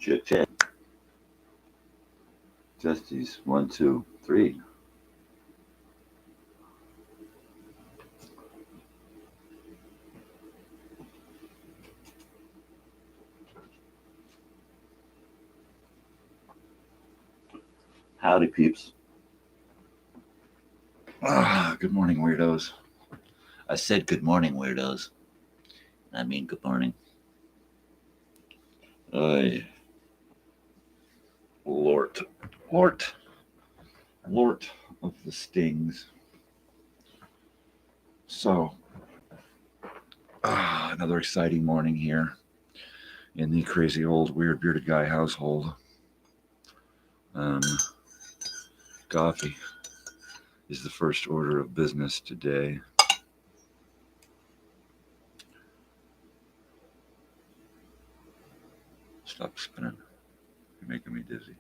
Check, check. Testies, 1, 2, 3. Howdy, peeps. Good morning, weirdos. I said good morning, weirdos. I mean good morning. Lord of the stings. So, another exciting morning here in the crazy old weird bearded guy household. Coffee is the first order of business today. Stop spinning. You're making me dizzy.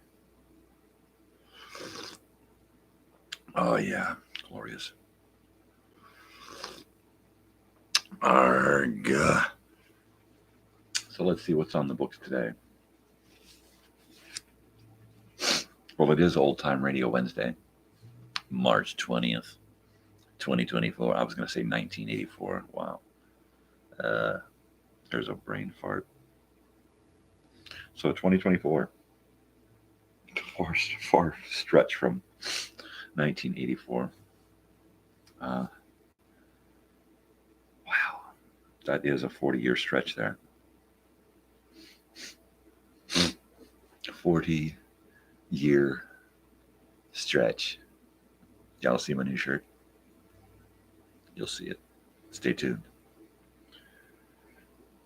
Oh, yeah. Glorious. Arg. So let's see what's on the books today. Well, it is Old Time Radio Wednesday, March 20th, 2024. I was going to say 1984. Wow. There's a brain fart. So 2024. Far stretch from 1984. Wow. That is a 40-year stretch there. 40-year stretch. Y'all see my new shirt? You'll see it. Stay tuned.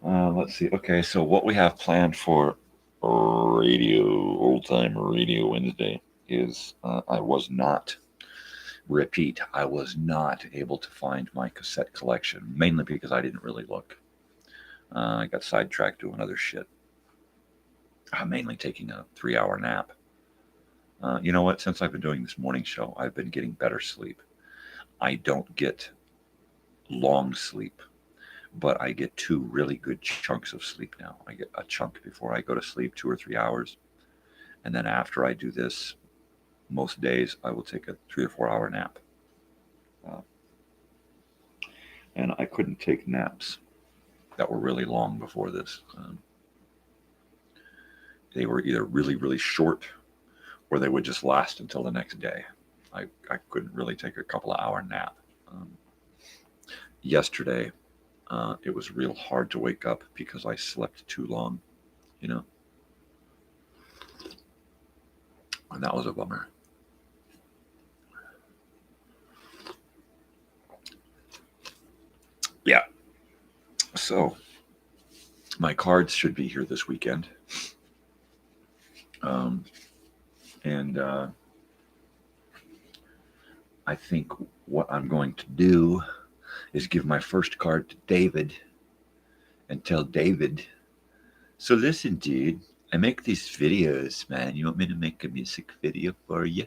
Let's see. Okay, so what we have planned for Old Time Radio Wednesday is I was not able to find my cassette collection, mainly because I didn't really look. I got sidetracked doing other shit. I'm mainly taking a 3-hour nap. You know what? Since I've been doing this morning show, I've been getting better sleep. I don't get long sleep, but I get 2 really good chunks of sleep now. I get a chunk before I go to sleep, 2 or 3 hours. And then after I do this, most days I will take a 3 or 4 hour nap. And I couldn't take naps that were really long before this. They were either really, really short, or they would just last until the next day. I couldn't really take a couple of hour nap. Yesterday, it was real hard to wake up because I slept too long, you know? And that was a bummer. Yeah. So my cards should be here this weekend. And I think what I'm going to do is give my first card to David and tell David, so listen, dude, I make these videos, man. You want me to make a music video for you?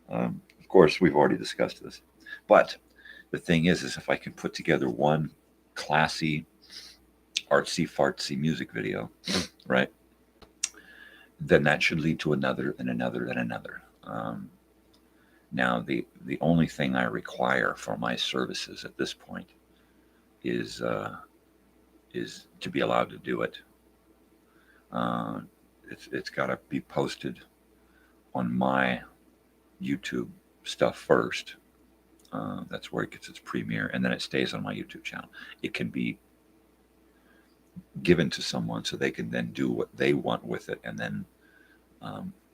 Of course, we've already discussed this. But the thing is if I can put together one classy, artsy-fartsy music video, right, then that should lead to another and another and another. Now, the only thing I require for my services at this point is to be allowed to do it. It's got to be posted on my YouTube stuff first. That's where it gets its premiere, and then it stays on my YouTube channel. It can be given to someone so they can then do what they want with it and then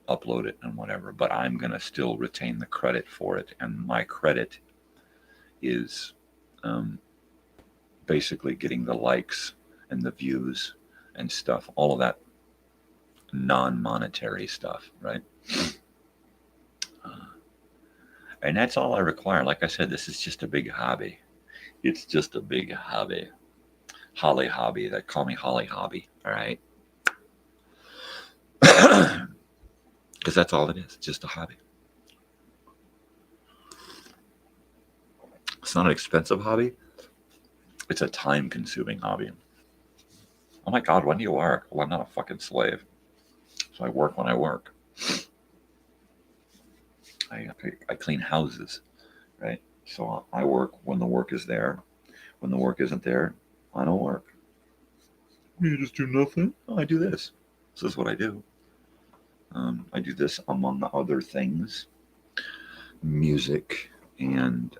upload it and whatever. But I'm going to still retain the credit for it, and my credit is basically getting the likes and the views and stuff, all of that non-monetary stuff, right? And that's all I require. Like I said, this is just a big hobby. It's just a big hobby. Holly hobby. They call me Holly Hobby, all right? Because that's all it is, just a hobby. It's not an expensive hobby. It's a time-consuming hobby. Oh my God, when do you work? Well, I'm not a fucking slave. So I work when I work. I clean houses, right? So I work when the work is there. When the work isn't there, I don't work. You just do nothing? Oh, I do this. This is what I do. I do this among other things, music and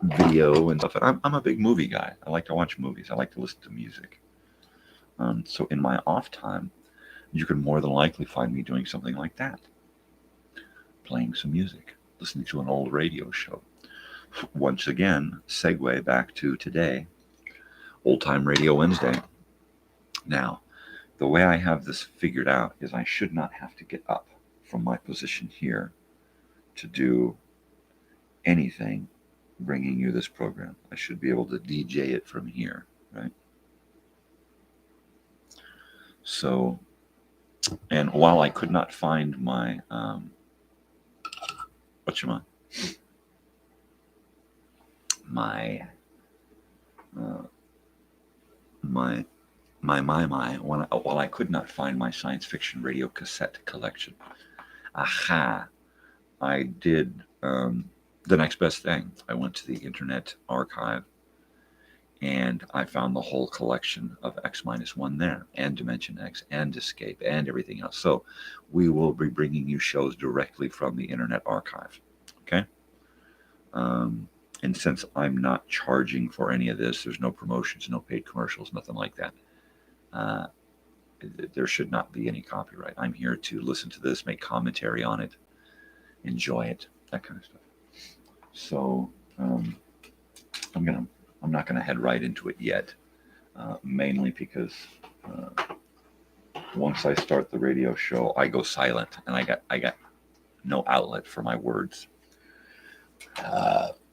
video and stuff. And I'm a big movie guy. I like to watch movies. I like to listen to music. So in my off time, you can more than likely find me doing something like that. Playing some music, listening to an old radio show. Once again, segue back to today, Old Time Radio Wednesday. Now, the way I have this figured out is I should not have to get up from my position here to do anything bringing you this program. I should be able to DJ it from here, right? So, and while I could not find my, while I could not find my science fiction radio cassette collection, I did the next best thing. I went to the Internet Archive and I found the whole collection of X-1 there, and Dimension X, and Escape, and everything else. So we will be bringing you shows directly from the Internet Archive, okay? And since I'm not charging for any of this, there's no promotions, no paid commercials, nothing like that. There should not be any copyright. I'm here to listen to this, make commentary on it, enjoy it, that kind of stuff. So I'm not gonna head right into it yet, mainly because once I start the radio show, I go silent, and I got no outlet for my words.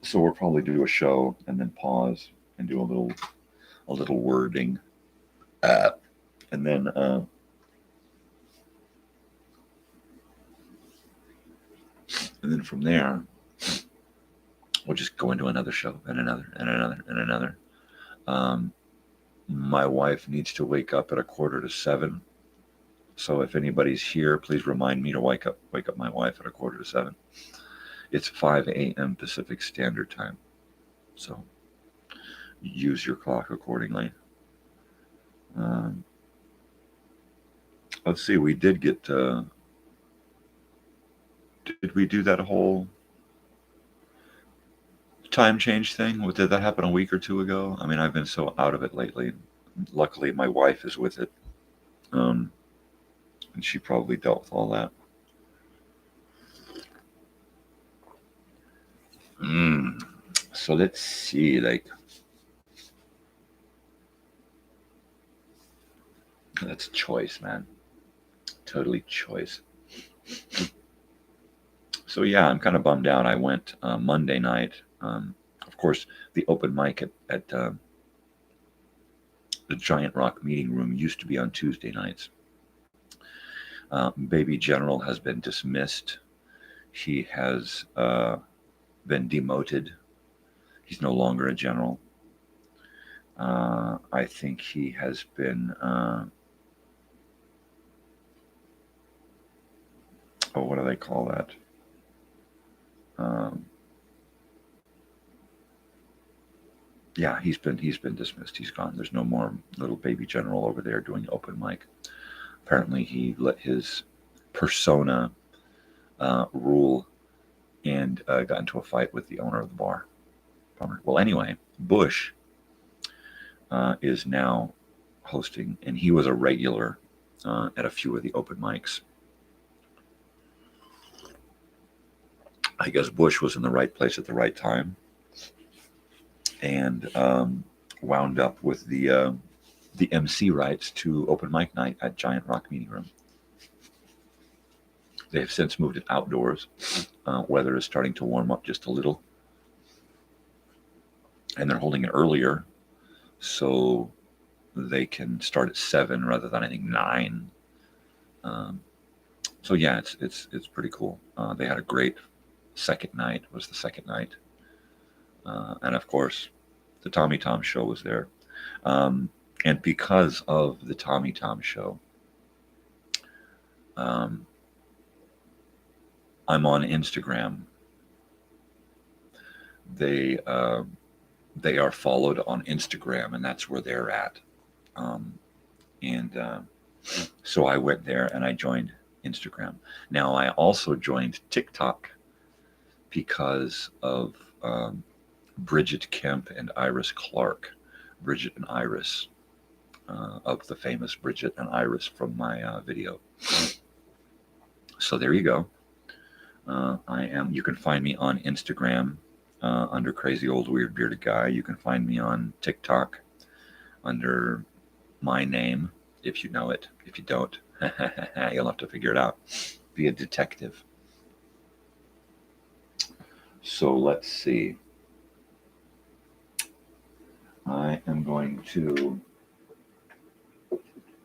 So we'll probably do a show and then pause and do a little wording, and then from there we'll just go into another show and another and another and another. My wife needs to wake up at 6:45. So if anybody's here, please remind me to wake up my wife at 6:45. It's 5 a.m. Pacific Standard Time. So use your clock accordingly. Let's see, we did get, did we do that whole time change thing? Did that happen a week or two ago? I mean, I've been so out of it lately. Luckily, my wife is with it. And she probably dealt with all that. So let's see, like, that's choice, man. Totally choice. So yeah, I'm kind of bummed out. I went Monday night. Of course, the open mic at the Giant Rock Meeting Room used to be on Tuesday nights. Baby General has been dismissed. He has been demoted. He's no longer a general. I think he has been, what do they call that? Yeah, he's been dismissed. He's gone. There's no more little baby general over there doing open mic. Apparently, he let his persona rule and got into a fight with the owner of the bar. Bummer. Well, anyway, Bush is now hosting, and he was a regular at a few of the open mics. I guess Bush was in the right place at the right time, and wound up with the MC rights to open mic night at Giant Rock Meeting Room. They have since moved it outdoors. Weather is starting to warm up just a little, and they're holding it earlier, so they can start at 7 rather than, I think, 9. So yeah, it's pretty cool. They had a great second night. Was the second night, and of course, the Tommy Tom show was there. And because of the Tommy Tom show, I'm on Instagram. They are followed on Instagram, and that's where they're at. So I went there and I joined Instagram. Now I also joined TikTok because of Bridget Kemp and Iris Clark. Bridget and Iris, of the famous Bridget and Iris from my video. So there you go. You can find me on Instagram under Crazy Old Weird Bearded Guy. You can find me on TikTok under my name, if you know it. If you don't, you'll have to figure it out. Be a detective. So let's see. I am going to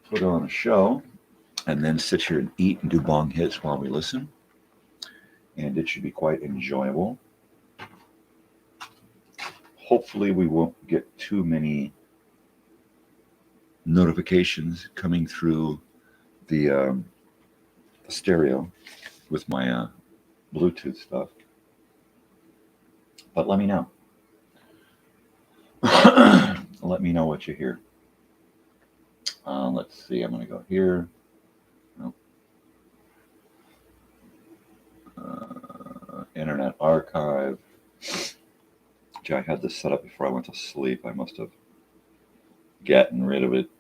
put on a show and then sit here and eat and do bong hits while we listen. And it should be quite enjoyable. Hopefully we won't get too many notifications coming through the stereo with my Bluetooth stuff. But let me know. Let me know what you hear. Let's see. I'm going to go here. Nope. Internet Archive. Gee, I had this set up before I went to sleep. I must have gotten rid of it.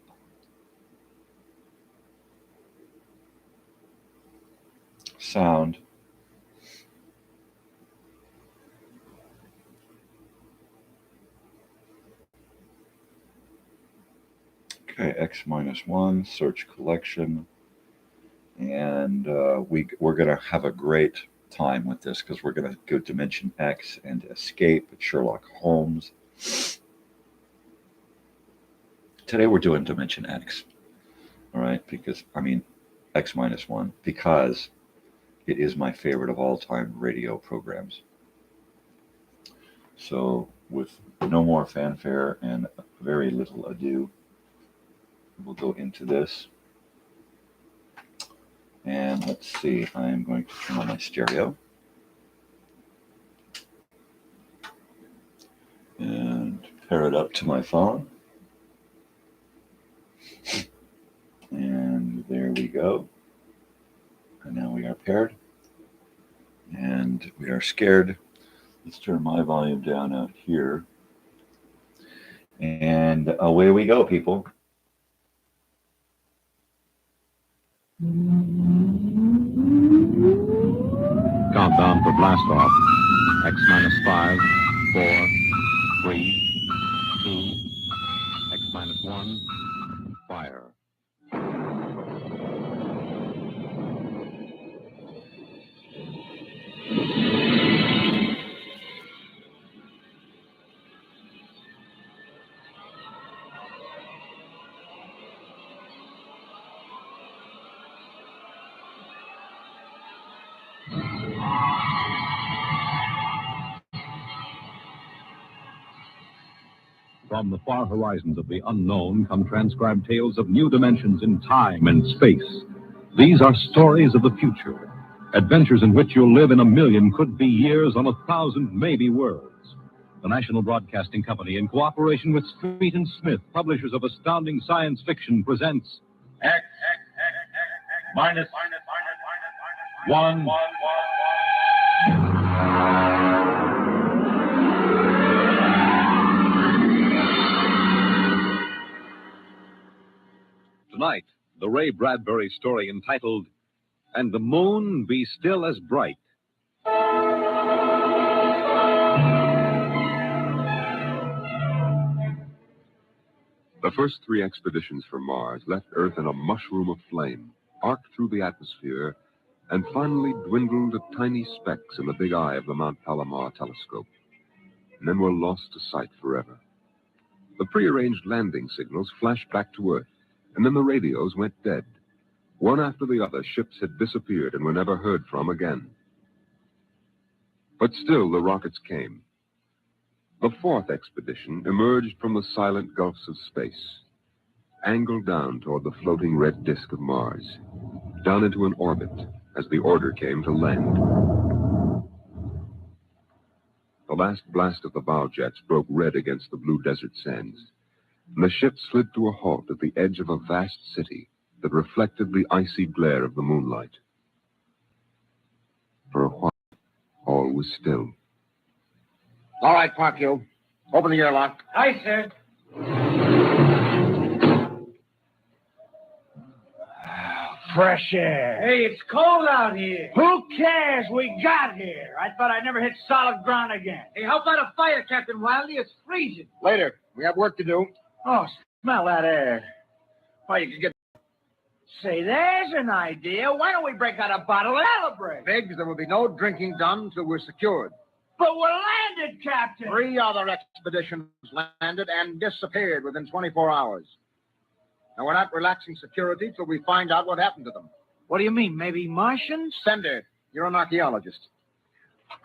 Sound. Okay, X-1, search collection. And we're going to have a great time with this because we're going to go Dimension X and Escape with Sherlock Holmes. Today we're doing Dimension X. All right, because, I mean, X-1, because it is my favorite of all time radio programs. So with no more fanfare and very little ado, we'll go into this. And let's see, I'm going to turn on my stereo. And pair it up to my phone. And there we go. And now we are paired. And we are scared. Let's turn my volume down out here. And away we go, people. Countdown for blast off. X-5, 4, 3, 2, X-1, fire. From the far horizons of the unknown come transcribed tales of new dimensions in time and space. These are stories of the future, adventures in which you'll live in a million could-be years on 1,000 maybe worlds. The National Broadcasting Company, in cooperation with Street and Smith, publishers of astounding science fiction, presents X-1. Tonight, the Ray Bradbury story entitled, And the Moon Be Still as Bright. The first 3 expeditions for Mars left Earth in a mushroom of flame, arced through the atmosphere, and finally dwindled to tiny specks in the big eye of the Mount Palomar telescope, and then were lost to sight forever. The prearranged landing signals flashed back to Earth, and then the radios went dead. One after the other, ships had disappeared and were never heard from again. But still the rockets came. The 4th expedition emerged from the silent gulfs of space. angled down toward the floating red disk of Mars, down into an orbit as the order came to land. The last blast of the bow jets broke red against the blue desert sands, and the ship slid to a halt at the edge of a vast city that reflected the icy glare of the moonlight. For a while, all was still. All right, Park you. Open the airlock. Aye, sir. Fresh air. Hey, it's cold out here. Who cares? We got here. I thought I'd never hit solid ground again. Hey, how about a fire, Captain Wiley? It's freezing. Later. We have work to do. Oh, smell that air. Why, you can get Say, there's an idea. Why don't we break out a bottle and celebrate? Biggs. There will be no drinking done until we're secured. But we're landed, Captain. 3 other expeditions landed and disappeared within 24 hours. Now, we're not relaxing security till we find out what happened to them. What do you mean? Maybe Martians? Sender, you're an archaeologist.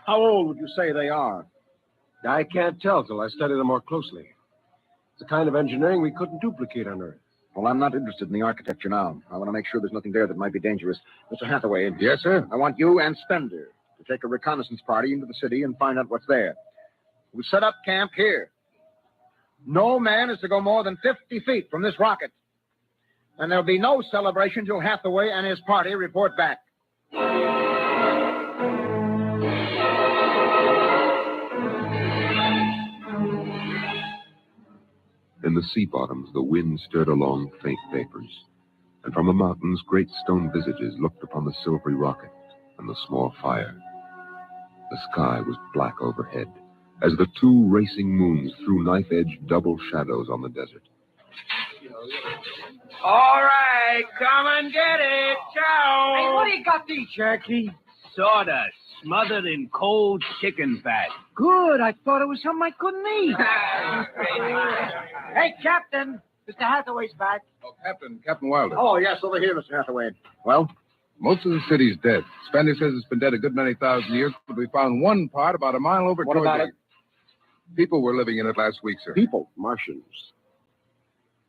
How old would you say they are? I can't tell till I study them more closely. It's a kind of engineering we couldn't duplicate on Earth. Well, I'm not interested in the architecture now. I want to make sure there's nothing there that might be dangerous. Mr. Hathaway. Yes, sir. I want you and Spender to take a reconnaissance party into the city and find out what's there. We'll set up camp here. No man is to go more than 50 feet from this rocket. And there'll be no celebration till Hathaway and his party report back. In the sea bottoms, the wind stirred along faint vapors, and from the mountains, great stone visages looked upon the silvery rocket and the small fire. The sky was black overhead, as the 2 racing moons threw knife-edged double shadows on the desert. All right, come and get it. Ciao. Hey, what do you got these, Cherokee? Sawdust, smothered in cold chicken fat. Good. I thought it was something I couldn't eat. Hey, Captain. Mr. Hathaway's back. Oh, Captain Wilder. Oh, yes, over here, Mr. Hathaway. Well, Most of the city's dead. Spender says it's been dead a good many thousand years, but we found one part about a mile over what toward about the... it? People were living in it last week, sir. People. Martians.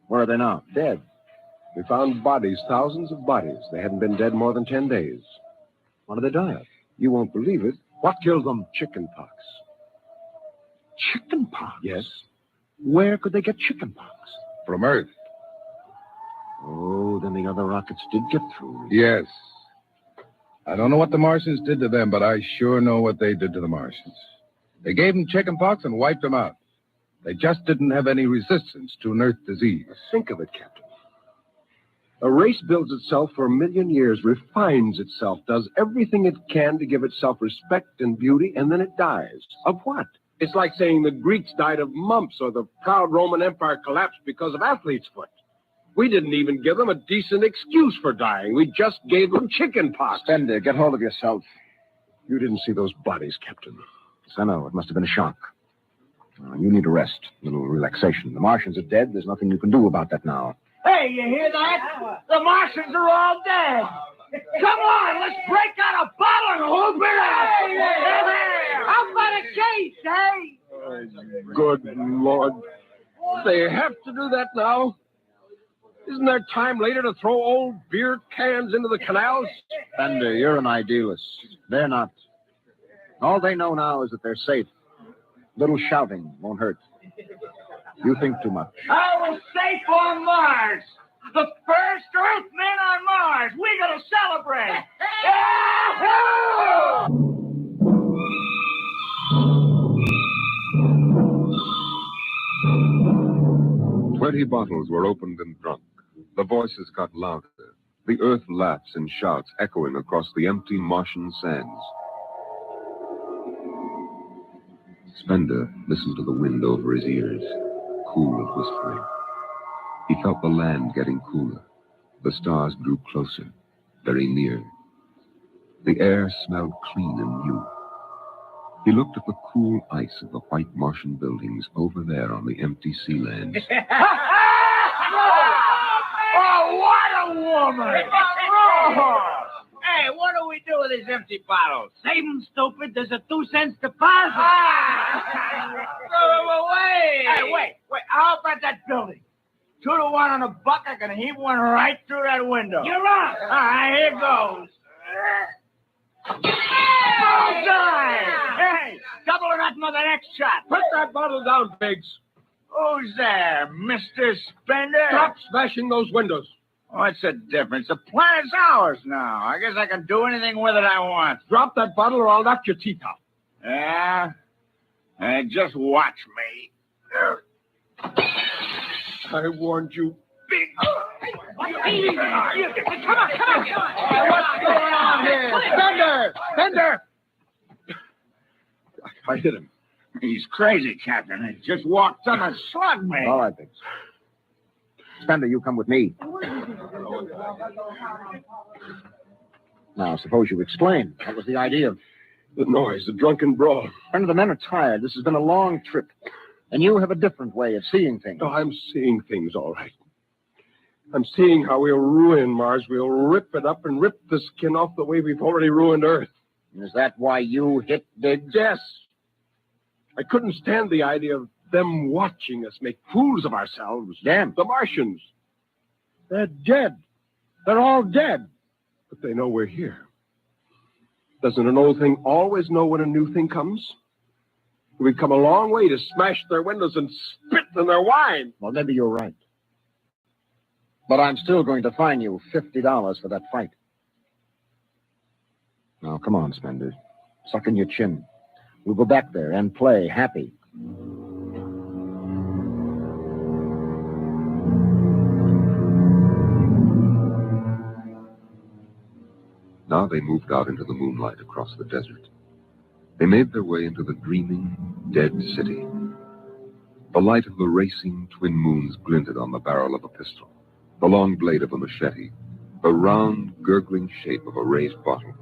Where are they now? Dead. We found bodies, thousands of bodies. They hadn't been dead more than 10 days. What did they die of? You won't believe it. What killed them? Chicken pox. Chicken pox? Yes. Where could they get chicken pox? From Earth. Oh, then the other rockets did get through. Yes. I don't know what the Martians did to them, but I sure know what they did to the Martians. They gave them chicken pox and wiped them out. They just didn't have any resistance to an Earth disease. Think of it, Captain. A race builds itself for a million years, refines itself, does everything it can to give itself respect and beauty, and then it dies. Of what? It's like saying the Greeks died of mumps or the proud Roman Empire collapsed because of athlete's foot. We didn't even give them a decent excuse for dying. We just gave them chicken pox. Spender, get hold of yourself. You didn't see those bodies, Captain. Yes, I know. It must have been a shock. You need a rest, a little relaxation. The Martians are dead. There's nothing you can do about that now. Hey, you hear that? The Martians are all dead. Come on, let's break out a bottle and whoop it up. How about a case, eh? Good Lord. They have to do that now? Isn't there time later to throw old beer cans into the canals? Spender, you're an idealist. They're not. All they know now is that they're safe. Little shouting won't hurt. You think too much. I was safe on Mars. The first Earthmen on Mars. We're going to celebrate. Yahoo! 20 bottles were opened and drunk. The voices got louder. The earth laughs and shouts echoing across the empty Martian sands. Spender listened to the wind over his ears, cool and whispering. He felt the land getting cooler. The stars drew closer, very near. The air smelled clean and new. He looked at the cool ice of the white Martian buildings over there on the empty sea lands. Oh, what a woman! Hey, what do we do with these empty bottles? Save them, stupid. There's a 2-cent deposit. Throw them away. Hey, wait. How about that building? 2 to 1 on a bucket, and he went right through that window. You're on. All right, here goes. Bullseye! Hey, double it up for the next shot. Put that bottle down, Biggs. Who's there, Mr. Spender? Stop smashing those windows. What's the difference? The planet's ours now. I guess I can do anything with it I want. Drop that bottle or I'll knock your teeth out. Yeah? Just watch me. I warned you. Big. Come on. What's going on here? Spender! I hit him. He's crazy, Captain. He just walked up and slugged me. All right, Biggs. Spender, you come with me. Now, suppose you explain. What was the idea? The noise, the drunken brawl. Friend, the men are tired. This has been a long trip. And you have a different way of seeing things. Oh, I'm seeing things all right. I'm seeing how we'll ruin Mars. We'll rip it up and rip the skin off the way we've already ruined Earth. Is that why you hit Biggs? Yes. I couldn't stand the idea of them watching us make fools of ourselves. Damn. The Martians. They're dead. They're all dead. But they know we're here. Doesn't an old thing always know when a new thing comes? We've come a long way to smash their windows and spit in their wine. Well, maybe you're right. But I'm still going to fine you $50 for that fight. Now, come on, Spender. Suck in your chin. We'll go back there and play happy. Now they moved out into the moonlight across the desert. They made their way into the dreaming, dead city. The light of the racing twin moons glinted on the barrel of a pistol, the long blade of a machete, the round, gurgling shape of a raised bottle.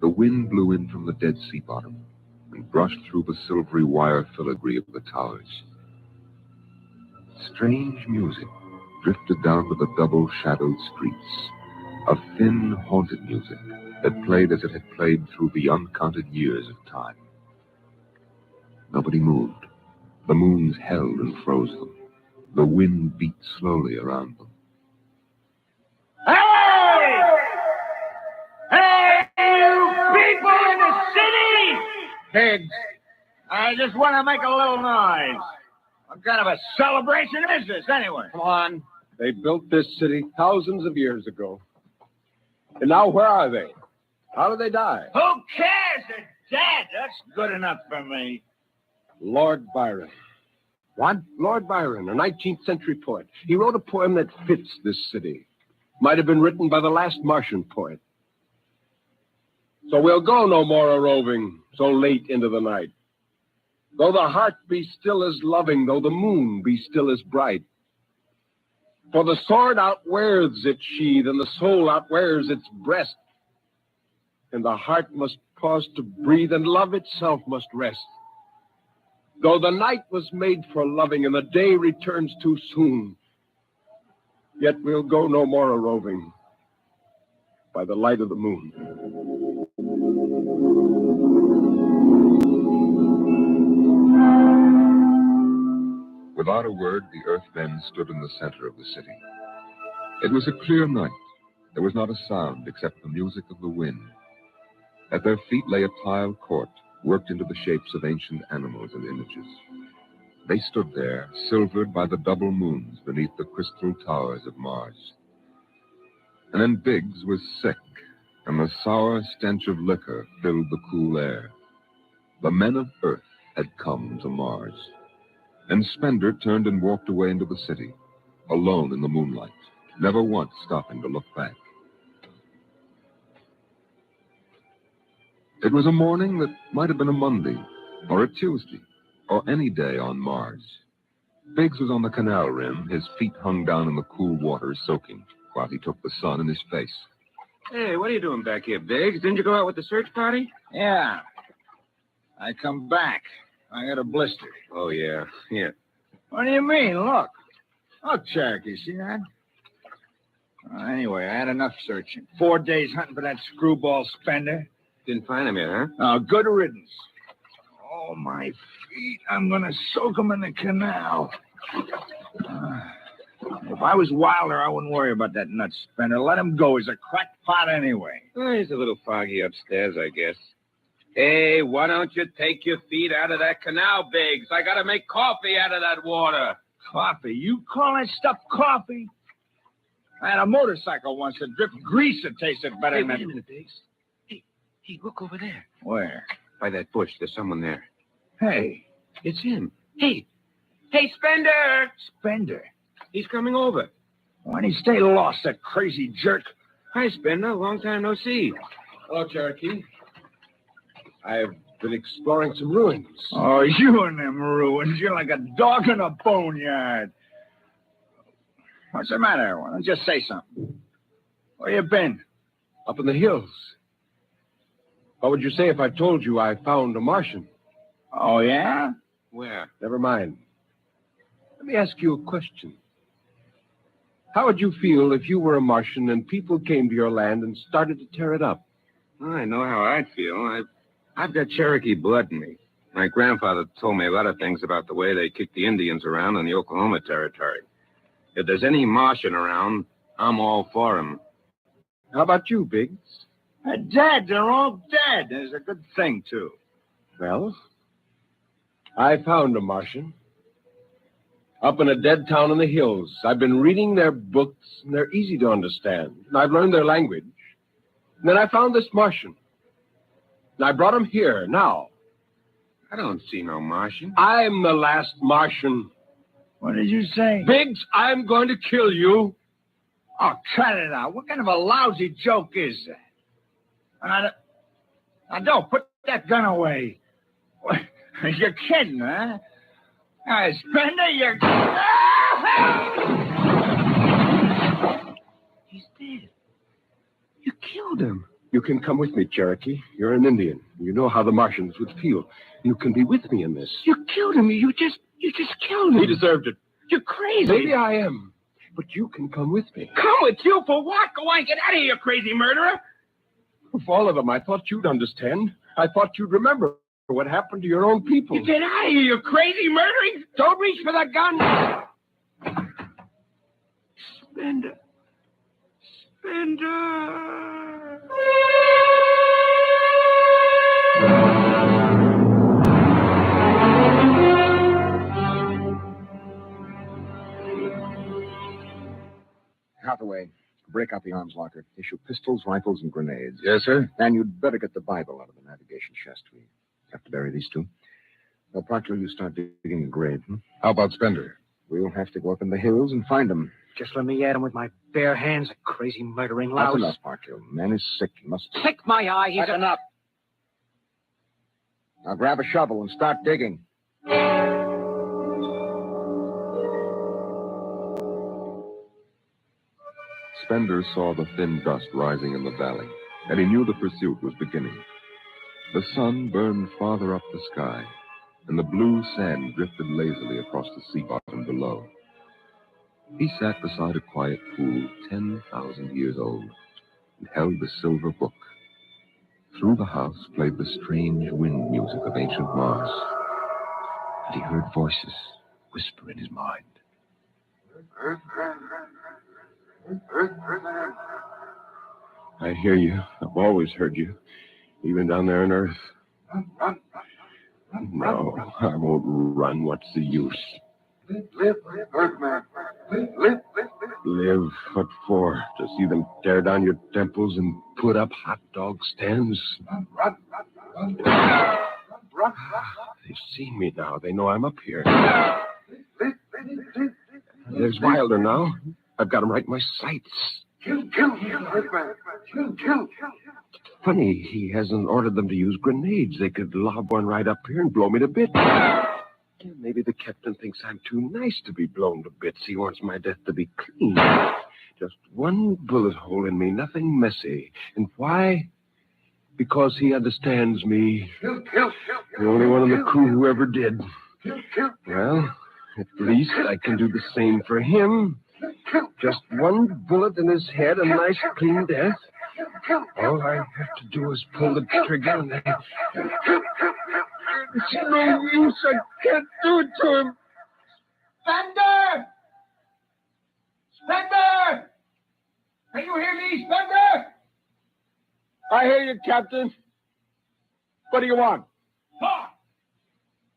The wind blew in from the Dead Sea bottom and brushed through the silvery wire filigree of the towers. Strange music drifted down to the double-shadowed streets, a thin, haunted music that played as it had played through the uncounted years of time. Nobody moved. The moons held and froze them. The wind beat slowly around them. Hey! Hey, you people in the city! Biggs! I just want to make a little noise. What kind of a celebration is this, anyway? Come on. They built this city thousands of years ago. And now where are they? How did they die? Who cares? They're dead. That's good enough for me. Lord Byron. What? Lord Byron, a 19th century poet. He wrote a poem that fits this city. Might have been written by the last Martian poet. So we'll go no more a-roving so late into the night. Though the heart be still as loving, though the moon be still as bright. For the sword outwears its sheath, and the soul outwears its breast. And the heart must pause to breathe, and love itself must rest. Though the night was made for loving, and the day returns too soon, yet we'll go no more a-roving by the light of the moon. Without a word, the Earthmen stood in the center of the city. It was a clear night. There was not a sound except the music of the wind. At their feet lay a tiled court, worked into the shapes of ancient animals and images. They stood there, silvered by the double moons beneath the crystal towers of Mars. And then Biggs was sick, and the sour stench of liquor filled the cool air. The men of Earth had come to Mars. And Spender turned and walked away into the city, alone in the moonlight, never once stopping to look back. It was a morning that might have been a Monday, or a Tuesday, or any day on Mars. Biggs was on the canal rim, his feet hung down in the cool water, soaking, while he took the sun in his face. Hey, what are you doing back here, Biggs? Didn't you go out with the search party? Yeah. I come back. I got a blister. Oh, yeah. Here. What do you mean? Look. Look, Cherokee, see that? Anyway, I had enough searching. 4 days hunting for that screwball Spender. Didn't find him yet, huh? Oh, good riddance. Oh, my feet. I'm going to soak them in the canal. If I was Wilder, I wouldn't worry about that nut spender. Let him go. He's a crackpot anyway. Oh, he's a little foggy upstairs, I guess. Hey, why don't you take your feet out of that canal, Biggs? I gotta make coffee out of that water. Coffee? You call that stuff coffee? I had a motorcycle once that dripped grease that tasted better Hey, than... wait a minute, Biggs. Hey, look over there. Where? By that bush, there's someone there. Hey. It's him. Hey, Spender! Spender? He's coming over. Why'd he stay lost, that crazy jerk? Hi, Spender. Long time no see. Hello, Cherokee. I've been exploring some ruins. Oh, you and them ruins. You're like a dog in a boneyard. What's the matter? Why don't you just say something? Where you been? Up in the hills. What would you say if I told you I found a Martian? Oh, yeah? Where? Never mind. Let me ask you a question. How would you feel if you were a Martian and people came to your land and started to tear it up? Well, I know how I'd feel. I've got Cherokee blood in me. My grandfather told me a lot of things about the way they kicked the Indians around in the Oklahoma Territory. If there's any Martian around, I'm all for him. How about you, Biggs? They're dead. They're all dead. There's a good thing, too. Well, I found a Martian. Up in a dead town in the hills. I've been reading their books, and they're easy to understand. And I've learned their language. And then I found this Martian. And I brought him here, now. I don't see no Martian. I'm the last Martian. What did you say? Biggs, I'm going to kill you. Oh, cut it out. What kind of a lousy joke is that? Now, don't put that gun away. You're kidding, huh? Spender, you're... He's dead. You killed him. You can come with me, Cherokee. You're an Indian. You know how the Martians would feel. You can be with me in this. You killed him. You just killed him. He deserved it. You're crazy. Maybe I am. But you can come with me. Come with you for what? Go on, get out of here, you crazy murderer. Of all of them, I thought you'd understand. I thought you'd remember what happened to your own people. You get out of here, you crazy murdering. Don't reach for that gun. Spender. Hathaway, break out the arms locker. Issue pistols, rifles, and grenades. Yes, sir? And you'd better get the Bible out of the navigation chest. We have to bury these two. Now, Proctor, you start digging a grave. How about Spender? We'll have to go up in the hills and find him. Just let me at him with my bare hands, a crazy murdering That's louse. enough, Proctor. Man is sick. He must... Kick my eye. He's That's enough. Now grab a shovel and start digging. Spender saw the thin dust rising in the valley, and he knew the pursuit was beginning. The sun burned farther up the sky, and the blue sand drifted lazily across the sea bottom below. He sat beside a quiet pool 10,000 years old and held the silver book. Through the house played the strange wind music of ancient Mars, and he heard voices whisper in his mind. I hear you. I've always heard you, even down there on Earth. No, I won't run. What's the use? Live, Earthman. Live? What for? To see them tear down your temples and put up hot dog stands? Run. They've seen me now. They know I'm up here. There's Wilder now. I've got him right in my sights. Kill, Earthman. Kill. Funny, he hasn't ordered them to use grenades. They could lob one right up here and blow me to bits. Maybe the captain thinks I'm too nice to be blown to bits. He wants my death to be clean. Just one bullet hole in me, nothing messy. And why? Because he understands me. Kill. The only one in the crew who ever did. Well, at least I can do the same for him. Just one bullet in his head, a nice clean death. All I have to do is pull the trigger and then... It's no use. I can't do it to him. Spender! Spender! Can you hear me, Spender? I hear you, Captain. What do you want? Talk!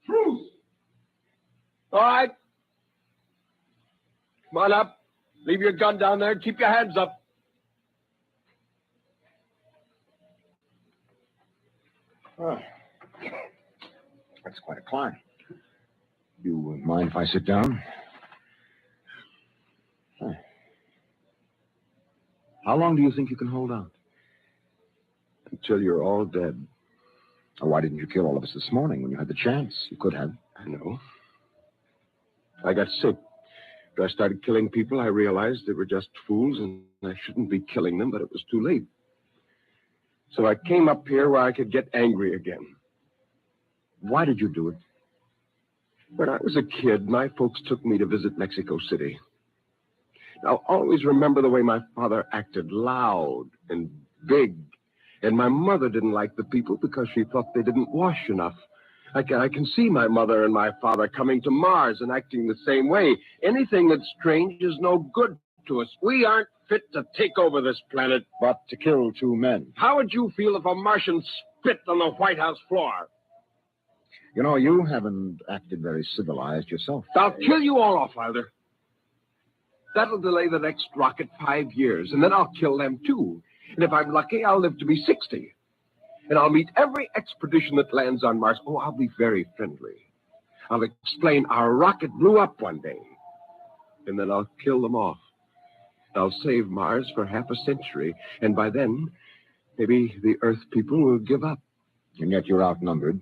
Truce! All right. Come on up. Leave your gun down there. Keep your hands up. Oh. That's quite a climb. You mind if I sit down? How long do you think you can hold out? Until you're all dead. Or why didn't you kill all of us this morning when you had the chance? You could have. I know. I got sick. After I started killing people, I realized they were just fools and I shouldn't be killing them, but it was too late. So I came up here where I could get angry again. Why did you do it? When I was a kid, my folks took me to visit Mexico City. I'll always remember the way my father acted, loud and big. And my mother didn't like the people because she thought they didn't wash enough. I can see my mother and my father coming to Mars and acting the same way. Anything that's strange is no good to us. We aren't fit to take over this planet. But to kill 2 men. How would you feel if a Martian spit on the White House floor? You know, you haven't acted very civilized yourself. I'll kill you all off, Wilder. That'll delay the next rocket 5 years, and then I'll kill them too. And if I'm lucky, I'll live to be 60. And I'll meet every expedition that lands on Mars. Oh, I'll be very friendly. I'll explain our rocket blew up one day. And then I'll kill them off. I'll save Mars for half a century. And by then, maybe the Earth people will give up. And yet you're outnumbered.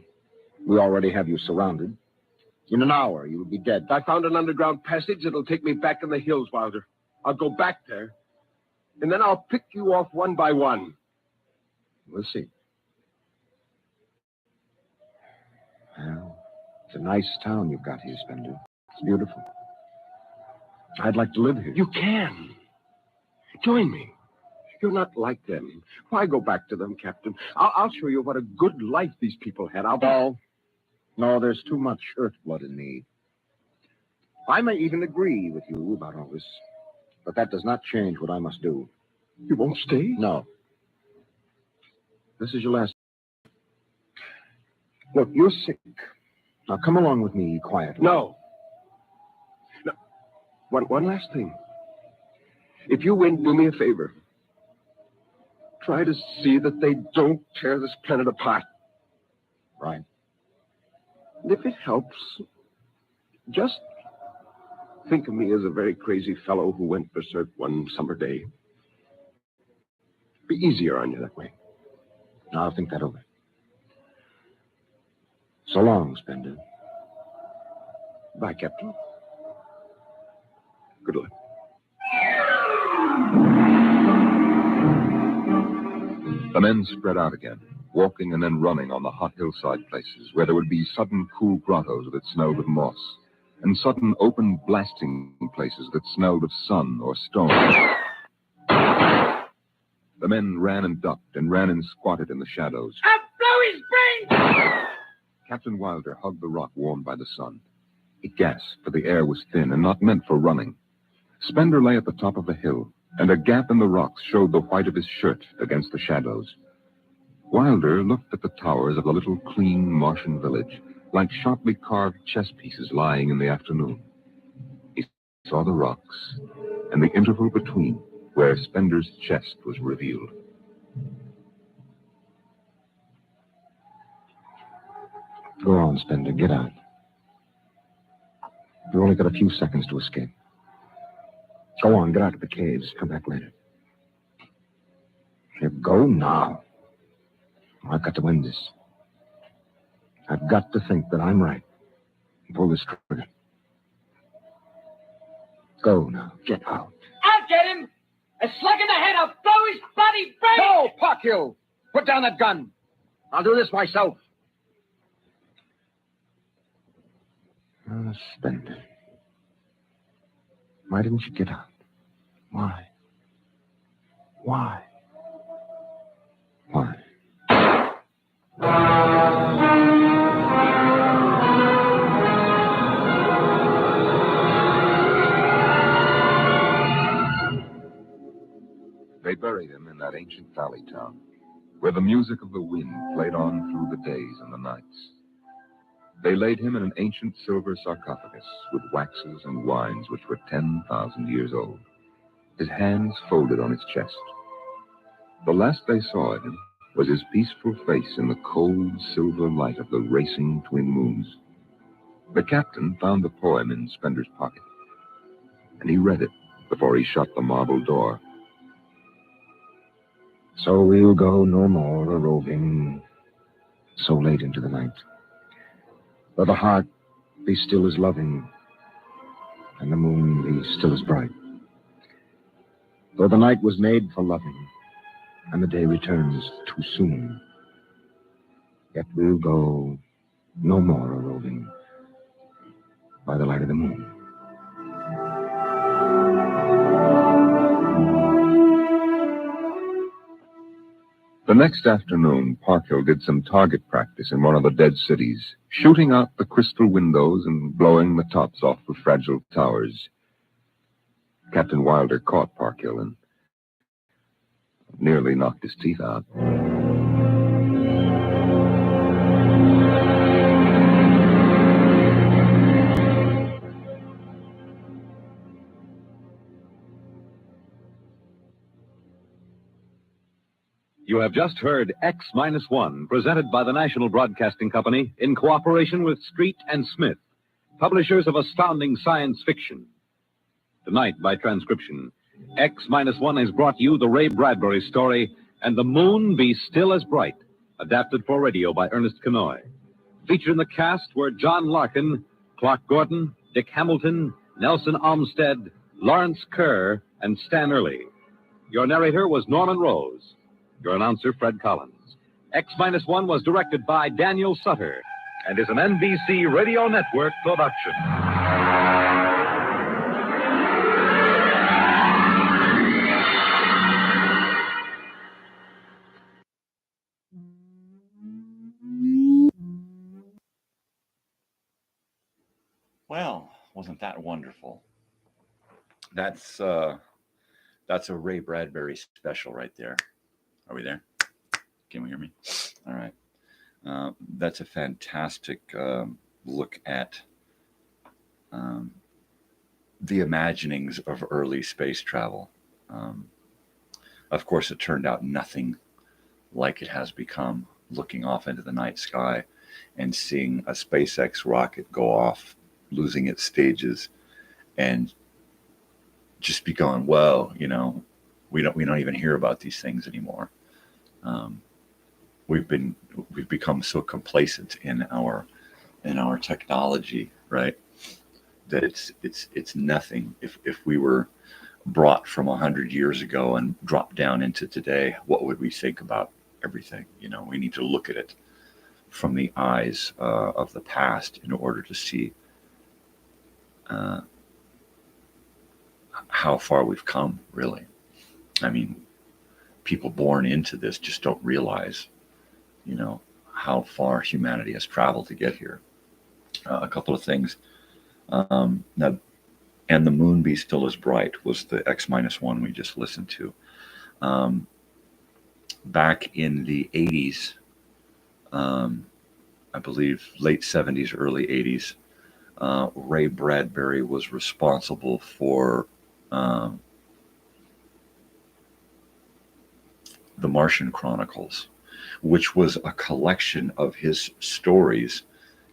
We already have you surrounded. In an hour, you will be dead. I found an underground passage that'll take me back in the hills, Wilder. I'll go back there. And then I'll pick you off one by one. We'll see. Well, it's a nice town you've got here, Spender. It's beautiful. I'd like to live here. You can. Join me. You're not like them. Why go back to them, Captain? I'll show you what a good life these people had. No, there's too much earth blood in me. I may even agree with you about all this, but that does not change what I must do. You won't stay? No. This is your last. Look, you're sick. Now come along with me quietly. No. One last thing. If you win, do me a favor. Try to see that they don't tear this planet apart. Right. And if it helps, just think of me as a very crazy fellow who went berserk one summer day. Be easier on you that way. Now, I'll think that over. So long, Spender. Bye, Captain. Good luck. The men spread out again, walking and then running on the hot hillside places where there would be sudden cool grottos that smelled of moss, and sudden open blasting places that smelled of sun or stone. The men ran and ducked and ran and squatted in the shadows. I'll blow his brains! Captain Wilder hugged the rock warmed by the sun. He gasped, for the air was thin and not meant for running. Spender lay at the top of the hill, and a gap in the rocks showed the white of his shirt against the shadows. Wilder looked at the towers of the little clean Martian village, like sharply carved chess pieces lying in the afternoon. He saw the rocks, and the interval between, where Spender's chest was revealed. Go on, Spender. Get out. You've only got a few seconds to escape. Go on, get out of the caves. Come back later. Here, go now. I've got to win this. I've got to think that I'm right. Pull this trigger. Go now. Get out. I'll get him! A slug in the head, I'll blow his bloody brains! No, Parkhill! Put down that gun. I'll do this myself. Spender. Why didn't you get out? Why? Why? Why? that ancient valley town, where the music of the wind played on through the days and the nights. They laid him in an ancient silver sarcophagus with waxes and wines which were 10,000 years old, his hands folded on his chest. The last they saw of him was his peaceful face in the cold silver light of the racing twin moons. The captain found the poem in Spender's pocket, and he read it before he shut the marble door. So we'll go no more a-roving so late into the night. Though the heart be still as loving, and the moon be still as bright. Though the night was made for loving, and the day returns too soon, yet we'll go no more a-roving by the light of the moon. The next afternoon, Parkhill did some target practice in one of the dead cities, shooting out the crystal windows and blowing the tops off the fragile towers. Captain Wilder caught Parkhill and nearly knocked his teeth out. You have just heard X-1, presented by the National Broadcasting Company in cooperation with Street and Smith, publishers of astounding science fiction. Tonight, by transcription, X-1 has brought you the Ray Bradbury story, And the Moon Be Still as Bright, adapted for radio by Ernest Kenoy. Featured in the cast were John Larkin, Clark Gordon, Dick Hamilton, Nelson Olmsted, Lawrence Kerr, and Stan Early. Your narrator was Norman Rose. Your announcer, Fred Collins. X-1 was directed by Daniel Sutter and is an NBC Radio Network production. Well, wasn't that wonderful? That's a Ray Bradbury special right there. Are we there? Can we hear me? All right. That's a fantastic look at the imaginings of early space travel. Of course, it turned out nothing like it has become, looking off into the night sky and seeing a SpaceX rocket go off, losing its stages, and just be going, whoa, you know, we don't even hear about these things anymore. We've become so complacent in our technology, right? That it's nothing. If we were brought from 100 years ago and dropped down into today, what would we think about everything? You know, we need to look at it from the eyes of the past in order to see how far we've come, really. I mean, people born into this just don't realize, you know, how far humanity has traveled to get here. A couple of things. Now, And the Moon Be Still as Bright was the X-1 we just listened to. Back in the 80s, I believe late 70s, early 80s, Ray Bradbury was responsible for The Martian Chronicles, which was a collection of his stories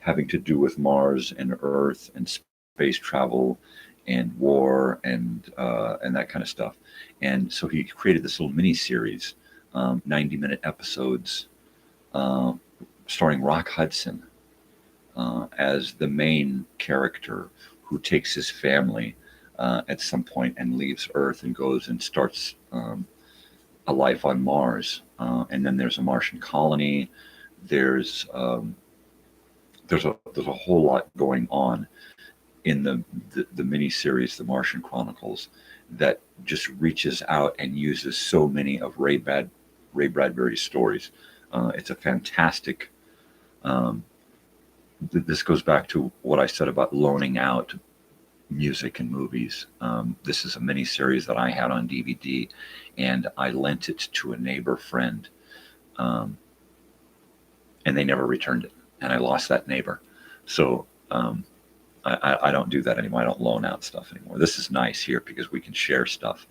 having to do with Mars and Earth and space travel and war and that kind of stuff. And so he created this little mini series, 90-minute episodes, starring Rock Hudson as the main character, who takes his family at some point and leaves Earth and goes and starts a life on Mars. And then there's a Martian colony. There's a whole lot going on in the mini-series, The Martian Chronicles, that just reaches out and uses so many of Ray Bradbury's stories. It's a fantastic. This goes back to what I said about loaning out music and movies. This is a mini series that I had on DVD, and I lent it to a neighbor friend, and they never returned it, and I lost that neighbor. So I don't do that anymore. I don't loan out stuff anymore. This is nice here because we can share stuff,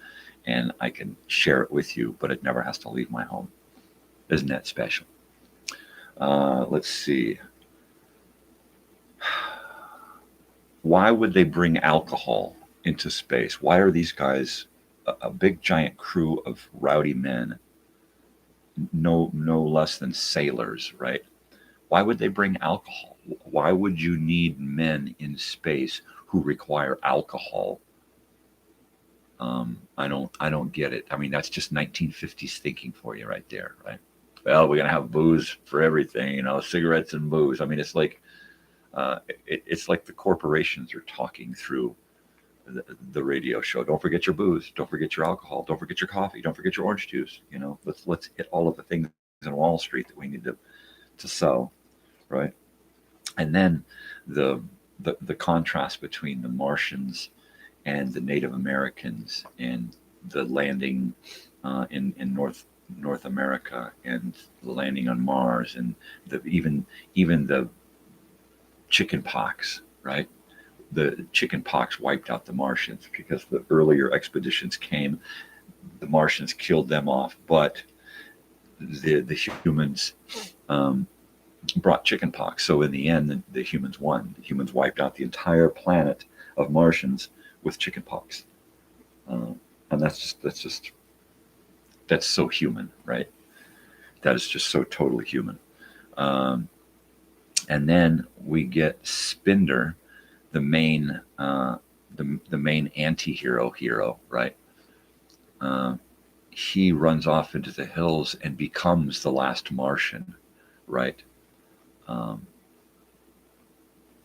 and I can share it with you, but it never has to leave my home. Isn't that special? Let's see. Why would they bring alcohol into space? Why are these guys a big giant crew of rowdy men, no less than sailors, right? Why would they bring alcohol? Why would you need men in space who require alcohol? I don't get it. I mean, that's just 1950s thinking for you right there, right? Well, we're gonna have booze for everything, you know, cigarettes and booze. I mean, it's like it's like the corporations are talking through the radio show. Don't forget your booze. Don't forget your alcohol. Don't forget your coffee. Don't forget your orange juice. You know, let's hit all of the things in Wall Street that we need to sell, right? And then the contrast between the Martians and the Native Americans and the landing in North America and the landing on Mars and even the chicken pox, right? The chicken pox wiped out the Martians because the earlier expeditions came. The Martians killed them off, but the humans brought chicken pox. So in the end, the humans won. The humans wiped out the entire planet of Martians with chicken pox, and that's so human, right? That is just so totally human. And then we get Spinder, the main anti-hero, right? He runs off into the hills and becomes the last Martian, right?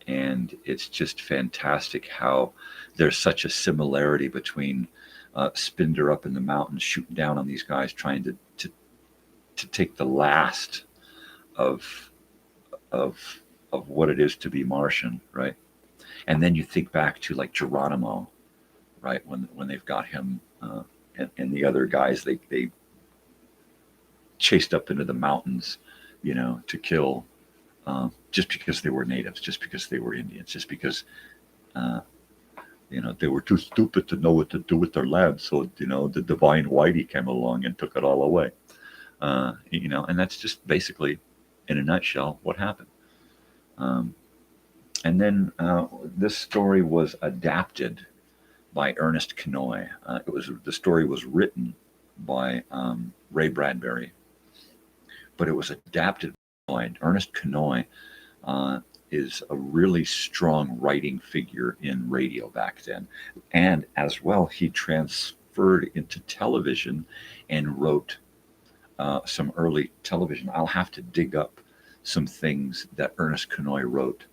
And it's just fantastic how there's such a similarity between Spinder up in the mountains shooting down on these guys trying to take the last of what it is to be Martian, right? And then you think back to like Geronimo, right? When they've got him and the other guys, they chased up into the mountains, you know, to kill just because they were natives, just because they were Indians, just because you know, they were too stupid to know what to do with their land. So, you know, the divine Whitey came along and took it all away. You know, and that's just basically, in a nutshell, what happened. And then this story was adapted by Ernest Kenoy. The story was written by Ray Bradbury, but it was adapted by Ernest Kenoy. Is a really strong writing figure in radio back then, and as well he transferred into television and wrote some early television. I'll have to dig up some things that Ernest Kenoy wrote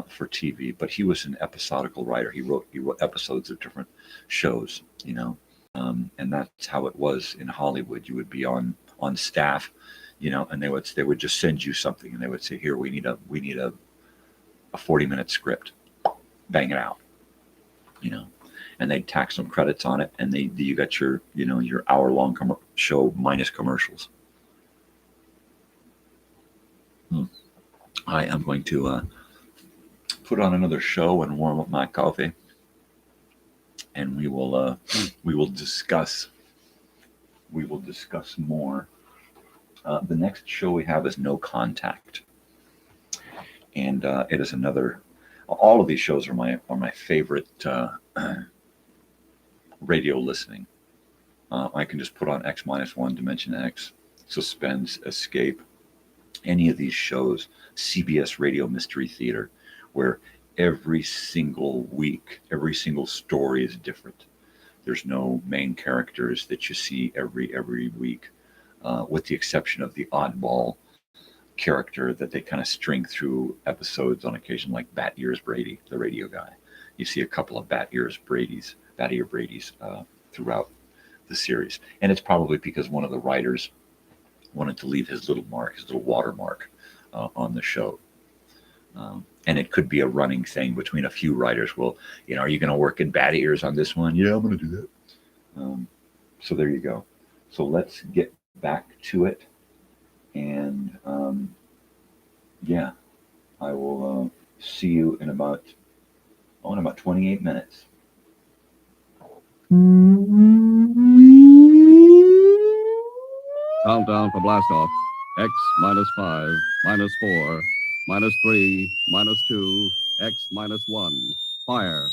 for TV, but he was an episodical writer. He wrote episodes of different shows, you know, and that's how it was in Hollywood. You would be on staff, you know, and they would just send you something, and they would say, here, we need a 40-minute script, bang it out, you know, and they'd tack some credits on it, and you got your, you know, your hour-long show minus commercials. I am going to put on another show and warm up my coffee, and we will discuss more. The next show we have is No Contact. And it is another. All of these shows are my favorite radio listening. I can just put on X-1, Dimension X, Suspense, Escape, any of these shows, CBS Radio Mystery Theater, where every single week, every single story is different. There's no main characters that you see every week, with the exception of the oddball character that they kind of string through episodes on occasion, like Bat Ears Brady, the radio guy. You see a couple of Bat Ear Bradys throughout the series, and it's probably because one of the writers wanted to leave his little watermark on the show. And it could be a running thing between a few writers. Well, are you going to work in Bad Ears on this one? Yeah, I'm going to do that. So there you go. So let's get back to it. And I will see you in about 28 minutes. Countdown for blast off. X -5, -4, -3, -2, X -1. Fire.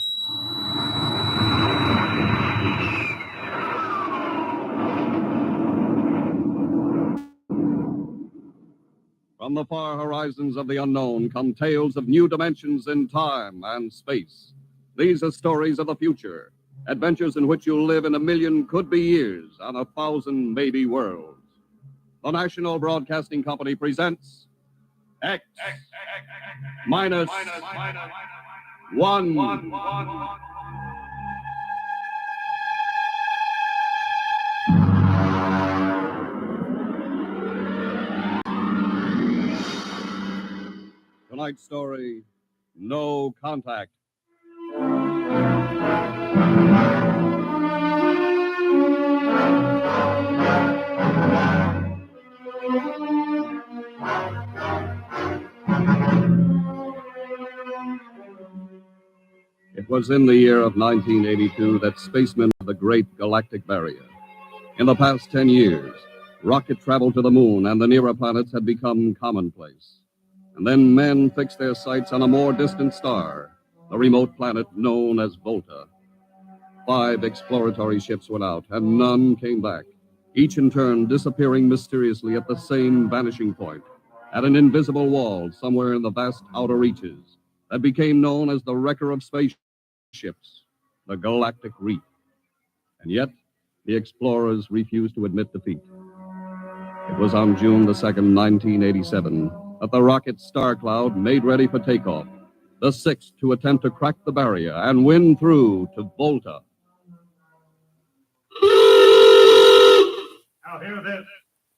From the far horizons of the unknown come tales of new dimensions in time and space. These are stories of the future, adventures in which you'll live in a million could-be years on 1,000 maybe worlds. The National Broadcasting Company presents X -1. Tonight's story, No Contact. It was in the year of 1982 that spacemen of the Great Galactic Barrier. In the past 10 years, rocket travel to the moon and the nearer planets had become commonplace. And then men fixed their sights on a more distant star, the remote planet known as Volta. 5 exploratory ships went out, and none came back, each in turn disappearing mysteriously at the same vanishing point, at an invisible wall somewhere in the vast outer reaches that became known as the wrecker of spaceships, the Galactic Reef. And yet, the explorers refused to admit defeat. It was on June the 2nd, 1987, that the rocket Star Cloud made ready for takeoff, the 6th to attempt to crack the barrier and win through to Volta. Now hear this.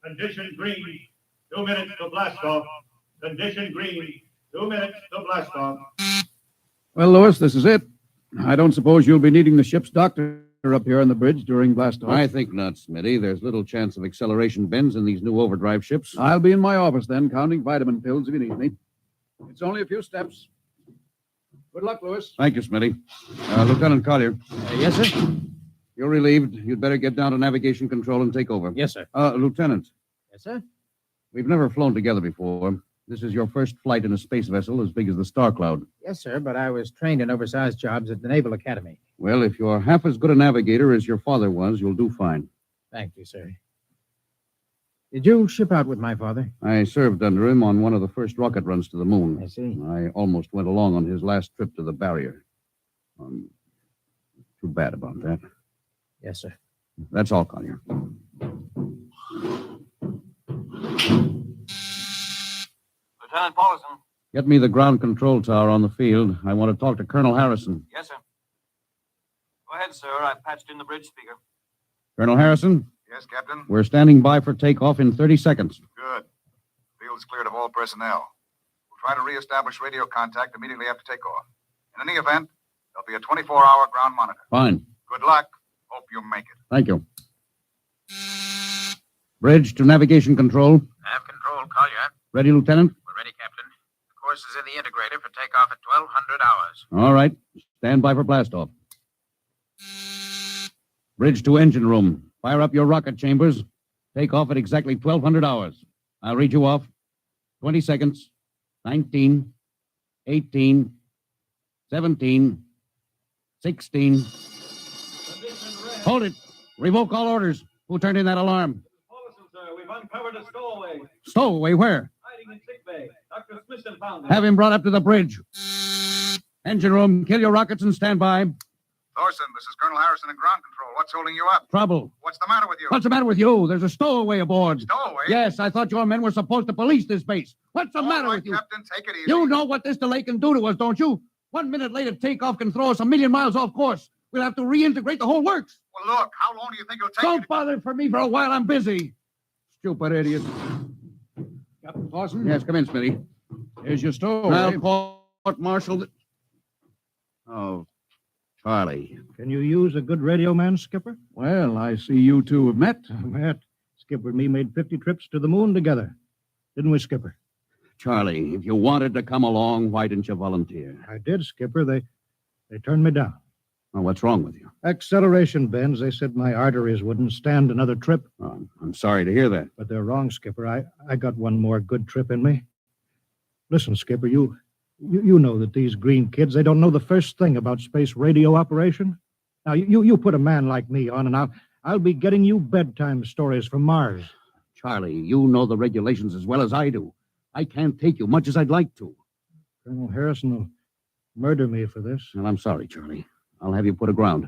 Condition green. 2 minutes to blast off. Condition green. 2 minutes to blast off. Well, Lewis, this is it. I don't suppose you'll be needing the ship's doctor up here on the bridge during blast off. I think not, Smitty. There's little chance of acceleration bends in these new overdrive ships. I'll be in my office then, counting vitamin pills if you need me. It's only a few steps. Good luck, Lewis. Thank you, Smitty. Lieutenant Collier. Yes, sir? You're relieved. You'd better get down to navigation control and take over. Yes, sir. Lieutenant. Yes, sir? We've never flown together before. This is your first flight in a space vessel as big as the Star Cloud. Yes, sir, but I was trained in oversized jobs at the Naval Academy. Well, if you're half as good a navigator as your father was, you'll do fine. Thank you, sir. Did you ship out with my father? I served under him on one of the first rocket runs to the moon. I see. I almost went along on his last trip to the barrier. Too bad about that. Yes, sir. That's all, Collier. Lieutenant Paulson. Get me the ground control tower on the field. I want to talk to Colonel Harrison. Yes, sir. Go ahead, sir. I patched in the bridge speaker. Colonel Harrison? Yes, Captain? We're standing by for takeoff in 30 seconds. Good. Field's cleared of all personnel. We'll try to reestablish radio contact immediately after takeoff. In any event, there'll be a 24-hour ground monitor. Fine. Good luck. Hope you make it. Thank you. Bridge to navigation control. Nav control, Collier. Ready, Lieutenant? We're ready, Captain. The course is in the integrator for takeoff at 1200 hours. All right. Stand by for blastoff. Bridge to engine room. Fire up your rocket chambers. Take off at exactly 1200 hours. I'll read you off. 20 seconds. 19, 18, 17, 16. Hold it. Revoke all orders. Who turned in that alarm? Paulson, sir, we've uncovered a stowaway. Stowaway, where? Hiding in sick bay. Dr. Smithson found him. Have him brought up to the bridge. Engine room, kill your rockets and stand by. Thorson, this is Colonel Harrison in ground control. What's holding you up? Trouble. What's the matter with you? What's the matter with you? There's a stowaway aboard. Stowaway? Yes, I thought your men were supposed to police this base. What's the matter with you? Captain, take it easy. You know what this delay can do to us, don't you? 1 minute later takeoff can throw us 1,000,000 miles off course. We'll have to reintegrate the whole works. Well, look, how long do you think it'll take? Don't bother for me for a while. I'm busy. Stupid idiot. Captain Paulson? Yes, come in, Smitty. Here's your stowaway. Now, pause Marshal. Oh, Charlie. Can you use a good radio man, Skipper? Well, I see you two have met. Matt, Skipper and me made 50 trips to the moon together. Didn't we, Skipper? Charlie, if you wanted to come along, why didn't you volunteer? I did, Skipper. They turned me down. Well, what's wrong with you? Acceleration bends. They said my arteries wouldn't stand another trip. Oh, I'm sorry to hear that. But they're wrong, Skipper. I got one more good trip in me. Listen, Skipper, you know that these green kids, they don't know the first thing about space radio operation. Now, you put a man like me on, and I'll be getting you bedtime stories from Mars. Charlie, you know the regulations as well as I do. I can't take you much as I'd like to. Colonel Harrison will murder me for this. Well, I'm sorry, Charlie. I'll have you put aground.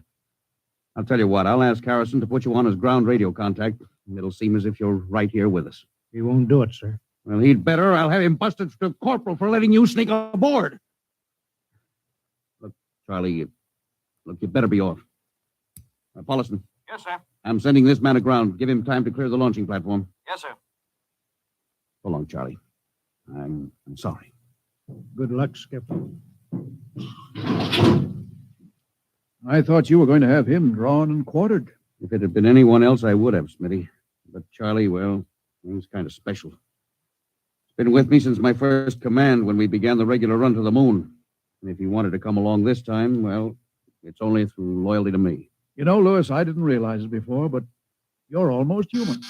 I'll tell you what, I'll ask Harrison to put you on as ground radio contact. It'll seem as if you're right here with us. He won't do it, sir. Well, he'd better. I'll have him busted to corporal for letting you sneak aboard. Look, Charlie, you better be off. Paulison. Yes, sir. I'm sending this man aground. Give him time to clear the launching platform. Yes, sir. So long, Charlie. I'm sorry. Good luck, Skipper. I thought you were going to have him drawn and quartered. If it had been anyone else, I would have, Smitty. But Charlie, well, he was kind of special. He's been with me since my first command when we began the regular run to the moon. And if he wanted to come along this time, well, it's only through loyalty to me. You know, Lewis, I didn't realize it before, but you're almost human.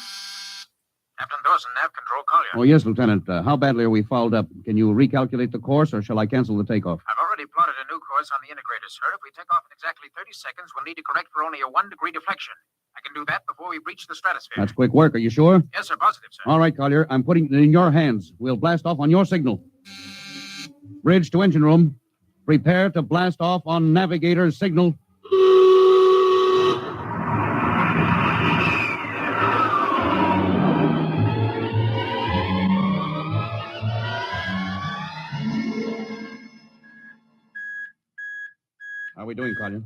Captain Dawson, nav control, call you. Oh, yes, Lieutenant. How badly are we fouled up? Can you recalculate the course, or shall I cancel the takeoff? I've already plotted a new course on the integrator, sir. If we take off in exactly 30 seconds, we'll need to correct for only a 1-degree deflection. I can do that before we breach the stratosphere. That's quick work. Are you sure? Yes, sir. Positive, sir. All right, Collier. I'm putting it in your hands. We'll blast off on your signal. Bridge to engine room. Prepare to blast off on navigator's signal. How are we doing, Collier?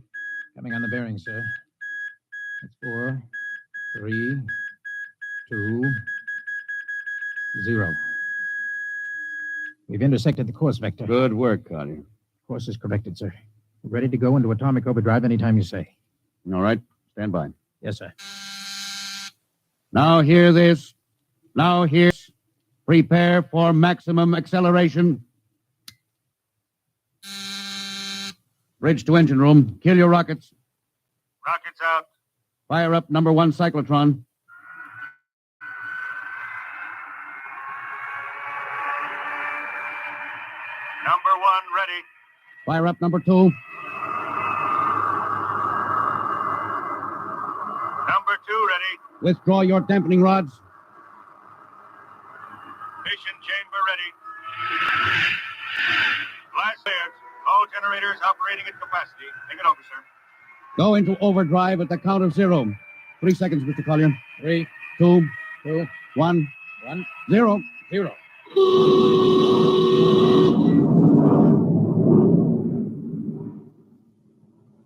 Coming on the bearing, sir. It's 4, 3, 2, 0. We've intersected the course vector. Good work, Collier. Course is corrected, sir. We're ready to go into atomic overdrive anytime you say. All right. Stand by. Yes, sir. Now hear this. Now hear. Prepare for maximum acceleration. Bridge to engine room. Kill your rockets. Rockets out. Fire up number 1 cyclotron. Number 1 ready. Fire up number 2. Number 2 ready. Withdraw your dampening rods. Mission chamber ready. Blast cleared. All generators operating at capacity. Take it over, sir. Go into overdrive at the count of 0. 3 seconds, Mr. Collier. 3, 2, 2, 1, 1, 0. 0.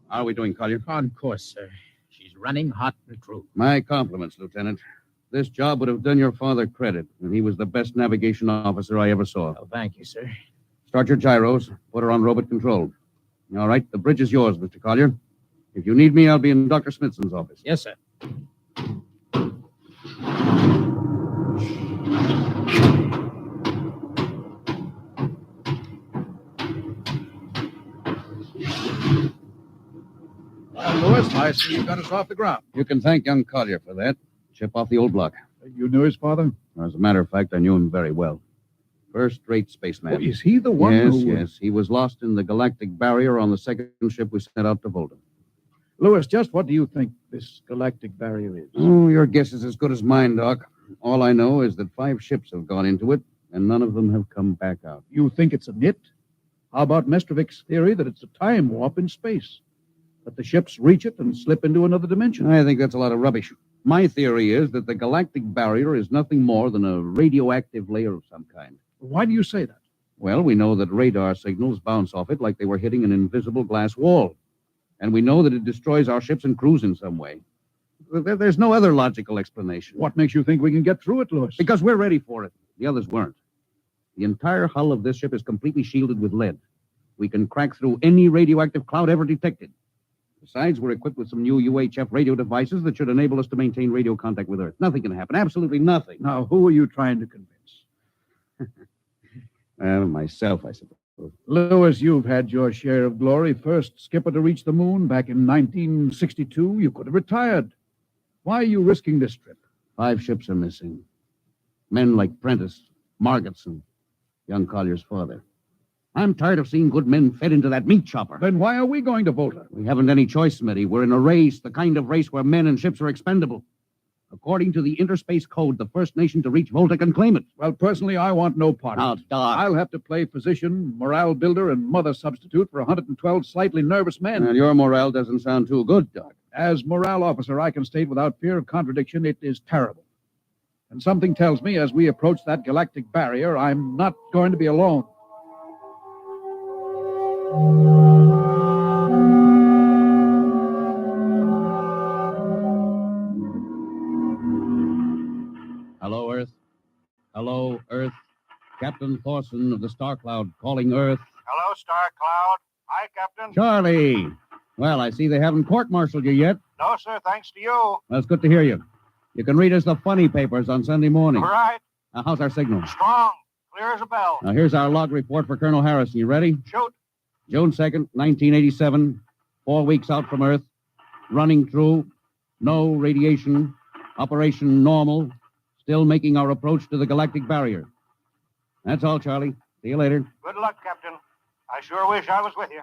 How are we doing, Collier? On course, sir. She's running hot and true. My compliments, Lieutenant. This job would have done your father credit, and he was the best navigation officer I ever saw. Oh, thank you, sir. Start your gyros. Put her on robot control. All right, the bridge is yours, Mr. Collier. If you need me, I'll be in Dr. Smithson's office. Yes, sir. Well, Lewis, I see you got us off the ground. You can thank young Collier for that. Chip off the old block. You knew his father? As a matter of fact, I knew him very well. First-rate spaceman. Oh, is he the one Yes, who... yes. He was lost in the galactic barrier on the second ship we sent out to Volta. Lewis, just what do you think this galactic barrier is? Oh, your guess is as good as mine, Doc. All I know is that 5 ships have gone into it, and none of them have come back out. You think it's a nit? How about Mestrovic's theory that it's a time warp in space? That the ships reach it and slip into another dimension? I think that's a lot of rubbish. My theory is that the galactic barrier is nothing more than a radioactive layer of some kind. Why do you say that? Well, we know that radar signals bounce off it like they were hitting an invisible glass wall. And we know that it destroys our ships and crews in some way. There's no other logical explanation. What makes you think we can get through it, Lewis? Because we're ready for it. The others weren't. The entire hull of this ship is completely shielded with lead. We can crack through any radioactive cloud ever detected. Besides, we're equipped with some new UHF radio devices that should enable us to maintain radio contact with Earth. Nothing can happen. Absolutely nothing. Now, who are you trying to convince? Myself, I suppose. Lewis, you've had your share of glory. First skipper to reach the moon back in 1962. You could have retired. Why are you risking this trip? 5 ships are missing. Men like Prentice, Margetson, young Collier's father. I'm tired of seeing good men fed into that meat chopper. Then why are we going to Volta? We haven't any choice, Smitty. We're in a race, the kind of race where men and ships are expendable. According to the Interspace Code, the first nation to reach Volta can claim it. Well, personally, I want no part Now, of it. Doc. I'll have to play physician, morale builder, and mother substitute for 112 slightly nervous men. Well, your morale doesn't sound too good, Doc. As morale officer, I can state without fear of contradiction, it is terrible. And something tells me as we approach that galactic barrier, I'm not going to be alone. Hello, Earth. Hello, Earth. Captain Thorson of the Star Cloud calling Earth. Hello, Star Cloud. Hi, Captain. Charlie. Well, I see they haven't court-martialed you yet. No, sir, thanks to you. Well, it's good to hear you. You can read us the funny papers on Sunday morning. All right. Now, how's our signal? Strong. Clear as a bell. Now, here's our log report for Colonel Harrison. You ready? Shoot. June 2nd, 1987. 4 weeks out from Earth. Running through. No radiation. Operation normal. Still making our approach to the galactic barrier. That's all, Charlie. See you later. Good luck, Captain. I sure wish I was with you.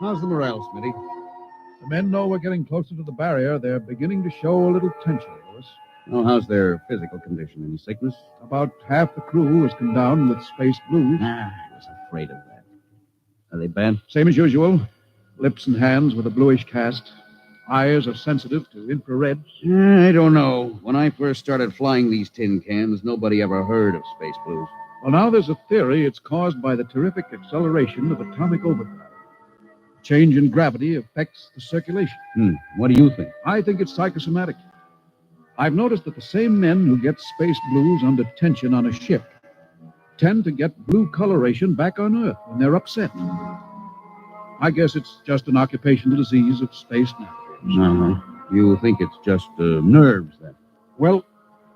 How's the morale, Smitty? The men know we're getting closer to the barrier. They're beginning to show a little tension, Lewis. Well, how's their physical condition? Any sickness? About half the crew has come down with space blues. I was afraid of that. Are they bad? Same as usual. Lips and hands with a bluish cast. Eyes are sensitive to infrareds. I don't know. When I first started flying these tin cans, nobody ever heard of space blues. Well, now there's a theory it's caused by the terrific acceleration of atomic overdrive. Change in gravity affects the circulation. What do you think? I think it's psychosomatic. I've noticed that the same men who get space blues under tension on a ship tend to get blue coloration back on Earth when they're upset. I guess it's just an occupational disease of space navigators. You think it's just nerves, then? Well,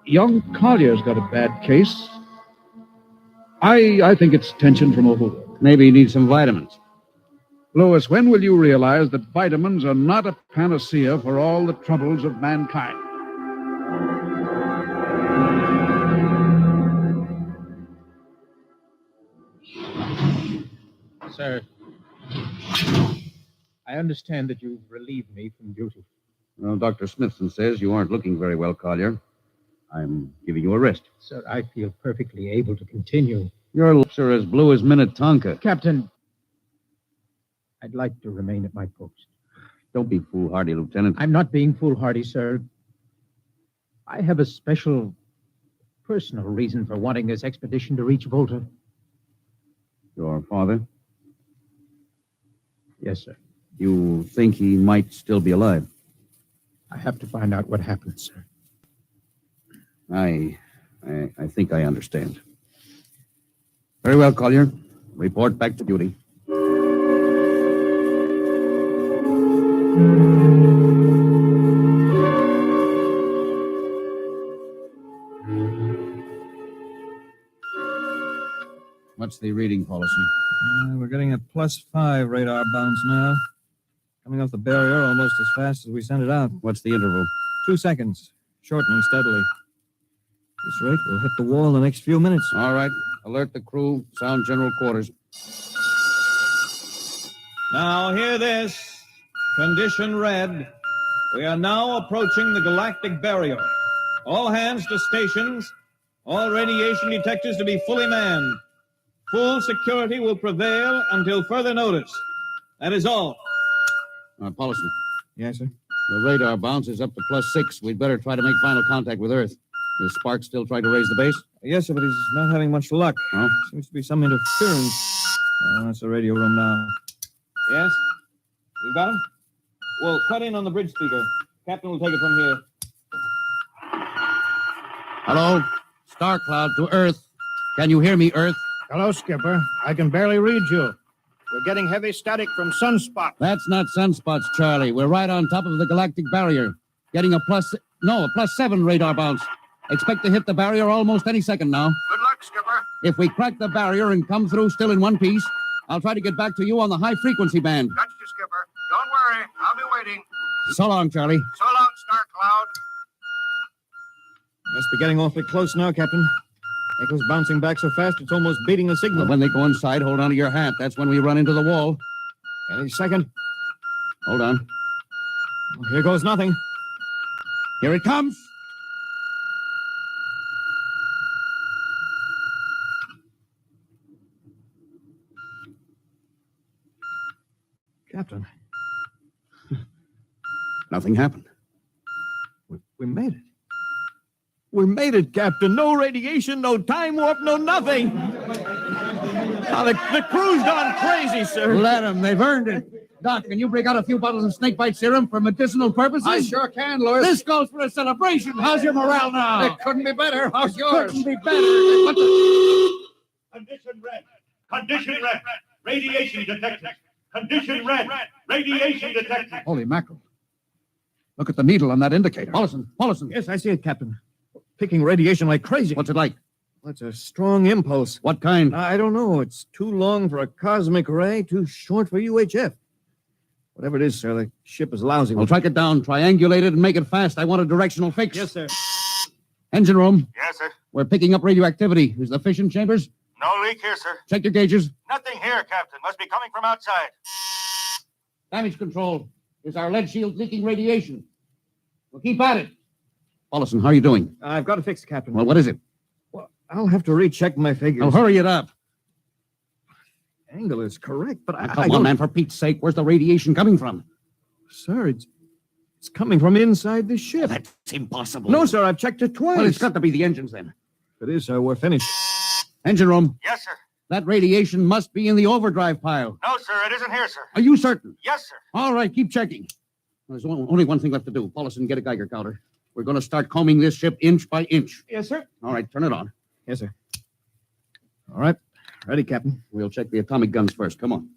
young Collier's got a bad case. I think it's tension from overwork. Maybe he needs some vitamins. Lewis, when will you realize that vitamins are not a panacea for all the troubles of mankind? Sir, I understand that you've relieved me from duty. Well, Dr. Smithson says you aren't looking very well, Collier. I'm giving you a rest. Sir, I feel perfectly able to continue. Your lips are as blue as Minnetonka. Captain, I'd like to remain at my post. Don't be foolhardy, Lieutenant. I'm not being foolhardy, sir. I have a special, personal reason for wanting this expedition to reach Volta. Your father? Yes, sir. You think he might still be alive? I have to find out what happened, sir. I think I understand. Very well, Collier. Report back to duty. What's the reading policy? We're getting a +5 radar bounce now. Coming off the barrier almost as fast as we sent it out. What's the interval? 2 seconds. Shortening steadily. At this rate, we'll hit the wall in the next few minutes. All right. Alert the crew. Sound general quarters. Now, hear this. Condition red. We are now approaching the galactic barrier. All hands to stations. All radiation detectors to be fully manned. Full security will prevail until further notice. That is all. Paulson. Yes, sir? The radar bounce is up to +6. We'd better try to make final contact with Earth. Is Sparks still trying to raise the base? Yes, sir, but he's not having much luck. Oh? Seems to be some interference. That's the radio room now. Yes? You got him? We'll cut in on the bridge speaker. Captain will take it from here. Hello? Star Cloud to Earth. Can you hear me, Earth? Hello, Skipper. I can barely read you. We're getting heavy static from sunspots. That's not sunspots, Charlie. We're right on top of the galactic barrier. Getting a +7 radar bounce. Expect to hit the barrier almost any second now. Good luck, Skipper. If we crack the barrier and come through still in one piece, I'll try to get back to you on the high frequency band. Got you, Skipper. Don't worry. I'll be waiting. So long, Charlie. So long, Star Cloud. Must be getting awfully close now, Captain. Echo's bouncing back so fast it's almost beating the signal. Well, when they go inside, hold on to your hat. That's when we run into the wall. Any second. Hold on. Well, here goes nothing. Here it comes. Captain. Nothing happened. We made it. We made it, Captain. No radiation, no time warp, no nothing. Now, the crew's gone crazy, sir. Let them. They've earned it. Doc, can you break out a few bottles of snakebite serum for medicinal purposes? I sure can, Lewis. This goes for a celebration. How's your morale now? It couldn't be better. How's yours? Couldn't be better. Condition red. Condition red. Radiation detected. Condition red. Radiation detected. Holy mackerel. Look at the needle on that indicator. Paulson. Yes, I see it, Captain. Picking radiation like crazy. What's it like? Well, it's a strong impulse. What kind? I don't know. It's too long for a cosmic ray, too short for UHF. Whatever it is, sir, the ship is lousy. We'll track it down, triangulate it, and make it fast. I want a directional fix. Yes, sir. Engine room. Yes, sir. We're picking up radioactivity. Is the fission chambers? No leak here, sir. Check your gauges. Nothing here, Captain. Must be coming from outside. Damage control. Is our lead shield leaking radiation? Well, keep at it. Paulson, how are you doing? I've got to fix it, Captain. Well, what is it? Well, I'll have to recheck my figures. Well, hurry it up. Angle is correct, but I Come don't... on, man, for Pete's sake. Where's the radiation coming from? Sir, it's coming from inside the ship. That's impossible. No, sir, I've checked it twice. Well, it's got to be the engines then. If it is, sir, we're finished. Engine room. Yes, sir. That radiation must be in the overdrive pile. No, sir, it isn't here, sir. Are you certain? Yes, sir. All right, keep checking. There's only one thing left to do. Paulson, get a Geiger counter. We're going to start combing this ship inch by inch. Yes, sir. All right, turn it on. Yes, sir. All right. Ready, Captain. We'll check the atomic guns first. Come on.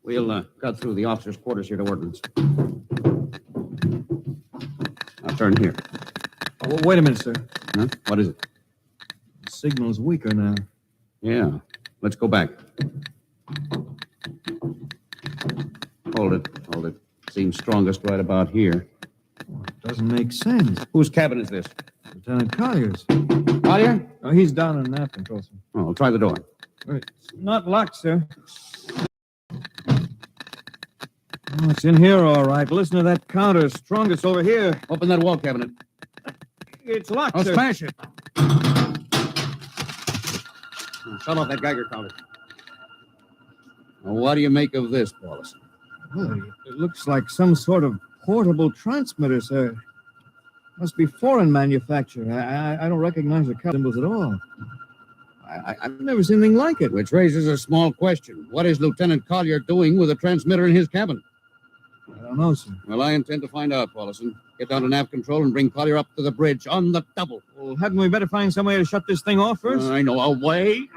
We'll cut through the officers' quarters here to ordnance. Now turn here. Oh, wait a minute, sir. Huh? What is it? The signal's weaker now. Yeah. Let's go back. Hold it. Seems strongest right about here. Oh, it doesn't make sense. Whose cabin is this? Lieutenant Collier's. Collier? Oh, he's down in that control, sir. Oh, I'll try the door. It's not locked, sir. Oh, it's in here, all right. Listen to that counter. Strongest over here. Open that wall cabinet. It's locked, Oh, sir. smash it. Shut off that Geiger counter. Now, what do you make of this, Paulson? Well, it looks like some sort of portable transmitter, sir. Must be foreign manufacture. I don't recognize the symbols at all. I've never seen anything like it. Which raises a small question. What is Lieutenant Collier doing with a transmitter in his cabin? I don't know, sir. Well, I intend to find out, Paulson. Get down to nav control and bring Collier up to the bridge on the double. Well, hadn't we better find some way to shut this thing off first? I know a way.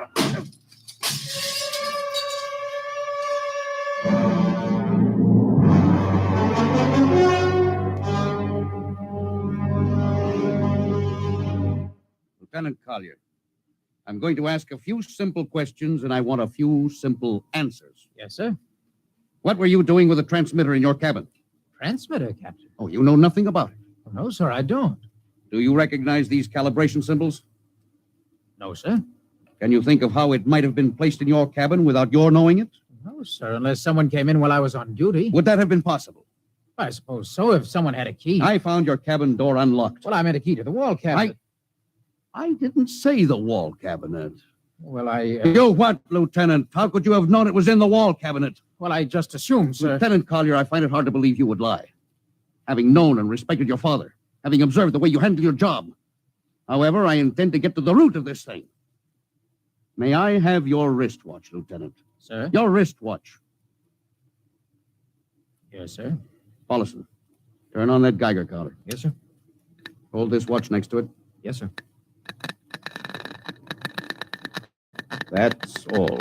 Lieutenant Collier, I'm going to ask a few simple questions, and I want a few simple answers. Yes, sir. What were you doing with a transmitter in your cabin? Transmitter, Captain? Oh, you know nothing about it. Oh, no, sir, I don't. Do you recognize these calibration symbols? No, sir. Can you think of how it might have been placed in your cabin without your knowing it? No, sir, unless someone came in while I was on duty. Would that have been possible? I suppose so, if someone had a key. I found your cabin door unlocked. Well, I meant a key to the wall cabinet. I didn't say the wall cabinet. Well, I... You what, Lieutenant? How could you have known it was in the wall cabinet? Well, I just assumed, sir. Lieutenant Collier, I find it hard to believe you would lie. Having known and respected your father, having observed the way you handle your job. However, I intend to get to the root of this thing. May I have your wristwatch, Lieutenant? Sir? Your wristwatch. Yes, sir. Paulson, turn on that Geiger counter. Yes, sir. Hold this watch next to it. Yes, sir. That's all.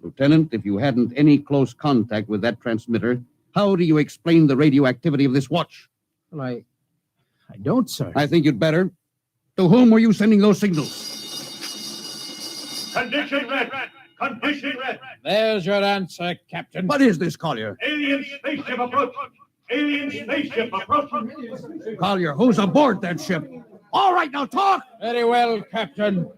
Lieutenant, if you hadn't any close contact with that transmitter, how do you explain the radioactivity of this watch? Well, I don't, sir. I think you'd better. To whom were you sending those signals? Condition red. Condition red. There's your answer, Captain. What is this, Collier? Alien spaceship approach. Alien spaceship approaching. Collier, who's aboard that ship? All right, now talk! Very well, Captain.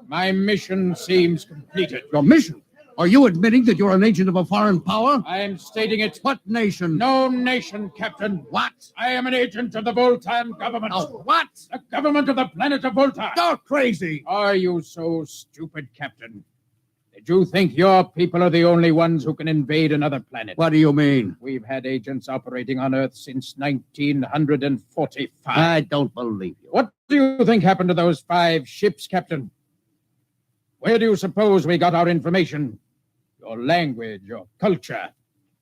My mission seems completed. Your mission? Are you admitting that you're an agent of a foreign power? I'm stating it. What nation? No nation, Captain. What? I am an agent of the Voltan government. What? The government of the planet of Volta. You're crazy. Are you so stupid, Captain? Did you think your people are the only ones who can invade another planet? What do you mean? We've had agents operating on Earth since 1945. I don't believe you. What do you think happened to those 5 ships, Captain? Where do you suppose we got our information? Your language, your culture,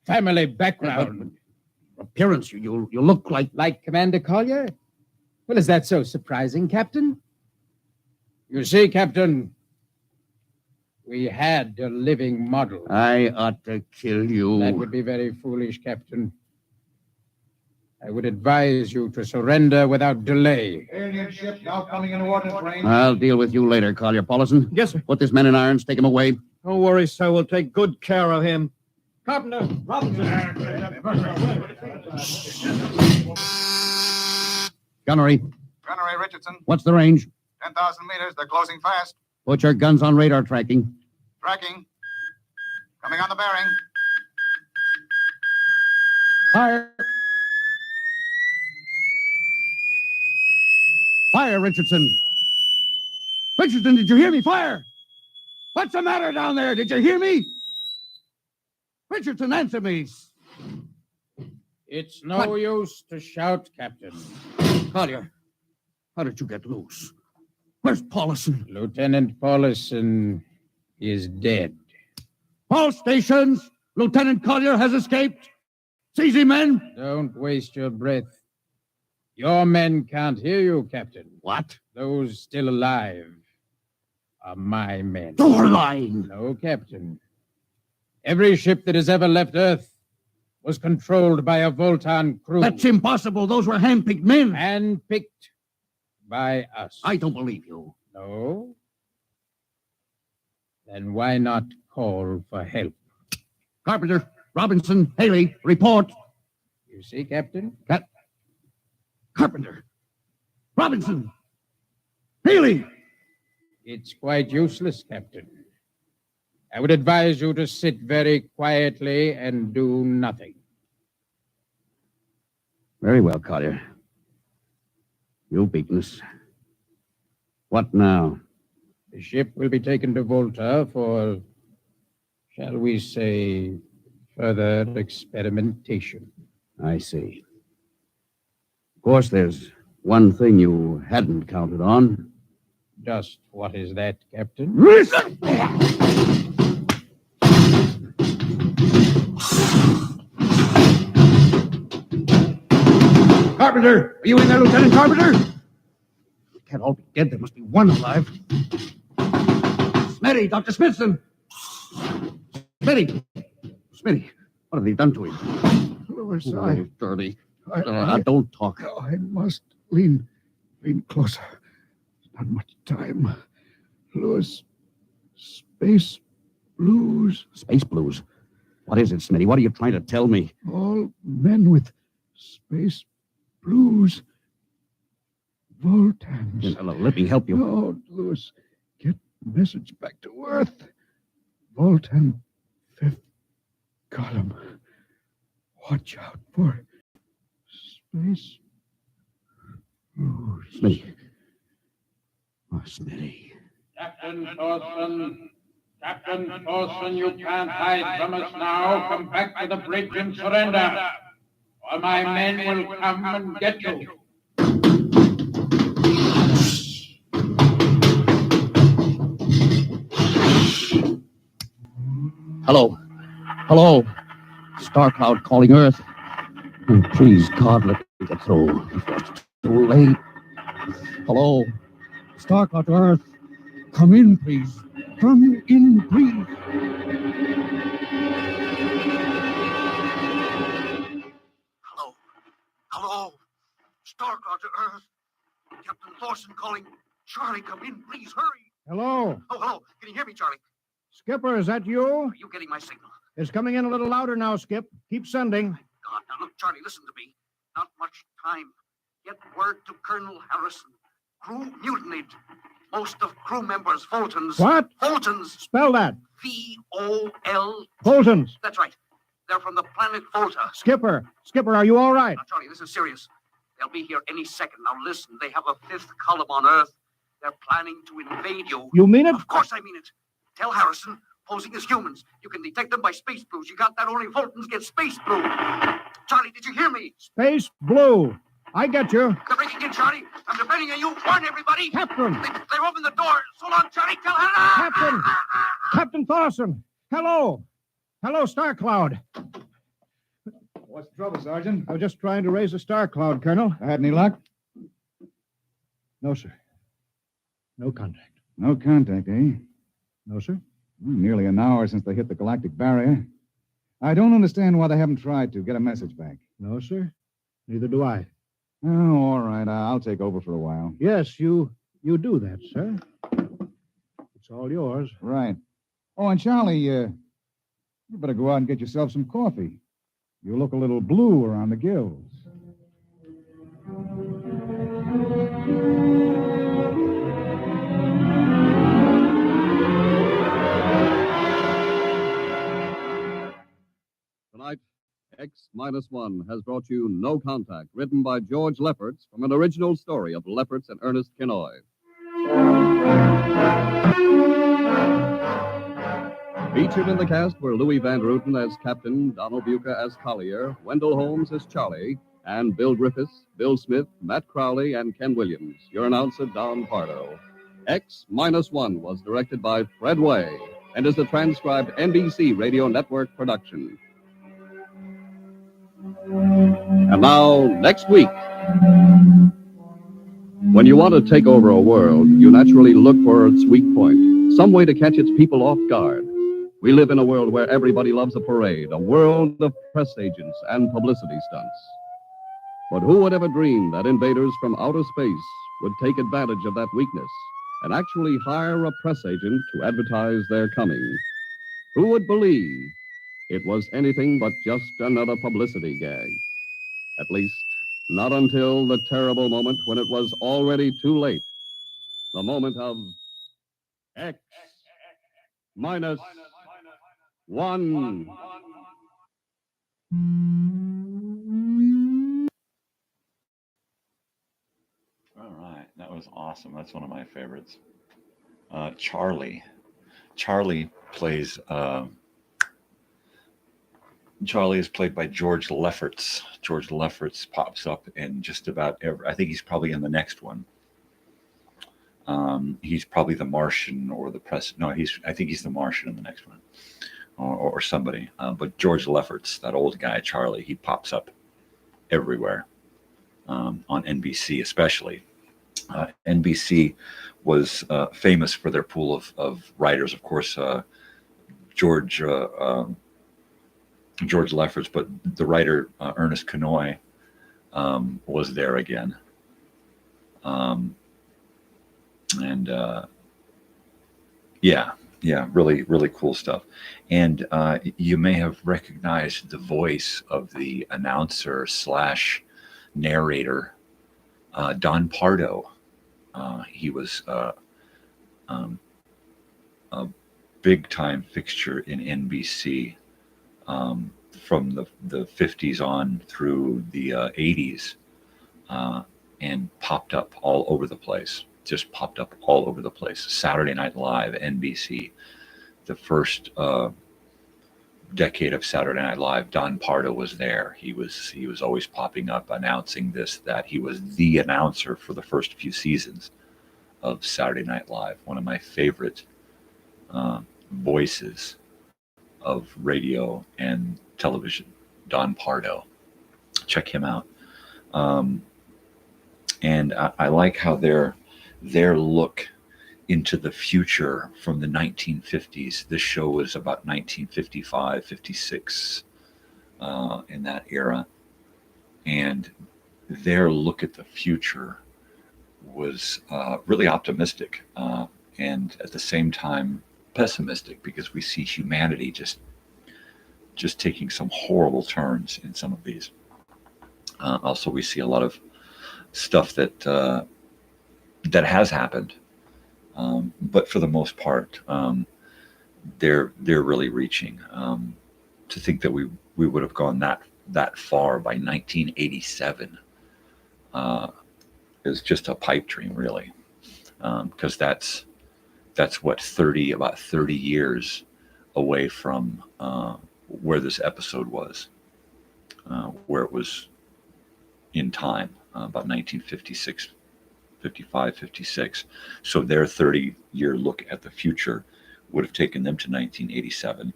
family background. Appearance, you look like... Like Commander Collier? Well, is that so surprising, Captain? You see, Captain, we had a living model. I ought to kill you. That would be very foolish, Captain. I would advise you to surrender without delay. Alien ship now coming in ordnance range. I'll deal with you later, Collier. Paulson? Yes, sir. Put this man in irons, take him away. Don't worry, sir. We'll take good care of him. Carpenter, Robinson. Gunnery, Gunnery Richardson, what's the range? 10,000 meters. They're closing fast. Put your guns on radar tracking. Tracking. Coming on the bearing. Fire! Fire, Richardson! Richardson, did you hear me? Fire! What's the matter down there? Did you hear me? Richardson, answer me. It's no use to shout, Captain. Collier, how did you get loose? Where's Paulson? Lieutenant Paulson is dead. All stations! Lieutenant Collier has escaped. Seize him, men! Don't waste your breath. Your men can't hear you, Captain. What? Those still alive are my men. You're lying. No, Captain. Every ship that has ever left Earth was controlled by a Voltan crew. That's impossible. Those were hand-picked men. Handpicked by us. I don't believe you. No? Then why not call for help? Carpenter, Robinson, Haley, report. You see, Captain? Carpenter, Robinson, Haley. It's quite useless, Captain. I would advise you to sit very quietly and do nothing. Very well, Collier. You've beaten us. What now? The ship will be taken to Volta for, shall we say, further experimentation. I see. Of course, there's one thing you hadn't counted on. Just what is that, Captain? Carpenter! Are you in there, Lieutenant Carpenter? They can't all be dead. There must be one alive. Smitty, Dr. Smithson! Smitty! Smitty, what have they done to him? Louis, Oh, dirty. Don't talk. I must lean closer. Not much time. Louis, space blues. Space blues? What is it, Smitty? What are you trying to tell me? All men with space blues. Voltans. Let me help you. No, Louis. Get message back to Earth. Voltan, 5th column. Watch out for space blues. Smitty. Oh, Smitty. Captain Thorson, you can't hide from us now. Come back to the bridge and surrender, or my men will come and get you. Hello. Hello. Star Cloud calling Earth. Oh, please, God, let me get through before it's too late. Hello? Star Cloud to Earth. Come in, please. Come in, please. Hello? Hello? Star Cloud to Earth. Captain Thorson calling. Charlie, come in, please, hurry. Hello? Oh, hello. Can you hear me, Charlie? Skipper, is that you? Are you getting my signal? It's coming in a little louder now, Skip. Keep sending. God, now look, Charlie, listen to me. Not much time. Get word to Colonel Harrison. Crew mutinied. Most of crew members, Fultons. What? Fultons. Spell that. V-O-L. Fultons. That's right. They're from the planet Volta. Skipper, are you all right? Now, Charlie, this is serious. They'll be here any second. Now, listen, they have a fifth column on Earth. They're planning to invade you. You mean it? Of course I mean it. Tell Harrison, posing as humans. You can detect them by space blues. You got that? Only Fultons get space blue. Charlie, did you hear me? Space Blue. I get you. They're breaking in, Charlie. I'm depending on you. Warn everybody. Captain. They're opening the door. So long, Charlie. Tell Hannah. Captain Thorson. Hello. Hello, Star Cloud. What's the trouble, Sergeant? I was just trying to raise the Star Cloud, Colonel. I had any luck? No, sir. No contact. No contact, eh? No, sir. Well, nearly an hour since they hit the galactic barrier. I don't understand why they haven't tried to get a message back. No, sir. Neither do I. Oh, all right. I'll take over for a while. Yes, you do that, sir. It's all yours. Right. Oh, and Charlie, you better go out and get yourself some coffee. You look a little blue around the gills. Tonight, X-1 has brought you No Contact, written by George Lefferts from an original story of Lefferts and Ernest Kinoy. Featured in the cast were Louis Van Ruten as Captain, Donald Buca as Collier, Wendell Holmes as Charlie, and Bill Griffiths, Bill Smith, Matt Crowley, and Ken Williams. Your announcer, Don Pardo. X-1 was directed by Fred Way and is a transcribed NBC Radio Network production. And now, next week. When you want to take over a world, you naturally look for its weak point, some way to catch its people off guard. We live in a world where everybody loves a parade, a world of press agents and publicity stunts. But who would ever dream that invaders from outer space would take advantage of that weakness and actually hire a press agent to advertise their coming? Who would believe it was anything but just another publicity gag? At least, not until the terrible moment when it was already too late. The moment of X-1. All right, that was awesome. That's one of my favorites. Charlie. Charlie is played by George Lefferts. George Lefferts pops up in just about every. I think he's probably in the next one. He's probably the Martian or the press. No, I think he's the Martian in the next one, or somebody. But George Lefferts, that old guy, Charlie, he pops up everywhere on NBC, especially. NBC was famous for their pool of writers, of course. George Lefferts, but the writer Ernest Kinoy was there again. Really, really cool stuff. And you may have recognized the voice of the announcer / narrator, Don Pardo. He was a big time fixture in NBC from the 50s on through the 80s, and popped up all over the place. Just popped up all over the place. Saturday Night Live, NBC, the first decade of Saturday Night Live, Don Pardo was there. He was always popping up, announcing that. He was the announcer for the first few seasons of Saturday Night Live. One of my favorite voices of radio and television, Don Pardo. Check him out. And I like how their look into the future from the 1950s. This show was about 1955, 56, in that era. And their look at the future was really optimistic and at the same time pessimistic, because we see humanity just taking some horrible turns in some of these. Also, we see a lot of stuff that has happened, but for the most part, they're really reaching. To think that we would have gone that far by 1987 is just a pipe dream, really, because that's what about 30 years away from where this episode was, where it was in time, about 1956, 55, 56. So their 30-year look at the future would have taken them to 1987.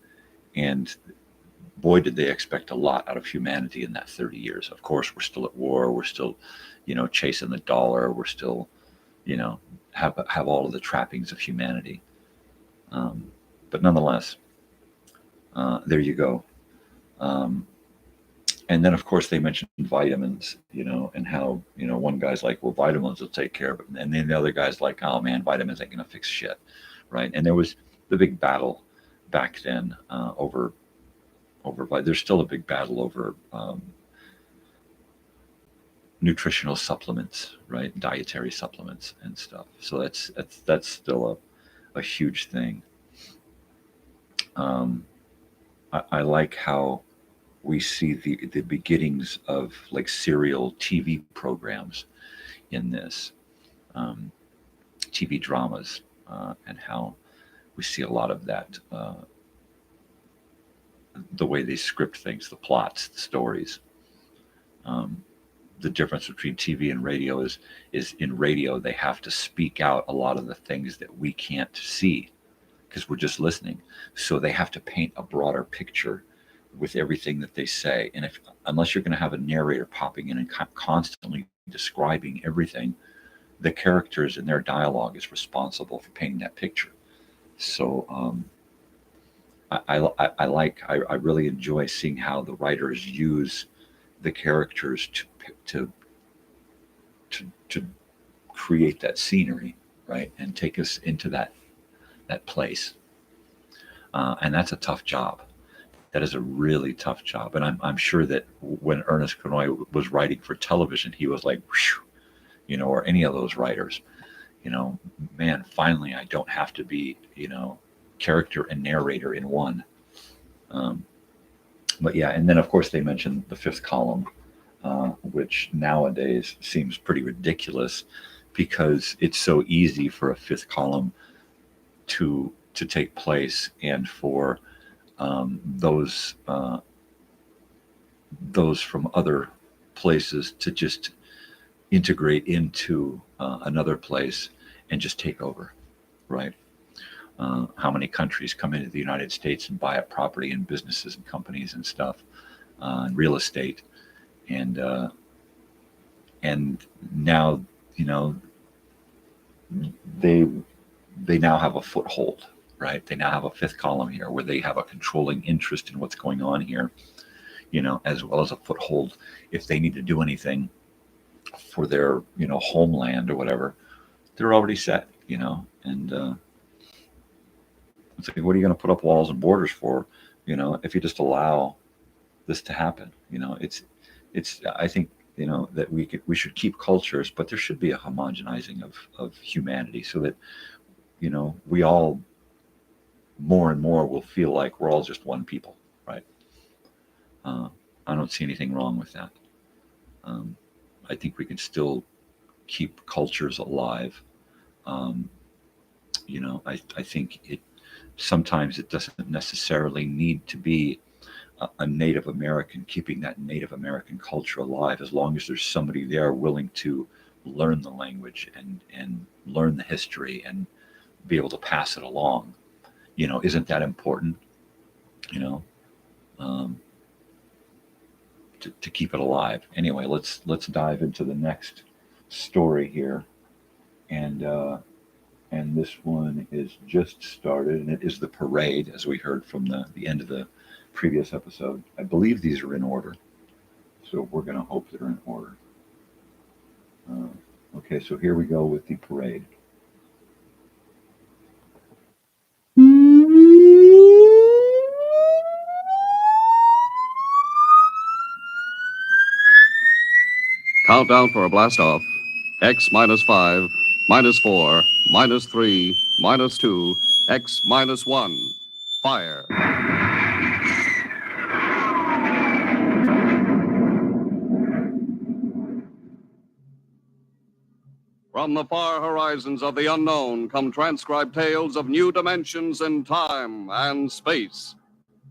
And boy, did they expect a lot out of humanity in that 30 years. Of course, we're still at war. We're still, chasing the dollar. We're still, have all of the trappings of humanity. But nonetheless, there you go. And then, of course, they mentioned vitamins, and how, one guy's like, well, vitamins will take care of it. And then the other guy's like, oh, man, vitamins ain't going to fix shit, right? And there was the big battle back then over there's still a big battle over nutritional supplements, right? Dietary supplements and stuff. So that's still a huge thing. I like how we see the beginnings of like serial TV programs in this, TV dramas, and how we see a lot of that, the way they script things, the plots, the stories. The difference between TV and radio is in radio, they have to speak out a lot of the things that we can't see because we're just listening. So they have to paint a broader picture with everything that they say. And unless you're going to have a narrator popping in and constantly describing everything, the characters and their dialogue is responsible for painting that picture. So I really enjoy seeing how the writers use the characters to create that scenery, right, and take us into that place. And that's a tough job. That is a really tough job. And I'm sure that when Ernest Conoy was writing for television, he was like, whew, or any of those writers, man, finally I don't have to be, character and narrator in one. But yeah, and then of course they mentioned the fifth column, which nowadays seems pretty ridiculous because it's so easy for a fifth column to take place and for those from other places to just integrate into another place and just take over, right? How many countries come into the United States and buy up property and businesses and companies and stuff, and real estate, and now they now have a foothold, right? They now have a fifth column here where they have a controlling interest in what's going on here, as well as a foothold if they need to do anything for their homeland or whatever. They're already set, and it's like, what are you going to put up walls and borders for, if you just allow this to happen? It's I think that we should keep cultures, but there should be a homogenizing of humanity so that we all more and more will feel like we're all just one people, right? I don't see anything wrong with that. I think we can still keep cultures alive. I think sometimes it doesn't necessarily need to be a Native American keeping that Native American culture alive, as long as there's somebody there willing to learn the language and learn the history and be able to pass it along. Isn't that important? you know, to keep it alive. Anyway, let's dive into the next story here, and this one is just started, and it is the parade, as we heard from the end of the previous episode. I believe these are in order, so we're going to hope they're in order. Okay, so here we go with the parade. Countdown for a blast off. X minus 5, minus 4, minus 3, minus 2, X minus 1. Fire. From the far horizons of the unknown come transcribed tales of new dimensions in time and space.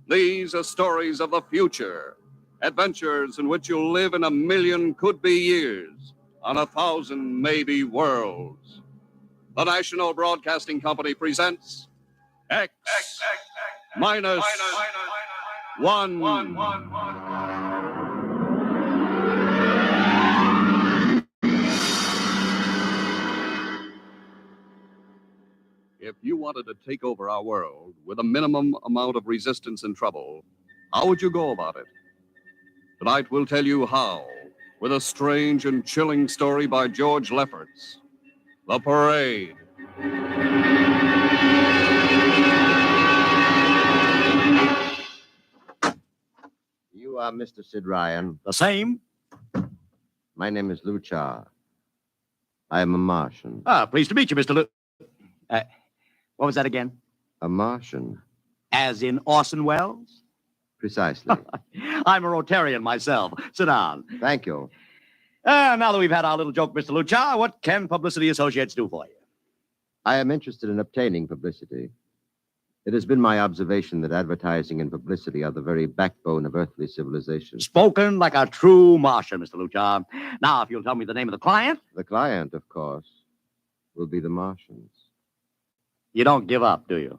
These are stories of the future, adventures in which you'll live in a million could-be years, on 1,000 maybe worlds. The National Broadcasting Company presents X minus 1. If you wanted to take over our world with a minimum amount of resistance and trouble, how would you go about it? Tonight we'll tell you how, with a strange and chilling story by George Lefferts. The Parade. You are Mr. Sid Ryan. The same. My name is Luchar. I am a Martian. Pleased to meet you, Mr. What was that again? A Martian. As in Orson Welles? Precisely. I'm a Rotarian myself. Sit down. Thank you. Now that we've had our little joke, Mr. Luchar, what can Publicity Associates do for you? I am interested in obtaining publicity. It has been my observation that advertising and publicity are the very backbone of earthly civilization. Spoken like a true Martian, Mr. Luchar. Now, if you'll tell me the name of the client. The client, of course, will be the Martians. You don't give up, do you?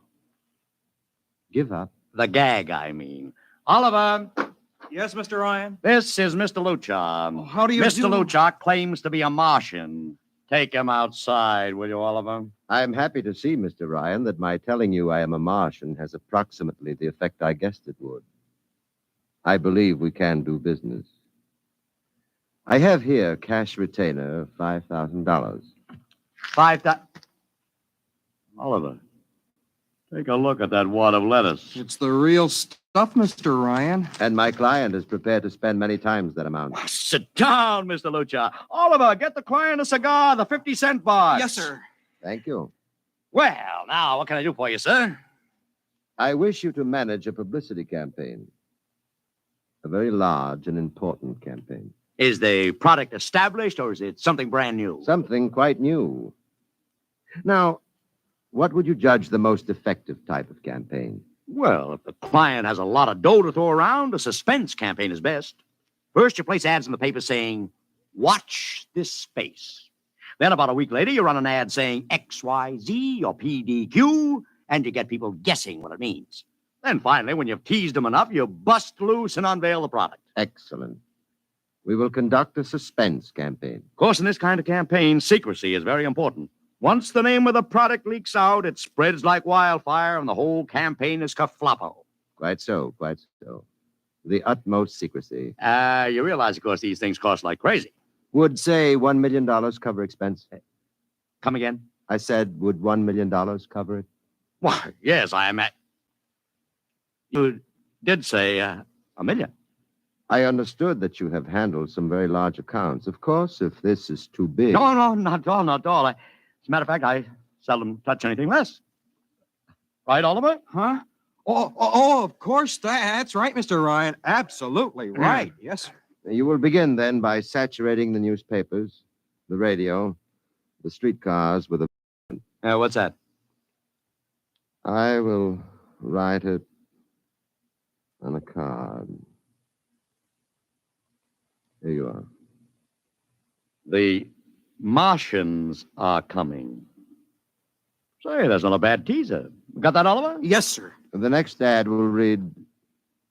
Give up? The gag, I mean. Oliver. Yes, Mr. Ryan? This is Mr. Luchar. How do you Mr. Luchar claims to be a Martian. Take him outside, will you, Oliver? I am happy to see, Mr. Ryan, that my telling you I am a Martian has approximately the effect I guessed it would. I believe we can do business. I have here cash retainer of $5,000. $5,000? Oliver, take a look at that wad of lettuce. It's the real stuff, Mr. Ryan. And my client is prepared to spend many times that amount. Sit down, Mr. Luchar. Oliver, get the client a cigar, the 50-cent box. Yes, sir. Thank you. Well, now, what can I do for you, sir? I wish you to manage a publicity campaign. A very large and important campaign. Is the product established, or is it something brand new? Something quite new. Now, what would you judge the most effective type of campaign? Well, if the client has a lot of dough to throw around, a suspense campaign is best. First, you place ads in the paper saying, watch this space. Then about a week later, you run an ad saying XYZ or PDQ, and you get people guessing what it means. Then finally, when you've teased them enough, you bust loose and unveil the product. Excellent. We will conduct a suspense campaign. Of course, in this kind of campaign, secrecy is very important. Once the name of the product leaks out, it spreads like wildfire, and the whole campaign is kerfloppo. Quite so, quite so. The utmost secrecy. You realize, of course, these things cost like crazy. Would, say, $1 million cover expense? Come again? I said, would $1 million cover it? Why, yes, I am at... You did say $1 million. I understood that you have handled some very large accounts. Of course, if this is too big... No, not at all, not at all. As a matter of fact, I seldom touch anything less. Right, Oliver? Huh? Oh, of course. That's right, Mr. Ryan. Absolutely right. Yes, sir. You will begin, then, by saturating the newspapers, the radio, the streetcars with a... What's that? I will write it on a card. Here you are. The Martians are coming. Say, that's not a bad teaser. Got that, Oliver? Yes, sir. The next ad will read,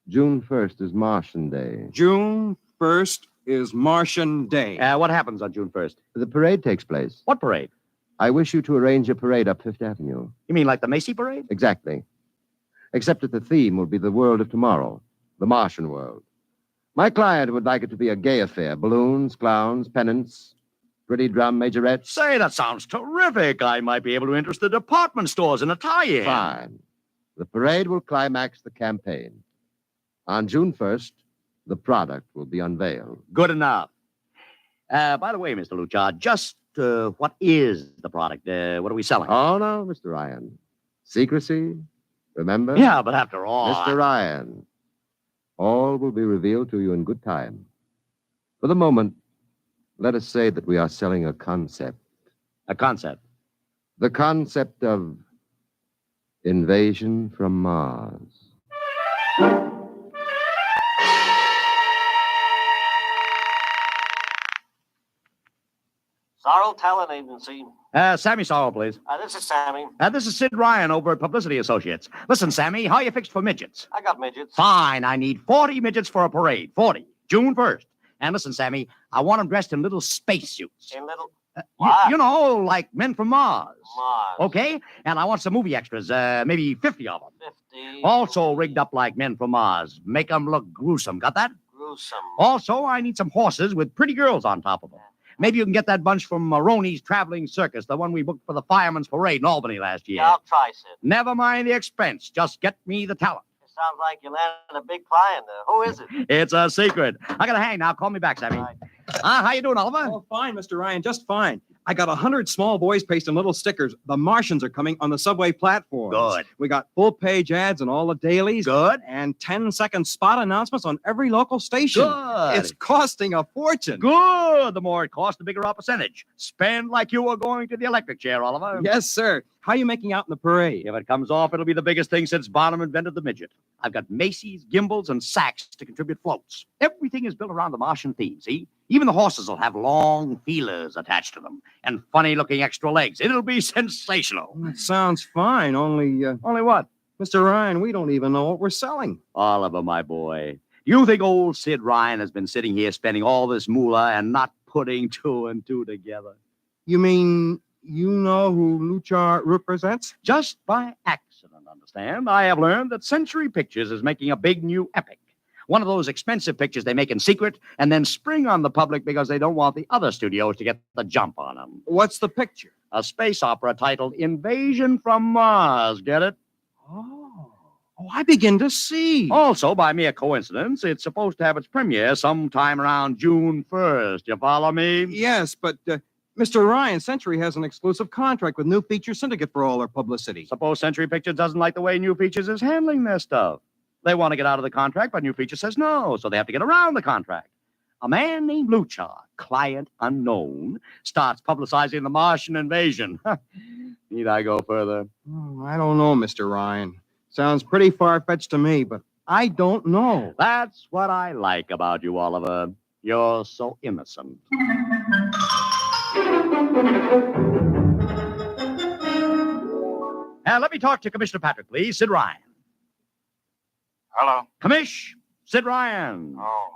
June 1st is Martian Day. June 1st is Martian Day. What happens on June 1st? The parade takes place. What parade? I wish you to arrange a parade up Fifth Avenue. You mean like the Macy Parade? Exactly. Except that the theme will be the world of tomorrow, the Martian world. My client would like it to be a gay affair. Balloons, clowns, pennants, pretty drum majorettes. Say, that sounds terrific. I might be able to interest the department stores in a tie-in. Fine. The parade will climax the campaign. On June 1st, the product will be unveiled. Good enough. By the way, Mr. Luchard, just what is the product? What are we selling? Oh, no, Mr. Ryan. Secrecy, remember? Yeah, but after all... Mr. Ryan, all will be revealed to you in good time. For the moment, let us say that we are selling a concept. A concept? The concept of invasion from Mars. Sorrel Talent Agency. Sammy Sorrel, please. This is Sammy. This is Sid Ryan over at Publicity Associates. Listen, Sammy, how you fixed for midgets? I got midgets. Fine, I need 40 midgets for a parade. 40. June 1st. And listen, Sammy, I want them dressed in little spacesuits. In little... You know, like men from Mars. Mars. Okay? And I want some movie extras, maybe 50 of them. 50. Also rigged up like men from Mars. Make them look gruesome. Got that? Gruesome. Also, I need some horses with pretty girls on top of them. Maybe you can get that bunch from Maroney's Traveling Circus, the one we booked for the Fireman's Parade in Albany last year. Yeah, I'll try, Sid. Never mind the expense. Just get me the talent. It sounds like you landed a big client. Who is it? It's a secret. I gotta hang now. Call me back, Sammy. How you doing, Oliver? Oh, fine, Mr. Ryan, just fine. I got 100 small boys pasting little stickers. The Martians are coming on the subway platforms. Good. We got full-page ads in all the dailies. Good. And 10-second spot announcements on every local station. Good. It's costing a fortune. Good. The more it costs, the bigger our percentage. Spend like you were going to the electric chair, Oliver. Yes, sir. How are you making out in the parade? If it comes off, it'll be the biggest thing since Bonham invented the midget. I've got Macy's, gimbals, and sacks to contribute floats. Everything is built around the Martian theme, see? Even the horses will have long feelers attached to them and funny-looking extra legs. It'll be sensational. That sounds fine, only... Only what? Mr. Ryan, we don't even know what we're selling. Oliver, my boy, you think old Sid Ryan has been sitting here spending all this moolah and not putting two and two together? You mean you know who Luchar represents? Just by accident, understand? I have learned that Century Pictures is making a big new epic. One of those expensive pictures they make in secret and then spring on the public because they don't want the other studios to get the jump on them. What's the picture? A space opera titled Invasion from Mars. Get it? Oh, I begin to see. Also, by mere coincidence, it's supposed to have its premiere sometime around June 1st. You follow me? Yes, but Mr. Ryan, Century has an exclusive contract with New Feature Syndicate for all their publicity. Suppose Century Pictures doesn't like the way New Features is handling their stuff. They want to get out of the contract, but New Feature says no, so they have to get around the contract. A man named Luchar, client unknown, starts publicizing the Martian invasion. Need I go further? Oh, I don't know, Mr. Ryan. Sounds pretty far-fetched to me, but I don't know. That's what I like about you, Oliver. You're so innocent. Let me talk to Commissioner Patrick, please. Sid Ryan. Hello. Commish, Sid Ryan. Oh.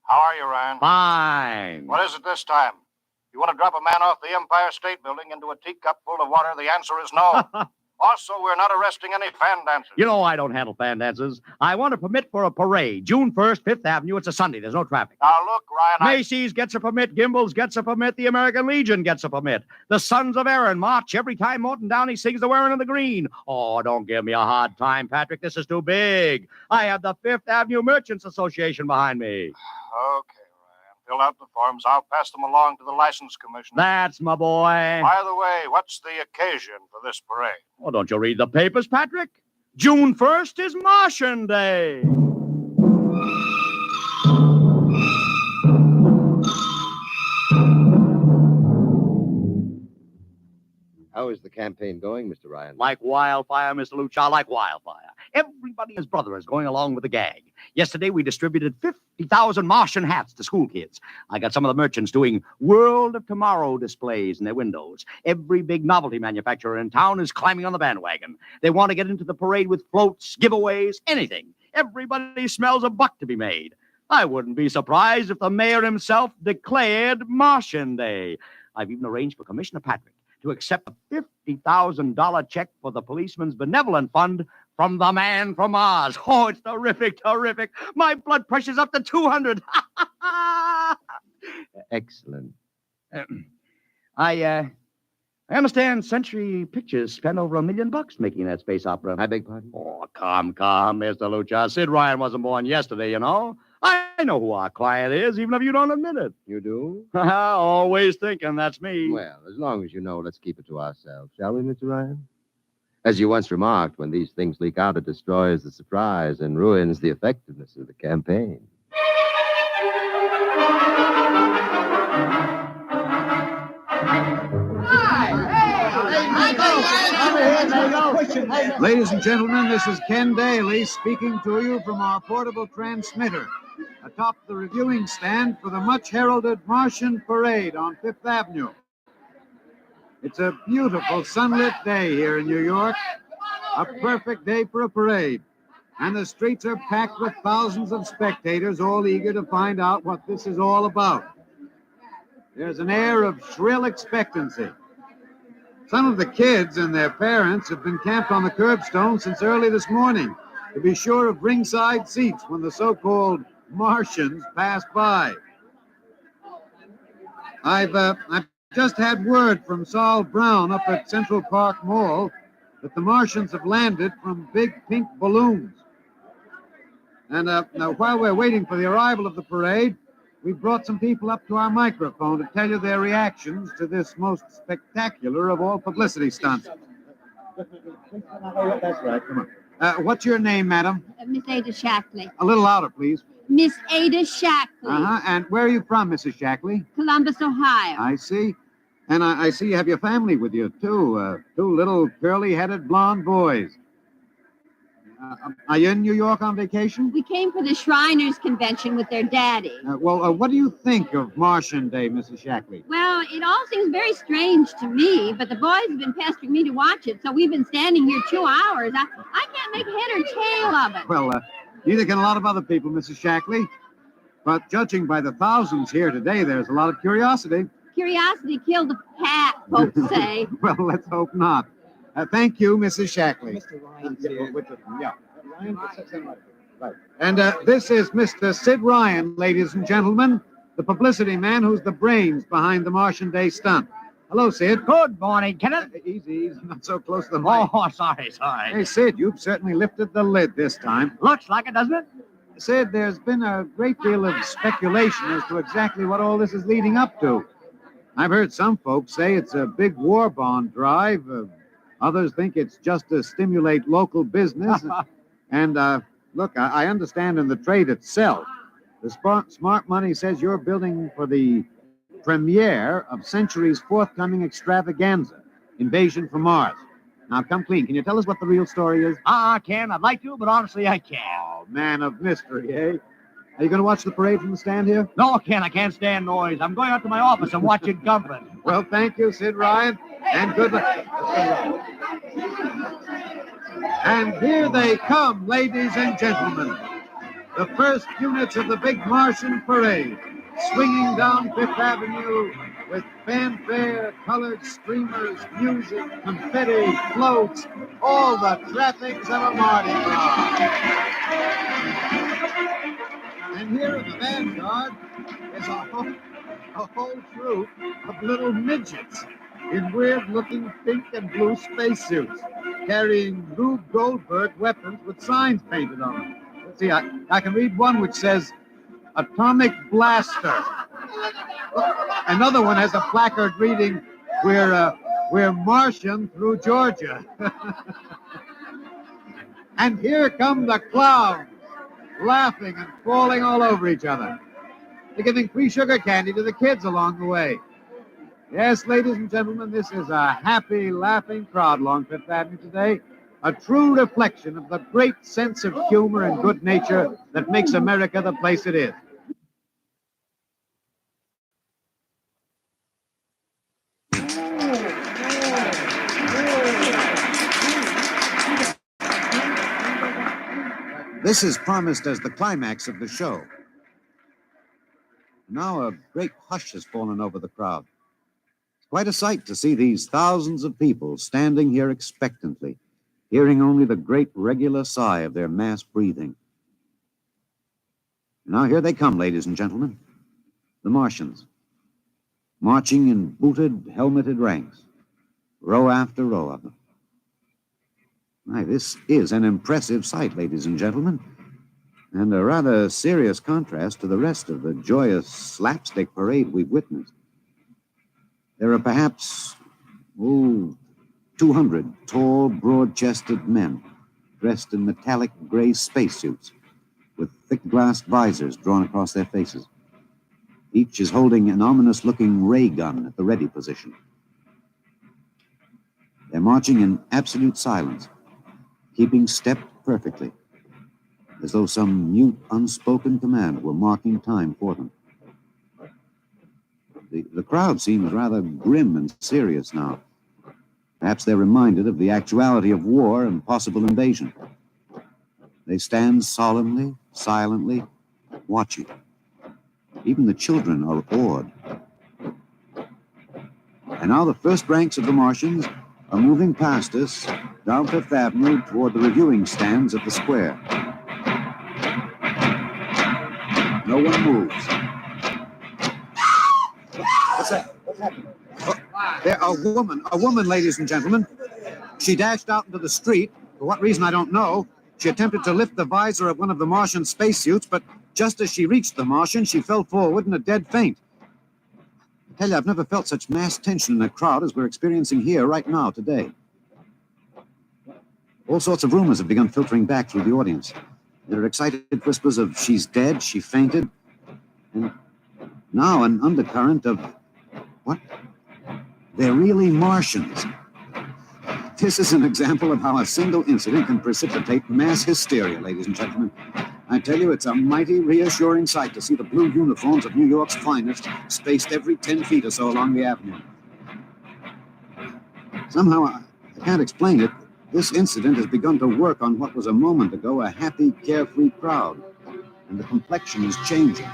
How are you, Ryan? Fine. What is it this time? You want to drop a man off the Empire State Building into a teacup full of water? The answer is no. Also, we're not arresting any fan dancers. You know I don't handle fan dances. I want a permit for a parade. June 1st, 5th Avenue. It's a Sunday. There's no traffic. Now, look, Ryan, Macy's gets a permit. Gimbals gets a permit. The American Legion gets a permit. The Sons of Erin march every time Morton Downey sings the Wearing of the Green. Oh, don't give me a hard time, Patrick. This is too big. I have the 5th Avenue Merchants Association behind me. Okay, Ryan. Fill out the forms. I'll pass them along to the License Commission. That's my boy. By the way, what's the occasion for this parade? Well, don't you read the papers, Patrick? June 1st is Martian Day. How is the campaign going, Mr. Ryan? Like wildfire, Mr. Luchar, like wildfire. Everybody and his brother is going along with the gag. Yesterday, we distributed 50,000 Martian hats to school kids. I got some of the merchants doing World of Tomorrow displays in their windows. Every big novelty manufacturer in town is climbing on the bandwagon. They want to get into the parade with floats, giveaways, anything. Everybody smells a buck to be made. I wouldn't be surprised if the mayor himself declared Martian Day. I've even arranged for Commissioner Patrick to accept a $50,000 check for the Policeman's Benevolent Fund from the man from Mars. Oh, it's terrific, terrific. My blood pressure's up to 200. Excellent. I understand Century Pictures spent over $1 million making that space opera. I beg pardon? Oh, come, Mr. Luchar. Sid Ryan wasn't born yesterday, you know. I know who our client is, even if you don't admit it. You do? Always thinking that's me. Well, as long as you know, let's keep it to ourselves, shall we, Mr. Ryan? As you once remarked, when these things leak out, it destroys the surprise and ruins the effectiveness of the campaign. Ladies and gentlemen, this is Ken Daly speaking to you from our portable transmitter atop the reviewing stand for the much-heralded Martian Parade on Fifth Avenue. It's a beautiful sunlit day here in New York, a perfect day for a parade, and the streets are packed with thousands of spectators all eager to find out what this is all about. There's an air of shrill expectancy. Some of the kids and their parents have been camped on the curbstone since early this morning to be sure of ringside seats when the so-called Martians pass by. I've just had word from Saul Brown up at Central Park Mall that the Martians have landed from big pink balloons. And now, while we're waiting for the arrival of the parade, we brought some people up to our microphone to tell you their reactions to this most spectacular of all publicity stunts. That's right, come on. What's your name, madam? Miss Ada Shackley. A little louder, please. Miss Ada Shackley. And where are you from, Mrs. Shackley? Columbus, Ohio. I see. And I see you have your family with you, too. Two little curly-headed blonde boys. Are you in New York on vacation? We came for the Shriners Convention with their daddy. What do you think of Martian Day, Mrs. Shackley? Well, it all seems very strange to me, but the boys have been pestering me to watch it, so we've been standing here 2 hours. I can't make head or tail of it. Well, neither can a lot of other people, Mrs. Shackley. But judging by the thousands here today, there's a lot of curiosity. Curiosity killed the cat, folks say. Well, let's hope not. Thank you, Mrs. Shackley. Mr. Ryan's here. Right. And this is Mr. Sid Ryan, ladies and gentlemen, the publicity man who's the brains behind the Martian Day stunt. Hello, Sid. Good morning, Kenneth. Easy, not so close to the mic. Oh, sorry. Hey, Sid, you've certainly lifted the lid this time. Looks like it, doesn't it? Sid, there's been a great deal of speculation as to exactly what all this is leading up to. I've heard some folks say it's a big war bond drive. Others think it's just to stimulate local business. And, look, I understand in the trade itself, the smart money says you're building for the premiere of Century's forthcoming extravaganza, Invasion from Mars. Now, come clean. Can you tell us what the real story is? Ken, I'd like to, but honestly, I can't. Oh, man of mystery, eh? Are you going to watch the parade from the stand here? No, Ken, I can't stand noise. I'm going up to my office and watch it govern. Well, thank you, Sid Ryan, and good luck. And here they come, ladies and gentlemen. The first units of the big Martian parade, swinging down Fifth Avenue with fanfare, colored streamers, music, confetti, floats, all the trappings of a Mardi Gras. And here in the vanguard is a whole troop of little midgets in weird-looking pink and blue spacesuits, carrying Rube Goldberg weapons with signs painted on them. Let's see, I can read one which says, Atomic Blaster. Another one has a placard reading, We're Martian through Georgia. And here come the clowns, laughing and falling all over each other. They're giving free sugar candy to the kids along the way. Yes, ladies and gentlemen, this is a happy, laughing crowd along Fifth Avenue today. A true reflection of the great sense of humor and good nature that makes America the place it is. This is promised as the climax of the show. Now a great hush has fallen over the crowd. It's quite a sight to see these thousands of people standing here expectantly, hearing only the great regular sigh of their mass breathing. Now here they come, ladies and gentlemen, the Martians, marching in booted, helmeted ranks, row after row of them. My, this is an impressive sight, ladies and gentlemen, and a rather serious contrast to the rest of the joyous slapstick parade we've witnessed. There are perhaps, 200 tall, broad-chested men dressed in metallic gray spacesuits with thick glass visors drawn across their faces. Each is holding an ominous-looking ray gun at the ready position. They're marching in absolute silence, keeping step perfectly, as though some mute, unspoken command were marking time for them. The crowd seems rather grim and serious now. Perhaps they're reminded of the actuality of war and possible invasion. They stand solemnly, silently, watching. Even the children are awed. And now the first ranks of the Martians are moving past us down Fifth Avenue toward the reviewing stands at the square. No one moves. What's that? What's happening? A woman, ladies and gentlemen. She dashed out into the street. For what reason, I don't know. She attempted to lift the visor of one of the Martian spacesuits, but just as she reached the Martian, she fell forward in a dead faint. I tell you, I've never felt such mass tension in a crowd as we're experiencing here right now today. All sorts of rumors have begun filtering back through the audience. There are excited whispers of she's dead, she fainted, and now an undercurrent of, what? They're really Martians. This is an example of how a single incident can precipitate mass hysteria, ladies and gentlemen. I tell you, it's a mighty reassuring sight to see the blue uniforms of New York's finest spaced every 10 feet or so along the avenue. Somehow, I can't explain it. This incident has begun to work on what was a moment ago a happy, carefree crowd, and the complexion is changing.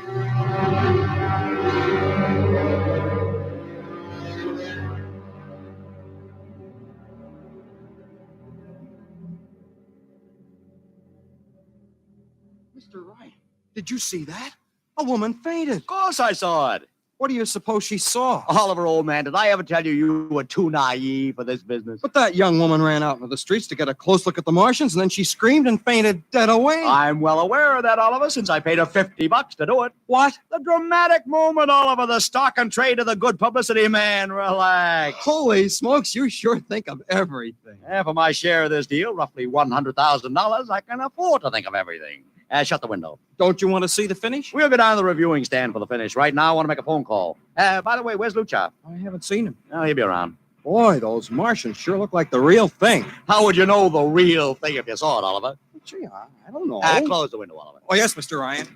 Mr. Ryan, did you see that? A woman fainted. Of course I saw it. What do you suppose she saw? Oliver, old man, did I ever tell you you were too naive for this business? But that young woman ran out into the streets to get a close look at the Martians, and then she screamed and fainted dead away. I'm well aware of that, Oliver, since I paid her $50 to do it. What? The dramatic moment, Oliver, the stock and trade of the good publicity, man. Relax. Holy smokes, you sure think of everything. And for my share of this deal, roughly $100,000, I can afford to think of everything. Shut the window. Don't you want to see the finish? We'll go down to the reviewing stand for the finish. Right now, I want to make a phone call. By the way, where's Lucha? I haven't seen him. Oh, he'll be around. Boy, those Martians sure look like the real thing. How would you know the real thing if you saw it, Oliver? Gee, I don't know. Close the window, Oliver. Oh, yes, Mr. Ryan.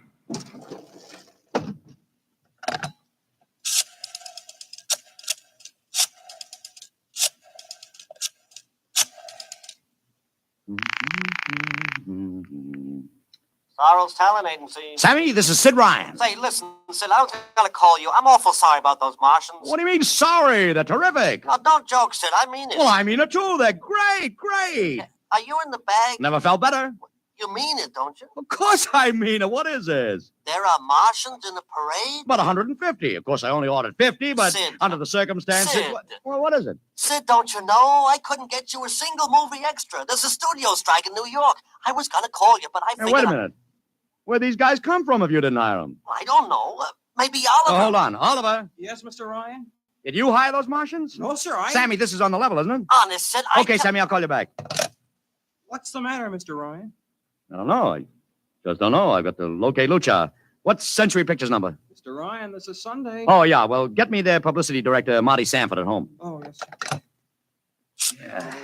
Sorrel's Talent Agency. Sammy, this is Sid Ryan. Say, listen, Sid, I was gonna call you. I'm awful sorry about those Martians. What do you mean, sorry? They're terrific. No, don't joke, Sid. I mean it. Well, I mean it too. They're great, great. Are you in the bag? Never felt better. You mean it, don't you? Of course I mean it. What is this? There are Martians in the parade? About 150. Of course, I only ordered 50, but Sid. under the circumstances... Sid. Well, what is it? Sid, don't you know? I couldn't get you a single movie extra. There's a studio strike in New York. I was gonna call you, but I figured... Wait a minute. Where'd these guys come from if you didn't hire them? I don't know. Maybe Oliver. Oh, hold on. Oliver, Yes, Mr. Ryan? did you hire those Martians? No, sir, Sammy, this is on the level, isn't it? Honest, Sid, Okay, Sammy, I'll call you back. What's the matter, Mr. Ryan? I don't know. I just don't know. I've got to locate Lucha. What's Century Pictures number? Mr. Ryan, this is Sunday. Oh, yeah. Well, get me their publicity director, Marty Sanford, at home. Oh, yes. Yeah.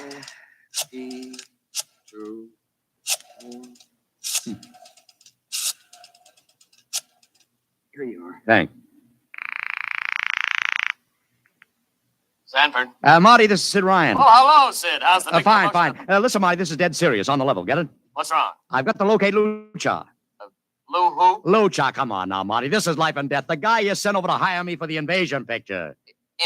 Here you are. Thanks. Sanford. Marty, this is Sid Ryan. Oh, hello, Sid. How's the big Fine, promotion? fine. Listen, Marty, this is dead serious. On the level. Get it? What's wrong? I've got to locate Lucha. Lou who? Lucha, come on now, Marty. This is life and death. The guy you sent over to hire me for the invasion picture.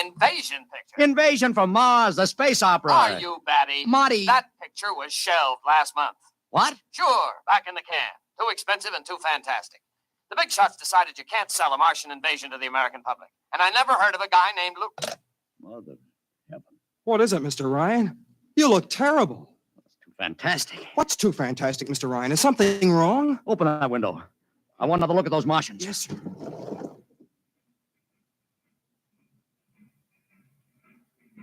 Invasion picture? Invasion from Mars, the space opera. Are you batty? Marty. That picture was shelved last month. What? Sure, back in the can. Too expensive and too fantastic. The big shots decided you can't sell a Martian invasion to the American public. And I never heard of a guy named Lou. Mother heaven. What is it, Mr. Ryan? You look terrible. Too fantastic. What's too fantastic, Mr. Ryan? Is something wrong? Open that window. I want another look at those Martians. Yes, sir.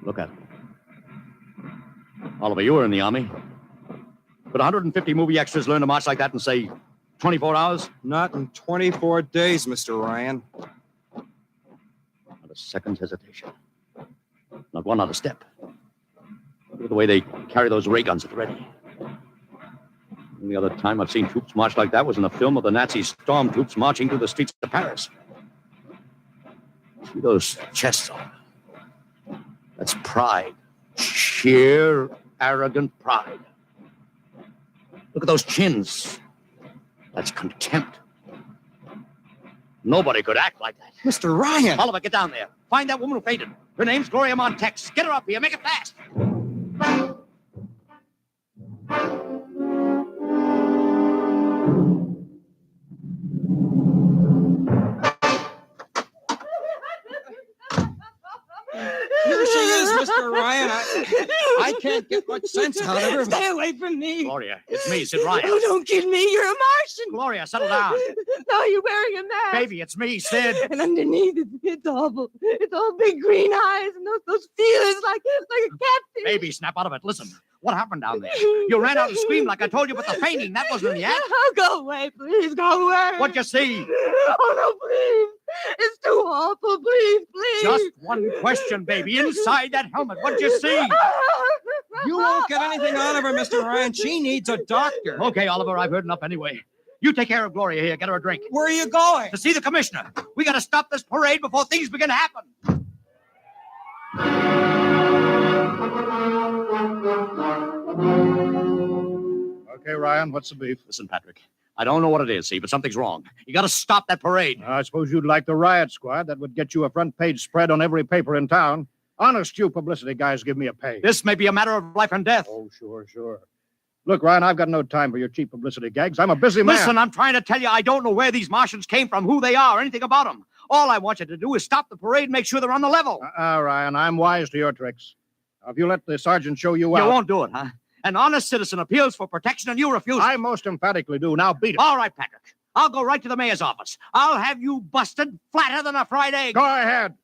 Look at them. Oliver, you were in the Army. Could 150 movie extras learn to march like that in, say, 24 hours? Not in 24 days, Mr. Ryan. Not a second's hesitation. Not one other step. Look at the way they carry those ray guns at the ready. The only other time I've seen troops march like that was in a film of the Nazi stormtroops marching through the streets of Paris. See those chests on them? That's pride. Sheer, arrogant pride. Look at those chins. That's contempt. Nobody could act like that. Mr. Ryan! Oliver, get down there. Find that woman who fainted. Her name's Gloria Montex. Get her up here. Make it fast. Here she is, Mr. Ryan. I can't get much sense out of her. Stay away from me. Gloria, it's me, Sid Ryan. Oh, don't kid me. You're a Martian. Gloria, settle down. No, you're wearing a mask. Baby, it's me, Sid. And underneath, it's awful. It's all big green eyes and those feelers like a catfish. Baby, snap out of it. Listen, what happened down there? You ran out and screamed like I told you, but the fainting, that wasn't in the act. Oh, go away, please. Go away. What'd you see? Oh, no, please. It's too awful. Please, please. Just one question, baby. Inside that helmet, what'd you see? You won't get anything out of her, Mr. Ryan. She needs a doctor. Okay, Oliver, I've heard enough anyway. You take care of Gloria here. Get her a drink. Where are you going? To see the commissioner. We got to stop this parade before things begin to happen. Okay, Ryan, what's the beef? Listen, Patrick, I don't know what it is, see, but something's wrong. You got to stop that parade. I suppose you'd like the riot squad. That would get you a front page spread on every paper in town. Honest, you publicity guys give me a pay. This may be a matter of life and death. Oh, sure. Look, Ryan, I've got no time for your cheap publicity gags. I'm a busy man. Listen, I'm trying to tell you I don't know where these Martians came from, who they are, anything about them. All I want you to do is stop the parade and make sure they're on the level. Ryan, I'm wise to your tricks. Now, if you let the sergeant show you out... You won't do it, huh? An honest citizen appeals for protection and you refuse. I most emphatically do. Now beat it. All right, Patrick. I'll go right to the mayor's office. I'll have you busted flatter than a fried egg. Go ahead.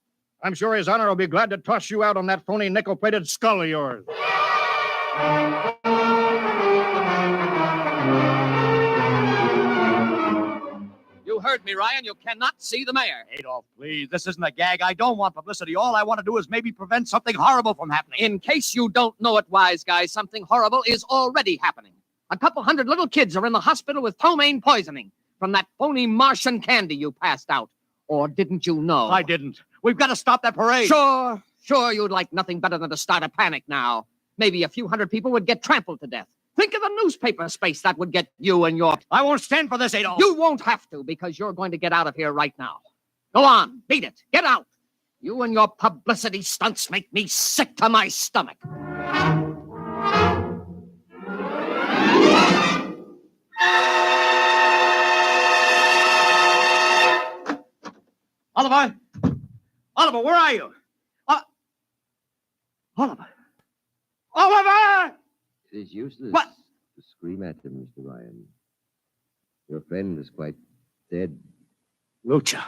I'm sure his honor will be glad to toss you out on that phony nickel-plated skull of yours. You heard me, Ryan. You cannot see the mayor. Adolf, please. This isn't a gag. I don't want publicity. All I want to do is maybe prevent something horrible from happening. In case you don't know it, wise guy, something horrible is already happening. A couple hundred little kids are in the hospital with ptomaine poisoning from that phony Martian candy you passed out. Or didn't you know? I didn't. We've got to stop that parade. Sure you'd like nothing better than to start a panic now. Maybe a few hundred people would get trampled to death. Think of the newspaper space that would get you and your... I won't stand for this, Adolf. You won't have to, because you're going to get out of here right now. Go on, beat it. Get out. You and your publicity stunts make me sick to my stomach. Oliver! Oliver, where are you? Oliver! Oliver! It is useless What? to scream at him, Mr. Ryan. Your friend is quite dead. Lucha.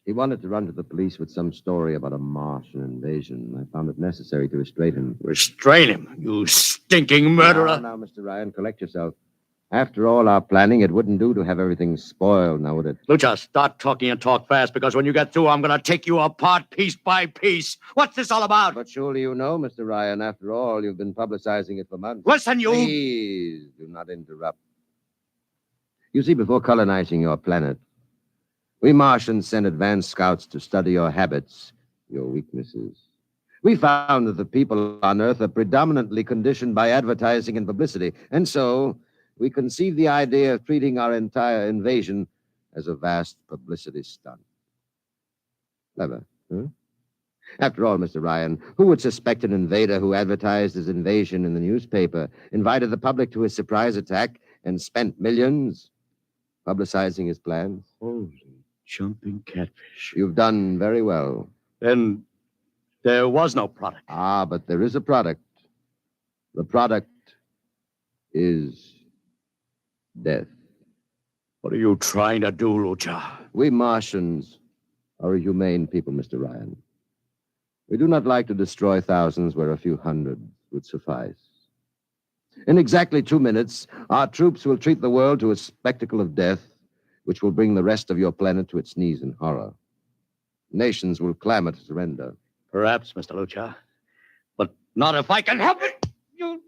He wanted to run to the police with some story about a Martian invasion. I found it necessary to restrain him. Restrain him, you stinking murderer. Now, Mr. Ryan, collect yourself. After all our planning, it wouldn't do to have everything spoiled, now would it? Lucha, start talking and talk fast, because when you get through, I'm going to take you apart piece by piece. What's this all about? But surely you know, Mr. Ryan, after all, you've been publicizing it for months. Listen, you... Please do not interrupt. You see, before colonizing your planet, we Martians sent advanced scouts to study your habits, your weaknesses. We found that the people on Earth are predominantly conditioned by advertising and publicity, and so we conceived the idea of treating our entire invasion as a vast publicity stunt. Clever, huh? After all, Mr. Ryan, who would suspect an invader who advertised his invasion in the newspaper, invited the public to his surprise attack, and spent millions publicizing his plans? Holy jumping catfish. You've done very well. Then there was no product. Ah, but there is a product. The product is death. What are you trying to do, Lucha? We Martians are a humane people, Mr. Ryan. We do not like to destroy thousands where a few hundred would suffice. In exactly 2 minutes, our troops will treat the world to a spectacle of death, which will bring the rest of your planet to its knees in horror. Nations will clamor to surrender. Perhaps, Mr. Lucha, but not if I can help it. You...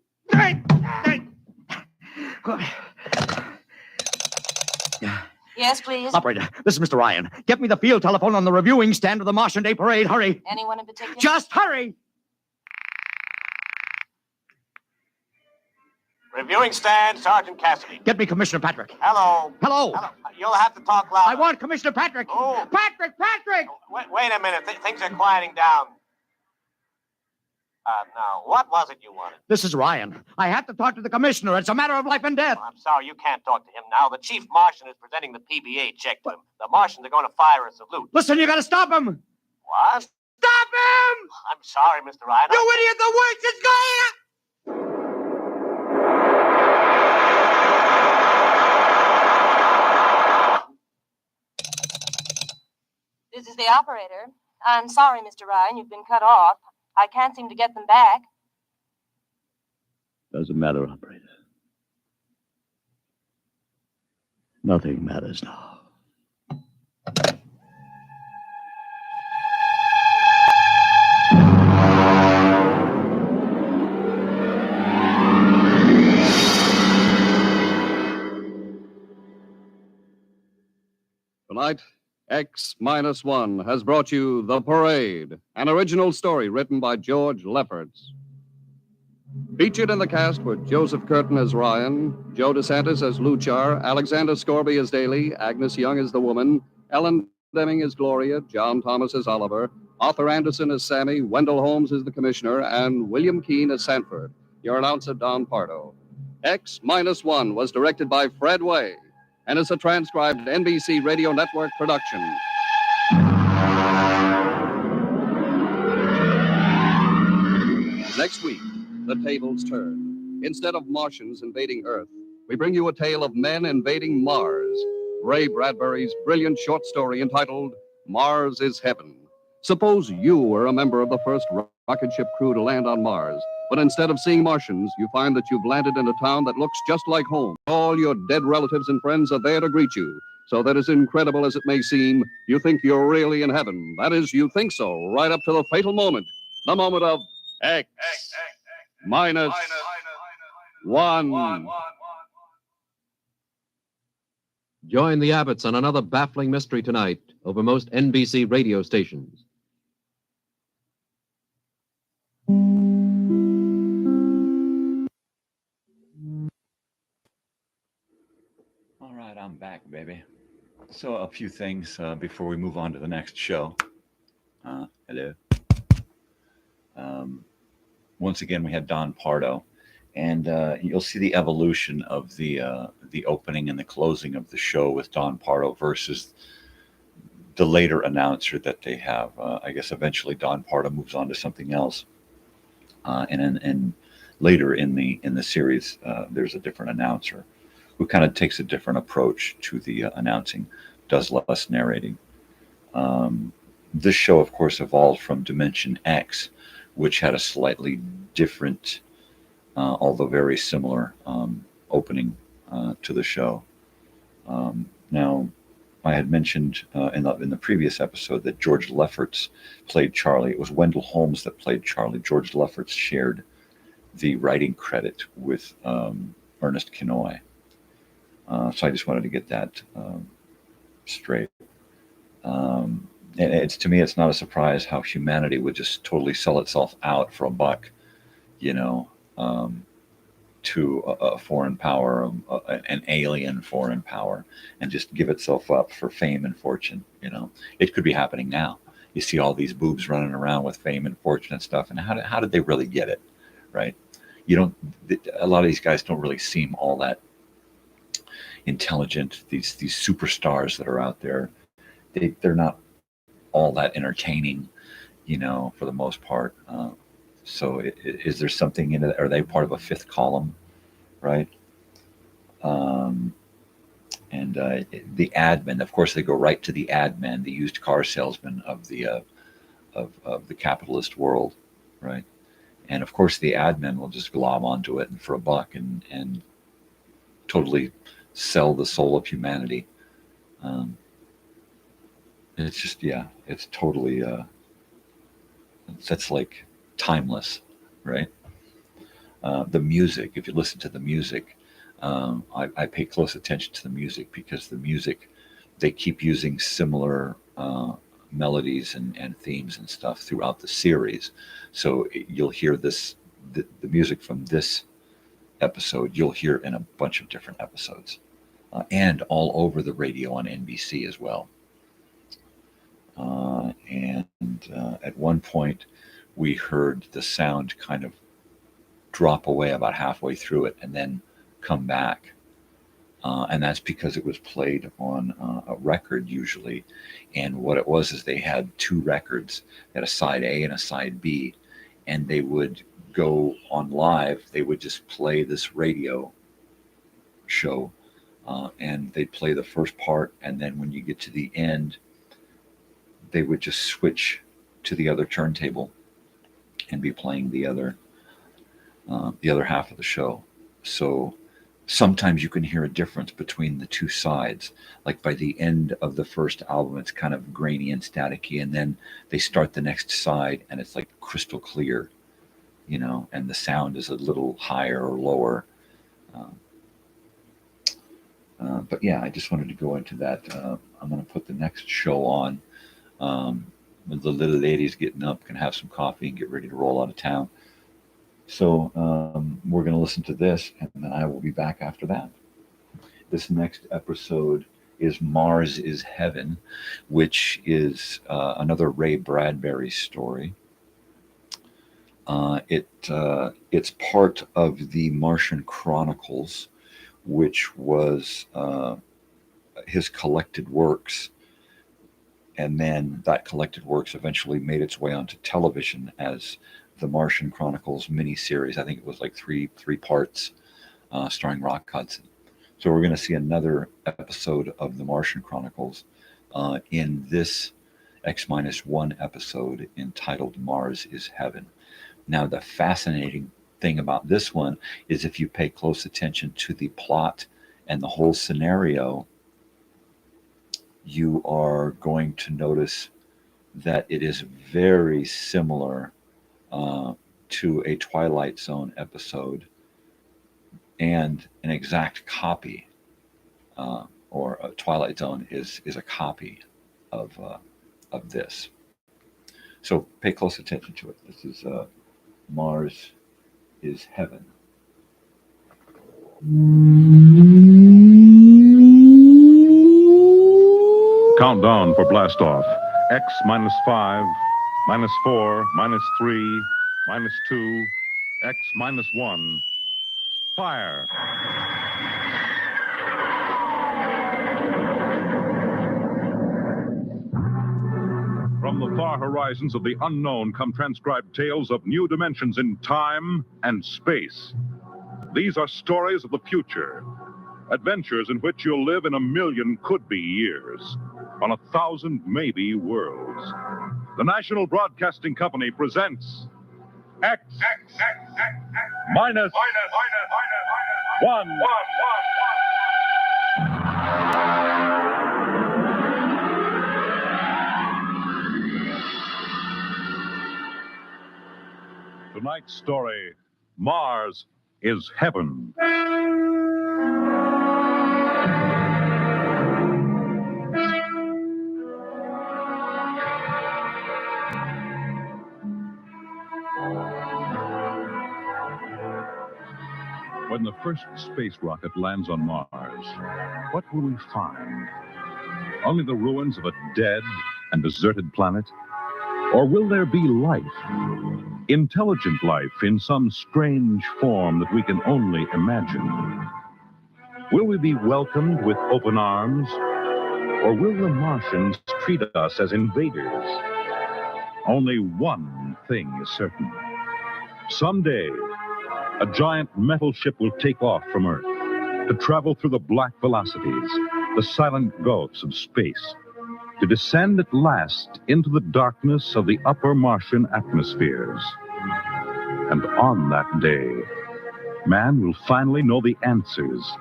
Yes, please. Operator, this is Mr. Ryan. Get me the field telephone on the reviewing stand of the Martian Day Parade. Hurry. Anyone in particular? Just hurry. Reviewing stand, Sergeant Cassidy. Get me Commissioner Patrick. Hello. Hello. Hello. You'll have to talk loud. I want Commissioner Patrick. Oh. Patrick! Wait a minute. Things are quieting down. Now, what was it you wanted? This is Ryan. I have to talk to the commissioner. It's a matter of life and death. Oh, I'm sorry, you can't talk to him now. The chief Martian is presenting the PBA check to him. The Martians are going to fire a salute. Listen, you got to stop him. What? Stop him! I'm sorry, Mr. Ryan. You idiot! The worst is going. This is the operator. I'm sorry, Mr. Ryan, you've been cut off. I can't seem to get them back. Doesn't matter, operator. Nothing matters now. Tonight, X-1 has brought you The Parade, an original story written by George Lefferts. Featured in the cast were Joseph Curtin as Ryan, Joe DeSantis as Luchar, Alexander Scorby as Daly, Agnes Young as the woman, Ellen Deming as Gloria, John Thomas as Oliver, Arthur Anderson as Sammy, Wendell Holmes as the Commissioner, and William Keane as Sanford. Your announcer, Don Pardo. X-1 was directed by Fred Way and is a transcribed NBC Radio Network production. Next week, the tables turn. Instead of Martians invading Earth, we bring you a tale of men invading Mars. Ray Bradbury's brilliant short story entitled Mars is Heaven. Suppose you were a member of the first rocket ship crew to land on Mars, but instead of seeing Martians, you find that you've landed in a town that looks just like home. All your dead relatives and friends are there to greet you, so that as incredible as it may seem, you think you're really in heaven. That is, you think so, right up to the fatal moment, the moment of X-1. Join the Abbotts on another baffling mystery tonight over most NBC radio stations. All right, I'm back, baby. So a few things before we move on to the next show. Hello. Once again, we had Don Pardo, and you'll see the evolution of the opening and the closing of the show with Don Pardo versus the later announcer that they have. I guess eventually Don Pardo moves on to something else, and later in the series, there's a different announcer who kind of takes a different approach to the announcing, does less narrating. This show, of course, evolved from Dimension X, which had a slightly different, although very similar, opening to the show. Now, I had mentioned in the previous episode that George Lefferts played Charlie. It was Wendell Holmes that played Charlie. George Lefferts shared the writing credit with Ernest Kinoy. So I just wanted to get that straight. And to me, it's not a surprise how humanity would just totally sell itself out for a buck, to a foreign power, an alien foreign power, and just give itself up for fame and fortune. It could be happening now. You see all these boobs running around with fame and fortune and stuff, and how did they really get it, right? A lot of these guys don't really seem all that intelligent. These superstars that are out there, they're not all that entertaining, for the most part. So is there something in it? Are they part of a fifth column, right? And the admin, of course, they go right to the admin, the used car salesman of the capitalist world, right? And of course, the admin will just glob onto it and for a buck and totally sell the soul of humanity. It's just, it's totally, that's like timeless, right? The music, if you listen to the music, I pay close attention to the music because the music, they keep using similar melodies and themes and stuff throughout the series. So you'll hear the music from this episode, you'll hear in a bunch of different episodes, and all over the radio on NBC as well. At one point, we heard the sound kind of drop away about halfway through it and then come back. And that's because it was played on a record usually. And what it was is they had two records, they had a side A and a side B, and they would go on live. They would just play this radio show, and they'd play the first part. And then when you get to the end, they would just switch to the other turntable and be playing the other half of the show. So sometimes you can hear a difference between the two sides. Like by the end of the first album, it's kind of grainy and staticky, and then they start the next side and it's like crystal clear, and the sound is a little higher or lower. But yeah, I just wanted to go into that. I'm going to put the next show on. The little lady's getting up, can have some coffee and get ready to roll out of town. So we're going to listen to this, and then I will be back after that. This next episode is Mars is Heaven, which is another Ray Bradbury story. It's part of the Martian Chronicles, which was his collected works. And then that collected works eventually made its way onto television as the Martian Chronicles miniseries. I think it was like three parts, starring Rock Hudson. So we're going to see another episode of the Martian Chronicles in this X-1 episode entitled Mars is Heaven. Now, the fascinating thing about this one is if you pay close attention to the plot and the whole scenario, you are going to notice that it is very similar to a Twilight Zone episode and an exact copy, or a Twilight Zone is a copy of this. So pay close attention to it. This is Mars is Heaven. Countdown for blast off. X -5, -4, -3, -2, X -1. Fire. From the far horizons of the unknown come transcribed tales of new dimensions in time and space. These are stories of the future, adventures in which you'll live in 1,000,000 could-be years, on 1,000 maybe worlds. The National Broadcasting Company presents X -1. Tonight's story, Mars is Heaven. When the first space rocket lands on Mars, what will we find? Only the ruins of a dead and deserted planet? Or will there be life? Intelligent life in some strange form that we can only imagine? Will we be welcomed with open arms? Or will the Martians treat us as invaders? Only one thing is certain. Someday, a giant metal ship will take off from Earth to travel through the black velocities, the silent gulfs of space, to descend at last into the darkness of the upper Martian atmospheres. And on that day, man will finally know the answers.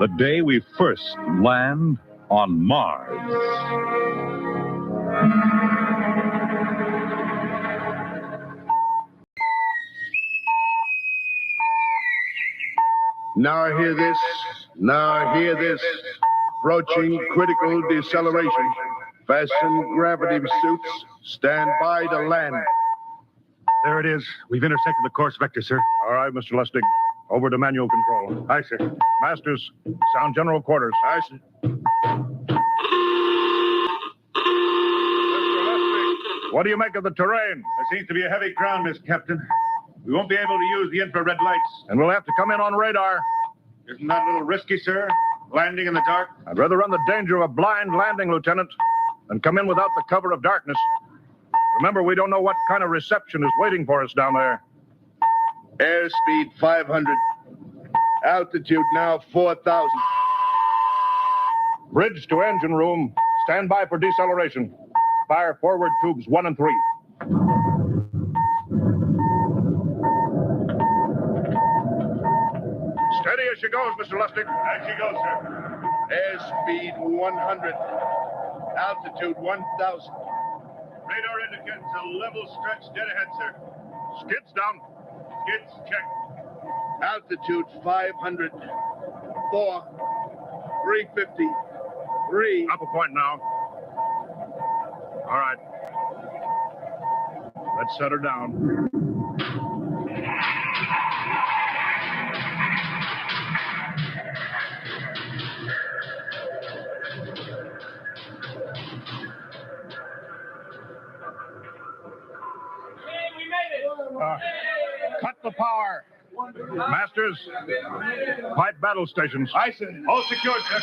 The day we first land on Mars. Now hear this. Now hear this. Approaching critical deceleration. Fasten gravity suits. Stand by to land. There it is. We've intersected the course vector, sir. All right, Mr. Lustig. Over to manual control. Aye, sir. Masters, sound general quarters. Aye, sir. Mr. Lustig, what do you make of the terrain? There seems to be a heavy ground, Miss Captain. We won't be able to use the infrared lights. And we'll have to come in on radar. Isn't that a little risky, sir? Landing in the dark? I'd rather run the danger of a blind landing, Lieutenant, than come in without the cover of darkness. Remember, we don't know what kind of reception is waiting for us down there. Airspeed 500. Altitude now 4,000. Bridge to engine room. Stand by for deceleration. Fire forward tubes 1 and 3. Steady as she goes, Mr. Lustig. As she goes, sir. Airspeed 100. Altitude 1,000. Radar indicates a level stretch dead ahead, sir. Skids down. Skids check. Altitude 500. 4. 350. 3. Up a point now. All right. Let's set her down. Cut the power. Masters, pipe battle stations. Aye, sir. All secured, sir.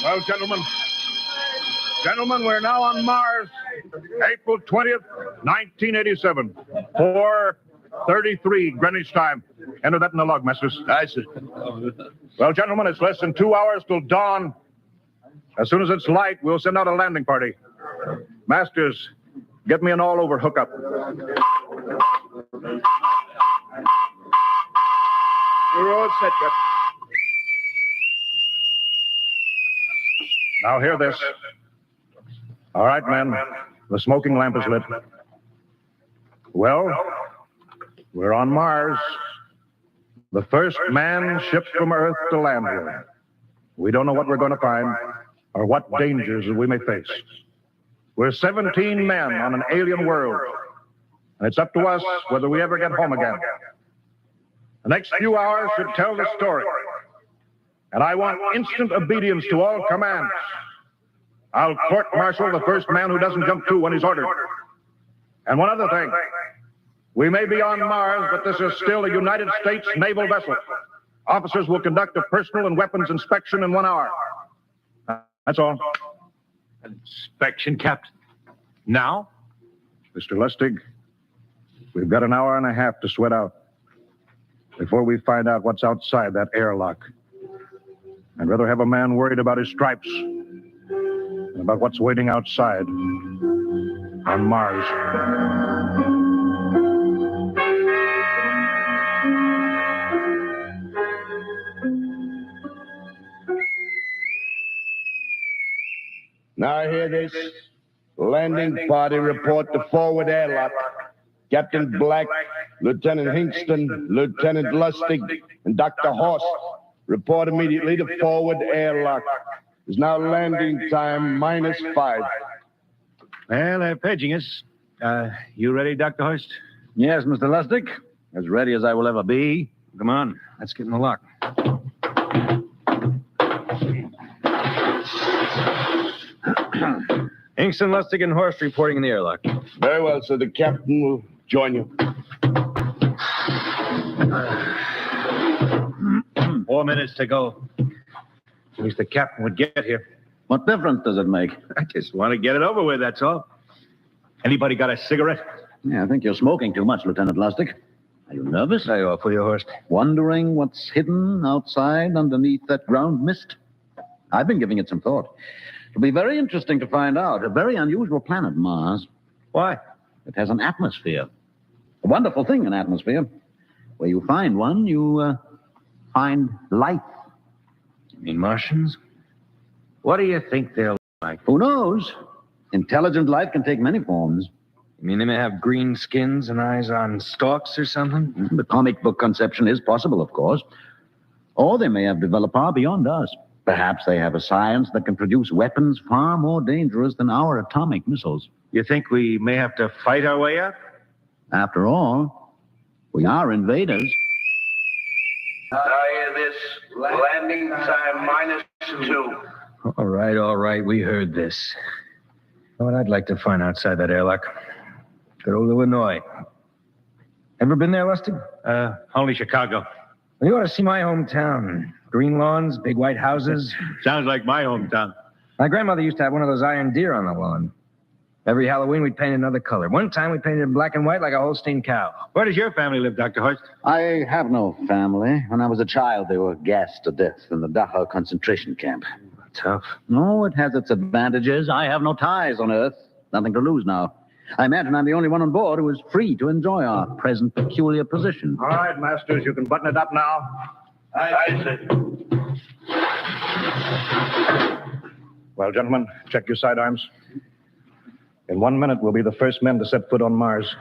Well, gentlemen, we're now on Mars, April 20th, 1987, 4:33 Greenwich time. Enter that in the log, Masters. Aye, sir. Well, gentlemen, it's less than 2 hours till dawn. As soon as it's light, we'll send out a landing party. Masters, get me an all-over hookup. We're all set, Captain. Now hear this. All right, men. The smoking lamp is lit. Well, we're on Mars. The first manned ship from Earth to land here. We don't know what we're going to find or what dangers we may face. We're 17 men on an alien world, and it's up to us whether we ever get home again. The next few hours should tell the story, and I want instant obedience to all commands. I'll court-martial the first man who doesn't jump to when he's ordered. And one other thing. We may be on Mars, but this is still a United States naval vessel. Officers will conduct a personal and weapons inspection in 1 hour. That's all. Inspection, Captain. Now? Mr. Lustig, we've got an hour and a half to sweat out before we find out what's outside that airlock. I'd rather have a man worried about his stripes than about what's waiting outside on Mars. Now hear this. Landing party report to forward airlock. Captain Black, Lieutenant Hingston, Lieutenant Lustig, and Dr. Horst. Report immediately to forward airlock. It's now landing time -5. Well, they're paging us. You ready, Dr. Horst? Yes, Mr. Lustig. As ready as I will ever be. Come on, let's get in the lock. Hingston, Lustig, and Horst reporting in the airlock. Very well, sir. The captain will join you. 4 minutes to go. At least the captain would get here. What difference does it make? I just want to get it over with, that's all. Anybody got a cigarette? Yeah, I think you're smoking too much, Lieutenant Lustig. Are you nervous? I offer you, Horst. Wondering what's hidden outside underneath that ground mist? I've been giving it some thought. It'll be very interesting to find out. A very unusual planet, Mars. Why? It has an atmosphere. A wonderful thing, an atmosphere. Where you find one, you find life. You mean Martians? What do you think they'll look like? Who knows? Intelligent life can take many forms. You mean they may have green skins and eyes on stalks or something? The comic book conception is possible, of course. Or they may have developed far beyond us. Perhaps they have a science that can produce weapons far more dangerous than our atomic missiles. You think we may have to fight our way out? After all, we are invaders. I hear this. Landing time -2. All right. We heard this. You know what I'd like to find outside that airlock? Good old Illinois. Ever been there, Lustig? Only Chicago. Well, you ought to see my hometown. Green lawns, big white houses. Sounds like my hometown. My grandmother used to have one of those iron deer on the lawn. Every Halloween, we'd paint another color. One time, we painted it black and white like a Holstein cow. Where does your family live, Dr. Horst? I have no family. When I was a child, they were gassed to death in the Dachau concentration camp. Tough. No, it has its advantages. I have no ties on Earth. Nothing to lose now. I imagine I'm the only one on board who is free to enjoy our present peculiar position. All right, Masters, you can button it up now. I see. Well, gentlemen, check your sidearms. In 1 minute, we'll be the first men to set foot on Mars.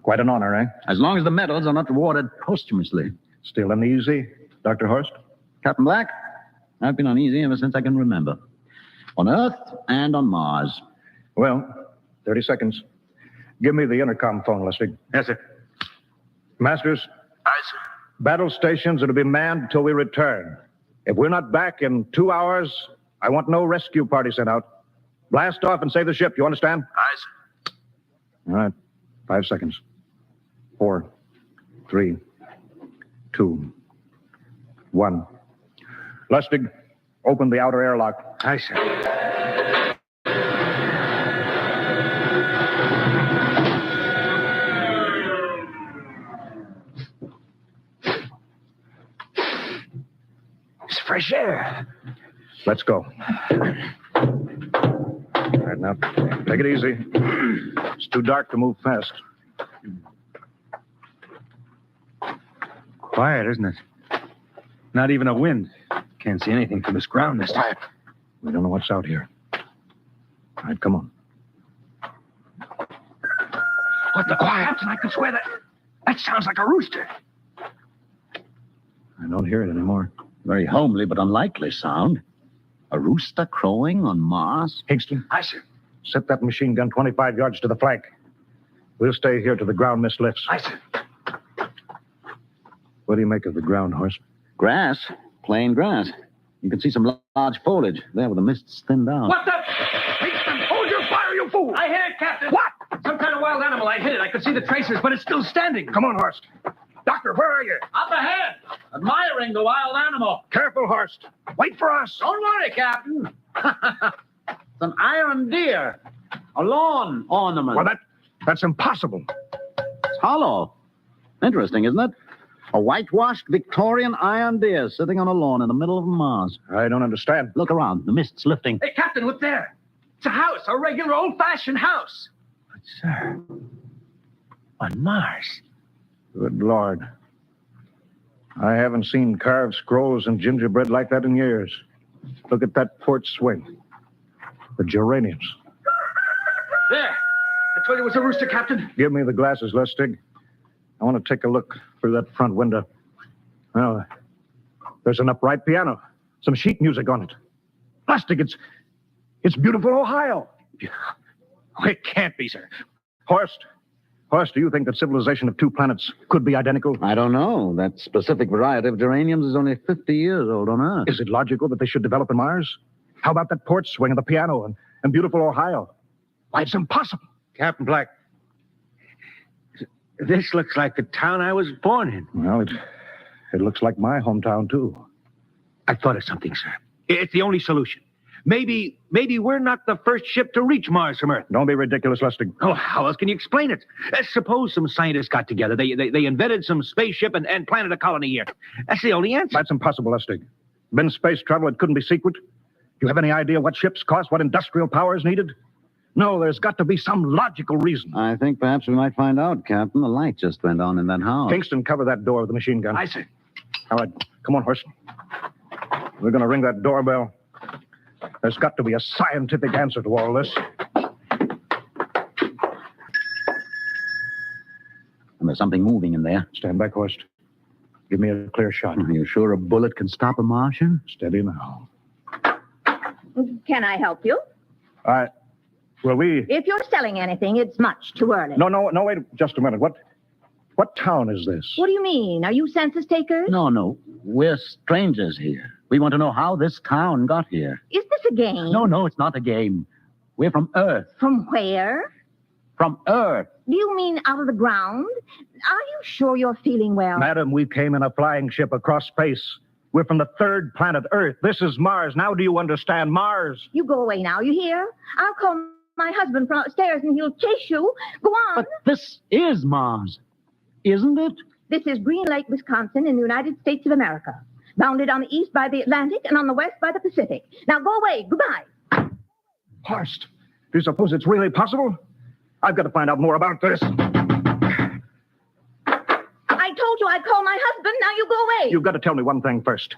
Quite an honor, eh? As long as the medals are not awarded posthumously. Still uneasy, Dr. Horst? Captain Black, I've been uneasy ever since I can remember. On Earth and on Mars. Well, 30 seconds. Give me the intercom phone, Lustig. Yes, sir. Masters? Aye, sir. Battle stations are to be manned until we return. If we're not back in 2 hours, I want no rescue party sent out. Blast off and save the ship, you understand? Aye, sir. All right. 5 seconds. 4, 3, 2, 1. Lustig, open the outer airlock. Aye, sir. It's fresh air. Let's go. All right, now, take it easy. It's too dark to move fast. Quiet, isn't it? Not even a wind. Can't see anything from this ground this time. We don't know what's out here. All right, come on. What the Captain, I could swear that sounds like a rooster. I don't hear it anymore. Very homely but unlikely sound. A rooster crowing on Mars? Hingston? Aye, sir. Set that machine gun 25 yards to the flank. We'll stay here till the ground mist lifts. Aye, sir. What do you make of the ground, Horst? Grass. Plain grass. You can see some large foliage there where the mist's thinned down. What the? Hingston, hold your fire, you fool! I hit it, Captain. What? Some kind of wild animal. I hit it. I could see the tracers, but it's still standing. Come on, Horst. Doctor, where are you? Up ahead, admiring the wild animal. Careful, Horst. Wait for us. Don't worry, Captain. It's an iron deer. A lawn ornament. Well, that's impossible. It's hollow. Interesting, isn't it? A whitewashed Victorian iron deer sitting on a lawn in the middle of Mars. I don't understand. Look around. The mist's lifting. Hey, Captain, look there. It's a house, a regular old-fashioned house. But, sir, on Mars. Good Lord. I haven't seen carved scrolls and gingerbread like that in years. Look at that port swing. The geraniums. There. I told you it was a rooster, Captain. Give me the glasses, Lustig. I want to take a look through that front window. Well, there's an upright piano, some sheet music on it. Lustig, it's beautiful Ohio. It can't be, sir. Horst, do you think that civilization of two planets could be identical? I don't know. That specific variety of geraniums is only 50 years old on Earth. Is it logical that they should develop in Mars? How about that porch swing and the piano and beautiful Ohio? Why, it's impossible. Captain Black, this looks like the town I was born in. Well, it looks like my hometown, too. I thought of something, sir. It's the only solution. Maybe we're not the first ship to reach Mars from Earth. Don't be ridiculous, Lustig. Oh, how else can you explain it? Suppose some scientists got together. They invented some spaceship and planted a colony here. That's the only answer. That's impossible, Lustig. Been space travel, it couldn't be secret. Do you have any idea what ships cost, what industrial power is needed? No, there's got to be some logical reason. I think perhaps we might find out, Captain. The light just went on in that house. Kingston, cover that door with the machine gun. Aye, sir. All right, come on, Horst. We're going to ring that doorbell. There's got to be a scientific answer to all this. And there's something moving in there. Stand back, Horst. Give me a clear shot. Are you sure a bullet can stop a Martian? Steady now. Can I help you? All right. Well, If you're selling anything, it's much too early. No, wait just a minute. What town is this? What do you mean? Are you census takers? No. We're strangers here. We want to know how this town got here. Is this a game? No, it's not a game. We're from Earth. From where? From Earth. Do you mean out of the ground? Are you sure you're feeling well? Madam, we came in a flying ship across space. We're from the third planet, Earth. This is Mars. Now do you understand? Mars. You go away now, you hear? I'll call my husband from upstairs and he'll chase you. Go on. But this is Mars, isn't it? This is Green Lake, Wisconsin, in the United States of America. Bounded on the east by the Atlantic and on the west by the Pacific. Now go away. Goodbye. Horst, do you suppose it's really possible? I've got to find out more about this. I told you I'd call my husband. Now you go away. You've got to tell me one thing first.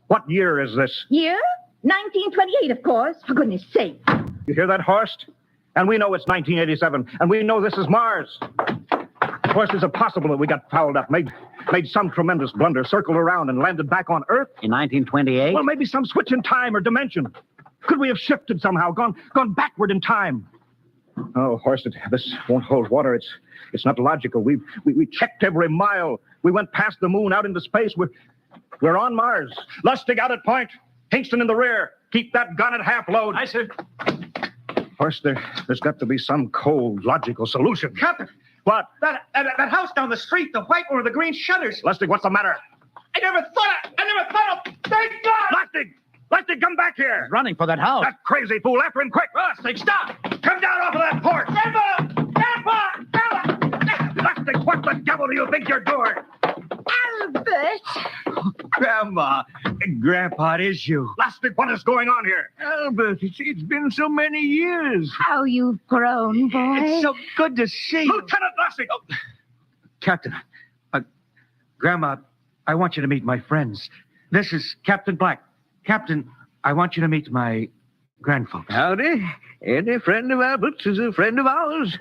What year is this? Year? 1928, of course. For goodness sake. You hear that, Horst? And we know it's 1987, and we know this is Mars. Horst, is it possible that we got fouled up, made some tremendous blunder, circled around, and landed back on Earth? In 1928? Well, maybe some switch in time or dimension. Could we have shifted somehow, gone backward in time? Oh, Horst, this won't hold water. It's not logical. We checked every mile. We went past the moon, out into space. We're on Mars. Lustig out at point. Kingston in the rear. Keep that gun at half load. Aye, sir. Horst, there's got to be some cold, logical solution. Captain. What? That house down the street, the white one with the green shutters. Lustig, what's the matter? I never thought of. Thank God! Lustig, come back here. He's running for that house. That crazy fool, after him quick. Lustig, stop! Come down off of that porch. Lustig, what the devil do you think you're doing? Albert! Grandma, Grandpa, it is you. Lustig, what is going on here? Albert, it's been so many years. How you've grown, boy. It's so good to see you. Lieutenant Lustig! Oh, Captain, Grandma, I want you to meet my friends. This is Captain Black. Captain, I want you to meet my grandfolks. Howdy. Any friend of Albert's is a friend of ours.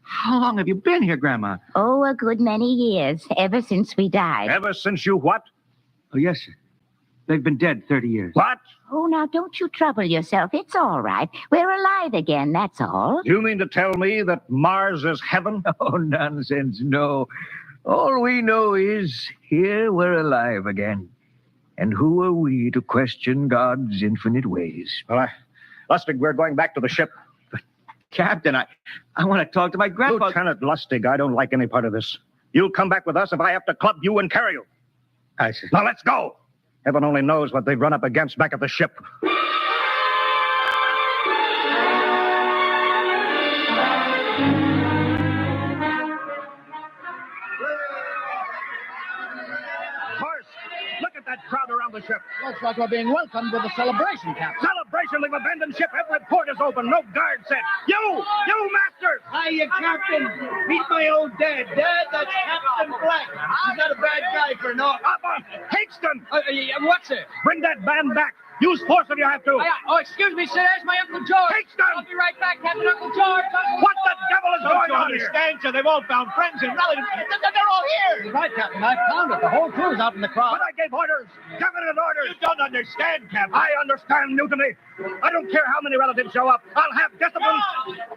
How long have you been here, Grandma? Oh, a good many years, ever since we died. Ever since you what? Oh, yes, sir. They've been dead 30 years. What? Oh, now, don't you trouble yourself. It's all right. We're alive again, that's all. You mean to tell me that Mars is heaven? Oh, nonsense, no. All we know is here we're alive again. And who are we to question God's infinite ways? Well, Lustig, we're going back to the ship. But, Captain, I want to talk to my grandpa. Lieutenant Lustig, I don't like any part of this. You'll come back with us if I have to club you and carry you. I see. Now, let's go. Heaven only knows what they've run up against back at the ship. Horst, look at that crowd around the ship. Looks like we're being welcomed with a celebration, Captain. Celebration? Celebration! They've abandoned ship. Every port is open. No guard set. You masters! Hiya, Captain. Meet my old dad. Dad, that's Captain Black. He's not a bad guy for no. Hingston! What's it? Bring that band back. Use force if you have to. Excuse me, sir. There's my Uncle George. Hingston! I'll be right back, Captain. Uncle George. What the devil is going on here? Understand, sir? They've all found friends and relatives. They're all here. Right, Captain. I found it. The whole crew's out in the crowd. But I gave orders. Definite orders. You don't understand, Captain. I understand mutiny. I don't care how many relatives show up. I'll have discipline.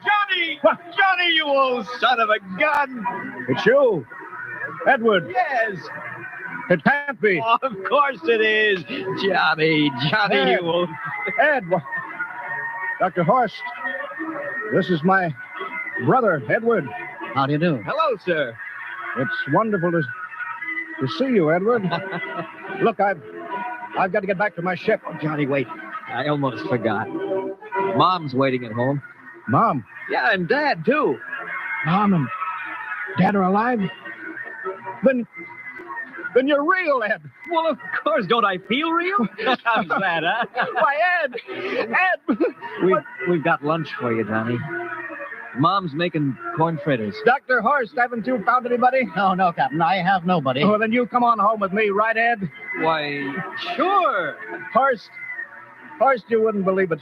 Johnny! What? Johnny, you old son of a gun. It's you, Edward. Yes. It can't be. Oh, of course it is. Johnny, Ed. you old... Ed. Dr. Horst. This is my brother, Edward. How do you do? Hello, sir. It's wonderful to see you, Edward. Look, I've got to get back to my ship. Oh, Johnny, wait. I almost forgot. Mom's waiting at home. Mom? Yeah, and Dad, too. Mom and Dad are alive? Then you're real, Ed. Well, of course. Don't I feel real? How's that, huh? Why, Ed! We've got lunch for you, Johnny. Mom's making corn fritters. Dr. Horst, haven't you found anybody? Oh, no, Captain. I have nobody. Well, then you come on home with me, right, Ed? Why, sure. Horst, you wouldn't believe it,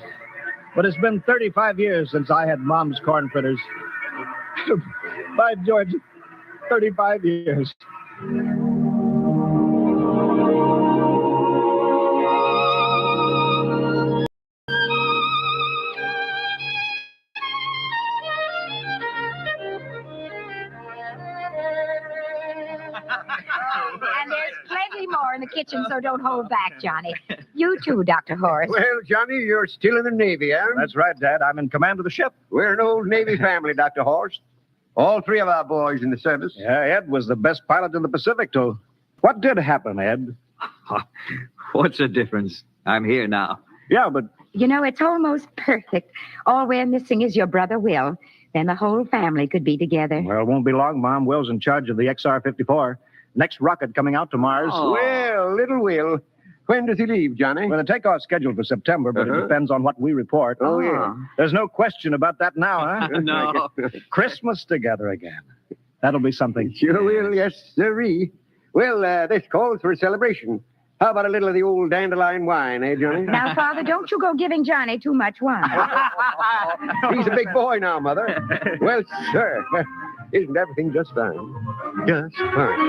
but it's been 35 years since I had Mom's corn fritters. By George, 35 years. And there's plenty more in the kitchen, so don't hold back, Johnny. You too, Dr. Horst. Well, Johnny, you're still in the Navy, eh? That's right, Dad. I'm in command of the ship. We're an old Navy family, Dr. Horst. All three of our boys in the service. Yeah, Ed was the best pilot in the Pacific, too. What did happen, Ed? What's the difference? I'm here now. Yeah, but... You know, it's almost perfect. All we're missing is your brother, Will. Then the whole family could be together. Well, it won't be long, Mom. Will's in charge of the XR-54. Next rocket coming out to Mars. Oh. Well, little Will. When does he leave, Johnny? Well, the takeoff's scheduled for September, but it depends on what we report. Oh, yeah. There's no question about that now, huh? No. Christmas together again. That'll be something. Sure will, yes, sirree. Well, this calls for a celebration. How about a little of the old dandelion wine, eh, Johnny? Now, Father, don't you go giving Johnny too much wine. He's a big boy now, Mother. Well, sir, isn't everything just fine? Just fine.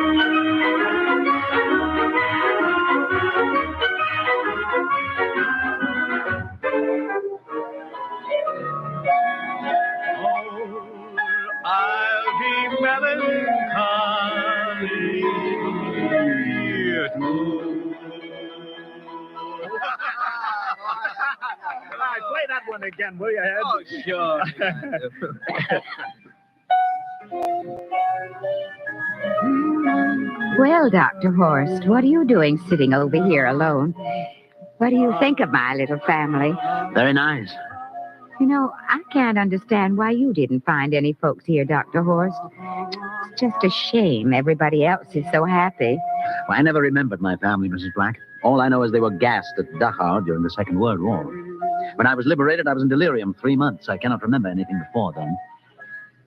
I'll be melancholy. All right, play that one again, will you, Ed? Oh, sure. Well, Dr. Horst, what are you doing sitting over here alone? What do you think of my little family? Very nice. You know, I can't understand why you didn't find any folks here, Dr. Horst. It's just a shame everybody else is so happy. Well, I never remembered my family, Mrs. Black. All I know is they were gassed at Dachau during the Second World War. When I was liberated, I was in delirium 3 months. I cannot remember anything before then.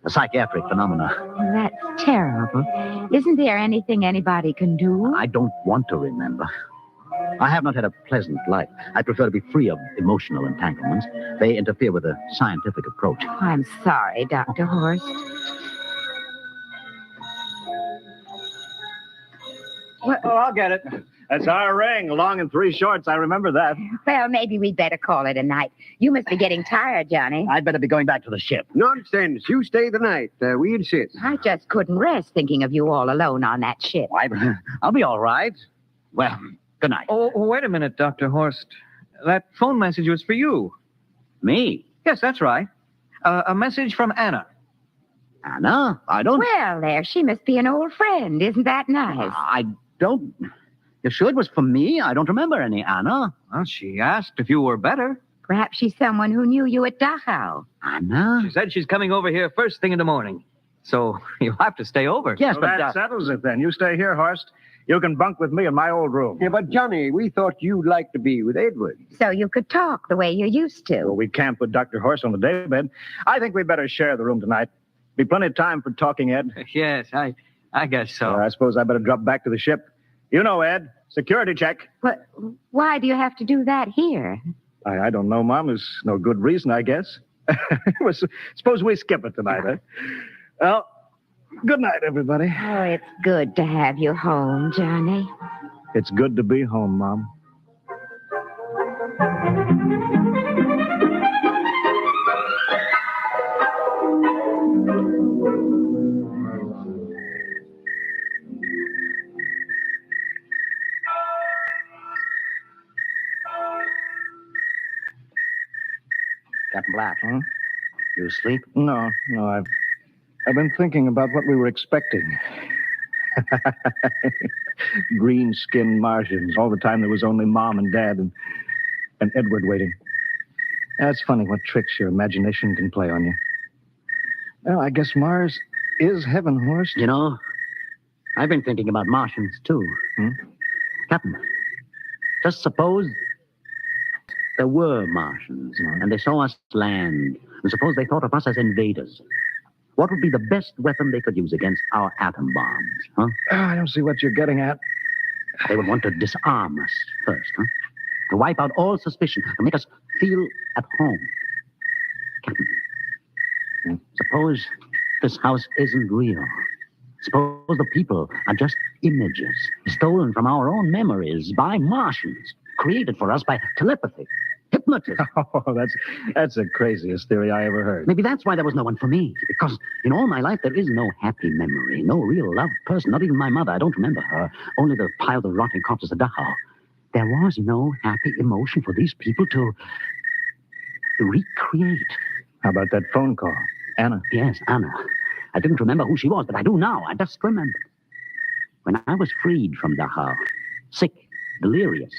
A psychiatric phenomena. That's terrible. Isn't there anything anybody can do? I don't want to remember. I have not had a pleasant life. I prefer to be free of emotional entanglements. They interfere with a scientific approach. I'm sorry, Dr. Horst. Oh, I'll get it. That's our ring, long and 3 shorts. I remember that. Well, maybe we'd better call it a night. You must be getting tired, Johnny. I'd better be going back to the ship. Nonsense. You stay the night. We insist. I just couldn't rest thinking of you all alone on that ship. I'll be all right. Well, good night. Oh, wait a minute, Dr. Horst. That phone message was for you. Me? Yes, that's right. A message from Anna. Anna? I don't... Well, there, she must be an old friend. Isn't that nice? I don't... You sure it was for me? I don't remember any Anna. Well, she asked if you were better. Perhaps she's someone who knew you at Dachau. Anna? She said she's coming over here first thing in the morning. So you'll have to stay over. Yes, Well, that settles it then. You stay here, Horst. You can bunk with me in my old room. Yeah, but Johnny, we thought you'd like to be with Edward. So you could talk the way you used to. Well, we can't put Dr. Horse on the daybed. I think we better share the room tonight. Be plenty of time for talking, Ed. Yes, I guess so. I suppose I better drop back to the ship. You know, Ed, security check. But why do you have to do that here? I don't know, Mom. There's no good reason, I guess. Suppose we skip it tonight, huh? Well, good night, everybody. Oh, it's good to have you home, Johnny. It's good to be home, Mom. Captain Black, you asleep? No, I've been thinking about what we were expecting. Green-skinned Martians. All the time there was only Mom and Dad and Edward waiting. That's funny what tricks your imagination can play on you. Well, I guess Mars is heaven, Horst. You know, I've been thinking about Martians, too. Captain, just suppose there were Martians, and they saw us land, and suppose they thought of us as invaders. What would be the best weapon they could use against our atom bombs, huh? I don't see what you're getting at. They would want to disarm us first, to wipe out all suspicion, to make us feel at home. Captain, suppose this house isn't real. Suppose the people are just images, stolen from our own memories by Martians, created for us by telepathy, hypnotism. Oh, that's the craziest theory I ever heard. Maybe that's why there was no one for me, because in all my life there is no happy memory, no real loved person, not even my mother. I don't remember her, only the pile of rotting corpses of Dachau. There was no happy emotion for these people to recreate. How about that phone call? Anna? Yes, Anna. I didn't remember who she was, but I do now. I just remembered. When I was freed from Dachau, sick, delirious,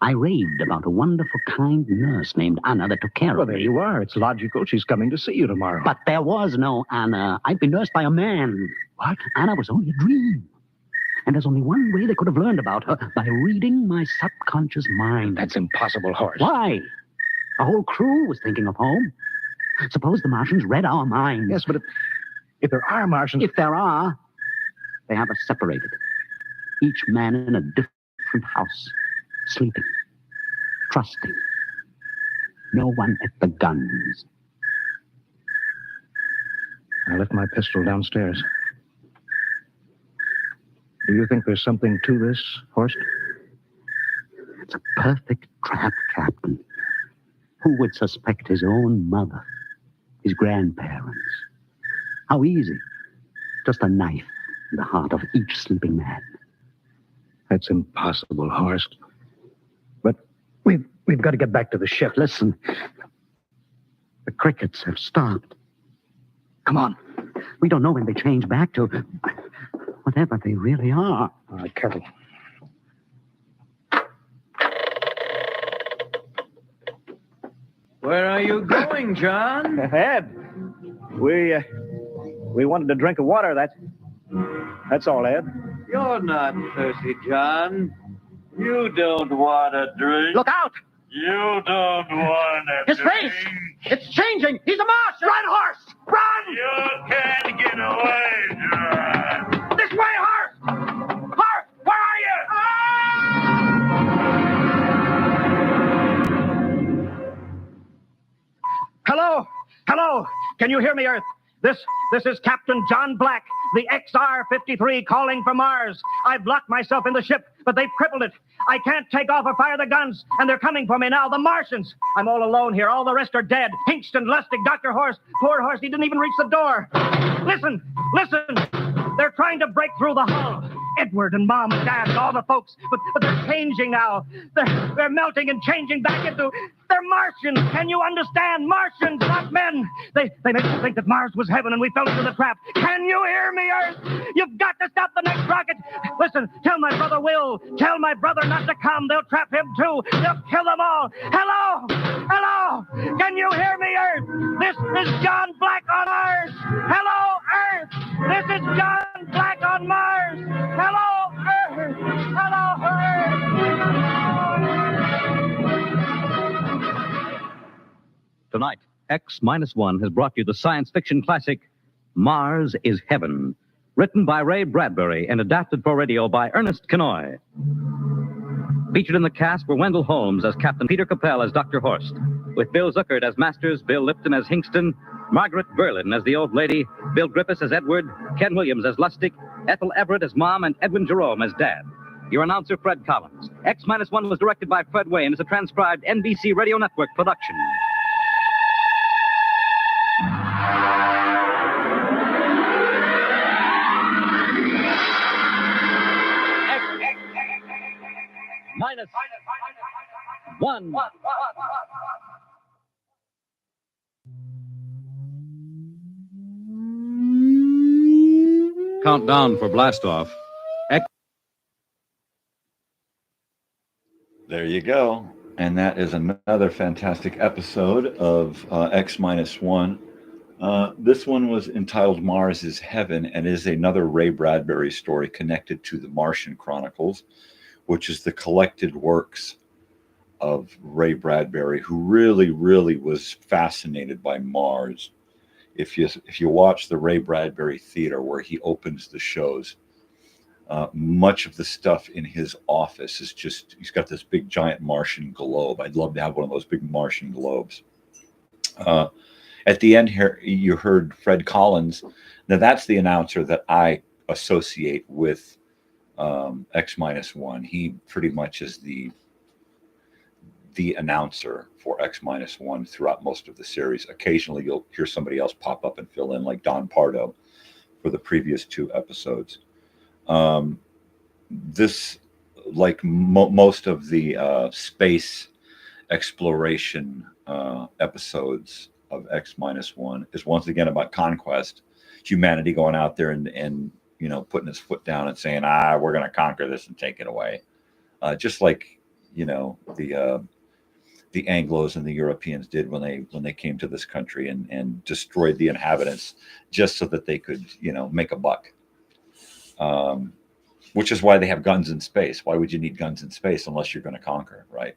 I raved about a wonderful, kind nurse named Anna that took care of me. Well, there you are. It's logical. She's coming to see you tomorrow. But there was no Anna. I'd been nursed by a man. What? Anna was only a dream. And there's only one way they could have learned about her, by reading my subconscious mind. That's impossible, Horace. Why? The whole crew was thinking of home. Suppose the Martians read our minds. Yes, but if there are Martians... If there are, they have us separated. Each man in a different house, sleeping, trusting. No one at the guns. I left my pistol downstairs. Do you think there's something to this, Horst? It's a perfect trap, Captain. Who would suspect his own mother, his grandparents? How easy. Just a knife in the heart of each sleeping man. That's impossible, Horst. But we've got to get back to the ship. Listen. The crickets have stopped. Come on. We don't know when they change back to whatever they really are. All right, careful. Where are you going, John? Ed, we wanted to drink of water. That's all, Ed. You're not thirsty, John. You don't want a drink. Look out! You don't want a His face! It's changing! He's a Martian! Run, horse! Run! You can't get away, John. This way, horse! Horse, where are you? Hello? Hello? Can you hear me, Earth? This is Captain John Black, the XR-53 calling from Mars. I've locked myself in the ship, but they've crippled it. I can't take off or fire the guns, and they're coming for me now, the Martians. I'm all alone here. All the rest are dead. Hinkston, Lustig, Dr. Horst. Poor Horst, he didn't even reach the door. Listen. They're trying to break through the hull. Edward and Mom and Dad and all the folks, but they're changing now. They're melting and changing back into... They're Martians. Can you understand? Martians, not men. They made us think that Mars was heaven and we fell into the trap. Can you hear me, Earth? You've got to stop the next rocket. Listen, tell my brother Will. Tell my brother not to come. They'll trap him too. They'll kill them all. Hello? Can you hear me, Earth? This is John Black on Mars. Hello, Earth. This is John Black on Mars. Hello, Earth. Tonight, X-1 has brought you the science fiction classic, Mars is Heaven, written by Ray Bradbury and adapted for radio by Ernest Kenoy. Featured in the cast were Wendell Holmes as Captain, Peter Capell as Dr. Horst, with Bill Zuckert as Masters, Bill Lipton as Hingston, Margaret Berlin as the old lady, Bill Griffiths as Edward, Ken Williams as Lustig, Ethel Everett as Mom, and Edwin Jerome as Dad. Your announcer, Fred Collins. X-1 was directed by Fred Way and is a transcribed NBC Radio Network production. X-1. Countdown for blastoff. There you go. And that is another fantastic episode of X-1. This one was entitled Mars is Heaven and is another Ray Bradbury story connected to the Martian Chronicles, which is the collected works of Ray Bradbury, who really, really was fascinated by Mars. If you watch the Ray Bradbury Theater where he opens the shows, much of the stuff in his office is just, he's got this big giant Martian globe. I'd love to have one of those big Martian globes. At the end here, you heard Fred Collins. Now that's the announcer that I associate with X-1. He pretty much is the announcer for X-1 throughout most of the series. Occasionally you'll hear somebody else pop up and fill in, like Don Pardo for the previous 2 episodes. This, like most of the space exploration episodes of X-1, is once again about conquest, humanity going out there and you know, putting his foot down and saying, we're going to conquer this and take it away. Just like, you know, the Anglos and the Europeans did when they came to this country and destroyed the inhabitants just so that they could, you know, make a buck. Which is why they have guns in space. Why would you need guns in space unless you're going to conquer, right?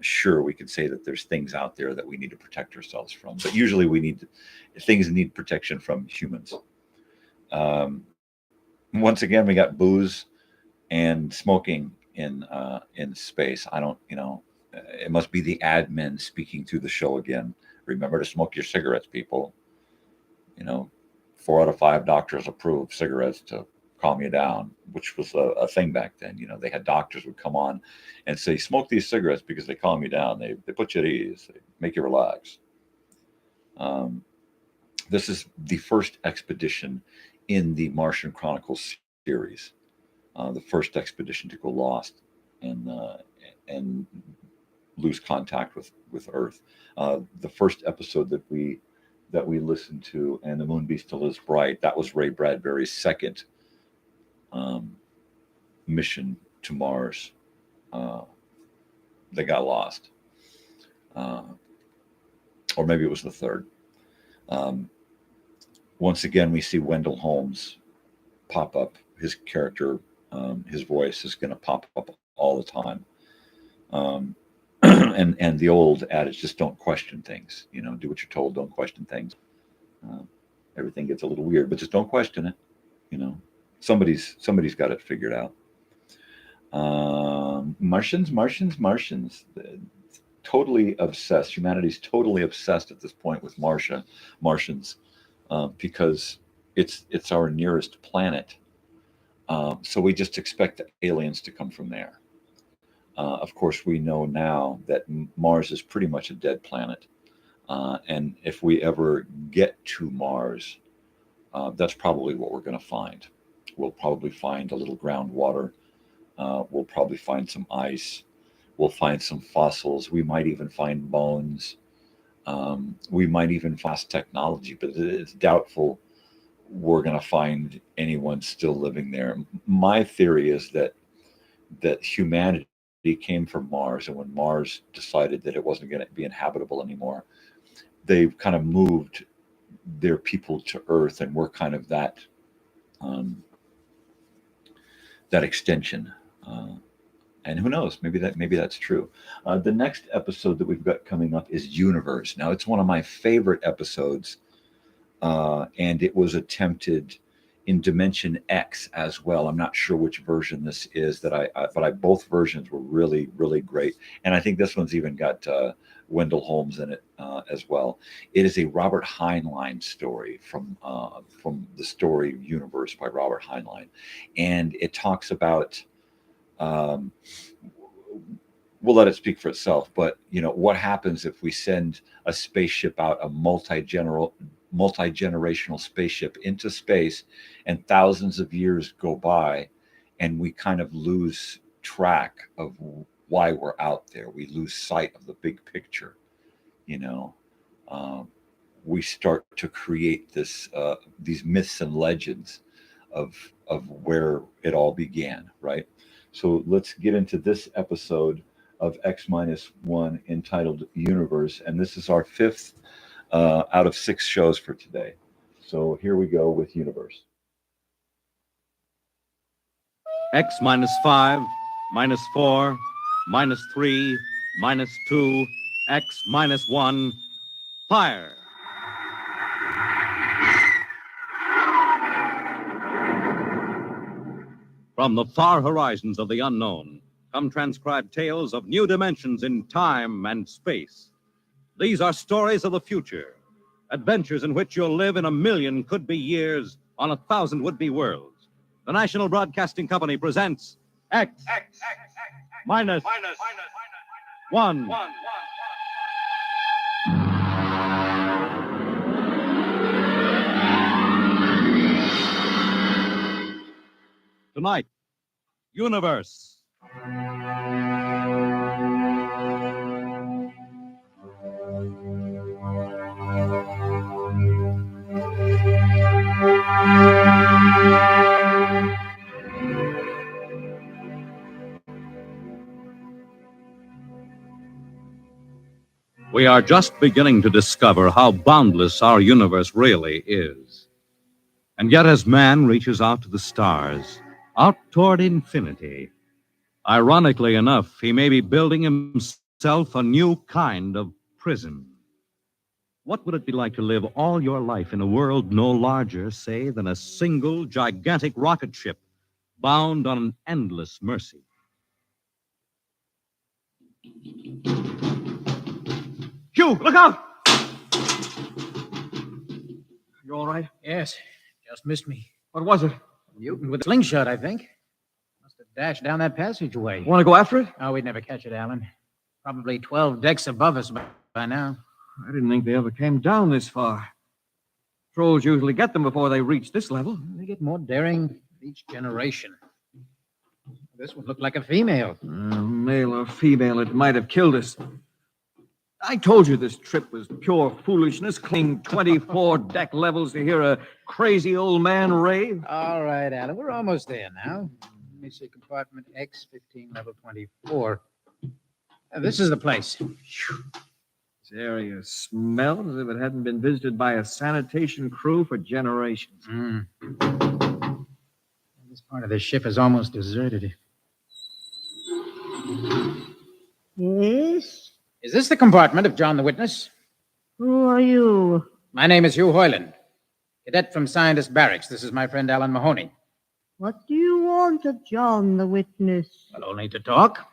Sure, we could say that there's things out there that we need to protect ourselves from, but usually things need protection from humans. Once again, we got booze and smoking in space. I don't, you know, it must be the admin speaking through the show again. Remember to smoke your cigarettes, people. You know, 4 out of 5 doctors approve cigarettes to calm you down, which was a thing back then. You know, they had doctors would come on and say, smoke these cigarettes because they calm you down. They put you at ease. They make you relax. This is the first expedition in the Martian Chronicles series. The first expedition to go lost and lose contact with Earth. The first episode that we listened to, And the Moon Be Still Is Bright, that was Ray Bradbury's second mission to Mars. They got lost. Or maybe it was the third. Once again, we see Wendell Holmes pop up. His character, his voice is going to pop up all the time. And the old adage, just don't question things. You know, do what you're told, don't question things. Everything gets a little weird, but just don't question it. You know, somebody's got it figured out. Martians. Totally obsessed. Humanity's totally obsessed at this point with Martians, because it's our nearest planet. So we just expect the aliens to come from there. Of course, we know now that Mars is pretty much a dead planet. And if we ever get to Mars, that's probably what we're going to find. We'll probably find a little groundwater. We'll probably find some ice. We'll find some fossils. We might even find bones. We might even find technology, but it's doubtful we're going to find anyone still living there. My theory is that humanity came from Mars, and when Mars decided that it wasn't going to be inhabitable anymore, they kind of moved their people to Earth, and we're kind of that extension. And who knows? Maybe that's true. The next episode that we've got coming up is Universe. Now, it's one of my favorite episodes, and it was attempted in Dimension X as well. I'm not sure which version this is but both versions were really, really great. And I think this one's even got Wendell Holmes in it as well. It is a Robert Heinlein story from the story Universe by Robert Heinlein, and it talks about. We'll let it speak for itself, but what happens if we send a spaceship out, a multi-generational spaceship into space, and thousands of years go by, and we kind of lose track of why we're out there. We lose sight of the big picture. We start to create these myths and legends of where it all began, right? So let's get into this episode of X-1 entitled Universe. And this is our 5th out of 6 shows for today. So here we go with Universe. X -5, -4, -3, -2, X -1, fire. From the far horizons of the unknown come transcribed tales of new dimensions in time and space. These are stories of the future, adventures in which you'll live in 1,000,000 could-be years on 1,000 would-be worlds. The National Broadcasting Company presents X -1. Tonight, Universe. We are just beginning to discover how boundless our universe really is. And yet, as man reaches out to the stars, out toward infinity, ironically enough, he may be building himself a new kind of prison. What would it be like to live all your life in a world no larger, say, than a single gigantic rocket ship bound on an endless mercy? Hugh, look out! You all right? Yes. Just missed me. What was it? A mutant with a slingshot, I think. Must have dashed down that passageway. Want to go after it? Oh, we'd never catch it, Alan. Probably 12 decks above us by now. I didn't think they ever came down this far. Trolls usually get them before they reach this level. They get more daring each generation. This one looked like a female. Male or female, it might have killed us. I told you this trip was pure foolishness, climbing 24 deck levels to hear a crazy old man rave. All right, Alan, we're almost there now. Let me see, compartment X15, level 24. This is the place. This area smelled as if it hadn't been visited by a sanitation crew for generations. This part of the ship is almost deserted. Yes? Is this the compartment of John the Witness? Who are you? My name is Hugh Hoyland, cadet from Scientist Barracks. This is my friend Alan Mahoney. What do you want of John the Witness? Well, only to talk.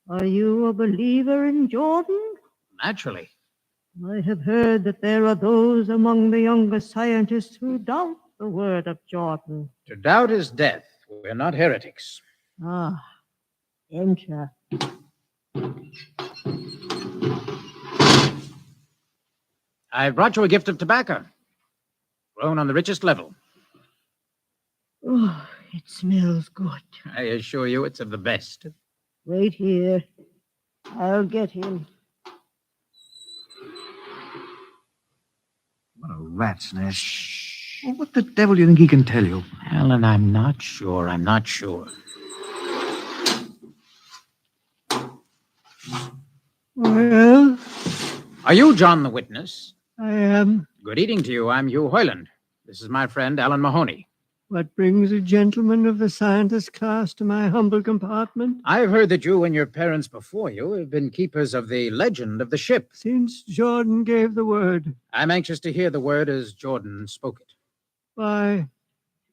Are you a believer in Jordan? Naturally. I have heard that there are those among the younger scientists who doubt the word of Jordan. To doubt is death. We're not heretics. Ah, enter. I've brought you a gift of tobacco, grown on the richest level. Oh, it smells good. I assure you it's of the best. Wait here. I'll get him. What a rat's nest. Well, what the devil do you think he can tell you? Alan, I'm not sure. Well? Are you John the Witness? I am. Good evening to you. I'm Hugh Hoyland. This is my friend, Alan Mahoney. What brings a gentleman of the scientist class to my humble compartment? I've heard that you and your parents before you have been keepers of the legend of the ship. Since Jordan gave the word. I'm anxious to hear the word as Jordan spoke it. Why?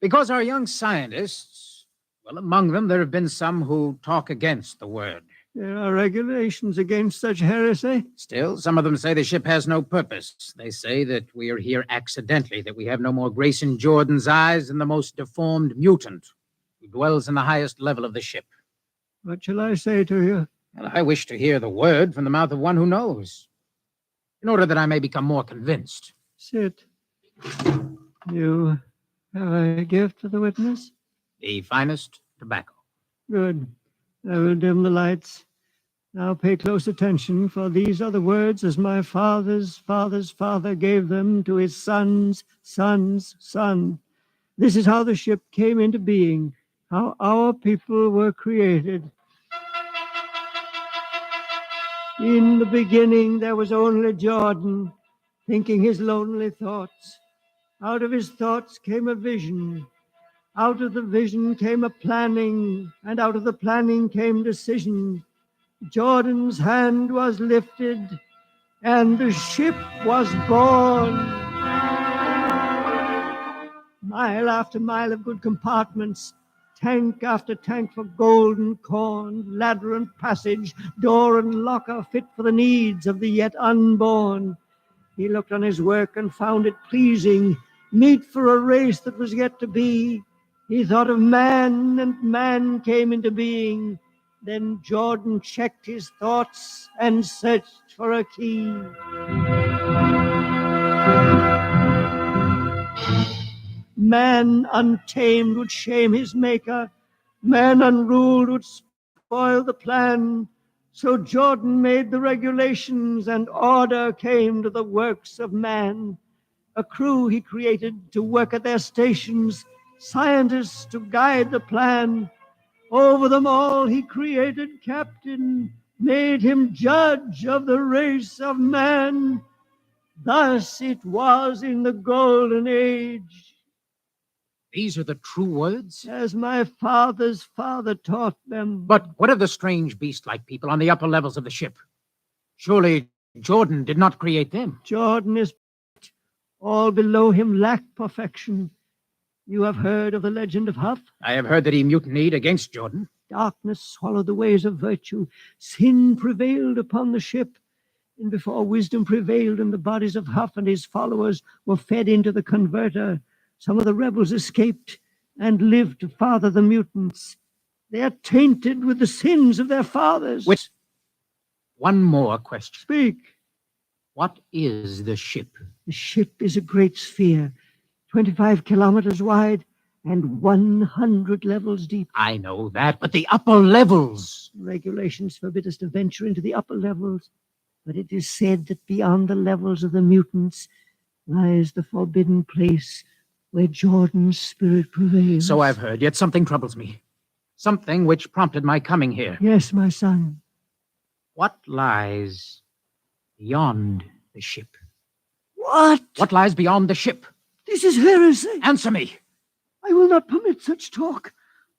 Because our young scientists, well, among them there have been some who talk against the word. There are regulations against such heresy. Still, some of them say the ship has no purpose. They say that we are here accidentally, that we have no more grace in Jordan's eyes than the most deformed mutant who dwells in the highest level of the ship. What shall I say to you? Well, I wish to hear the word from the mouth of one who knows, in order that I may become more convinced. Sit. You have a gift for the witness? The finest tobacco. Good. I will dim the lights. Now pay close attention, for these are the words as my father's father's father gave them to his son's son's son. This is how the ship came into being, how our people were created. In the beginning there was only Jordan, thinking his lonely thoughts. Out of his thoughts came a vision. Out of the vision came a planning, and out of the planning came decision. Jordan's hand was lifted, and the ship was born. Mile after mile of good compartments, tank after tank for gold and corn, ladder and passage, door and locker fit for the needs of the yet unborn. He looked on his work and found it pleasing, meet for a race that was yet to be. He thought of man, and man came into being. Then Jordan checked his thoughts and searched for a key. Man untamed would shame his maker. Man unruled would spoil the plan. So Jordan made the regulations, and order came to the works of man. A crew he created to work at their stations, scientists to guide the plan. Over them all he created captain, made him judge of the race of man. Thus it was in the golden age. These are the true words? As my father's father taught them. But what of the strange beast-like people on the upper levels of the ship? Surely Jordan did not create them. Jordan is all below him lack perfection. You have heard of the legend of Huff? I have heard that he mutinied against Jordan. Darkness swallowed the ways of virtue. Sin prevailed upon the ship. And before wisdom prevailed and the bodies of Huff and his followers were fed into the converter, some of the rebels escaped and lived to father the mutants. They are tainted with the sins of their fathers. Wait. One more question. Speak. What is the ship? The ship is a great sphere, 25 kilometers wide and 100 levels deep. I know that, but the upper levels. Regulations forbid us to venture into the upper levels, but it is said that beyond the levels of the mutants lies the forbidden place where Jordan's spirit prevails. So I've heard, yet something troubles me. Something which prompted my coming here. Yes, my son. What lies beyond the ship? What? What lies beyond the ship? This is heresy. Answer me. I will not permit such talk.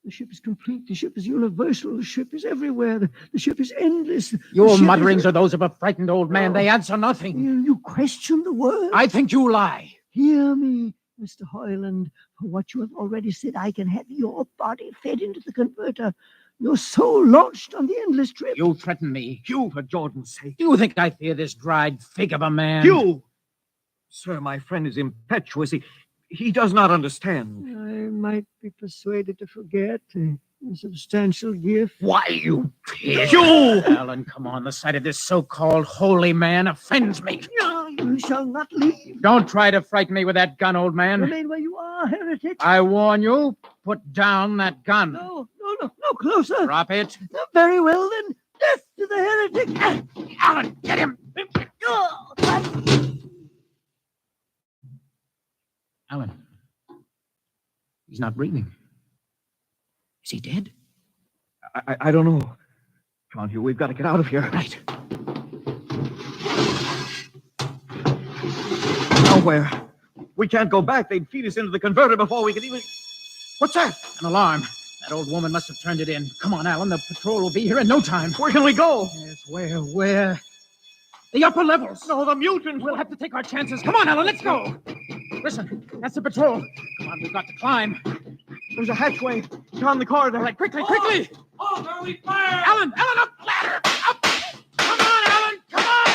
The ship is complete. The ship is universal. The ship is everywhere. The ship is endless. Your mutterings are those of a frightened old man. They answer nothing. You question the word? I think you lie. Hear me, Mr. Hoyland. For what you have already said, I can have your body fed into the converter. Your soul launched on the endless trip. You threaten me. You, for Jordan's sake. Do you think I fear this dried fig of a man? You! Sir, my friend is impetuous. He does not understand. I might be persuaded to forget a substantial gift. Why, you pig! You! Alan, come on. The sight of this so-called holy man offends me. No, you shall not leave. Don't try to frighten me with that gun, old man. Remain where you are, heretic. I warn you, put down that gun. No, closer. Drop it. Very well, then. Death to the heretic. Alan, get him. Alan. He's not breathing. Is he dead? I don't know. Come on, Hugh. We've got to get out of here. Right. Nowhere. We can't go back. They'd feed us into the converter before we could even... What's that? An alarm. That old woman must have turned it in. Come on, Alan. The patrol will be here in no time. Where can we go? Yes, where? The upper levels. No, the mutants. We'll have to take our chances. Come on, Alan, let's go. Listen, that's the patrol. Come on, we've got to climb. There's a hatchway down the corridor. All right, quickly, quickly. Oh, there we fire! Alan, up, ladder. Up. Come on, Alan, come on.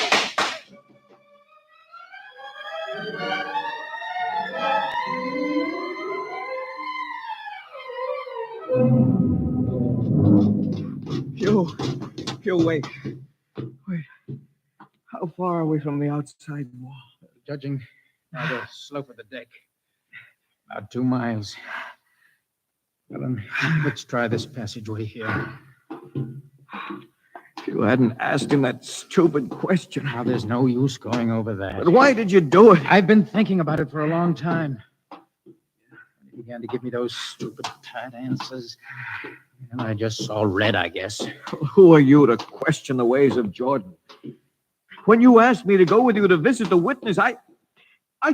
Hugh, wait. How far are we from the outside wall? Judging by the slope of the deck, about 2 miles. Alan, let's try this passageway here. You hadn't asked him that stupid question. Now, there's no use going over that. But why did you do it? I've been thinking about it for a long time. He began to give me those stupid, tight answers. And I just saw red, I guess. Who are you to question the ways of Jordan? When you asked me to go with you to visit the witness, I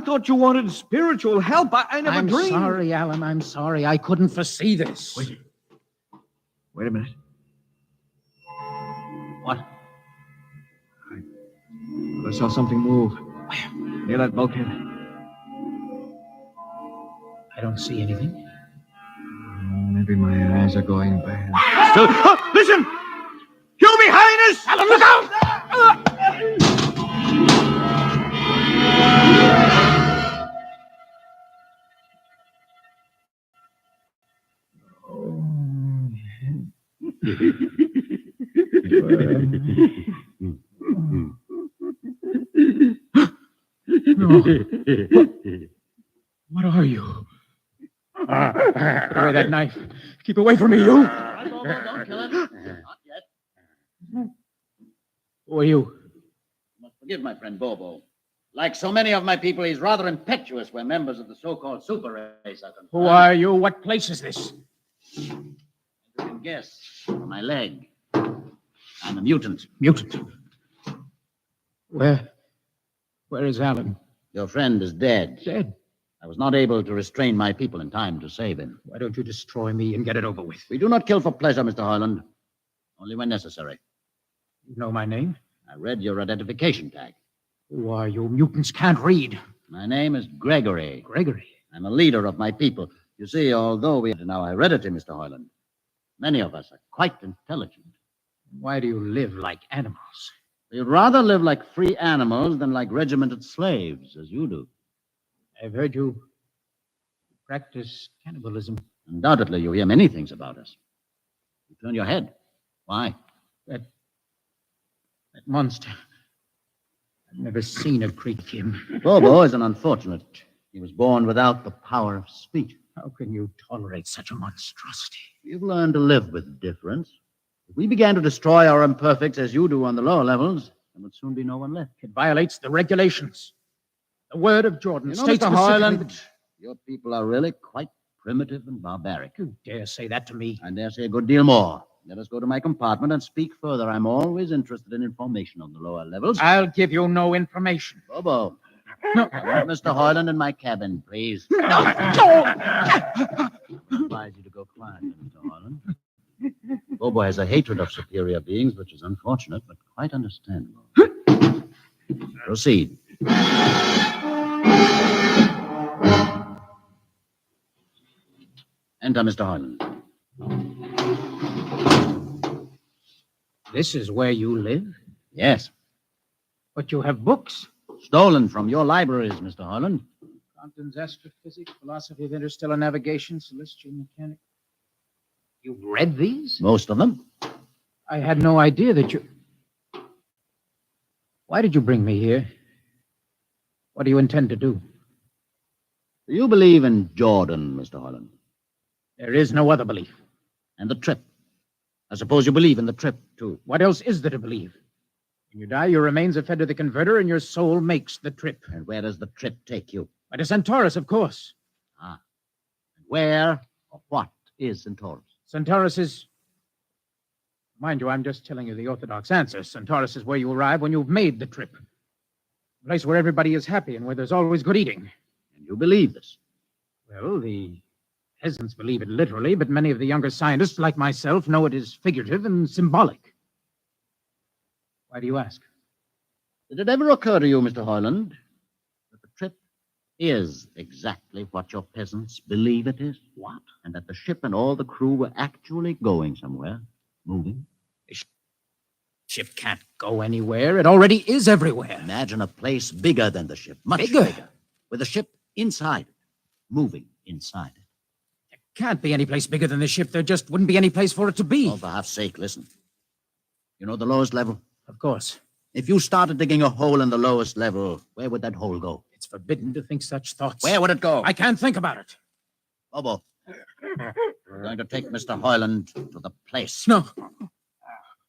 thought you wanted spiritual help. I never dreamed. I'm sorry, Alan. I'm sorry. I couldn't foresee this. Wait a minute. What? I saw something move. Near that bulkhead. I don't see anything. Maybe my eyes are going bad. Listen! You behind us! Alan, look out! No. What are you? Put away that knife. Keep away from me, you. Don't kill him. Not yet. Who are you? You must forgive my friend Bobo. Like so many of my people, he's rather impetuous when members of the so-called super race are concerned. Who are you? What place is this? You can guess from my leg. I'm a mutant. Mutant? Where is Alan? Your friend is dead. Dead? I was not able to restrain my people in time to save him. Why don't you destroy me and get it over with? We do not kill for pleasure, Mr. Hoyland. Only when necessary. You know my name? I read your identification tag. Who are you? Mutants can't read. My name is Gregory. Gregory? I'm a leader of my people. You see, although we have now heredity, Mr. Hoyland, many of us are quite intelligent. Why do you live like animals? We'd rather live like free animals than like regimented slaves, as you do. I've heard you practice cannibalism. Undoubtedly, you hear many things about us. You turn your head. Why? That monster. I've never seen a creature. Bobo is an unfortunate. He was born without the power of speech. How can you tolerate such a monstrosity? You've learned to live with difference. If we began to destroy our imperfects as you do on the lower levels, there would soon be no one left. It violates the regulations. The word of Jordan states Mr. Hoyland, your people are really quite primitive and barbaric. You dare say that to me? I dare say a good deal more. Let us go to my compartment and speak further. I'm always interested in information on the lower levels. I'll give you no information. Bobo. No. I want Mr. Hoyland in my cabin, please. No. I advise you to go quietly, Mr. Hoyland. Bobo has a hatred of superior beings, which is unfortunate, but quite understandable. Proceed. Enter, Mr. Hoyland. This is where you live? Yes. But you have books. Stolen from your libraries, Mr. Hoyland. Compton's Astrophysics, Philosophy of Interstellar Navigation, Celestial Mechanics. You've read these? Most of them. I had no idea that you... Why did you bring me here? What do you intend to do? Do you believe in Jordan, Mr. Hoyland? There is no other belief. And the trip? I suppose you believe in the trip, too. What else is there to believe? When you die, your remains are fed to the converter, and your soul makes the trip. And where does the trip take you? By to Centaurus, of course. Ah. And where or what is Centaurus? Centaurus is... Mind you, I'm just telling you the orthodox answer. Centaurus is where you arrive when you've made the trip. A place where everybody is happy and where there's always good eating. And you believe this? Well, the peasants believe it literally, but many of the younger scientists, like myself, know it is figurative and symbolic. Why do you ask? Did it ever occur to you, Mr. Hoyland, that the trip is exactly what your peasants believe it is? What? And that the ship and all the crew were actually going somewhere, moving? The ship can't go anywhere. It already is everywhere. Imagine a place bigger than the ship, much Bigger? bigger, with the ship inside it, moving inside it. Can't be any place bigger than the ship. There just wouldn't be any place for it to be. Oh, for half's sake, listen. You know the lowest level? Of course. If you started digging a hole in the lowest level, where would that hole go? It's forbidden to think such thoughts. Where would it go? I can't think about it. Bobo, we're going to take Mr. Hoyland to the place. No.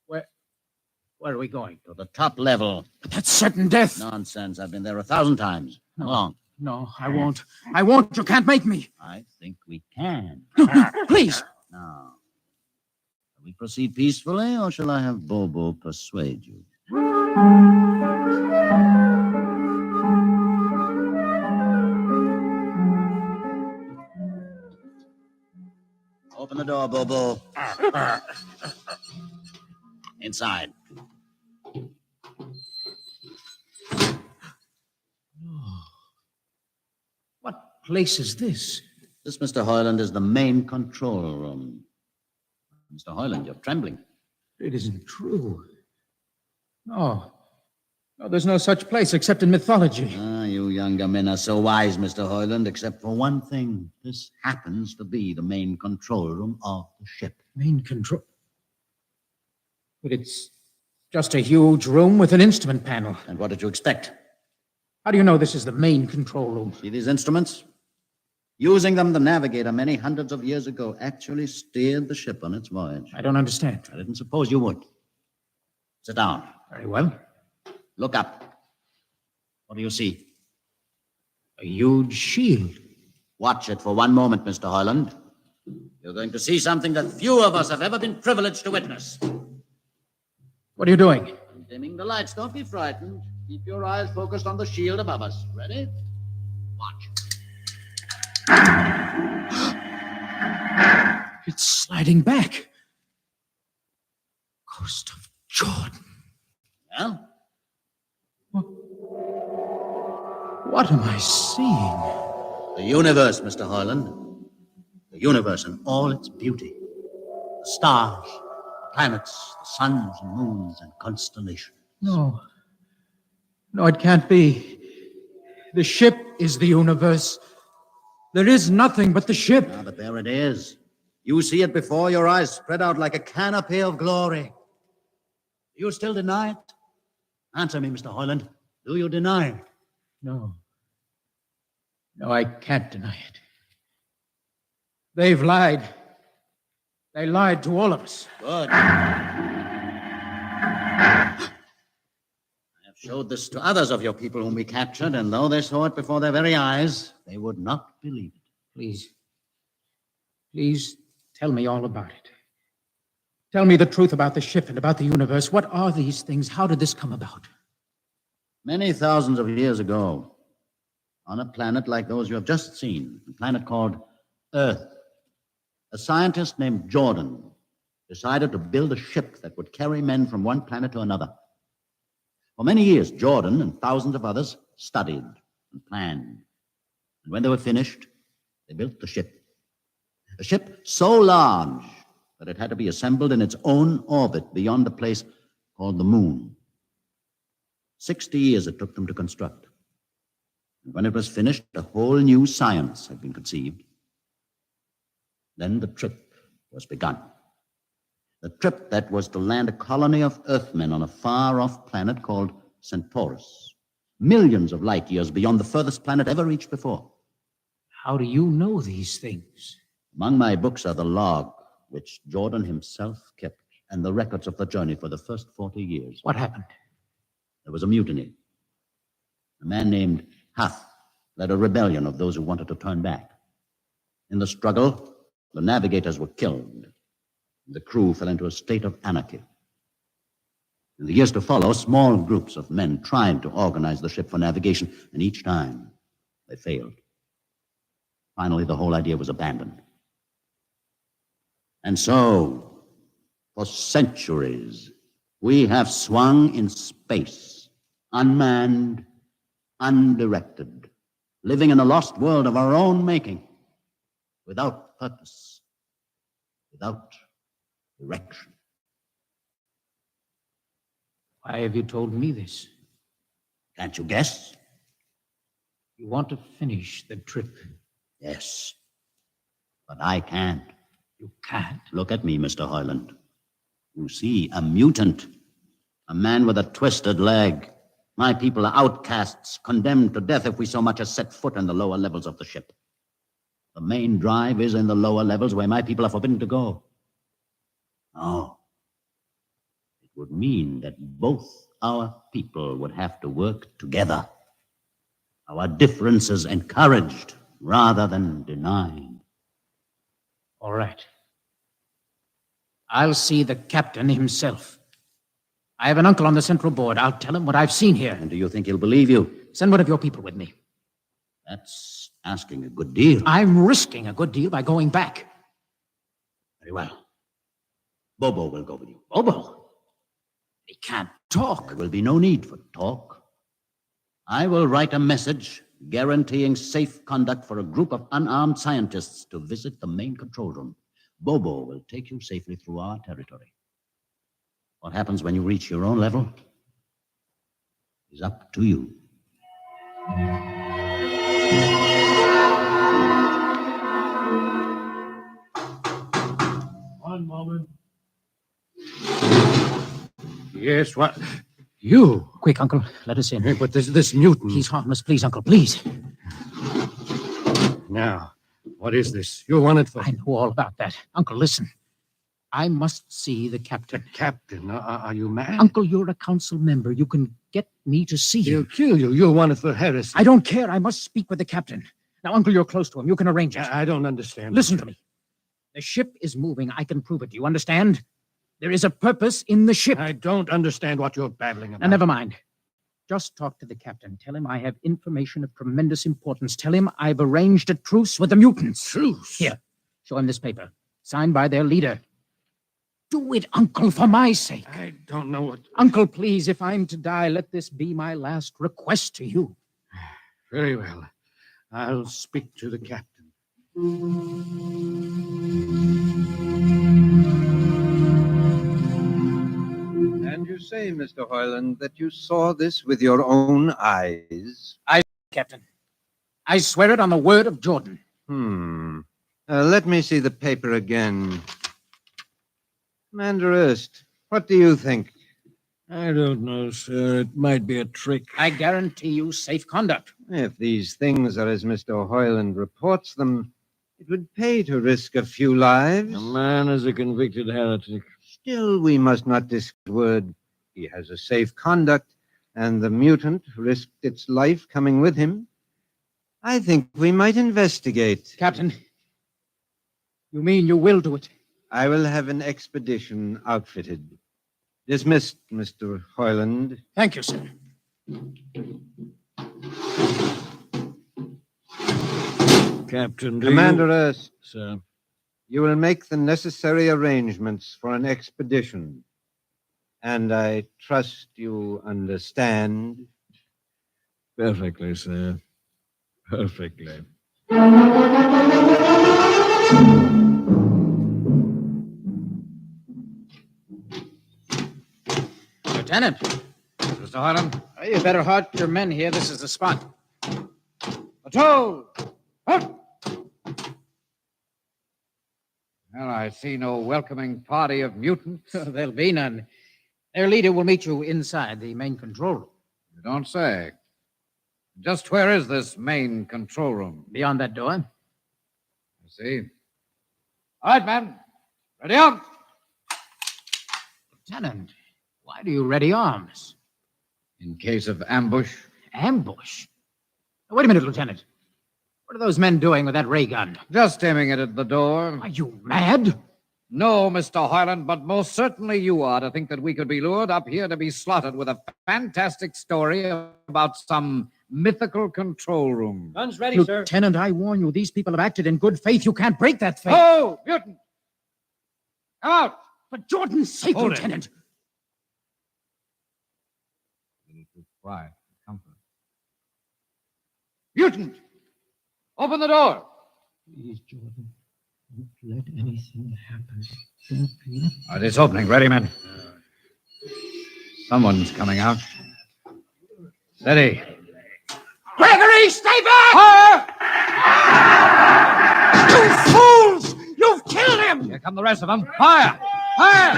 Where are we going? To the top level. But that's certain death. Nonsense. I've been there 1,000 times. Come along. No, I won't. I won't. You can't make me. I think we can. No, please. Now, shall we proceed peacefully, or shall I have Bobo persuade you? Open the door, Bobo. Inside. What place is this? This, Mr. Hoyland, is the main control room. Mr. Hoyland, you're trembling. It isn't true. No. No, there's no such place except in mythology. Ah, you younger men are so wise, Mr. Hoyland, except for one thing. This happens to be the main control room of the ship. Main control? But it's just a huge room with an instrument panel. And what did you expect? How do you know this is the main control room? See these instruments? Using them, the navigator many hundreds of years ago actually steered the ship on its voyage. I don't understand. I didn't suppose you would. Sit down. Very well. Look up. What do you see? A huge shield. Watch it for one moment, Mr. Hoyland. You're going to see something that few of us have ever been privileged to witness. What are you doing? I'm dimming the lights. Don't be frightened. Keep your eyes focused on the shield above us. Ready? Watch. It's sliding back. Ghost of Jordan. Well? What am I seeing? The universe, Mr. Hoyland. The universe in all its beauty. The stars, the planets, the suns and moons and constellations. No. No, it can't be. The ship is the universe. There is nothing but the ship. Ah, but there it is. You see it before your eyes, spread out like a canopy of glory. Do you still deny it? Answer me, Mr. Hoyland. Do you deny it? No. No, I can't deny it. They've lied. They lied to all of us. Good. I have showed this to others of your people whom we captured, and though they saw it before their very eyes, they would not believe it. Please tell me all about it. Tell me the truth about the ship and about the universe. What are these things? How did this come about? Many thousands of years ago, on a planet like those you have just seen, a planet called Earth, a scientist named Jordan decided to build a ship that would carry men from one planet to another. For many years, Jordan and thousands of others studied and planned. And when they were finished, they built the ship. A ship so large that it had to be assembled in its own orbit beyond a place called the moon. 60 years it took them to construct. And when it was finished, a whole new science had been conceived. Then the trip was begun. The trip that was to land a colony of Earthmen on a far-off planet called Centaurus, millions of light years beyond the furthest planet ever reached before. How do you know these things? Among my books are the log, which Jordan himself kept, and the records of the journey for the first 40 years. What happened? There was a mutiny. A man named Huth led a rebellion of those who wanted to turn back. In the struggle, the navigators were killed. The crew fell into a state of anarchy. In the years to follow, small groups of men tried to organize the ship for navigation, and each time they failed. Finally, the whole idea was abandoned. And so, for centuries, we have swung in space, unmanned, undirected, living in a lost world of our own making, without purpose, without direction. Why have you told me this? Can't you guess? You want to finish the trip. Yes, but I can't. You can't? Look at me, Mr. Hoyland. You see, a mutant, a man with a twisted leg. My people are outcasts, condemned to death if we so much as set foot in the lower levels of the ship. The main drive is in the lower levels where my people are forbidden to go. No. It would mean that both our people would have to work together. Our differences encouraged rather than denied. All right. I'll see the captain himself. I have an uncle on the central board. I'll tell him what I've seen here. And do you think he'll believe you? Send one of your people with me. That's asking a good deal. I'm risking a good deal by going back. Very well. Bobo will go with you. Bobo? He can't talk. There will be no need for talk. I will write a message guaranteeing safe conduct for a group of unarmed scientists to visit the main control room. Bobo will take you safely through our territory. What happens when you reach your own level is up to you. One moment. Yes, what? You? Quick, Uncle. Let us in. Hey, but this mutant. He's harmless. Please, Uncle, please. Now, what is this? You're wanted for... I know all about that. Uncle, listen. I must see the captain. The captain? Are you mad? Uncle, you're a council member. You can get me to see He'll him. kill you. You're wanted for heresy. I don't care. I must speak with the captain. Now, Uncle, you're close to him. You can arrange it. I don't understand. Listen to me. The ship is moving. I can prove it. Do you understand? There is a purpose in the ship. I don't understand what you're babbling about. Now, never mind. Just talk to the captain. Tell him I have information of tremendous importance. Tell him I've arranged a truce with the mutants. Truce? Here, show him this paper. Signed by their leader. Do it, Uncle, for my sake. I don't know what... Uncle, please, if I'm to die, let this be my last request to you. Very well. I'll speak to the captain. And you say, Mr. Hoyland, that you saw this with your own eyes? Captain. I swear it on the word of Jordan. Let me see the paper again. Commander Erst, what do you think? I don't know, sir. It might be a trick. I guarantee you safe conduct. If these things are as Mr. Hoyland reports them, it would pay to risk a few lives. The man is a convicted heretic. Still, we must not discard word. He has a safe conduct, and the mutant risked its life coming with him. I think we might investigate. Captain, you mean you will do it? I will have an expedition outfitted. Dismissed, Mr. Hoyland. Thank you, sir. Captain, Commander Erst, sir, you will make the necessary arrangements for an expedition. And I trust you understand. Perfectly, sir. Perfectly. Lieutenant. Mr. Hoyland? You better halt your men here. This is the spot. Patrol! Halt! Well, I see no welcoming party of mutants. There'll be none. Their leader will meet you inside the main control room. You don't say. Just where is this main control room? Beyond that door. I see. All right, man. Ready up. Lieutenant, why do you ready arms? In case of ambush. Ambush? Now, wait a minute, Lieutenant. What are those men doing with that ray gun? Just aiming it at the door. Are you mad? No, Mr. Hoyland, but most certainly you are to think that we could be lured up here to be slaughtered with a fantastic story about some mythical control room. Guns ready, sir. Lieutenant, I warn you, these people have acted in good faith. You can't break that faith. Oh, mutant! Come out! For Jordan's sake, Hold it. Lieutenant! A little too quiet. Comfort. Mutant! Open the door! Please, Jordan, don't let anything happen. Don't let... All right, it's opening. Ready, men? Someone's coming out. Steady. Gregory, stay back! You fools! You've killed him! Here come the rest of them. Fire! Fire!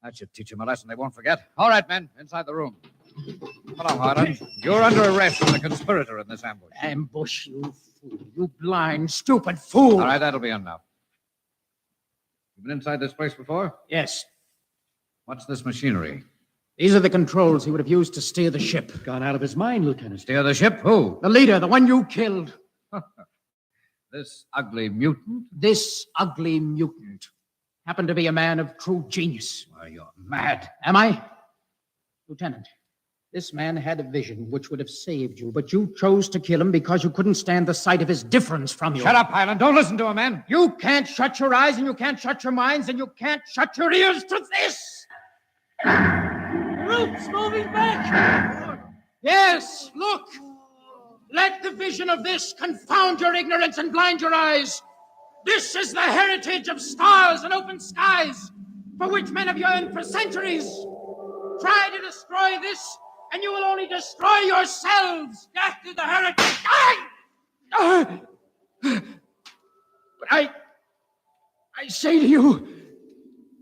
That should teach them a lesson they won't forget. All right, men, inside the room. Come along, Harlan. You're under arrest as a conspirator in this ambush. Ambush, you fool. You blind, stupid fool. All right, that'll be enough. You been inside this place before? Yes. What's this machinery? These are the controls he would have used to steer the ship. Gone out of his mind, Lieutenant. Steer the ship? Who? The leader, the one you killed. This ugly mutant? This ugly mutant happened to be a man of true genius. Why, you're mad. Am I? Lieutenant, this man had a vision which would have saved you, but you chose to kill him because you couldn't stand the sight of his difference from you. Shut up, Highland. Don't listen to him, man. You can't shut your eyes, and you can't shut your minds, and you can't shut your ears to this. Rope's moving back! Yes, look. Let the vision of this confound your ignorance and blind your eyes. This is the heritage of stars and open skies, for which men have yearned for centuries. Try to destroy this, and you will only destroy yourselves. Death to the heritage. But I say to you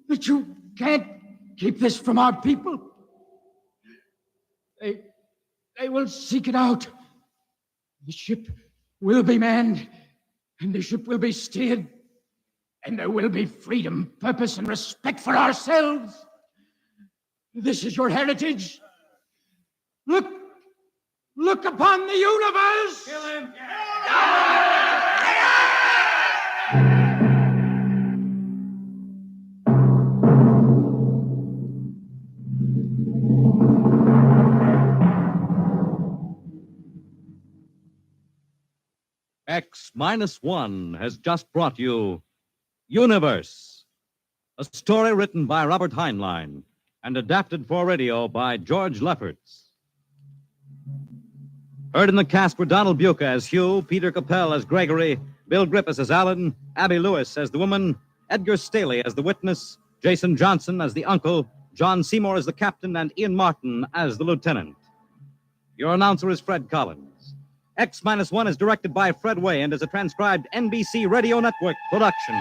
that you can't keep this from our people. They will seek it out. The ship will be manned, and the ship will be steered, and there will be freedom, purpose, and respect for ourselves. This is your heritage. Look upon the universe. Kill him. X-1 has just brought you Universe, a story written by Robert Heinlein and adapted for radio by George Lefferts. Heard in the cast were Donald Buca as Hugh, Peter Capell as Gregory, Bill Griffiths as Alan, Abby Lewis as the woman, Edgar Staley as the witness, Jason Johnson as the uncle, John Seymour as the captain, and Ian Martin as the lieutenant. Your announcer is Fred Collins. X-1 is directed by Fred Way and is a transcribed NBC Radio Network production.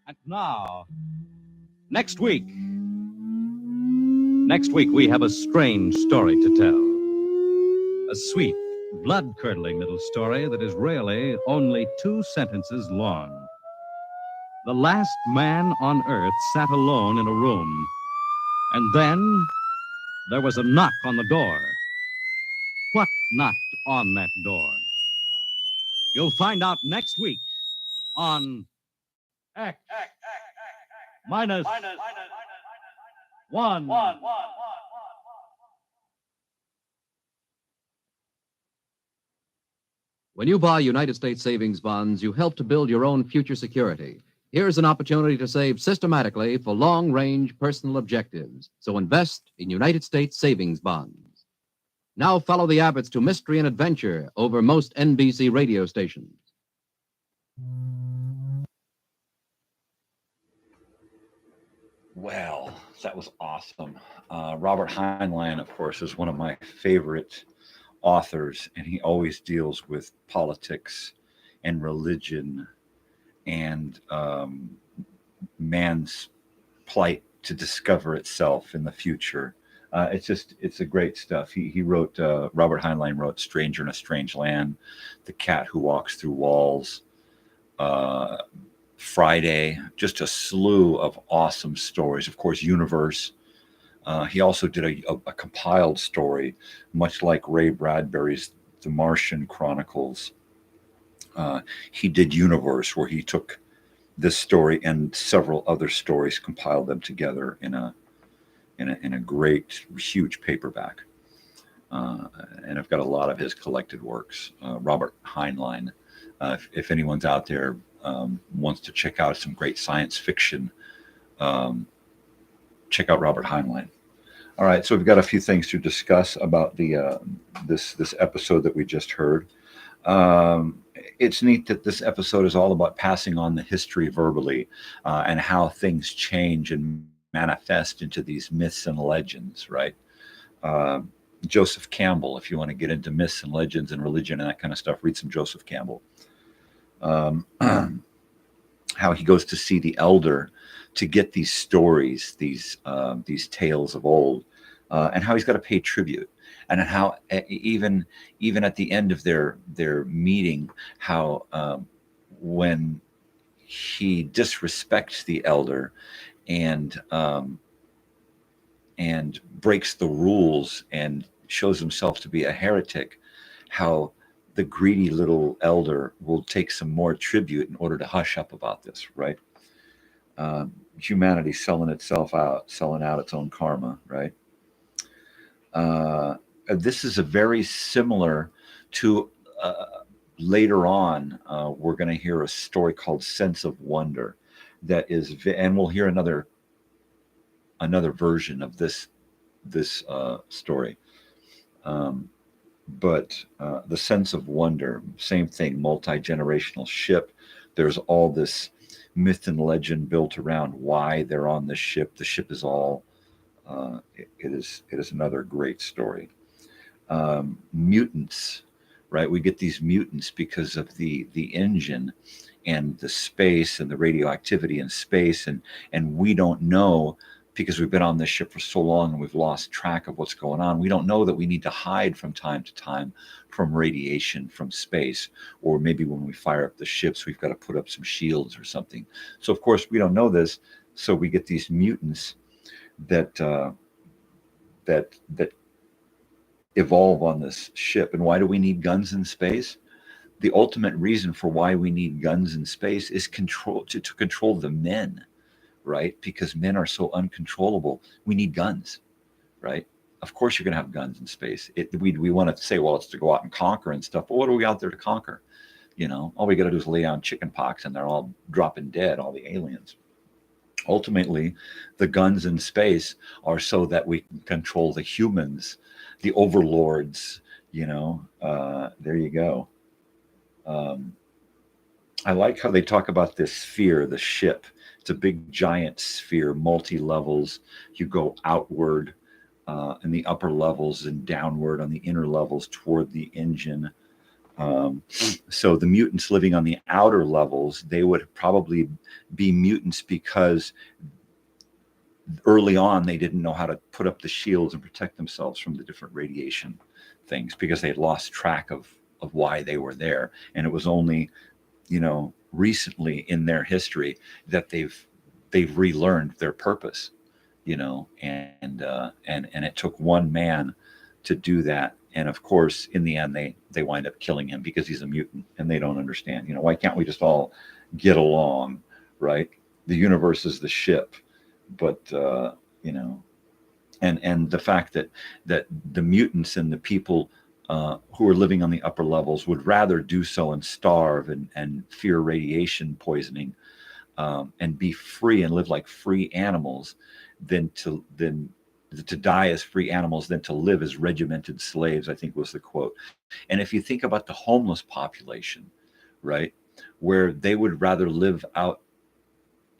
And now, next week we have a strange story to tell. A sweet, blood-curdling little story that is really only 2 sentences long. The last man on Earth sat alone in a room, and then there was a knock on the door. What knocked on that door? You'll find out next week on X-1. When you buy United States savings bonds, you help to build your own future security. Here's an opportunity to save systematically for long-range personal objectives. So invest in United States savings bonds. Now follow the Abbotts to mystery and adventure over most NBC radio stations. Well, that was awesome. Robert Heinlein, of course, is one of my favorite authors, and he always deals with politics and religion and man's plight to discover itself in the future. It's a great stuff. He wrote, Robert Heinlein wrote Stranger in a Strange Land, The Cat Who Walks Through Walls, Friday, just a slew of awesome stories. Of course, Universe. He also did a compiled story, much like Ray Bradbury's the Martian Chronicles. He did Universe, where he took this story and several other stories, compiled them together in a great, huge paperback. And I've got a lot of his collected works. Robert Heinlein, if anyone's out there wants to check out some great science fiction, check out Robert Heinlein. All right, so we've got a few things to discuss about the this episode that we just heard. It's neat that this episode is all about passing on the history verbally and how things change and manifest into these myths and legends, right? Joseph Campbell, if you want to get into myths and legends and religion and that kind of stuff, read some Joseph Campbell. How he goes to see the elder to get these stories, these tales of old, and how he's got to pay tribute, and how even at the end of their meeting, how when he disrespects the elder and breaks the rules and shows himself to be a heretic, how the greedy little elder will take some more tribute in order to hush up about this, right? Humanity selling out its own karma, right? This is a very similar to later on. We're going to hear a story called Sense of Wonder, that is, and we'll hear another version of this story. But the Sense of Wonder, same thing, multi-generational ship. There's all this myth and legend built around why they're on this ship. The ship is all, it is another great story. Mutants, right? We get these mutants because of the engine and the space and the radioactivity in space, and we don't know, because we've been on this ship for so long and we've lost track of what's going on. We don't know that we need to hide from time to time from radiation from space, or maybe when we fire up the ships, we've got to put up some shields or something. So of course we don't know this. So we get these mutants that evolve on this ship. And why do we need guns in space? The ultimate reason for why we need guns in space is to control the men. Right? Because men are so uncontrollable. We need guns, right? Of course you're going to have guns in space. We want to say, well, it's to go out and conquer and stuff. But what are we out there to conquer? You know, all we got to do is lay down chicken pox and they're all dropping dead, all the aliens. Ultimately, the guns in space are so that we can control the humans, the overlords, you know. There you go. I like how they talk about this sphere, the ship. It's a big giant sphere, multi-levels. You go outward in the upper levels and downward on the inner levels toward the engine. So the mutants living on the outer levels, they would probably be mutants because early on they didn't know how to put up the shields and protect themselves from the different radiation things, because they had lost track of why they were there. And it was only, you know, recently in their history that they've relearned their purpose, you know, and it took one man to do that. And of course, in the end, they wind up killing him because he's a mutant, and they don't understand, you know, why can't we just all get along, right? The universe is the ship, but you know, and the fact that the mutants and the people who are living on the upper levels would rather do so and starve and fear radiation poisoning, and be free and live like free animals than to die as free animals than to live as regimented slaves, I think was the quote. And if you think about the homeless population, right, where they would rather live out,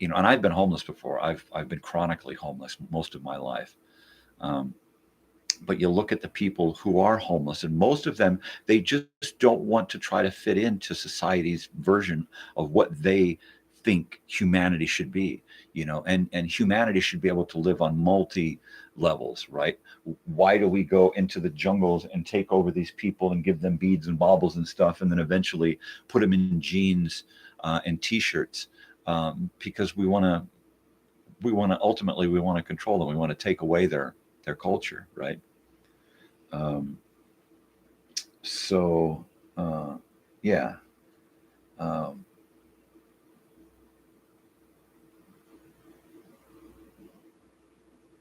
you know, and I've been homeless before. I've been chronically homeless most of my life. But you look at the people who are homeless, and most of them, they just don't want to try to fit into society's version of what they think humanity should be, you know, and humanity should be able to live on multi levels, right? Why do we go into the jungles and take over these people and give them beads and baubles and stuff, and then eventually put them in jeans and t-shirts? Because we want to ultimately control them. We want to take away their culture, right? So, yeah.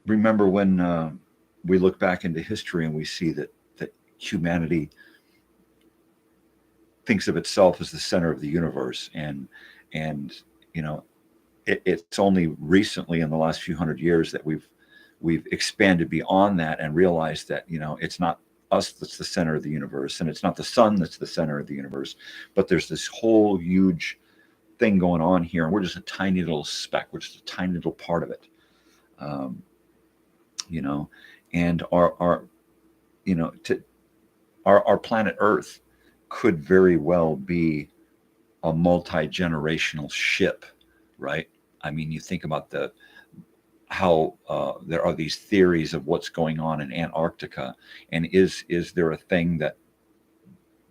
Remember when we look back into history and we see that humanity thinks of itself as the center of the universe, and you know, it's only recently in the last few hundred years that we've expanded beyond that and realized that, you know, it's not us that's the center of the universe, and it's not the sun that's the center of the universe, but there's this whole huge thing going on here, and we're just a tiny little speck. We're just a tiny little part of it. You know, and our planet Earth could very well be a multi-generational ship, right? I mean, you think about how there are these theories of what's going on in Antarctica, and is there a thing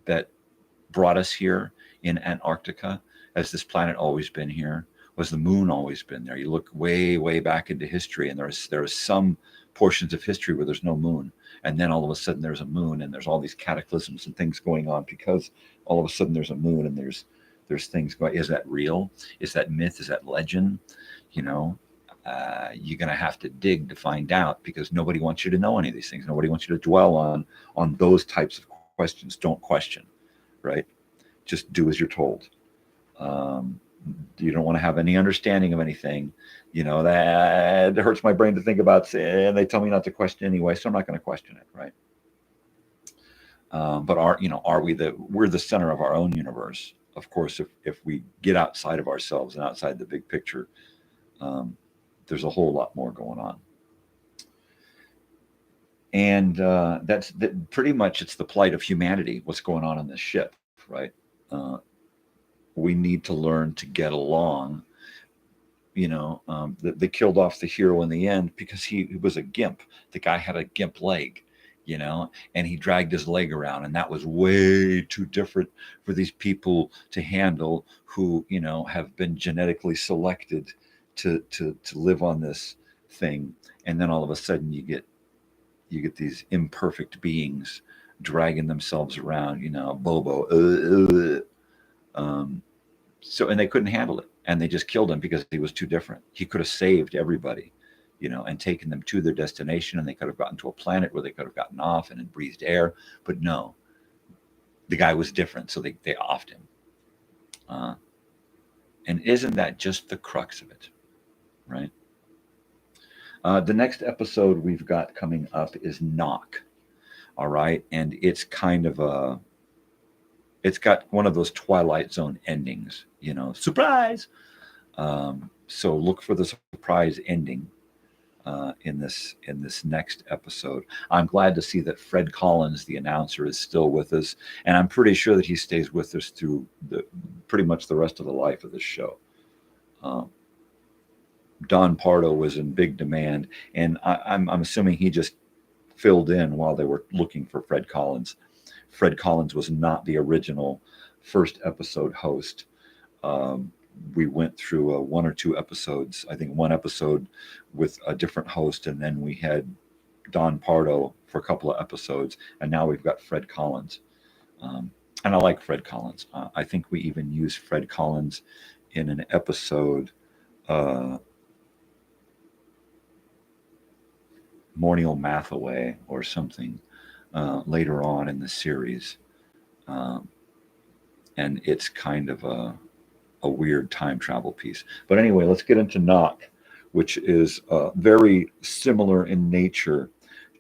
that brought us here in Antarctica? Has this planet always been here? Was the moon always been there? You look way back into history, and there are some portions of history where there's no moon, and then all of a sudden there's a moon, and there's all these cataclysms and things going on because all of a sudden there's a moon, and there's things going. Is that real? Is that myth? Is that legend? You know, you're going to have to dig to find out, because nobody wants you to know any of these things. Nobody wants you to dwell on those types of questions. Don't question, right? Just do as you're told. You don't want to have any understanding of anything. You know, that hurts my brain to think about, and they tell me not to question anyway, so I'm not going to question it, right? But we're the center of our own universe. Of course, if we get outside of ourselves and outside the big picture, there's a whole lot more going on. And that's pretty much, it's the plight of humanity, what's going on this ship, right? We need to learn to get along. You know, they killed off the hero in the end because he was a gimp. The guy had a gimp leg, you know, and he dragged his leg around, and that was way too different for these people to handle, who, you know, have been genetically selected to live on this thing. And then all of a sudden you get these imperfect beings dragging themselves around, you know, Bobo. So, and they couldn't handle it, and they just killed him because he was too different. He could have saved everybody, you know, and taken them to their destination, and they could have gotten to a planet where they could have gotten off and breathed air. But no, the guy was different, so they offed him. And isn't that just the crux of it, right? The next episode we've got coming up is Knock. All right, and it's kind of it's got one of those Twilight Zone endings, you know, surprise. So look for the surprise ending in this next episode. I'm glad to see that Fred Collins, the announcer, is still with us, and I'm pretty sure that he stays with us through pretty much the rest of the life of this show. Don Pardo was in big demand, and I'm assuming he just filled in while they were looking for Fred Collins. Fred Collins was not the original first episode host. We went through 1 or 2 episodes, I think one episode with a different host, and then we had Don Pardo for a couple of episodes, and now we've got Fred Collins. And I like Fred Collins. I think we even used Fred Collins in an episode, Mornial Mathaway or something, later on in the series. And it's kind of a weird time travel piece. But anyway, let's get into Knock, which is very similar in nature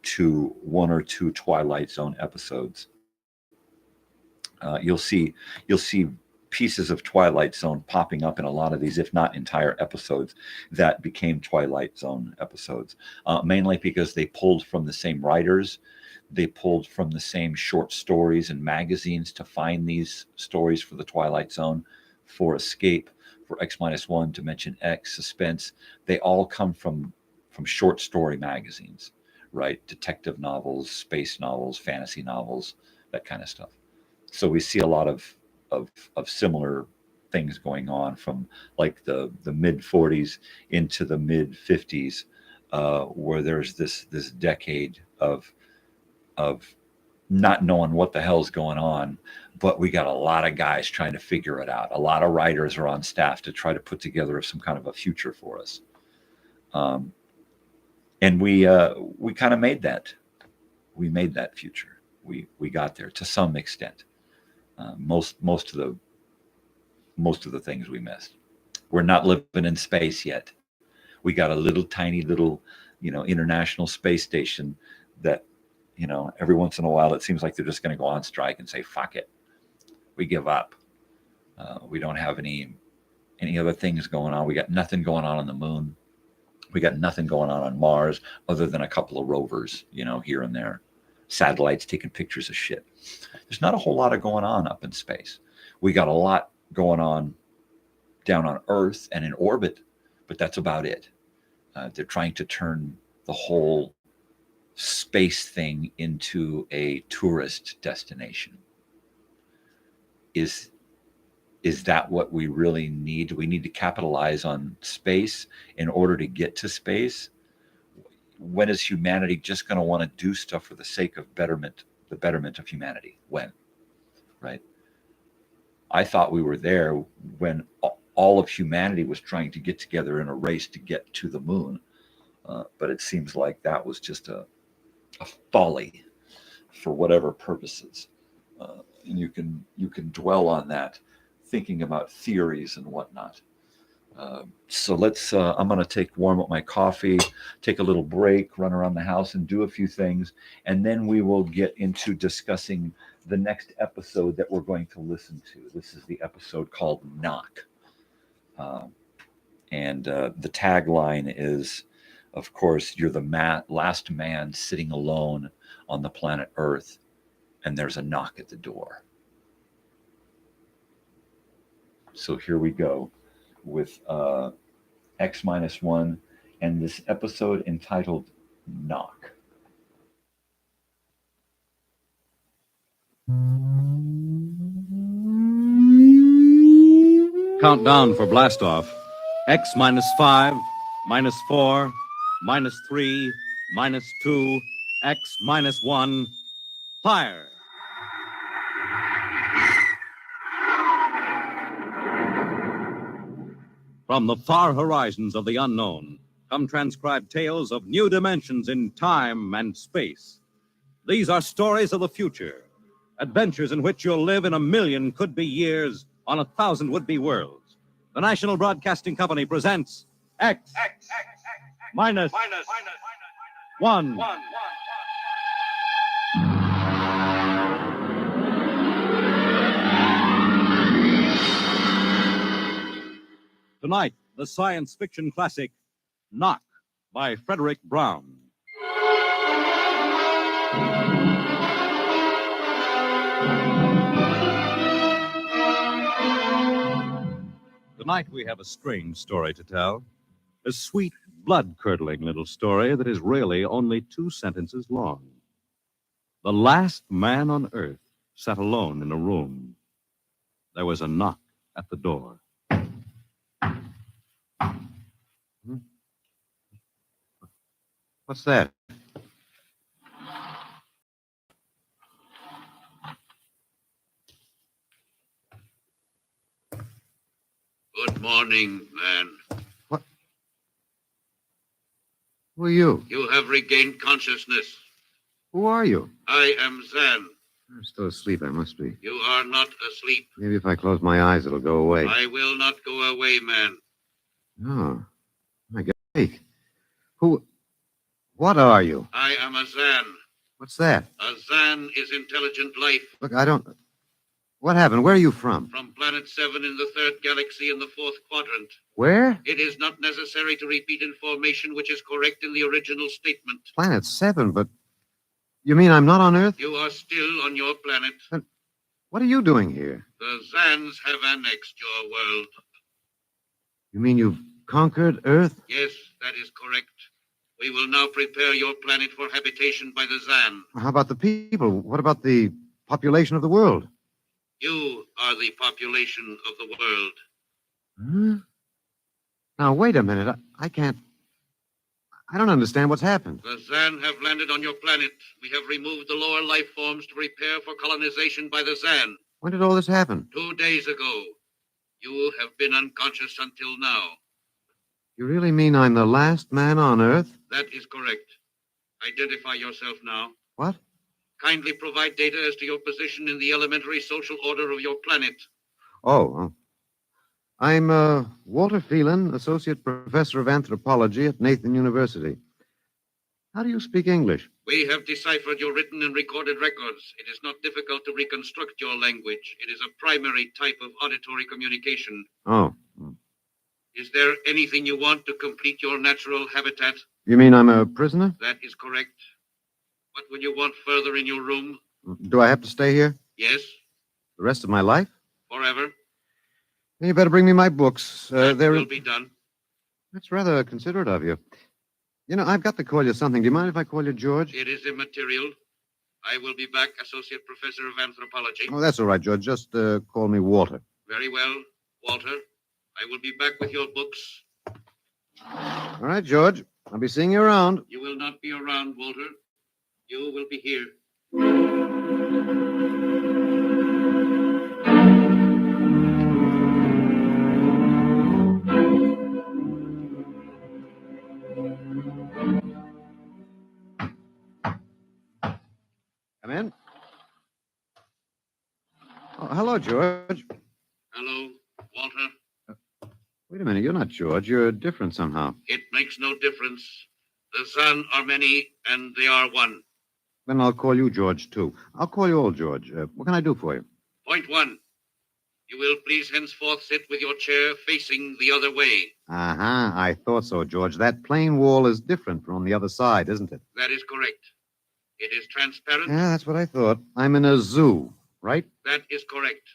to 1 or 2 Twilight Zone episodes. You'll see pieces of Twilight Zone popping up in a lot of these, if not entire episodes that became Twilight Zone episodes, mainly because they pulled from the same writers. They pulled from the same short stories and magazines to find these stories for the Twilight Zone, for Escape, for X-1, Dimension X, Suspense. They all come from short story magazines, right? Detective novels, space novels, fantasy novels, that kind of stuff. So we see a lot of similar things going on from like the mid 40s into the mid 50s, where there's this decade of not knowing what the hell's going on, but we got a lot of guys trying to figure it out. A lot of writers are on staff to try to put together some kind of a future for us. And we kind of made that. We made that future. We got there to some extent. Most of the things we missed. We're not living in space yet. We got a little tiny little, international space station that, every once in a while it seems like they're just going to go on strike and say, fuck it. We give up. We don't have any other things going on. We got nothing going on the moon. We got nothing going on Mars other than a couple of rovers, here and there. Satellites taking pictures of shit. There's not a whole lot of going on up in space. We got a lot going on down on Earth and in orbit, but that's about it. They're trying to turn the whole space thing into a tourist destination. Is that what we really need? Do we need to capitalize on space in order to get to space? When is humanity just going to want to do stuff for the sake of the betterment of humanity? When? Right? I thought we were there when all of humanity was trying to get together in a race to get to the moon. But it seems like that was just a folly for whatever purposes. And you can dwell on that, thinking about theories and whatnot. So I'm going to warm up my coffee, take a little break, run around the house and do a few things. And then we will get into discussing the next episode that we're going to listen to. This is the episode called Knock. And the tagline is, of course, you're the last man sitting alone on the planet Earth, and there's a knock at the door. So here we go with X-1 and this episode entitled Knock. Countdown for blastoff. X -5, -4, -3, -2, X -1. Fire! From the far horizons of the unknown come transcribed tales of new dimensions in time and space. These are stories of the future, adventures in which you'll live in 1,000,000 could-be years on 1,000 would-be worlds. The National Broadcasting Company presents X -1. Tonight, the science fiction classic Knock by Frederick Brown. Tonight we have a strange story to tell. A sweet, blood-curdling little story that is really only 2 sentences long. The last man on Earth sat alone in a room. There was a knock at the door. What's that? Good morning, man. What? Who are you? You have regained consciousness. Who are you? I am Zan. I'm still asleep, I must be. You are not asleep. Maybe if I close my eyes, it'll go away. I will not go away, man. No. I got awake. What are you? I am a Zan. What's that? A Zan is intelligent life. Look, I don't... What happened? Where are you from? From Planet 7 in the 3rd galaxy in the 4th quadrant. Where? It is not necessary to repeat information which is correct in the original statement. Planet 7, but... You mean I'm not on Earth? You are still on your planet. What are you doing here? The Zans have annexed your world. You mean you've conquered Earth? Yes, that is correct. We will now prepare your planet for habitation by the Zan. How about the people? What about the population of the world? You are the population of the world. Huh? Now, wait a minute. I can't... I don't understand what's happened. The Zan have landed on your planet. We have removed the lower life forms to prepare for colonization by the Zan. When did all this happen? 2 days ago. You have been unconscious until now. You really mean I'm the last man on Earth? That is correct. Identify yourself now. What? Kindly provide data as to your position in the elementary social order of your planet. Oh, I'm Walter Phelan, Associate Professor of Anthropology at Nathan University. How do you speak English? We have deciphered your written and recorded records. It is not difficult to reconstruct your language. It is a primary type of auditory communication. Oh. Is there anything you want to complete your natural habitat? You mean I'm a prisoner? That is correct. What will you want further in your room? Do I have to stay here? Yes, The rest of my life? forever. You better bring me my books. That will be done. That's rather considerate of you. You know, I've got to call you something. Do you mind if I call you George? It is immaterial. I will be back, Associate Professor of Anthropology. Oh, that's all right, George. Just call me Walter. Very well, Walter. I will be back with your books. All right, George. I'll be seeing you around. You will not be around, Walter. You will be here. Come in. Oh, hello, George. Hello, Walter. Wait a minute. You're not George. You're different somehow. It makes no difference. The Zan are many, and they are one. Then I'll call you George, too. I'll call you old George. What can I do for you? Point one. You will please henceforth sit with your chair facing the other way. Uh-huh. I thought so, George. That plain wall is different from the other side, isn't it? That is correct. It is transparent. Yeah, that's what I thought. I'm in a zoo, right? That is correct.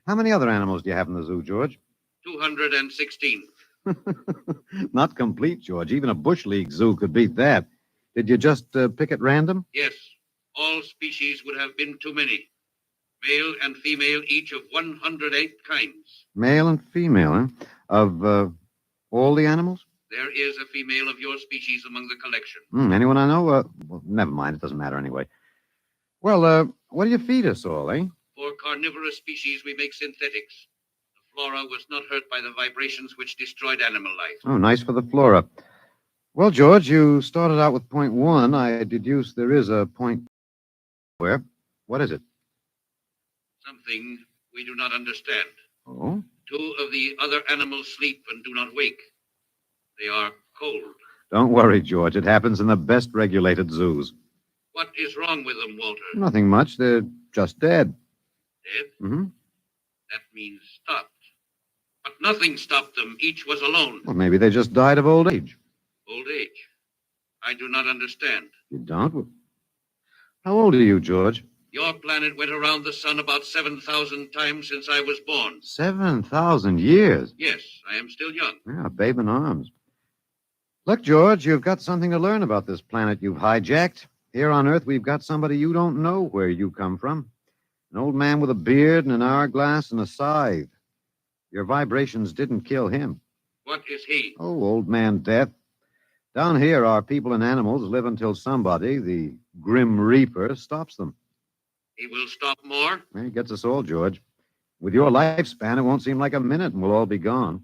How many other animals do you have in the zoo, George? 216. Not complete, George. Even a Bush League zoo could beat that. Did you just pick at random? Yes, all species would have been too many. Male and female, each of 108 kinds. Male and female, huh? Of all the animals? There is a female of your species among the collection. Anyone I know? Well, never mind. It doesn't matter anyway. Well, what do you feed us all, eh? For carnivorous species, we make synthetics. The flora was not hurt by the vibrations which destroyed animal life. Oh, nice for the flora. Well, George, you started out with point one. I deduce there is a point where. What is it? Something we do not understand. Oh? 2 of the other animals sleep and do not wake. They are cold. Don't worry, George. It happens in the best regulated zoos. What is wrong with them, Walter? Nothing much. They're just dead. Dead? Mm-hmm. That means stopped. But nothing stopped them. Each was alone. Well, maybe they just died of old age. Old age. I do not understand. You don't? Well, how old are you, George? Your planet went around the sun about 7,000 times since I was born. 7,000 years. Yes, I am still young. Yeah, a babe in arms. Look, George, you've got something to learn about this planet you've hijacked. Here on Earth, we've got somebody you don't know where you come from. An old man with a beard and an hourglass and a scythe. Your vibrations didn't kill him. What is he? Oh, old man Death. Down here, our people and animals live until somebody, the Grim Reaper, stops them. He will stop more? He gets us all, George. With your lifespan, it won't seem like a minute and we'll all be gone.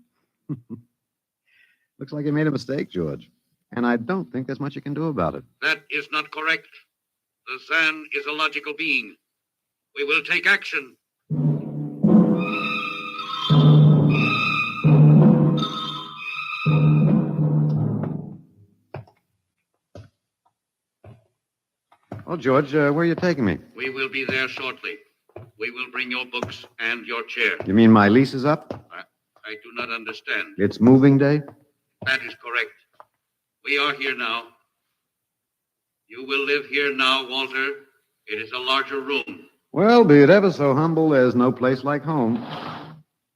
Looks like you made a mistake, George. And I don't think there's much you can do about it. That is not correct. The Zan is a logical being. We will take action. Oh, George, where are you taking me? We will be there shortly. We will bring your books and your chair. You mean my lease is up? I do not understand. It's moving day? That is correct. We are here now. You will live here now, Walter. It is a larger room. Well, be it ever so humble, there's no place like home.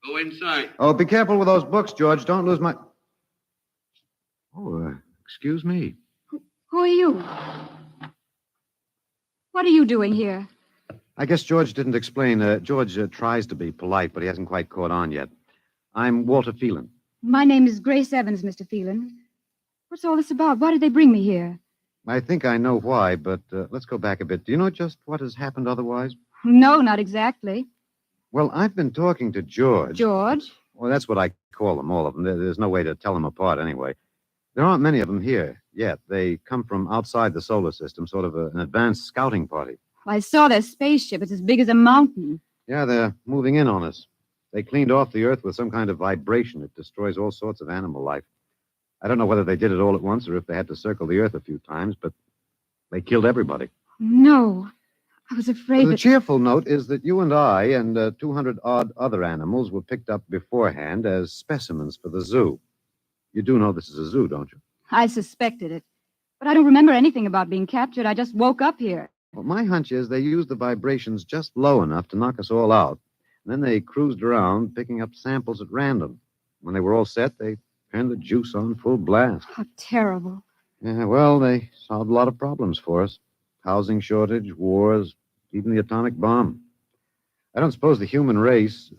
Go inside. Oh, be careful with those books, George. Don't lose my... Oh, excuse me. Who are you? What are you doing here? I guess George didn't explain. George tries to be polite, but he hasn't quite caught on yet. I'm Walter Phelan. My name is Grace Evans, Mr. Phelan. What's all this about? Why did they bring me here? I think I know why, but let's go back a bit. Do you know just what has happened otherwise? No, not exactly. Well, I've been talking to George. George? Well, that's what I call them, all of them. There's no way to tell them apart anyway. There aren't many of them here yet. They come from outside the solar system, sort of an advanced scouting party. I saw their spaceship. It's as big as a mountain. Yeah, they're moving in on us. They cleaned off the Earth with some kind of vibration. It destroys all sorts of animal life. I don't know whether they did it all at once or if they had to circle the Earth a few times, but they killed everybody. No. I was afraid The cheerful note is that you and I and 200-odd other animals were picked up beforehand as specimens for the zoo. You do know this is a zoo, don't you? I suspected it. But I don't remember anything about being captured. I just woke up here. Well, my hunch is they used the vibrations just low enough to knock us all out. And then they cruised around, picking up samples at random. When they were all set, they turned the juice on full blast. How terrible. Yeah, well, they solved a lot of problems for us. Housing shortage, wars, even the atomic bomb. I don't suppose the human race,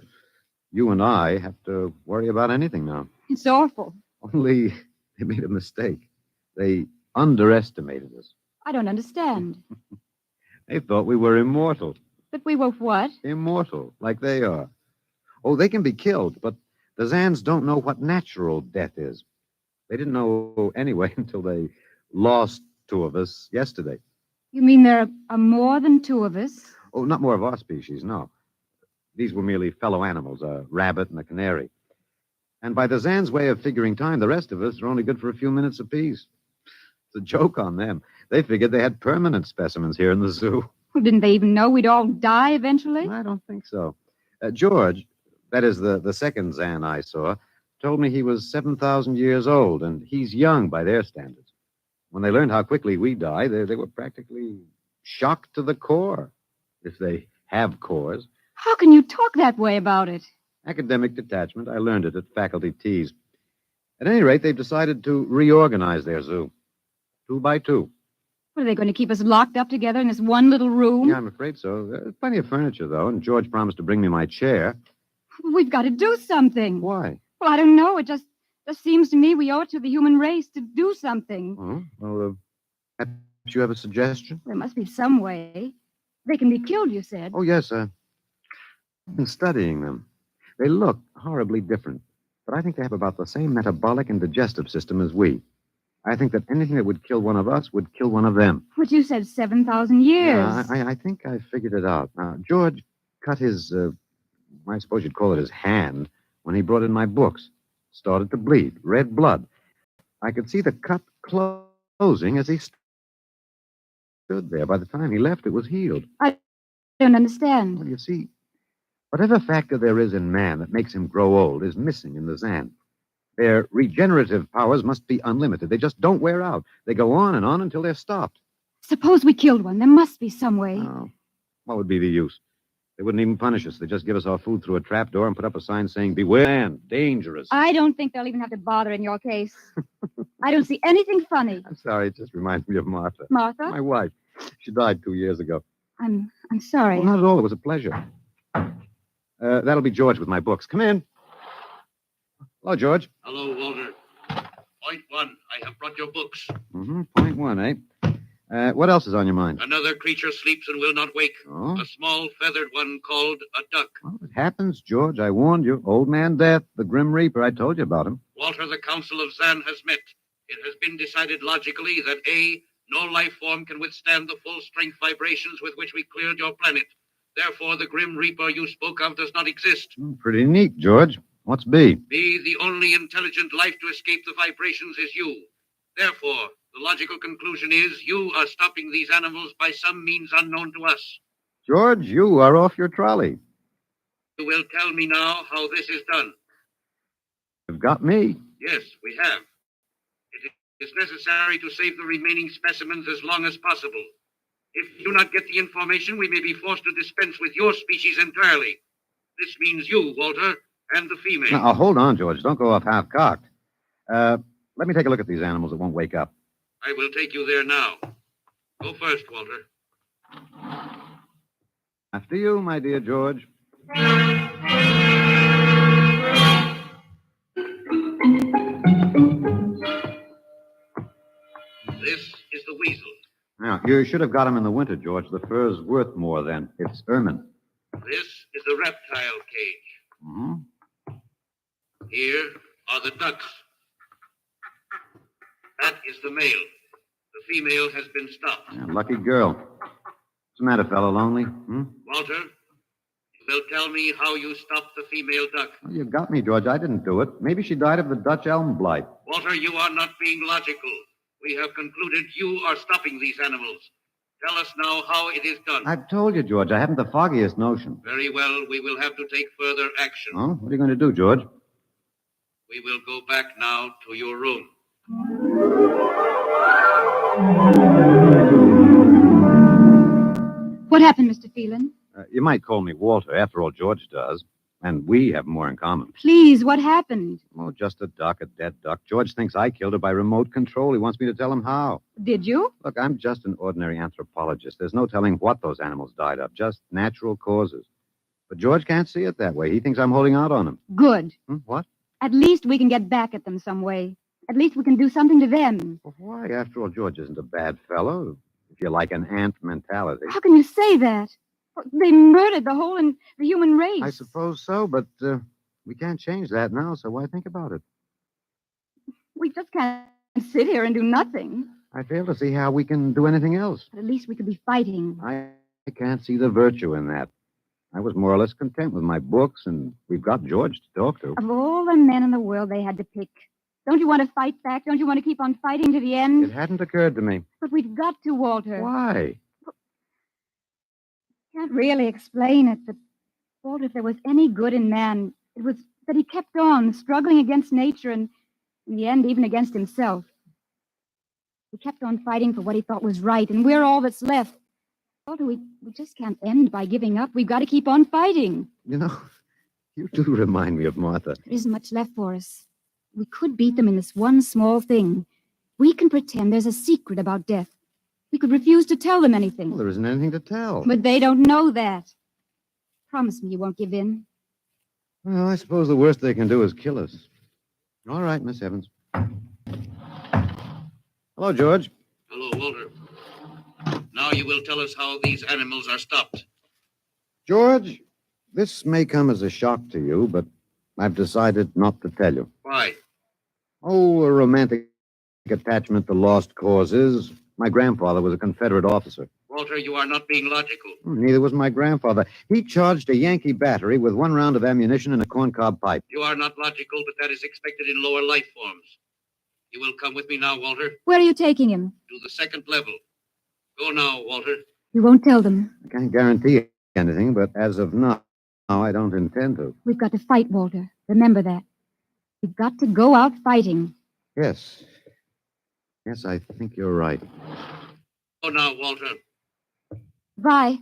you and I, have to worry about anything now. It's awful. Only they made a mistake. They underestimated us. I don't understand. They thought we were immortal. But we were what? Immortal, like they are. Oh, they can be killed, but the Zans don't know what natural death is. They didn't know anyway until they lost two of us yesterday. You mean there are more than two of us? Oh, not more of our species, no. These were merely fellow animals, a rabbit and a canary. And by the Zan's way of figuring time, the rest of us are only good for a few minutes apiece. It's a joke on them. They figured they had permanent specimens here in the zoo. Well, didn't they even know we'd all die eventually? I don't think so. George, that is the second Zan I saw, told me he was 7,000 years old, and he's young by their standards. When they learned how quickly we die, they were practically shocked to the core, if they have cores. How can you talk that way about it? Academic detachment. I learned it at faculty teas. At any rate, they've decided to reorganize their zoo. 2 by 2. What, are they going to keep us locked up together in this one little room? Yeah, I'm afraid so. There's plenty of furniture, though, and George promised to bring me my chair. We've got to do something. Why? Well, I don't know. It just seems to me we owe it to the human race to do something. Oh, well, perhaps you have a suggestion? There must be some way. They can be killed, you said. Oh, yes, I've been studying them. They look horribly different, but I think they have about the same metabolic and digestive system as we. I think that anything that would kill one of us would kill one of them. But you said 7,000 years. Yeah, I think I figured it out. Now, George cut his, I suppose you'd call it his hand, when he brought in my books. Started to bleed, red blood. I could see the cut closing as he stood there. By the time he left, it was healed. I don't understand. Well, you see, whatever factor there is in man that makes him grow old is missing in the Zan. Their regenerative powers must be unlimited. They just don't wear out. They go on and on until they're stopped. Suppose we killed one. There must be some way. Oh, what would be the use? They wouldn't even punish us. They just give us our food through a trapdoor and put up a sign saying, "Beware, man, dangerous." I don't think they'll even have to bother in your case. I don't see anything funny. I'm sorry. It just reminds me of Martha. Martha? My wife. She died 2 years ago. I'm sorry. Well, not at all. It was a pleasure. That'll be George with my books. Come in. Hello, George. Hello, Walter. Point 1, I have brought your books. Point 1, eh? What else is on your mind? Another creature sleeps and will not wake. Oh? A small feathered one called a duck. Well, it happens, George. I warned you. Old Man Death, the Grim Reaper. I told you about him. Walter, the Council of Zan has met. It has been decided logically that A, no life form can withstand the full strength vibrations with which we cleared your planet. Therefore, the Grim Reaper you spoke of does not exist. Pretty neat, George. What's B? B, the only intelligent life to escape the vibrations is you. Therefore, the logical conclusion is you are stopping these animals by some means unknown to us. George, you are off your trolley. You will tell me now how this is done. You've got me. Yes, we have. It is necessary to save the remaining specimens as long as possible. If you do not get the information, we may be forced to dispense with your species entirely. This means you, Walter, and the female. Now, hold on, George. Don't go off half-cocked. Let me take a look at these animals that won't wake up. I will take you there now. Go first, Walter. After you, my dear George. weasel. Now, you should have got him in the winter, George. The fur's worth more then. It's ermine. This is the reptile cage. Mm-hmm. Here are the ducks. That is the male. The female has been stopped. Yeah, lucky girl. What's the matter, fellow? Lonely? Hmm? Walter, you will tell me how you stopped the female duck. Well, you got me, George. I didn't do it. Maybe she died of the Dutch elm blight. Walter, you are not being logical. We have concluded you are stopping these animals. Tell us now how it is done. I've told you, George. I haven't the foggiest notion. Very well, we will have to take further action. Oh, what are you going to do, George? We will go back now to your room. What happened, Mr. Phelan? You might call me Walter. After all, George does. And we have more in common. Please, what happened? Oh, just a duck, a dead duck. George thinks I killed her by remote control. He wants me to tell him how. Did you? Look, I'm just an ordinary anthropologist. There's no telling what those animals died of, just natural causes. But George can't see it that way. He thinks I'm holding out on him. Good. What? At least we can get back at them some way. At least we can do something to them. Well, why? After all, George isn't a bad fellow. If you like an ant mentality. How can you say that? They murdered the human race. I suppose so, but we can't change that now, so why think about it? We just can't sit here and do nothing. I fail to see how we can do anything else. But at least we could be fighting. I can't see the virtue in that. I was more or less content with my books, and we've got George to talk to. Of all the men in the world they had to pick, don't you want to fight back? Don't you want to keep on fighting to the end? It hadn't occurred to me. But we've got to, Walter. Why? Can't really explain it, but Walter, if there was any good in man, it was that he kept on struggling against nature and, in the end, even against himself. He kept on fighting for what he thought was right, and we're all that's left. Walter, we just can't end by giving up. We've got to keep on fighting. You know, you do remind me of Martha. There isn't much left for us. We could beat them in this one small thing. We can pretend there's a secret about death. We could refuse to tell them anything. Well, there isn't anything to tell. But they don't know that. Promise me you won't give in. Well, I suppose the worst they can do is kill us. All right, Miss Evans. Hello, George. Hello, Walter. Now you will tell us how these animals are stopped. George, this may come as a shock to you, but I've decided not to tell you. Why? Oh, a romantic attachment to lost causes. My grandfather was a Confederate officer. Walter, you are not being logical. Neither was my grandfather. He charged a Yankee battery with 1 round of ammunition and a corncob pipe. You are not logical, but that is expected in lower life forms. You will come with me now, Walter, Where are you taking him? to the second level. Go now, Walter. You won't tell them. I can't guarantee anything, but as of now, I don't intend to. We've got to fight, Walter. Remember that. We've got to go out fighting. Yes. Yes, I think you're right. Go now, Walter. Bye.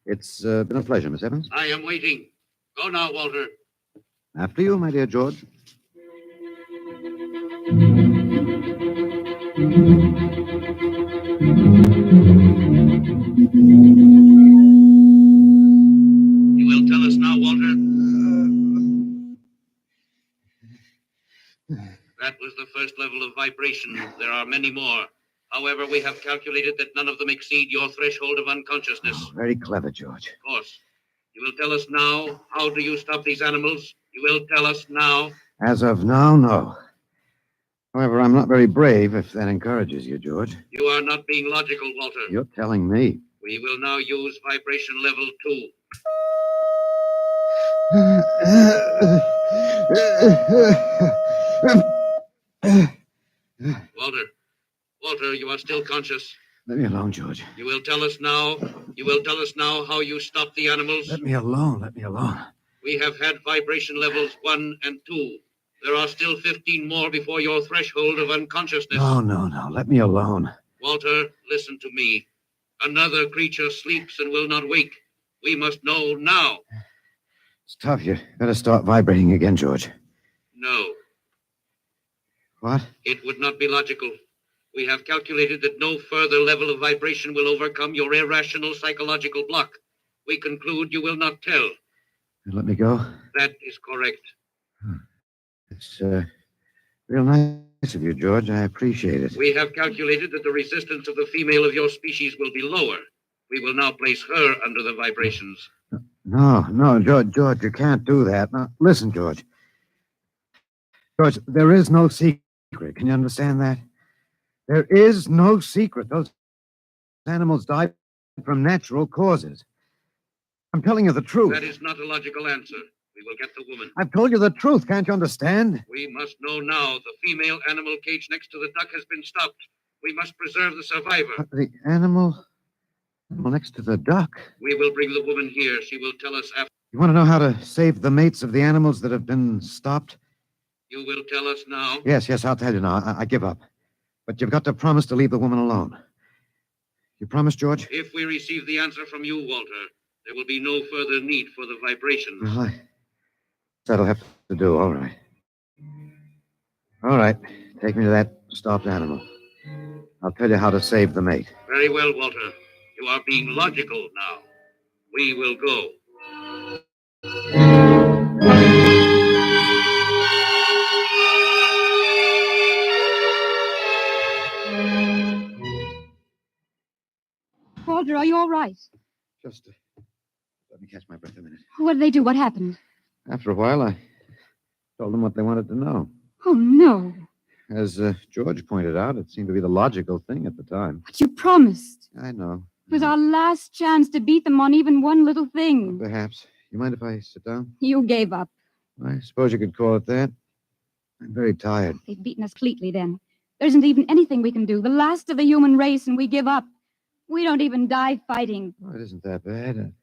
It's been a pleasure, Miss Evans. I am waiting. Go now, Walter. After you, my dear George. You will tell us now, Walter. That was the first level of vibration. There are many more. However, we have calculated that none of them exceed your threshold of unconsciousness. Oh, very clever, George. Of course. You will tell us now, how do you stop these animals? You will tell us now. As of now, no. However, I'm not very brave, if that encourages you, George. You are not being logical, Walter. You're telling me. We will now use vibration level 2. Walter, you are still conscious. Let me alone, George. You will tell us now how you stop the animals. Let me alone. Let me alone. We have had vibration levels 1 and 2. There are still 15 more before your threshold of unconsciousness. No. Let me alone. Walter, listen to me. Another creature sleeps and will not wake. We must know now. It's tough. You better start vibrating again, George. No, What? it would not be logical. We have calculated that no further level of vibration will overcome your irrational psychological block. We conclude you will not tell. Let me go. That is correct. It's real nice Nice of you, George. I appreciate it. We have calculated that the resistance of the female of your species will be lower. We will now place her under the vibrations. No, George, you can't do that. Now, listen, George. George, there is no secret. Can you understand that? There is no secret. Those animals died from natural causes. I'm telling you the truth. That is not a logical answer. We will get the woman. I've told you the truth. Can't you understand? We must know now. The female animal cage next to the duck has been stopped. We must preserve the survivor. The animal next to the duck. We will bring the woman here. She will tell us after. You want to know how to save the mates of the animals that have been stopped? You will tell us now? Yes, I'll tell you now. I give up. But you've got to promise to leave the woman alone. You promise, George? If we receive the answer from you, Walter, there will be no further need for the vibrations. Well, that'll have to do. All right. All right. Take me to that stopped animal. I'll tell you how to save the mate. Very well, Walter. You are being logical now. We will go. Walter, are you all right? Just let me catch my breath a minute. What did they do? What happened? After a while, I told them what they wanted to know. Oh, no. As George pointed out, it seemed to be the logical thing at the time. But you promised. I know. It was our last chance to beat them on even one little thing. Perhaps. You mind if I sit down? You gave up. I suppose you could call it that. I'm very tired. They've beaten us completely then. There isn't even anything we can do. The last of the human race, and we give up. We don't even die fighting. Oh, it isn't that bad.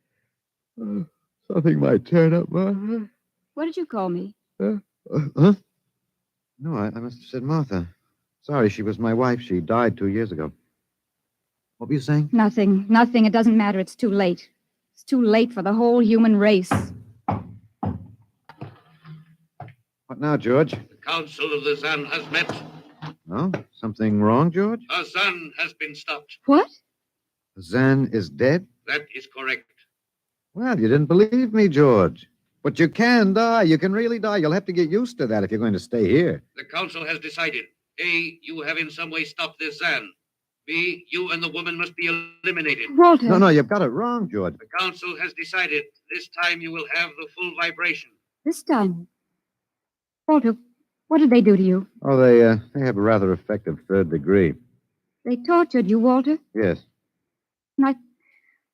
Something might turn up, Martha. What did you call me? Huh? No, I must have said Martha. Sorry, she was my wife. She died 2 years ago. What were you saying? Nothing. It doesn't matter. It's too late. It's too late for the whole human race. What now, George? The council of the Zan has met. No? Something wrong, George? The Zan has been stopped. What? Zan is dead? That is correct. Well, you didn't believe me, George. But you can die. You can really die. You'll have to get used to that if you're going to stay here. The council has decided. A, you have in some way stopped this Zan. B, you and the woman must be eliminated. Walter. No, you've got it wrong, George. The council has decided. This time you will have the full vibration. This time. Walter, what did they do to you? Oh, they have a rather effective third degree. They tortured you, Walter? Yes. And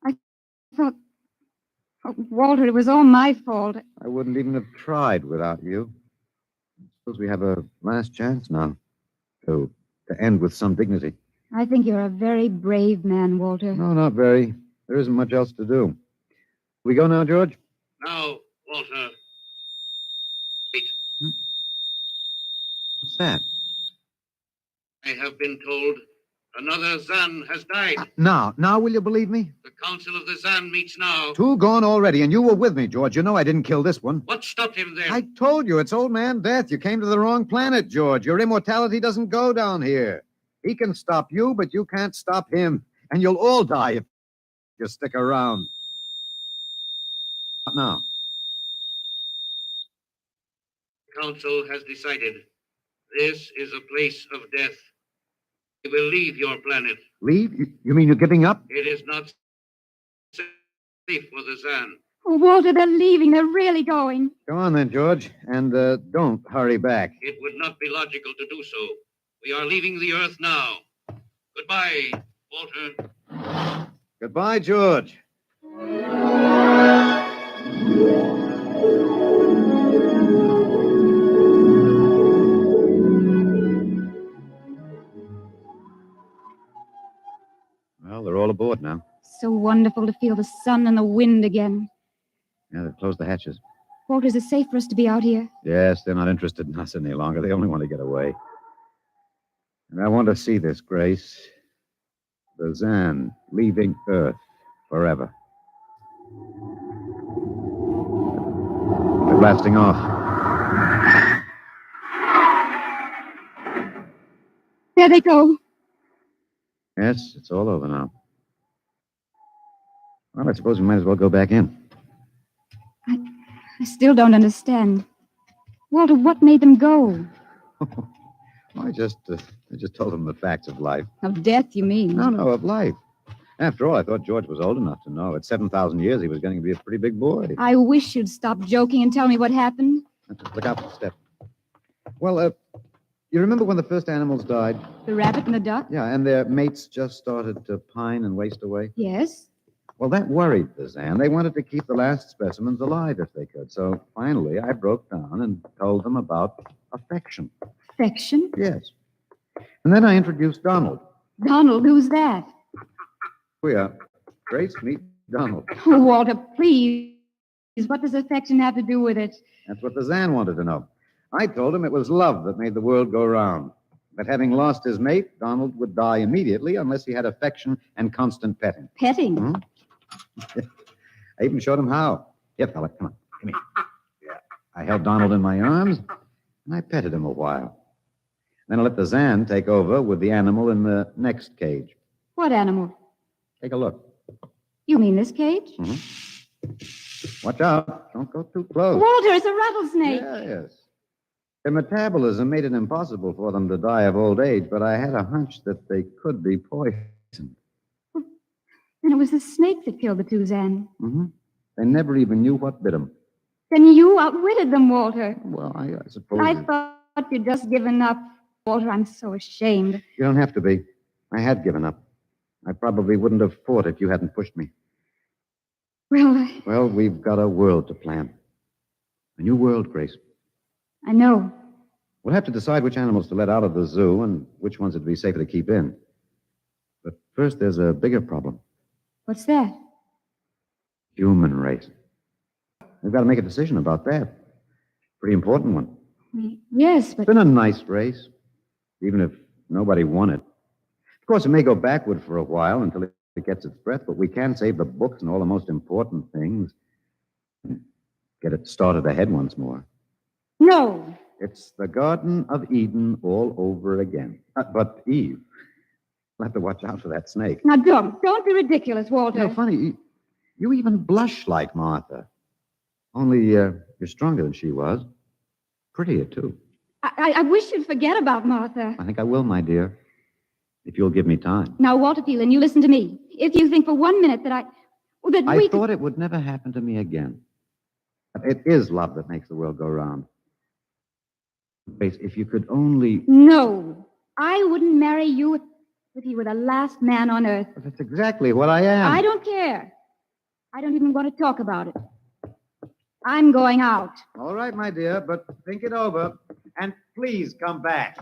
I thought... Oh, Walter, it was all my fault. I wouldn't even have tried without you. I suppose we have a last chance now to end with some dignity. I think you're a very brave man, Walter. No, not very. There isn't much else to do. We go now, George? Now, Walter. Wait. What's that? I have been told another Zan has died. Now, will you believe me? The council of the Zan meets now. 2 gone already, and you were with me, George. You know I didn't kill this one. What stopped him then? I told you, it's old man death. You came to the wrong planet, George. Your immortality doesn't go down here. He can stop you, but you can't stop him. And you'll all die if you stick around. What now? The council has decided. This is a place of death. You will leave your planet. Leave? You mean you're giving up? It is not safe for the Zan. Oh, Walter, they're leaving. They're really going. Go on then, George. And don't hurry back. It would not be logical to do so. We are leaving the Earth now. Goodbye, Walter. Goodbye, George. Well, they're all aboard now. So wonderful to feel the sun and the wind again. Yeah, they've closed the hatches. Walter, is it safe for us to be out here? Yes, they're not interested in us any longer. They only want to get away. And I want to see this, Grace. The Zan leaving Earth forever. They're blasting off. There they go. Yes, it's all over now. Well, I suppose we might as well go back in. I still don't understand. Walter, what made them go? I just told him the facts of life. Of death, you mean? No, of life. After all, I thought George was old enough to know. At 7,000 years, he was going to be a pretty big boy. I wish you'd stop joking and tell me what happened. Look out for the step. Well, you remember when the first animals died? The rabbit and the duck? Yeah, and their mates just started to pine and waste away? Yes. Well, that worried the Zan. They wanted to keep the last specimens alive if they could. So finally, I broke down and told them about affection. Affection? Yes. And then I introduced Donald. Donald, who's that? We are. Grace, meet Donald. Oh, Walter, please. What does affection have to do with it? That's what the Zan wanted to know. I told him it was love that made the world go round. That having lost his mate, Donald would die immediately unless he had affection and constant petting. Petting? Hmm? I even showed him how. Here, fella, come on. Come here. Yeah. I held Donald in my arms, and I petted him a while. Then I let the Zan take over with the animal in the next cage. What animal? Take a look. You mean this cage? Mm-hmm. Watch out. Don't go too close. Walter, it's a rattlesnake. Yes. Their metabolism made it impossible for them to die of old age, but I had a hunch that they could be poisoned. Then it was the snake that killed the two Zan. Mm-hmm. They never even knew what bit them. Then you outwitted them, Walter. Well, I suppose... I thought you'd just given up. Walter, I'm so ashamed. You don't have to be. I had given up. I probably wouldn't have fought if you hadn't pushed me. Well, we've got a world to plan. A new world, Grace. I know. We'll have to decide which animals to let out of the zoo and which ones it'd be safer to keep in. But first, there's a bigger problem. What's that? Human race. We've got to make a decision about that. Pretty important one. Yes, but... It's been a nice race, even if nobody won it. Of course, it may go backward for a while until it gets its breath, but we can save the books and all the most important things. Get it started ahead once more. No. It's the Garden of Eden all over again. But Eve, we'll have to watch out for that snake. Now, don't be ridiculous, Walter. You know, funny, you even blush like Martha. Only you're stronger than she was. Prettier, too. I wish you'd forget about Martha. I think I will, my dear, if you'll give me time. Now, Walter Phelan, you listen to me. If you think for 1 minute that I thought it would never happen to me again. It is love that makes the world go round. Grace, if you could only... No, I wouldn't marry you if you were the last man on earth. But that's exactly what I am. I don't care. I don't even want to talk about it. I'm going out. All right, my dear, but think it over. And please come back.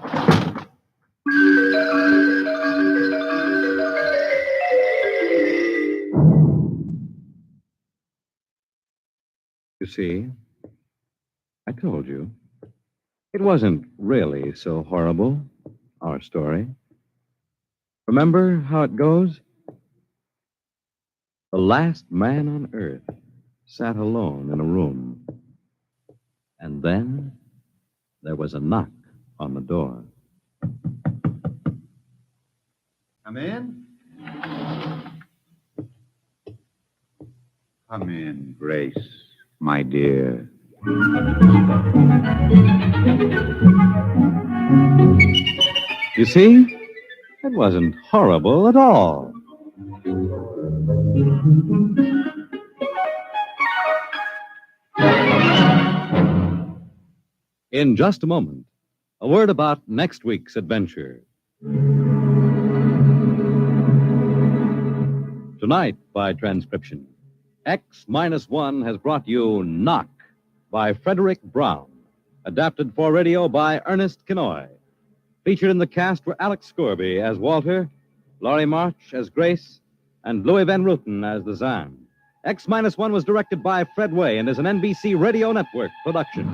You see, I told you. It wasn't really so horrible, our story. Remember how it goes? The last man on earth sat alone in a room. And then there was a knock on the door. Come in. Come in, Grace, my dear. You see, it wasn't horrible at all. In just a moment, a word about next week's adventure. Tonight, by transcription, X-1 has brought you Knock by Frederick Brown, adapted for radio by Ernest Kinoy. Featured in the cast were Alex Scorby as Walter, Laurie March as Grace, and Louis Van Ruten as the Zan. X-1 was directed by Fred Way and is an NBC Radio Network production.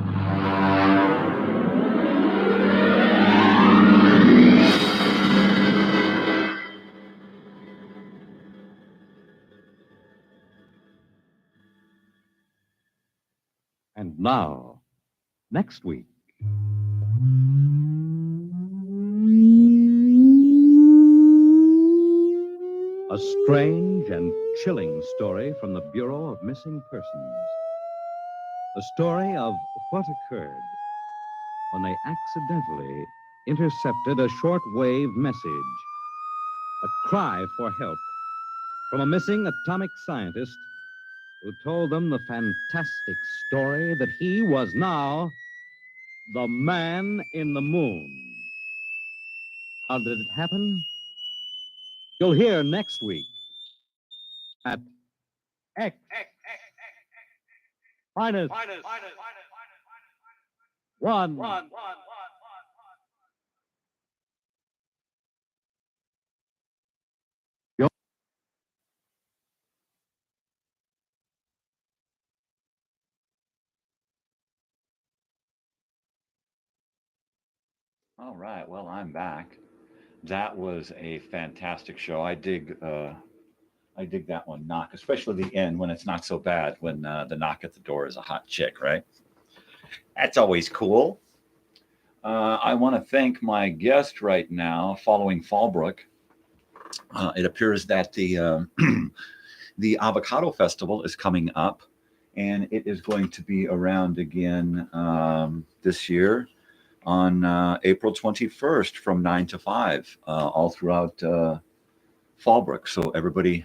And now, next week. A strange and chilling story from the Bureau of Missing Persons. The story of what occurred when they accidentally intercepted a short-wave message, a cry for help from a missing atomic scientist who told them the fantastic story that he was now the man in the moon. How did it happen? You'll hear next week at X minus one. All right, well, I'm back. That was a fantastic show. I dig that one, Knock, especially the end when it's not so bad, when the knock at the door is a hot chick, right? That's always cool. I want to thank my guest right now, following Fallbrook. It appears that the the Avocado Festival is coming up, and it is going to be around again this year on April 21st from 9 to 5, all throughout Fallbrook. So everybody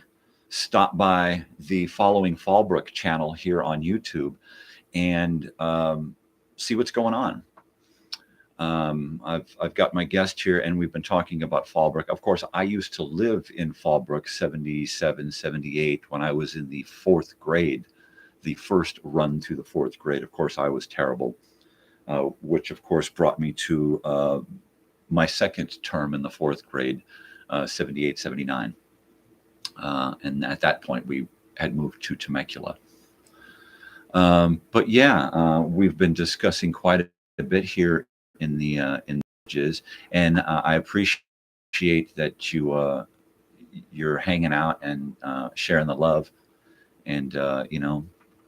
stop by the Following Fallbrook channel here on YouTube and see what's going on. I've got my guest here, and we've been talking about Fallbrook. Of course, I used to live in Fallbrook 77, 78 when I was in the 4th grade, the first run through the 4th grade. Of course, I was terrible, which of course brought me to my second term in the 4th grade, 78, 79. And at that point, we had moved to Temecula. But yeah, we've been discussing quite a bit here in the images, and I appreciate that you're hanging out and sharing the love. And you know,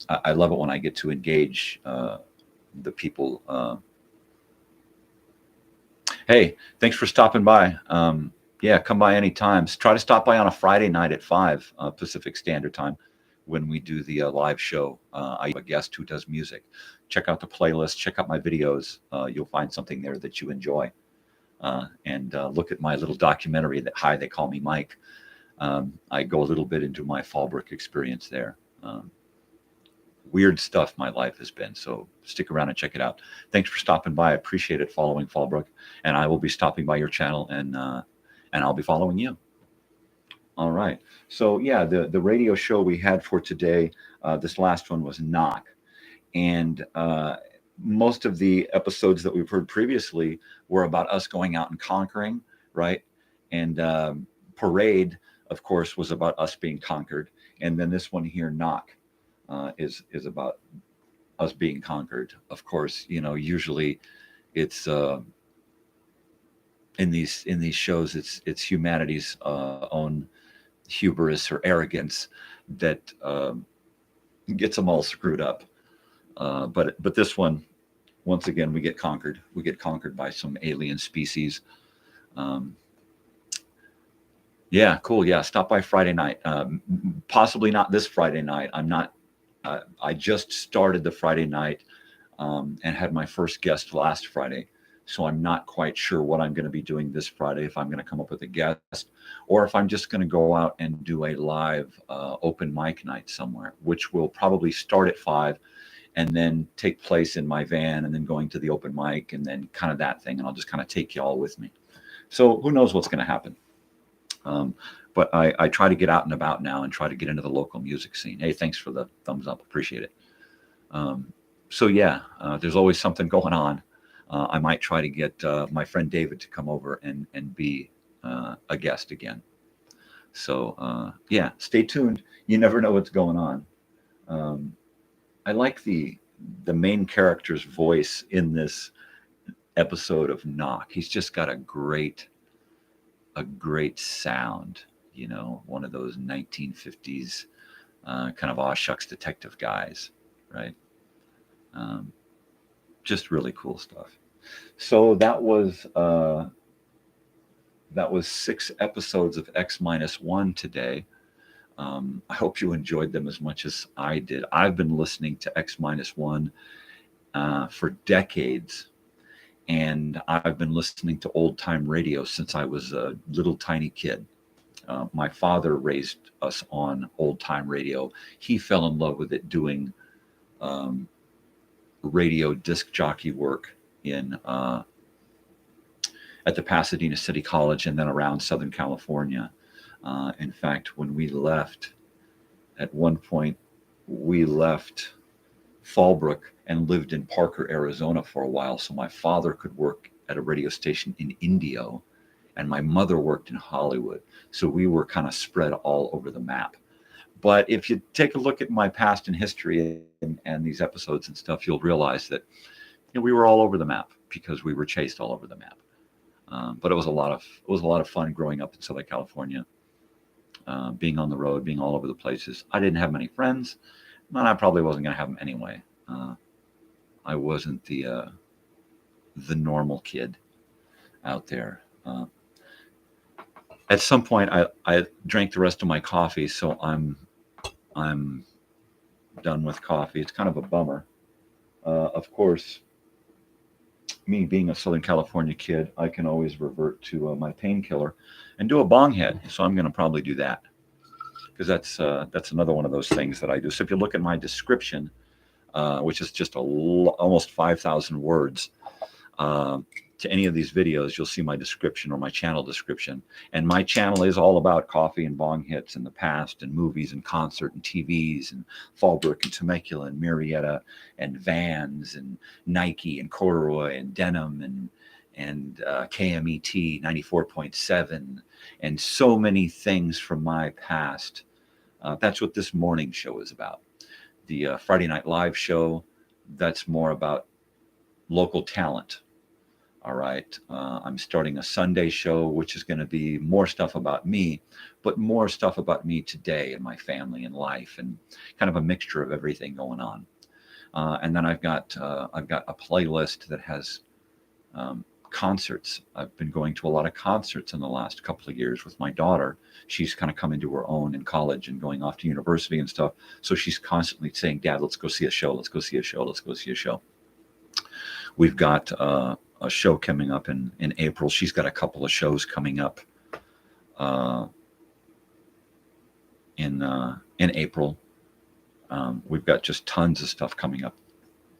I love it when I get to engage the people. Hey, thanks for stopping by. Yeah, come by anytime. Try to stop by on a Friday night at 5 Pacific Standard Time when we do the live show. I have a guest who does music. Check out the playlist. Check out my videos. You'll find something there that you enjoy. And look at my little documentary, that Hi, They Call Me Mike. I go a little bit into my Fallbrook experience there. Weird stuff my life has been. So stick around and check it out. Thanks for stopping by. I appreciate it, following Fallbrook. And I will be stopping by your channel, and I'll be following you. All right. So yeah, the radio show we had for today, this last one was Knock. And most of the episodes that we've heard previously were about us going out and conquering, right? And Parade, of course, was about us being conquered. And then this one here, Knock, is about us being conquered. Of course, you know, usually it's in these shows, it's humanity's own hubris or arrogance that gets them all screwed up. But this one, once again, we get conquered. We get conquered by some alien species. Yeah, cool. Yeah, stop by Friday night. Possibly not this Friday night. I'm not. I just started the Friday night and had my first guest last Friday. So I'm not quite sure what I'm going to be doing this Friday, if I'm going to come up with a guest or if I'm just going to go out and do a live open mic night somewhere, which will probably start at 5 and then take place in my van and then going to the open mic and then kind of that thing. And I'll just kind of take you all with me. So who knows what's going to happen. But I try to get out and about now and try to get into the local music scene. Hey, thanks for the thumbs up. Appreciate it. So yeah, there's always something going on. I might try to get my friend David to come over and be a guest again. So yeah, stay tuned. You never know what's going on. I like the main character's voice in this episode of Knock. He's just got a great sound, you know, one of those 1950s kind of aw shucks detective guys, right? Just really cool stuff. So that was 6 episodes of X-1 today. I hope you enjoyed them as much as I did. I've been listening to X-1 for decades, And I've been listening to old time radio since I was a little tiny kid. My father raised us on old time radio. He fell in love with it doing radio disc jockey work in at the Pasadena City College and then around Southern California. In fact, when we left, at one point, we left Fallbrook and lived in Parker, Arizona for a while, so my father could work at a radio station in Indio, and my mother worked in Hollywood. So we were kind of spread all over the map. But if you take a look at my past and history and these episodes and stuff, you'll realize that we were all over the map because we were chased all over the map. But it was a lot of fun growing up in Southern California, being on the road, being all over the places. I didn't have many friends, and I probably wasn't going to have them anyway. I wasn't the normal kid out there. At some point, I drank the rest of my coffee, so I'm done with coffee. It's kind of a bummer. Of course, me being a Southern California kid, I can always revert to my painkiller and do a bong hit. So I'm going to probably do that because that's another one of those things that I do. So if you look at my description, which is just almost 5,000 words, to any of these videos, you'll see my description or my channel description. And my channel is all about coffee and bong hits in the past, and movies and concert and TVs and Fallbrook and Temecula and Murietta and Vans and Nike and corduroy and denim and KMET 94.7 and so many things from my past. That's what this morning show is about. The Friday Night Live show, that's more about local talent. All right. I'm starting a Sunday show, which is going to be more stuff about me, but more stuff about me today and my family and life, and kind of a mixture of everything going on. And then I've got a playlist that has concerts. I've been going to a lot of concerts in the last couple of years with my daughter. She's kind of come into her own in college and going off to university and stuff. So she's constantly saying, "Dad, let's go see a show. Let's go see a show. Let's go see a show." We've got a show coming up in April. She's got a couple of shows coming up in April. We've got just tons of stuff coming up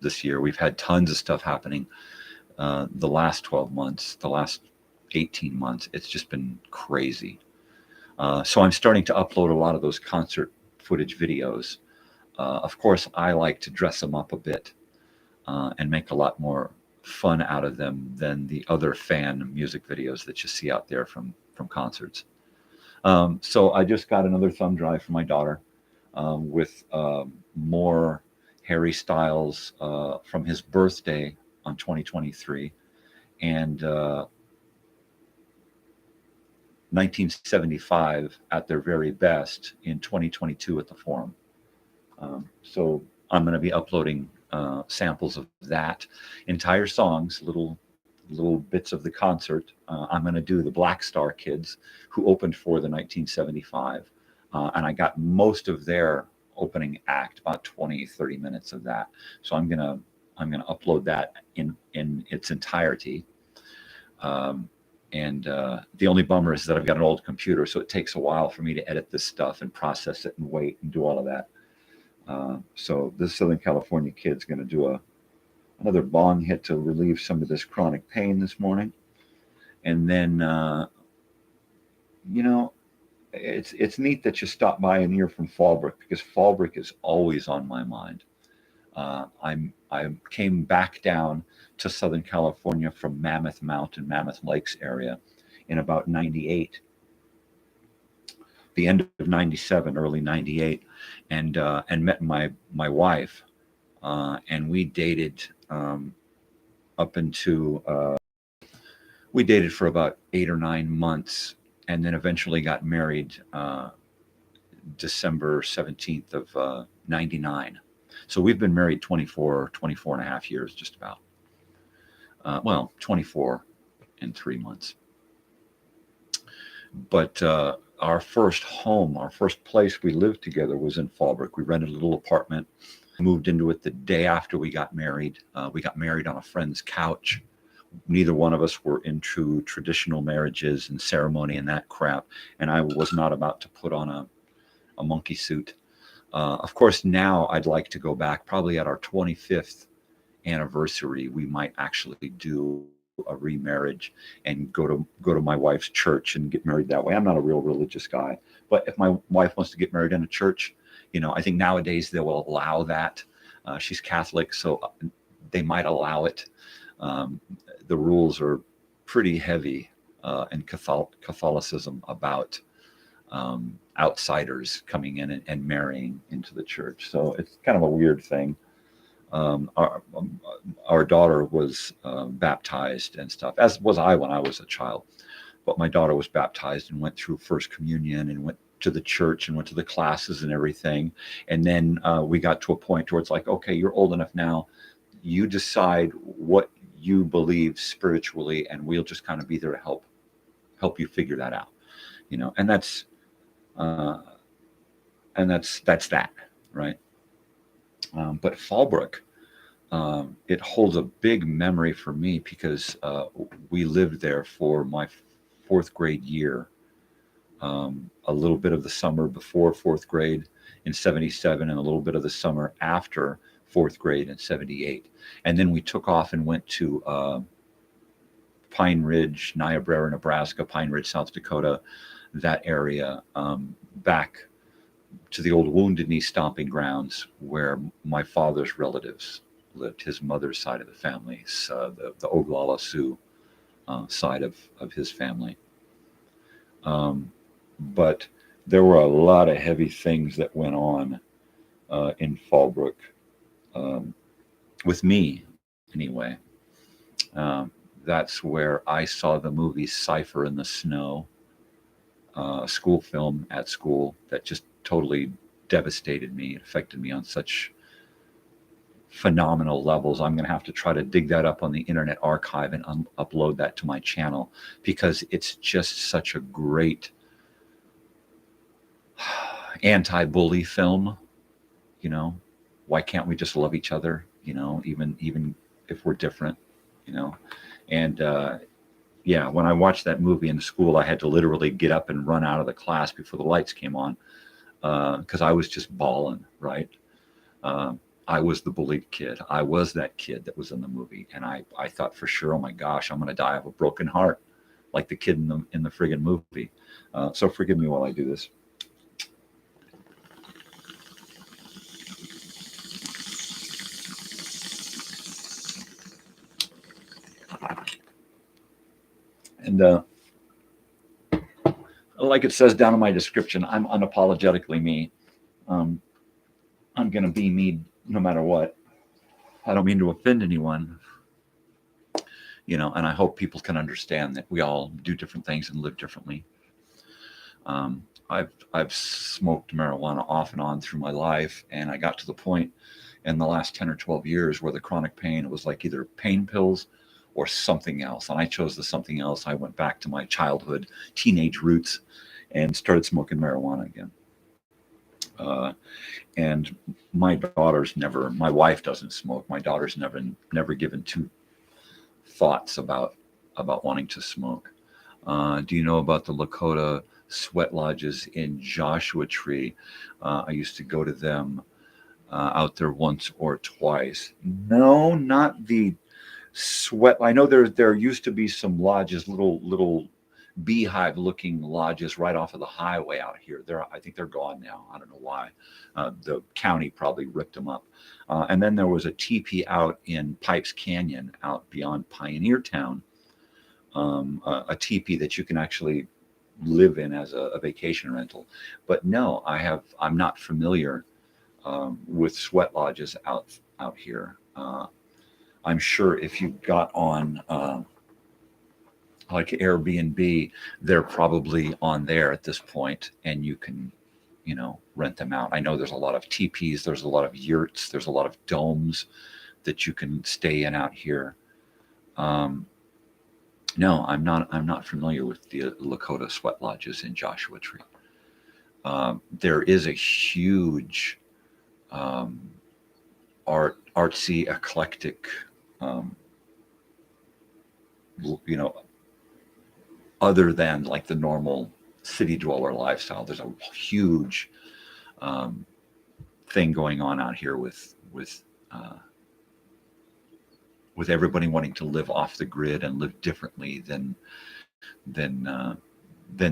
this year. We've had tons of stuff happening the last 12 months, the last 18 months. It's just been crazy. So I'm starting to upload a lot of those concert footage videos. Of course, I like to dress them up a bit and make a lot more fun out of them than the other fan music videos that you see out there from concerts. So I just got another thumb drive for my daughter with more Harry Styles from his birthday on 2023 and 1975 at their very best in 2022 at the Forum. So I'm going to be uploading samples of that, entire songs, little bits of the concert. I'm going to do the Black Star Kids, who opened for the 1975, and I got most of their opening act, about 20-30 minutes of that. So I'm gonna upload that in its entirety. And the only bummer is that I've got an old computer, so it takes a while for me to edit this stuff and process it and wait and do all of that. So this Southern California kid's going to do another bong hit to relieve some of this chronic pain this morning. And then, it's neat that you stop by and hear from Fallbrook, because Fallbrook is always on my mind. I came back down to Southern California from Mammoth Mountain, Mammoth Lakes area in about 98. The end of 97, early 98, and met my wife, and we dated up into we dated for about 8 or 9 months, and then eventually got married December 17th of 99. So we've been married 24 and a half years, just about. 24 and 3 months. But our first home, our first place we lived together was in Fallbrook. We rented a little apartment, moved into it the day after we got married. We got married on a friend's couch neither one of us were into traditional marriages and ceremony and that crap. And I was not about to put on a monkey suit. Of course, now I'd like to go back, probably at our 25th anniversary, we might actually do a remarriage and go to my wife's church and get married that way. I'm not a real religious guy, but if my wife wants to get married in a church, you know, I think nowadays they will allow that. She's Catholic, so they might allow it. The rules are pretty heavy in Catholicism about outsiders coming in and marrying into the church. So it's kind of a weird thing. Our daughter was baptized and stuff, as was I when I was a child. But my daughter was baptized and went through First Communion and went to the church and went to the classes and everything. And then we got to a point where it's like, okay, you're old enough now. You decide what you believe spiritually, and we'll just kind of be there to help you figure that out, you know. And that's that, right? But Fallbrook, it holds a big memory for me because we lived there for my 4th grade year, a little bit of the summer before 4th grade in 77 and a little bit of the summer after 4th grade in 78. And then we took off and went to Pine Ridge, Niobrara, Nebraska, Pine Ridge, South Dakota, that area, back to the old Wounded Knee stomping grounds where my father's relatives lived, his mother's side of the family, the Oglala Sioux side of his family. But there were a lot of heavy things that went on in Fallbrook, with me anyway. That's where I saw the movie Cypher in the Snow, a school film at school that just totally devastated me. It affected me on such phenomenal levels. I'm going to have to try to dig that up on the Internet Archive and upload that to my channel, because it's just such a great anti-bully film. You know, why can't we just love each other, you know, even if we're different, you know? And yeah, when I watched that movie in school, I had to literally get up and run out of the class before the lights came on, because I was just bawling, right? I was the bullied kid. I was that kid that was in the movie. And I thought for sure, oh my gosh, I'm going to die of a broken heart like the kid in the friggin' movie. So forgive me while I do this. And like it says down in my description, I'm unapologetically me. I'm going to be me no matter what. I don't mean to offend anyone, you know, and I hope people can understand that we all do different things and live differently. I've smoked marijuana off and on through my life, and I got to the point in the last 10 or 12 years where the chronic pain, it was like either pain pills or something else. And I chose the something else. I went back to my childhood, teenage roots, and started smoking marijuana again. And my wife doesn't smoke. My daughter's never given two thoughts about wanting to smoke. Do you know about the Lakota sweat lodges in Joshua Tree? I used to go to them out there once or twice. No, not the sweat. I know there used to be some lodges, little beehive looking lodges right off of the highway out here. I think they're gone now. I don't know why. The county probably ripped them up. And then there was a teepee out in Pipes Canyon out beyond Pioneer Town, a teepee that you can actually live in as a vacation rental. But no, I'm not familiar with sweat lodges out here. I'm sure if you got on like Airbnb, they're probably on there at this point, and you can, you know, rent them out. I know there's a lot of teepees, there's a lot of yurts, there's a lot of domes that you can stay in out here. No, I'm not familiar with the Lakota sweat lodges in Joshua Tree. There is a huge artsy, eclectic you know, other than like the normal city dweller lifestyle. There's a huge thing going on out here with everybody wanting to live off the grid and live differently than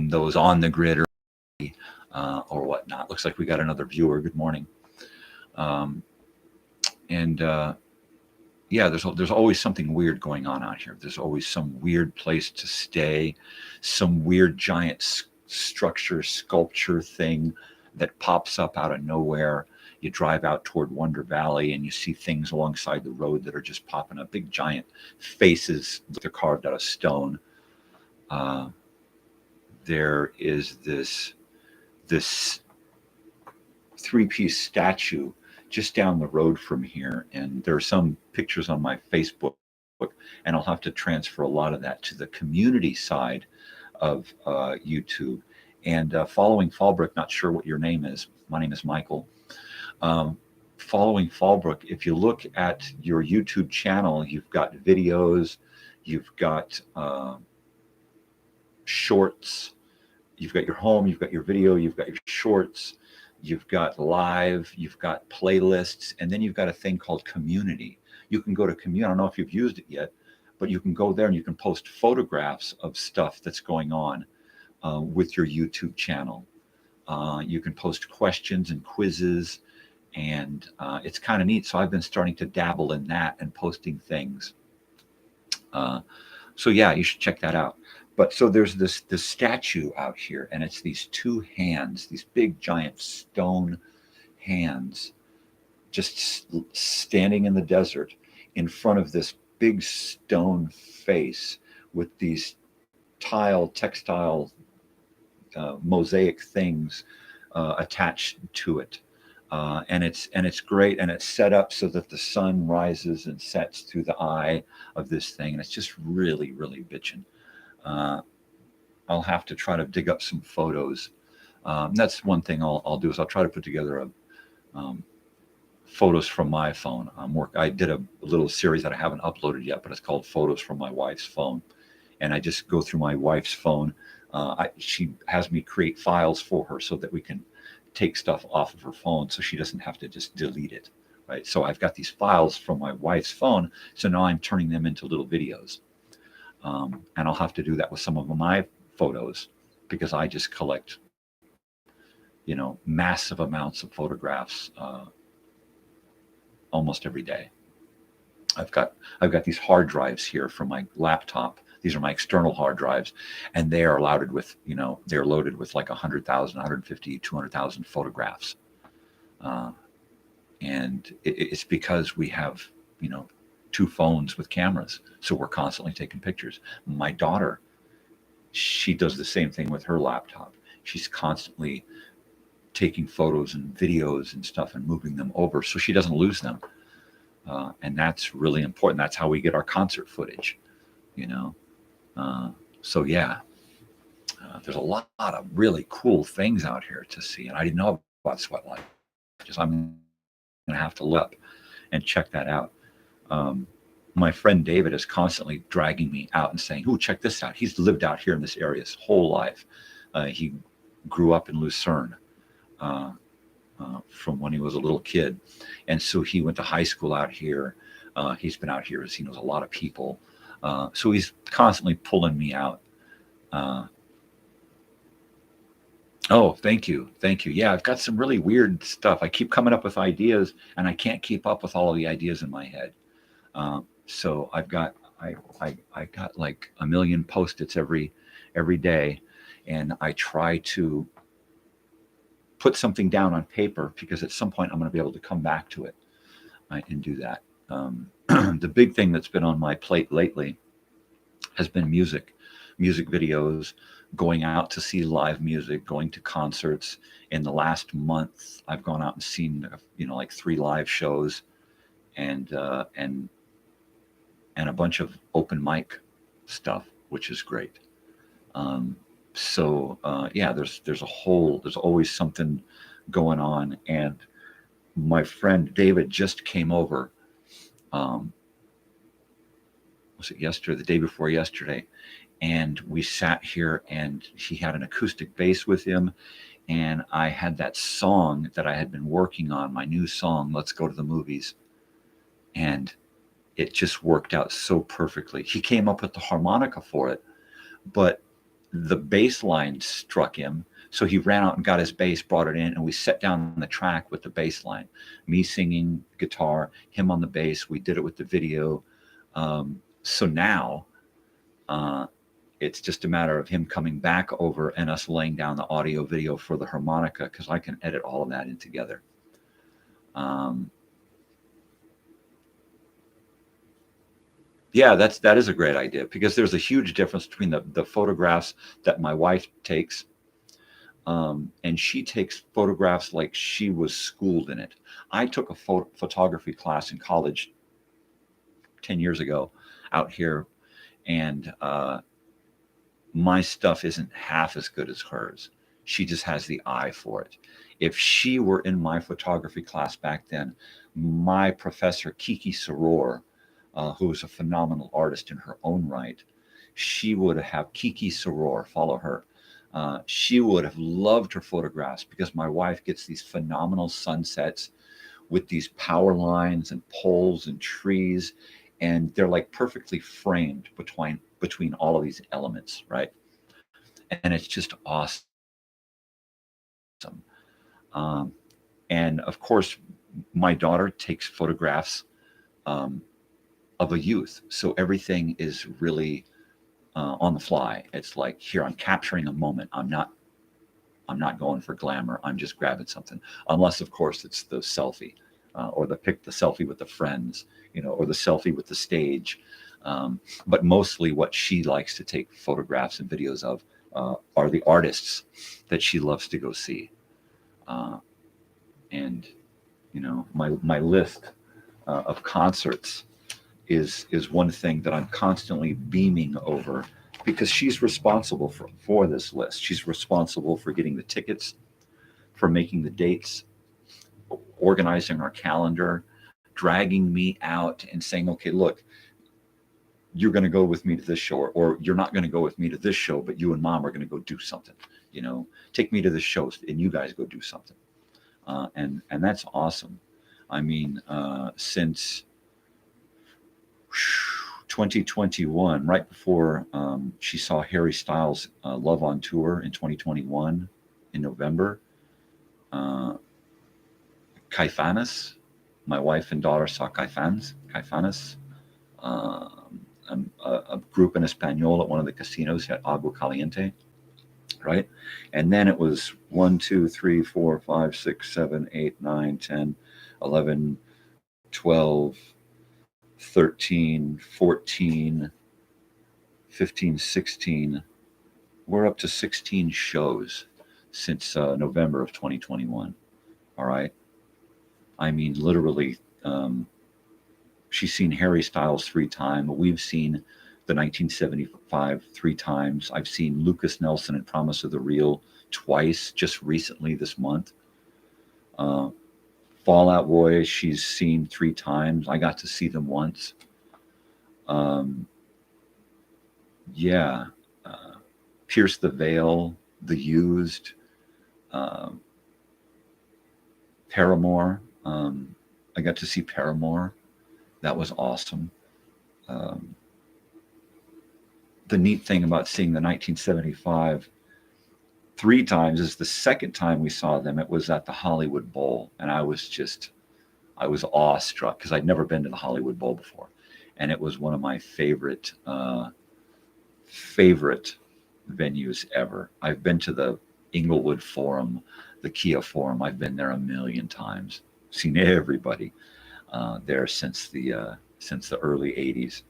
those on the grid or whatnot. Looks like we got another viewer. Good morning. Yeah, there's always something weird going on out here. There's always some weird place to stay, some weird giant structure, sculpture thing that pops up out of nowhere. You drive out toward Wonder Valley and you see things alongside the road that are just popping up, big giant faces that are carved out of stone. There is this three-piece statue just down the road from here, and there are some pictures on my Facebook, and I'll have to transfer a lot of that to the community side of YouTube. And following Fallbrook, not sure what your name is. My name is Michael. Following Fallbrook, if you look at your YouTube channel, you've got videos, you've got shorts, you've got your home, you've got your video, you've got your shorts, you've got live, you've got playlists, and then you've got a thing called community. You can go to community. I don't know if you've used it yet, but you can go there and you can post photographs of stuff that's going on with your YouTube channel. You can post questions and quizzes, and it's kind of neat. So I've been starting to dabble in that and posting things. So yeah, you should check that out. But so there's this statue out here, and it's these two hands, these big giant stone hands, just standing in the desert in front of this big stone face with these textile mosaic things attached to it. And it's great, and it's set up so that the sun rises and sets through the eye of this thing, and it's just really, really bitchin'. I'll have to try to dig up some photos. That's one thing I'll do is I'll try to put together photos from my phone. I did a little series that I haven't uploaded yet, but it's called Photos from My Wife's Phone. And I just go through my wife's phone. She has me create files for her so that we can take stuff off of her phone so she doesn't have to just delete it, right? So I've got these files from my wife's phone, so now I'm turning them into little videos. And I'll have to do that with some of my photos because I just collect, you know, massive amounts of photographs almost every day. I've got these hard drives here from my laptop. These are my external hard drives, and they are loaded with, you know, they're loaded with like 100,000, 150, 200,000 photographs. And it's because we have, you know, 2 phones with cameras, so we're constantly taking pictures. My daughter, she does the same thing with her laptop. She's constantly taking photos and videos and stuff and moving them over so she doesn't lose them. And that's really important. That's how we get our concert footage, you know. So yeah, there's a lot of really cool things out here to see, and I didn't know about Sweat Lodge. I'm gonna have to look and check that out. My friend David is constantly dragging me out and saying, "Oh, check this out." He's lived out here in this area his whole life. He grew up in Lucerne from when he was a little kid, and so he went to high school out here. He's been out here as he knows a lot of people. So he's constantly pulling me out. Oh, thank you. Thank you. Yeah, I've got some really weird stuff. I keep coming up with ideas, and I can't keep up with all of the ideas in my head. So I got like a million Post-its every day, and I try to put something down on paper because at some point I'm going to be able to come back to it and do that. The big thing that's been on my plate lately has been music videos, going out to see live music, going to concerts. In the last month, I've gone out and seen, you know, like 3 live shows and a bunch of open mic stuff, which is great. Yeah, there's always something going on. And my friend David just came over. was it yesterday, the day before yesterday, and we sat here, and he had an acoustic bass with him, and I had that song that I had been working on, my new song, Let's Go to the Movies, and it just worked out so perfectly. He came up with the harmonica for it, but the bass line struck him, so he ran out and got his bass, brought it in, and we set down the track with the bass line, me singing guitar, him on the bass. We did it with the video. So now it's just a matter of him coming back over and us laying down the audio video for the harmonica, because I can edit all of that in together. Yeah, that is a great idea, because there's a huge difference between the photographs that my wife takes, and she takes photographs like she was schooled in it. I took a photography class in college 10 years ago out here, and my stuff isn't half as good as hers. She just has the eye for it. If she were in my photography class back then, my professor, Kiki Soror, who was a phenomenal artist in her own right, she would have Kiki Soror, follow her. She would have loved her photographs, because my wife gets these phenomenal sunsets with these power lines and poles and trees, and they're like perfectly framed between all of these elements, right? And it's just awesome. And of course, my daughter takes photographs of a youth, so everything is really on the fly. It's like, here, I'm capturing a moment. I'm not going for glamour. I'm just grabbing something, unless of course it's the selfie, or the selfie with the friends, or the selfie with the stage. But mostly what she likes to take photographs and videos of are the artists that she loves to go see. And my list of concerts is one thing that I'm constantly beaming over, because she's responsible for this list. She's responsible for getting the tickets, for making the dates, organizing our calendar, dragging me out and saying, okay, look, you're going to go with me to this show, or you're not going to go with me to this show, but you and mom are going to go do something. Take me to this show and you guys go do something. And that's awesome. I mean, since 2021, right before she saw Harry Styles' Love on Tour in 2021 in November, Caifanes, my wife and daughter saw Caifanes, a group in Espanol at one of the casinos at Agua Caliente, right? And then it was 1, 2, 3, 4, 5, 6, 7, 8, 9, 10, 11, 12, 13, 14, 15, 16. We're up to 16 shows since November of 2021. All right. I mean, literally, she's seen Harry Styles 3 times. We've seen the 1975 3 times. I've seen Lucas Nelson and Promise of the Real twice, just recently this month. Fall Out Boy, she's seen 3 times. I got to see them once. Pierce the Veil, The Used, Paramore. I got to see Paramore. That was awesome. The neat thing about seeing the 1975 3 times is the second time we saw them, it was at the Hollywood Bowl. And I was awestruck, because I'd never been to the Hollywood Bowl before. And it was one of my favorite venues ever. I've been to the Inglewood Forum, the Kia Forum. I've been there a million times, seen everybody there since the early 80s.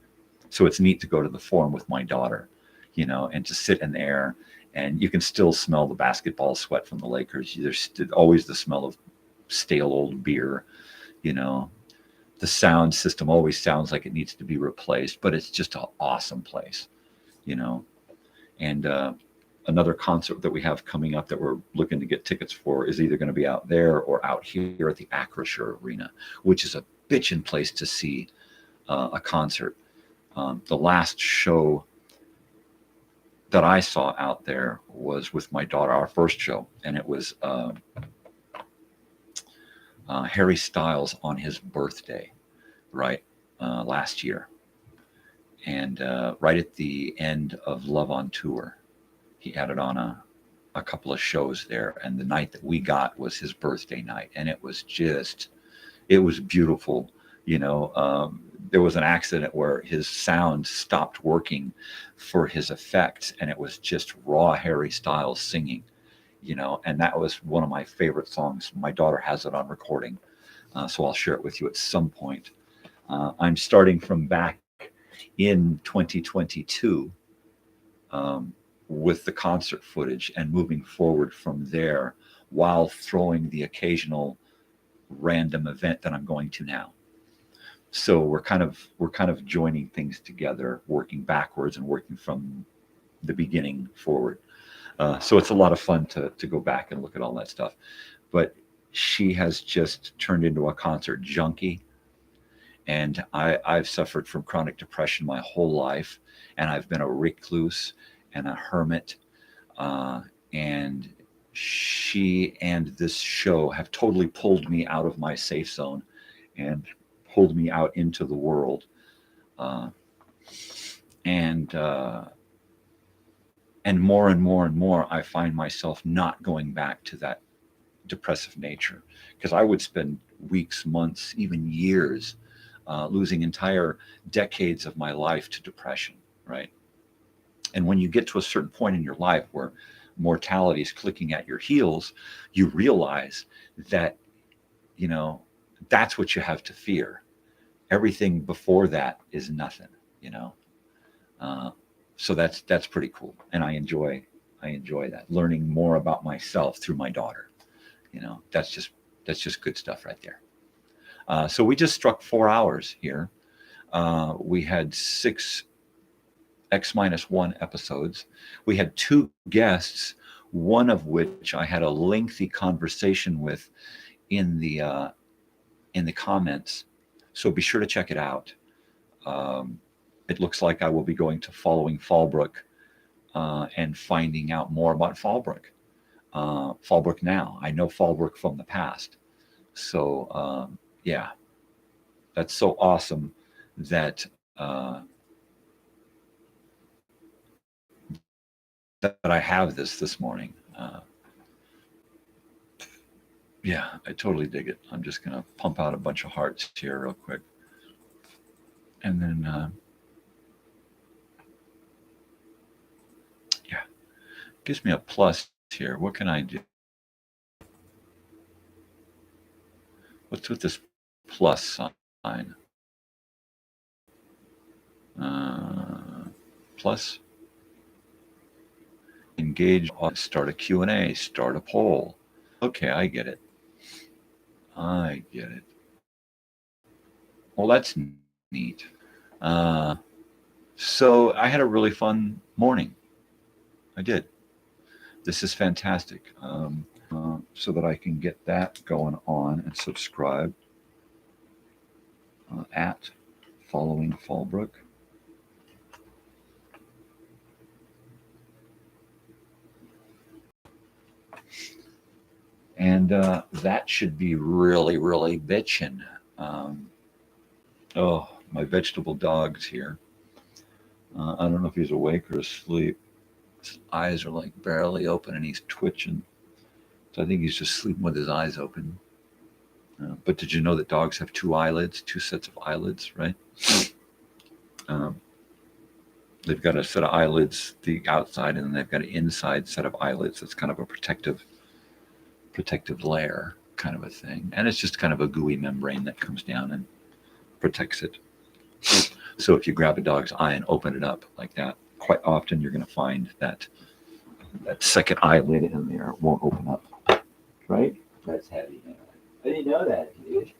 So it's neat to go to the Forum with my daughter, and to sit in there, and you can still smell the basketball sweat from the Lakers. There's always the smell of stale old beer, The sound system always sounds like it needs to be replaced, but it's just an awesome place, And another concert that we have coming up that we're looking to get tickets for is either going to be out there or out here at the Acrisure Arena, which is a bitchin' place to see a concert. The last show that I saw out there was with my daughter, our first show, and it was Harry Styles on his birthday, right, last year. And right at the end of Love on Tour, he added on a couple of shows there. And the night that we got was his birthday night. And it was beautiful. You know, there was an accident where his sound stopped working for his effects, and it was just raw Harry Styles singing, you know, and that was one of my favorite songs. My daughter has it on recording, so I'll share it with you at some point. I'm starting from back in 2022 with the concert footage and moving forward from there while throwing the occasional random event that I'm going to now. So we're kind of joining things together, working backwards and working from the beginning forward. So it's a lot of fun to go back and look at all that stuff. But she has just turned into a concert junkie. And I've suffered from chronic depression my whole life. And I've been a recluse and a hermit. And she and this show have totally pulled me out of my safe zone and pulled me out into the world. And more and more and more, I find myself not going back to that depressive nature, because I would spend weeks, months, even years losing entire decades of my life to depression, right? And when you get to a certain point in your life where mortality is clicking at your heels, you realize that, you know, that's what you have to fear. Everything before that is nothing, you know. So that's pretty cool, and I enjoy that, learning more about myself through my daughter. You know, that's just good stuff right there. So we just struck 4 hours here. We had 6 X-1 episodes. We had 2 guests, one of which I had a lengthy conversation with in the comments. So be sure to check it out. It looks like I will be going to Following Fallbrook and finding out more about Fallbrook. Fallbrook now. I know Fallbrook from the past. So yeah, that's so awesome that that I have this morning. Yeah, I totally dig it. I'm just gonna pump out a bunch of hearts here real quick, and then yeah, gives me a plus here. What can I do? What's with this plus sign? Plus, engage, start a Q&A, start a poll. Okay, I get it. I get it. Well, that's neat. So I had a really fun morning. I did. This is fantastic. So that I can get that going on and subscribe at Following Fallbrook. And that should be really, really bitchin'. Oh, my vegetable dog's here. I don't know if he's awake or asleep. His eyes are like barely open and he's twitching. So I think he's just sleeping with his eyes open. But did you know that dogs have 2 eyelids, 2 sets of eyelids, right? They've got a set of eyelids, the outside, and then they've got an inside set of eyelids. That's kind of a protective layer kind of a thing. And it's just kind of a gooey membrane that comes down and protects it. So if you grab a dog's eye and open it up like that, quite often you're going to find that second eyelid in there won't open up. Right? That's heavy. I didn't know that, dude.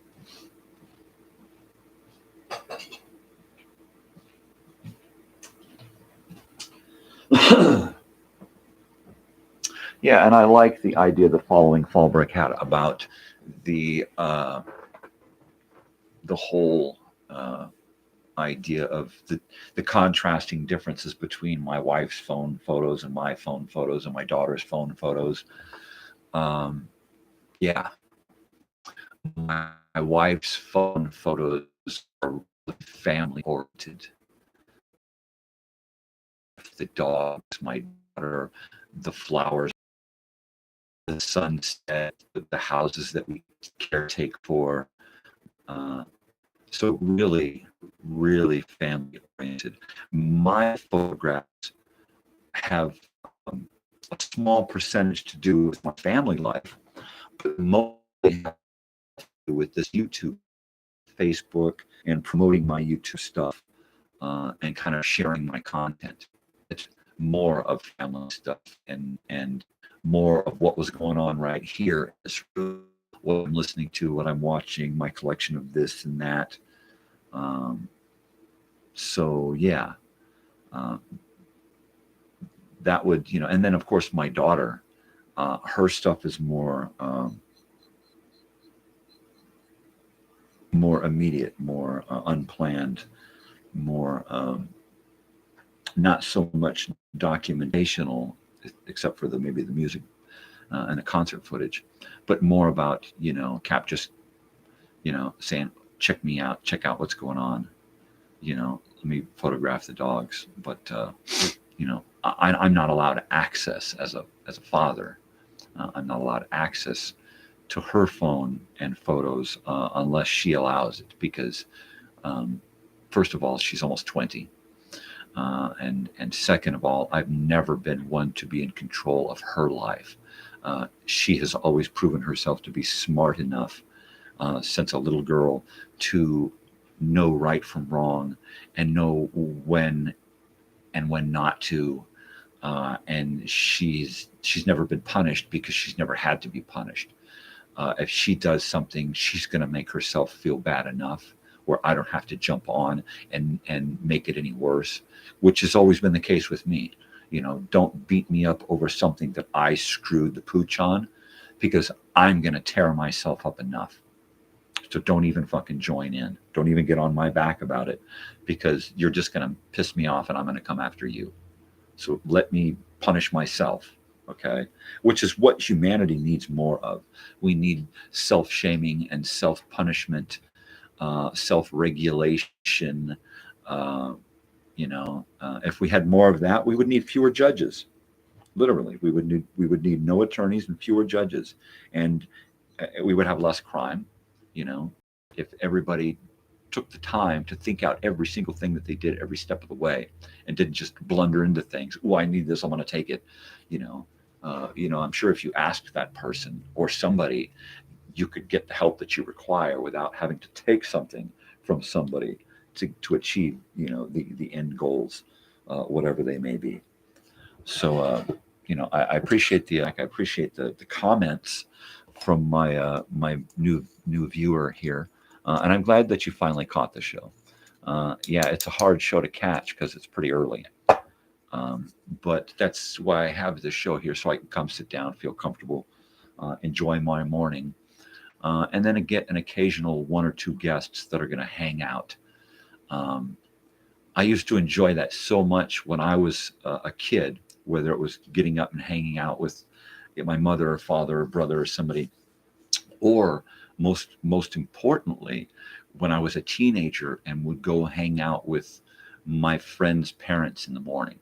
Yeah, and I like the idea that Following Fallbrook had about the whole idea of the contrasting differences between my wife's phone photos and my phone photos and my daughter's phone photos. Yeah, my wife's phone photos are family oriented. The dogs, my daughter, the flowers, the sunset, the houses that we caretake for. So really, really family oriented. My photographs have a small percentage to do with my family life, but mostly have to do with this YouTube, Facebook, and promoting my YouTube stuff, and kind of sharing my content. It's more of family stuff and more of what was going on right here. What I'm listening to, what I'm watching, my collection of this and that. So yeah, that would, and then of course my daughter, her stuff is more immediate, more unplanned, more not so much documentational, except for maybe the music and the concert footage, but more about, Cap just, saying, check me out, check out what's going on, let me photograph the dogs. But, I'm not allowed access as a father. I'm not allowed access to her phone and photos unless she allows it, because first of all, she's almost 20. And second of all, I've never been one to be in control of her life. She has always proven herself to be smart enough since a little girl to know right from wrong and know when and when not to. And she's never been punished because she's never had to be punished. If she does something, she's going to make herself feel bad enough where I don't have to jump on and make it any worse, which has always been the case with me. Don't beat me up over something that I screwed the pooch on, because I'm going to tear myself up enough. So don't even fucking join in. Don't even get on my back about it, because you're just going to piss me off and I'm going to come after you. So let me punish myself, okay? Which is what humanity needs more of. We need self-shaming and self-punishment, self-regulation. If we had more of that, we would need fewer judges. Literally, we would need no attorneys and fewer judges, and we would have less crime. If everybody took the time to think out every single thing that they did every step of the way, and didn't just blunder into things. Oh, I need this, I'm going to take it. I'm sure if you asked that person or somebody, you could get the help that you require without having to take something from somebody to achieve, the end goals, whatever they may be. So, I appreciate the comments from my new viewer here, and I'm glad that you finally caught the show. Yeah, it's a hard show to catch because it's pretty early, but that's why I have this show here, so I can come sit down, feel comfortable, enjoy my morning, and then get an occasional one or two guests that are going to hang out. I used to enjoy that so much when I was a kid, whether it was getting up and hanging out with my mother or father or brother or somebody, or most importantly, when I was a teenager and would go hang out with my friends' parents in the morning.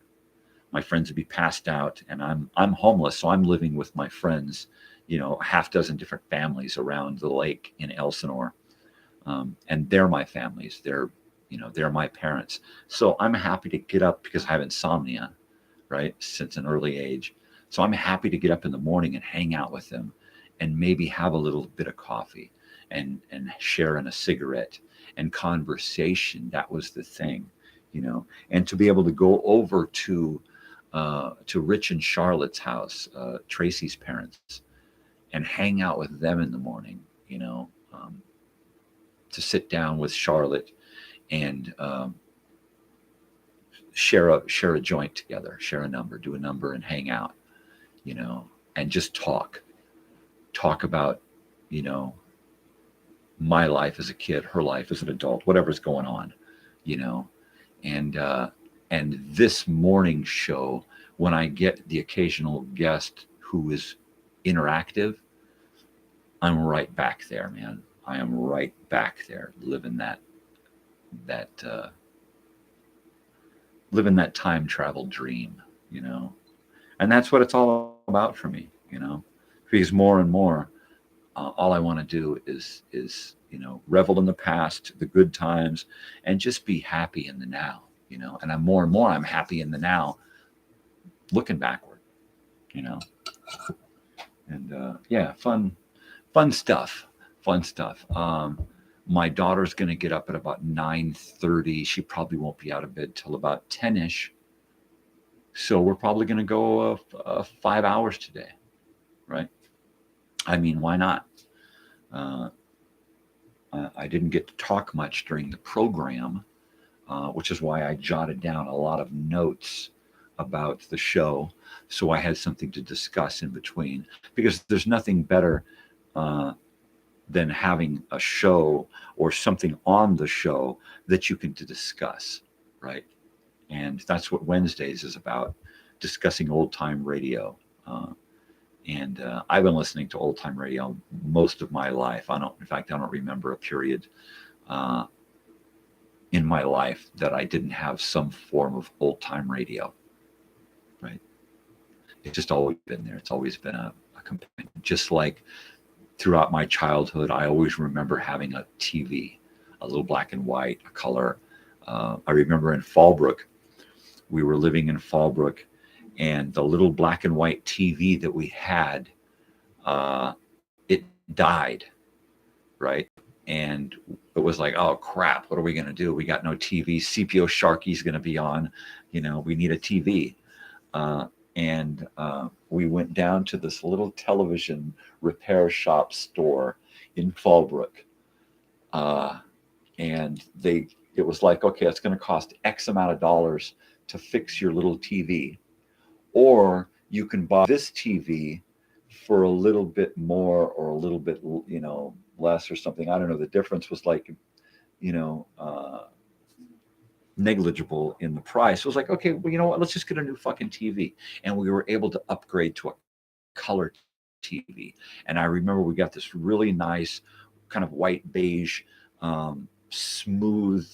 My friends would be passed out, and I'm homeless, so I'm living with my friends, a half dozen different families around the lake in Elsinore, and they're my families. They're my parents. So I'm happy to get up because I have insomnia, right, since an early age. So I'm happy to get up in the morning and hang out with them, and maybe have a little bit of coffee and share in a cigarette and conversation. That was the thing, and to be able to go over to Rich and Charlotte's house, Tracy's parents, and hang out with them in the morning, to sit down with Charlotte and share a joint together, share a number, do a number, and hang out, and just talk about, my life as a kid, her life as an adult, whatever's going on, you know, and this morning show, when I get the occasional guest who is interactive, I'm right back there, man. I am right back there, living that time travel dream, you know. And that's what it's all about for me, you know, because more and more, all I want to do is, you know, revel in the past, the good times, and just be happy in the now, you know. And I'm more and more, I'm happy in the now, looking backward, you know. And yeah, fun stuff. My daughter's going to get up at about 9:30. She probably won't be out of bed till about 10ish. So we're probably going to go 5 hours today, right? I mean, why not? I didn't get to talk much during the program, which is why I jotted down a lot of notes about the show, so I had something to discuss in between, because there's nothing better than having a show or something on the show that you can discuss, right? And that's what Wednesdays is about, discussing old time radio. And I've been listening to old time radio most of my life. In fact, I don't remember a period in my life that I didn't have some form of old time radio, right? It's just always been there. It's always been a companion. Just like throughout my childhood, I always remember having a TV, a little black and white, a color. I remember in Fallbrook, we were living in Fallbrook, and the little black and white TV that we had, it died, right? And it was like, oh crap, what are we gonna do? We got no TV. CPO Sharky's gonna be on, you know, we need a TV. And we went down to this little television repair shop store in Fallbrook. And it was like, okay, it's going to cost X amount of dollars to fix your little TV. Or you can buy this TV for a little bit more or a little bit, you know, less or something. I don't know. The difference was like, you know, negligible in the price. It was like, okay, well, you know what, let's just get a new fucking TV. And we were able to upgrade to a color TV. And I remember we got this really nice kind of white beige, smooth,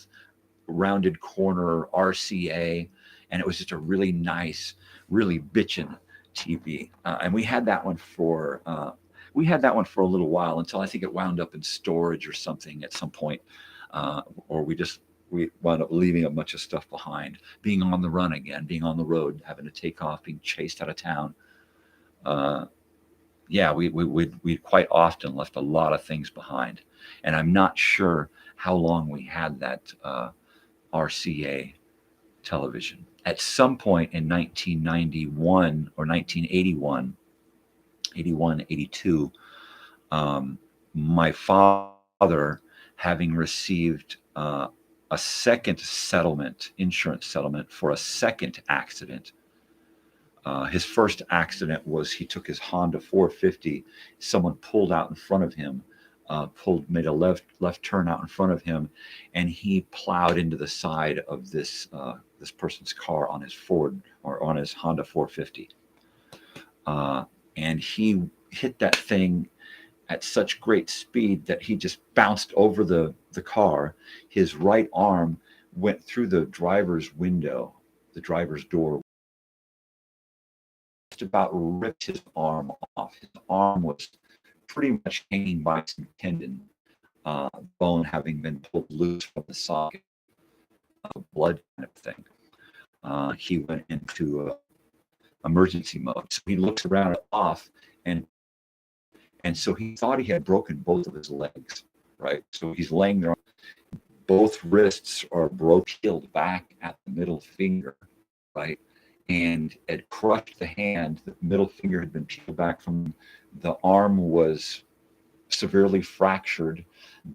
rounded corner RCA. And it was just a really nice, really bitchin' TV. And we had that one for a little while, until I think it wound up in storage or something at some point. Or we wound up leaving a bunch of stuff behind, being on the run again, being on the road, having to take off, being chased out of town. Yeah, we quite often left a lot of things behind. And I'm not sure how long we had that RCA television. At some point in 1991 or 1981, 81, 82, my father, having received a second insurance settlement for a second accident. His first accident was he took his Honda 450. Someone pulled out in front of him, made a left turn out in front of him, and he plowed into the side of this person's car on his Honda 450. And he hit that thing at such great speed that he just bounced over the car. His right arm went through the driver's door, just about ripped his arm off. His arm was pretty much hanging by some tendon, bone having been pulled loose from the socket, blood kind of thing. He went into emergency mode. So he looks around it off, and so he thought he had broken both of his legs, right? So he's laying there. Both wrists are peeled back at the middle finger, right? And it crushed the hand. The middle finger had been peeled back from the arm, was severely fractured.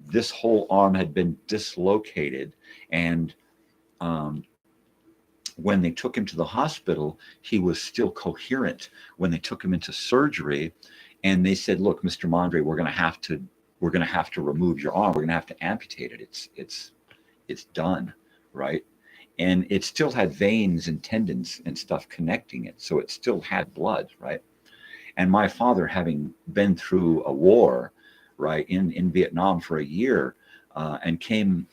This whole arm had been dislocated. And when they took him to the hospital, he was still coherent. When they took him into surgery, and they said, "Look, Mr. Mondre, we're going to have to remove your arm. We're going to have to amputate it. It's done." right? And it still had veins and tendons and stuff connecting it. So it still had blood, right? And my father, having been through a war, right, in Vietnam for a year, and came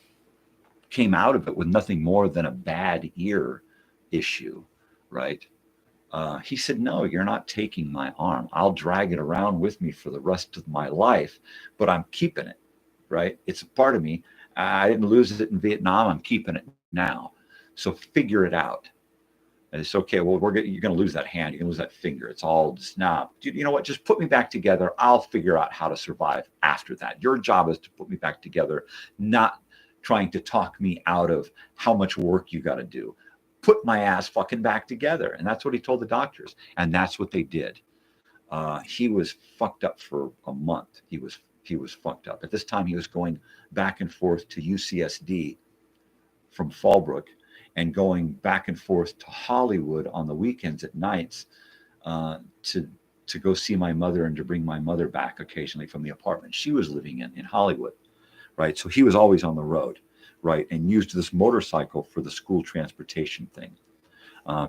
out of it with nothing more than a bad ear issue, right? He said, no, you're not taking my arm. I'll drag it around with me for the rest of my life, but I'm keeping it, right? It's a part of me. I didn't lose it in Vietnam. I'm keeping it now. So figure it out. And it's okay. Well, you're going to lose that hand. You're going to lose that finger. It's all just, nah, you know what? Just put me back together. I'll figure out how to survive after that. Your job is to put me back together, not trying to talk me out of how much work you got to do. Put my ass fucking back together. And that's what he told the doctors. And that's what they did. He was fucked up for a month. He was fucked up. At this time, he was going back and forth to UCSD from Fallbrook and going back and forth to Hollywood on the weekends at nights to go see my mother and to bring my mother back occasionally from the apartment she was living in Hollywood, right? So he was always on the road, right? And used this motorcycle for the school transportation thing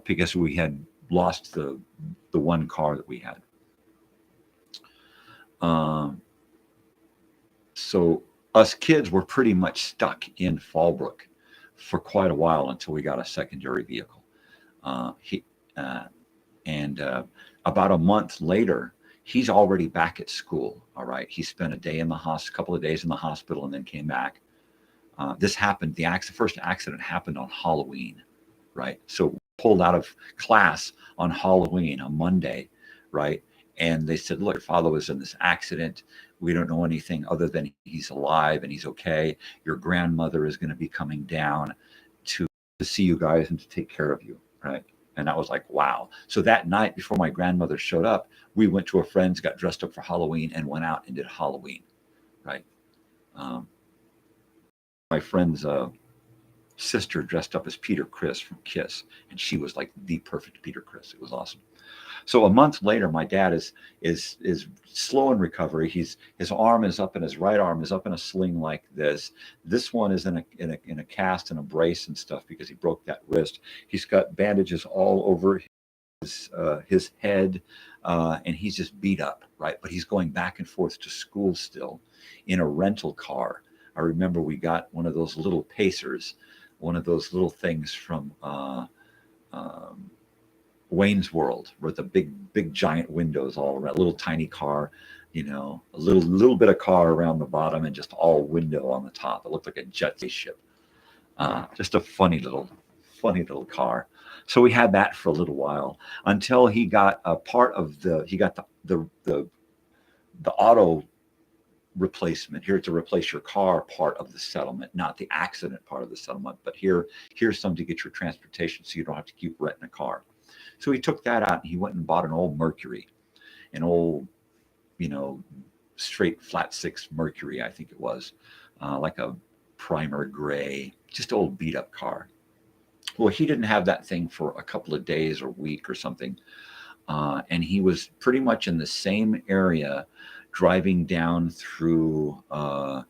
because we had lost the one car that we had. So us kids were pretty much stuck in Fallbrook for quite a while until we got a secondary vehicle. About a month later, he's already back at school. All right. He spent a couple of days in the hospital and then came back. This happened. The first accident happened on Halloween. Right. So pulled out of class on Halloween, a Monday. Right. And they said, look, your father was in this accident. We don't know anything other than he's alive and he's okay. Your grandmother is going to be coming down to see you guys and to take care of you, right? And I was like, wow. So that night before my grandmother showed up, we went to a friend's, got dressed up for Halloween and went out and did Halloween, right? My friend's sister dressed up as Peter Criss from Kiss, and she was like the perfect Peter Criss. It was awesome. So a month later, my dad is slow in recovery. His arm is up, and his right arm is up in a sling like this. This one is in a cast and a brace and stuff because he broke that wrist. He's got bandages all over his head, and he's just beat up, right? But he's going back and forth to school still in a rental car. I remember we got one of those little Pacers, one of those little things from Wayne's World with the big giant windows all around, little tiny car, you know, a little bit of car around the bottom and just all window on the top. It looked like a jet spaceship. Just a funny little car. So we had that for a little while until he got a part of the auto replacement here to replace your car part of the settlement, not the accident part of the settlement, but here's some to get your transportation so you don't have to keep renting a car. So he took that out and he went and bought an old Mercury, an old, straight flat six Mercury, I think it was, like a primer gray, just old beat up car. Well, he didn't have that thing for a couple of days or week or something. And he was pretty much in the same area driving down through, I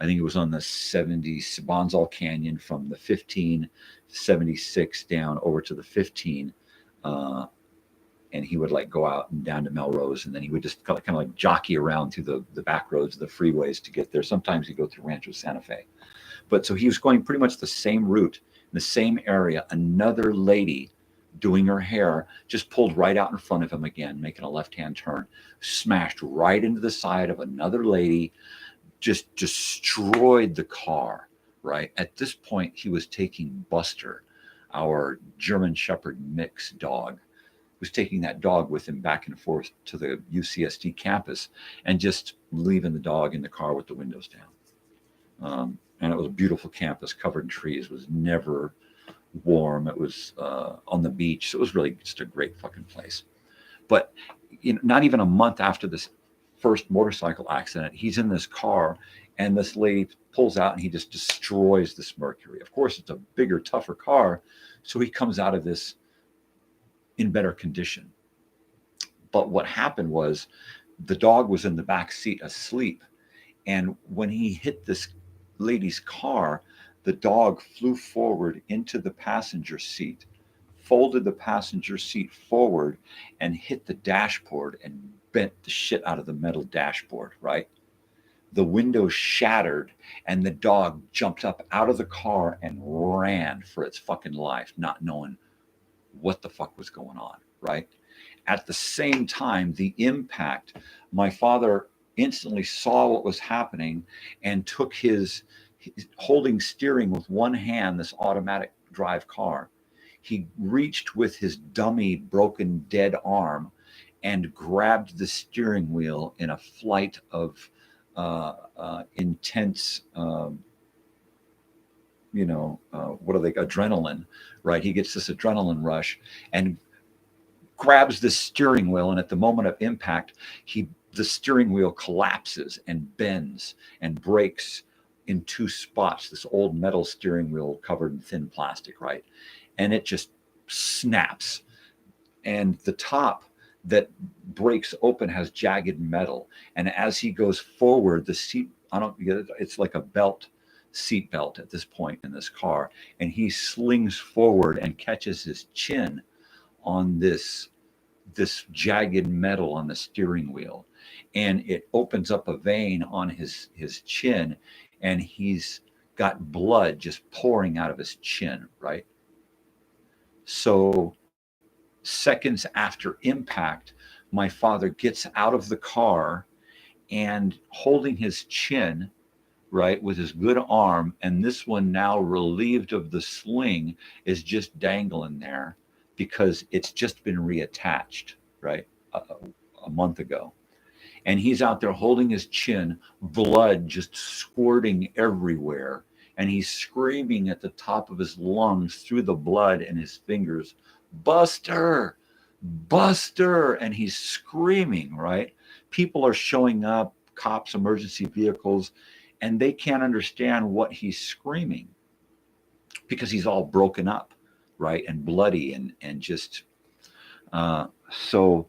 think it was on the 70 Bonsall Canyon from the 1576 down over to the 15. And he would like go out and down to Melrose, and then he would just kind of like jockey around through the back roads, the freeways to get there. Sometimes he'd go through Rancho Santa Fe. But so he was going pretty much the same route, in the same area. Another lady doing her hair just pulled right out in front of him again, making a left-hand turn, smashed right into the side of another lady, just destroyed the car, right? At this point, he was taking Buster, our German Shepherd mix dog, was taking that dog with him back and forth to the UCSD campus and just leaving the dog in the car with the windows down. And it was a beautiful campus covered in trees. It was never warm. It was on the beach. So it was really just a great fucking place. But not even a month after this first motorcycle accident, he's in this car and this lady pulls out and he just destroys this Mercury. Of course, it's a bigger, tougher car. So he comes out of this in better condition. But what happened was the dog was in the back seat asleep. And when he hit this lady's car, the dog flew forward into the passenger seat, folded the passenger seat forward, and hit the dashboard and bent the shit out of the metal dashboard, right? The window shattered, and the dog jumped up out of the car and ran for its fucking life, not knowing what the fuck was going on, right? At the same time, the impact, my father instantly saw what was happening and took his holding steering with one hand, this automatic drive car. He reached with his dummy, broken, dead arm and grabbed the steering wheel in a flight of intense, what are they, adrenaline, right? He gets this adrenaline rush and grabs the steering wheel. And at the moment of impact, the steering wheel collapses and bends and breaks in two spots, this old metal steering wheel covered in thin plastic, right? And it just snaps. And the top that breaks open has jagged metal. And as he goes forward, the seat, it's like a belt, seat belt at this point in this car. And he slings forward and catches his chin on this jagged metal on the steering wheel. And it opens up a vein on his chin, and he's got blood just pouring out of his chin, right? So seconds after impact, my father gets out of the car and holding his chin, right, with his good arm, and this one now relieved of the sling is just dangling there because it's just been reattached, right, a month ago. And he's out there holding his chin, blood just squirting everywhere. And he's screaming at the top of his lungs through the blood and his fingers, Buster, Buster. And he's screaming, right? People are showing up, cops, emergency vehicles, and they can't understand what he's screaming because he's all broken up, right? And bloody and just, so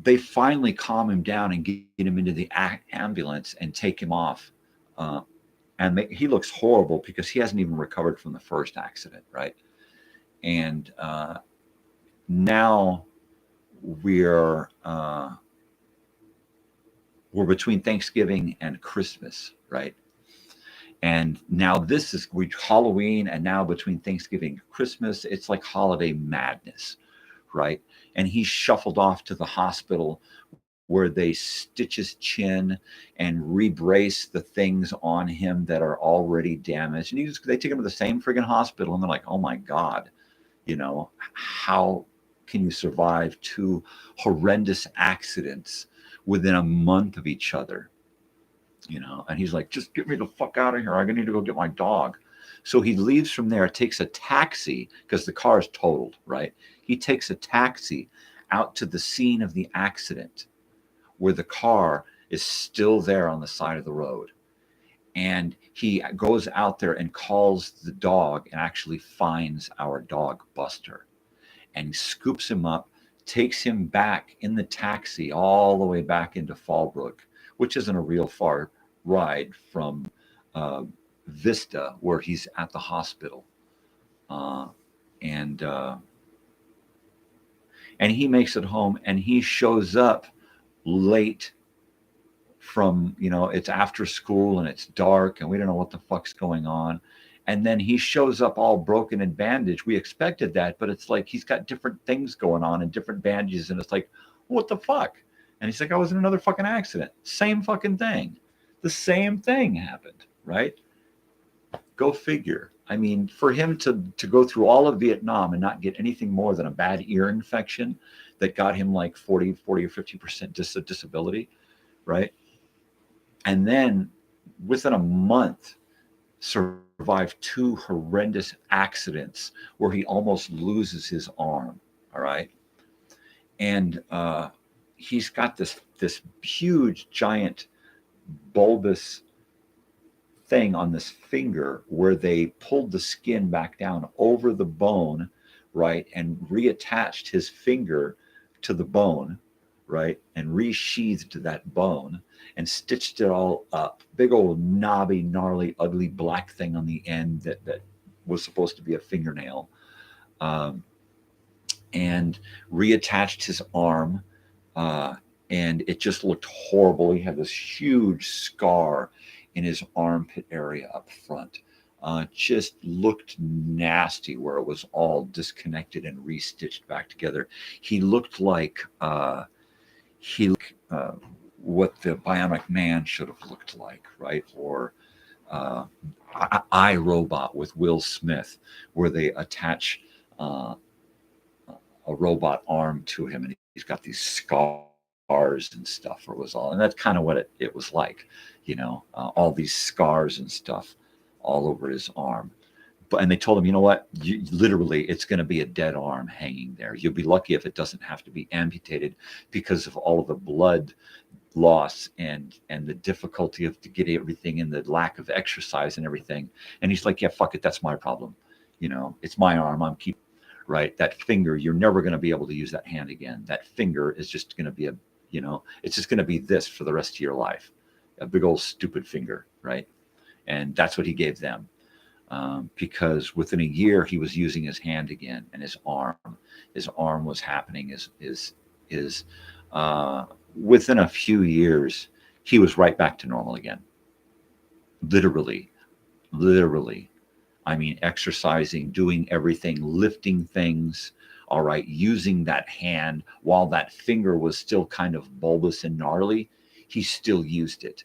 they finally calm him down and get him into the ambulance and take him off. And he looks horrible because he hasn't even recovered from the first accident, right? And now we're between Thanksgiving and Christmas, right? And now this is Halloween, and now between Thanksgiving and Christmas, it's like holiday madness, right? And he's shuffled off to the hospital where they stitch his chin and rebrace the things on him that are already damaged. And they take him to the same friggin' hospital, and they're like, oh my God, how can you survive two horrendous accidents within a month of each other? And he's like, just get me the fuck out of here. I need to go get my dog. So he leaves from there, takes a taxi because the car is totaled, right? He takes a taxi out to the scene of the accident where the car is still there on the side of the road. And he goes out there and calls the dog and actually finds our dog, Buster, and scoops him up, takes him back in the taxi all the way back into Fallbrook, which isn't a real far ride from Vista, where he's at the hospital. And he makes it home, and he shows up late from, it's after school and it's dark and we don't know what the fuck's going on. And then he shows up all broken and bandaged. We expected that, but it's like he's got different things going on and different bandages. And it's like, what the fuck? And he's like, I was in another fucking accident. Same fucking thing. The same thing happened, right? Go figure. I mean, for him to go through all of Vietnam and not get anything more than a bad ear infection that got him like 40 or 50% disability, right? And then within a month, survived two horrendous accidents where he almost loses his arm, all right? And he's got this huge, giant, bulbous thing on this finger where they pulled the skin back down over the bone, right, and reattached his finger to the bone, right, and resheathed that bone and stitched it all up. Big old knobby, gnarly, ugly black thing on the end that was supposed to be a fingernail, and reattached his arm, and it just looked horrible. He had this huge scar in his armpit area up front. Just looked nasty where it was all disconnected and restitched back together. He looked like what the Bionic Man should have looked like, right? Or I, Robot with Will Smith, where they attach a robot arm to him, and he's got these scars and stuff. Or it was all, and that's kind of what it was like, you know, all these scars and stuff all over his arm. But and they told him, you know what, literally, it's going to be a dead arm hanging there. You'll be lucky if it doesn't have to be amputated because of all of the blood loss and the difficulty of to get everything and the lack of exercise and everything. And he's like, yeah, fuck it, that's my problem. You know, it's my arm. I'm keeping, right? That finger, you're never going to be able to use that hand again. That finger is just going to be it's just going to be this for the rest of your life. A big old stupid finger, right? And that's what he gave them. Because within a year he was using his hand again, and his arm was happening. Within a few years, he was right back to normal again. Literally. I mean, exercising, doing everything, lifting things, all right, using that hand while that finger was still kind of bulbous and gnarly, he still used it.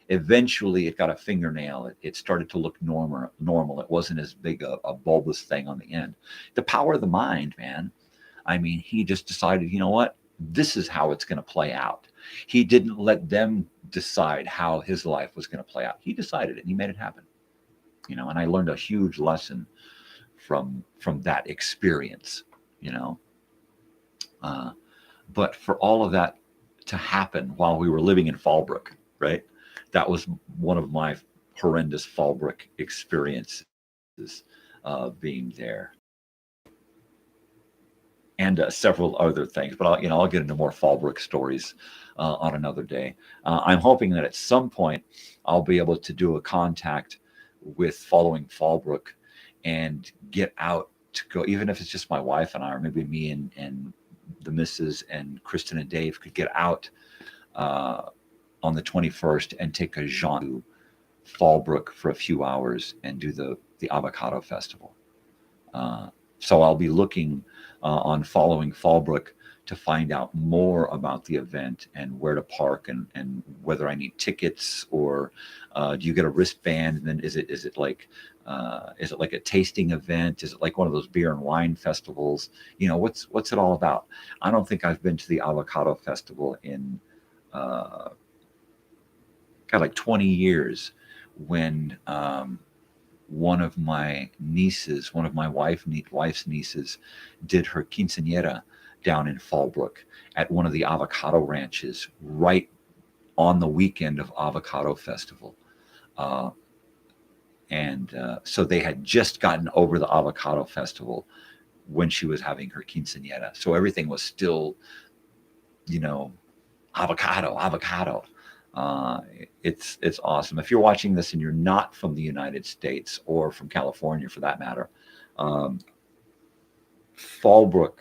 Eventually, it got a fingernail. It started to look normal. It wasn't as big a bulbous thing on the end. The power of the mind, man. I mean, he just decided, you know what? This is how it's going to play out. He didn't let them decide how his life was going to play out. He decided it, and he made it happen. You know, and I learned a huge lesson from that experience, you know. But for all of that to happen while we were living in Fallbrook, right? That was one of my horrendous Fallbrook experiences, being there. And several other things, but I'll get into more Fallbrook stories on another day. I'm hoping that at some point I'll be able to do a contact with Following Fallbrook and get out to go, even if it's just my wife and I, or maybe me and the missus and Kristen and Dave could get out on the 21st and take a jaunt to Fallbrook for a few hours and do the Avocado Festival. So I'll be looking on Following Fallbrook to find out more about the event and where to park and whether I need tickets, or do you get a wristband, and then is it like a tasting event? Is it like one of those beer and wine festivals? You know, what's it all about? I don't think I've been to the Avocado Festival in like 20 years, when one of my wife's nieces did her quinceañera down in Fallbrook at one of the avocado ranches right on the weekend of Avocado Festival. So they had just gotten over the Avocado Festival when she was having her quinceañera. So everything was still, you know, avocado. It's awesome. If you're watching this and you're not from the United States, or from California for that matter, Fallbrook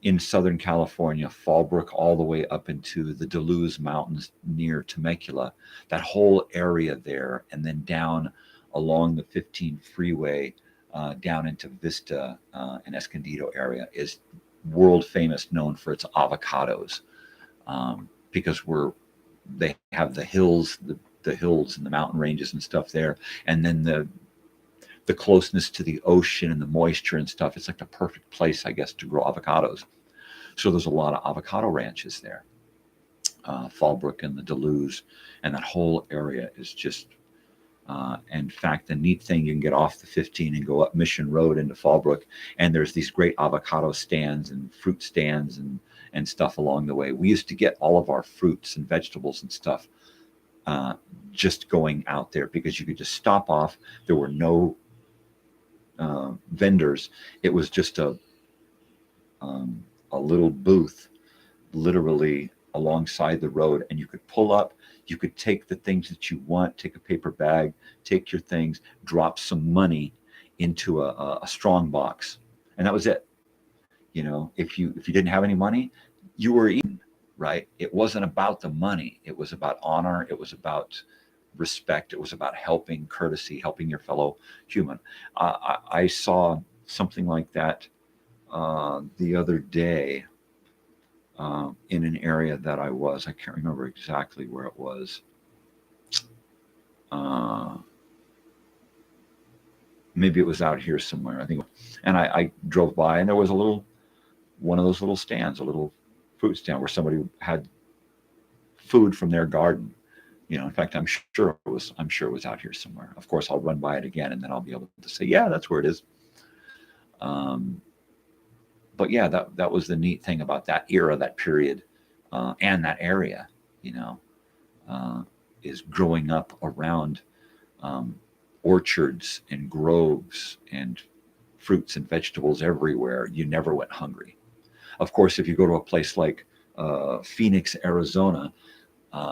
in Southern California, Fallbrook all the way up into the Duluth Mountains near Temecula, that whole area there, and then down along the 15 freeway down into Vista and Escondido area is world famous, known for its avocados, because they have the hills, the hills and the mountain ranges and stuff there, and then the closeness to the ocean and the moisture and stuff. It's like the perfect place, I guess, to grow avocados. So there's a lot of avocado ranches there. Fallbrook and the Duluth and that whole area is just, in fact, the neat thing, you can get off the 15 and go up Mission Road into Fallbrook, and there's these great avocado stands and fruit stands and stuff along the way. We used to get all of our fruits and vegetables and stuff just going out there, because you could just stop off. There were no vendors. It was just a little booth, literally alongside the road, and you could pull up. You could take the things that you want, take a paper bag, take your things, drop some money into a strong box, and that was it. You know, if you didn't have any money, you were eaten, right? It wasn't about the money. It was about honor. It was about respect. It was about helping, courtesy, helping your fellow human. I saw something like that the other day in an area that I can't remember exactly where it was. Maybe it was out here somewhere, I think. And I drove by, and there was one of those little stands, a little fruit stand where somebody had food from their garden. You know, in fact, I'm sure it was out here somewhere. Of course, I'll run by it again, and then I'll be able to say, yeah, that's where it is. But yeah, that was the neat thing about that era, that period, and that area, you know, is growing up around orchards and groves and fruits and vegetables everywhere. You never went hungry. Of course, if you go to a place like Phoenix, Arizona,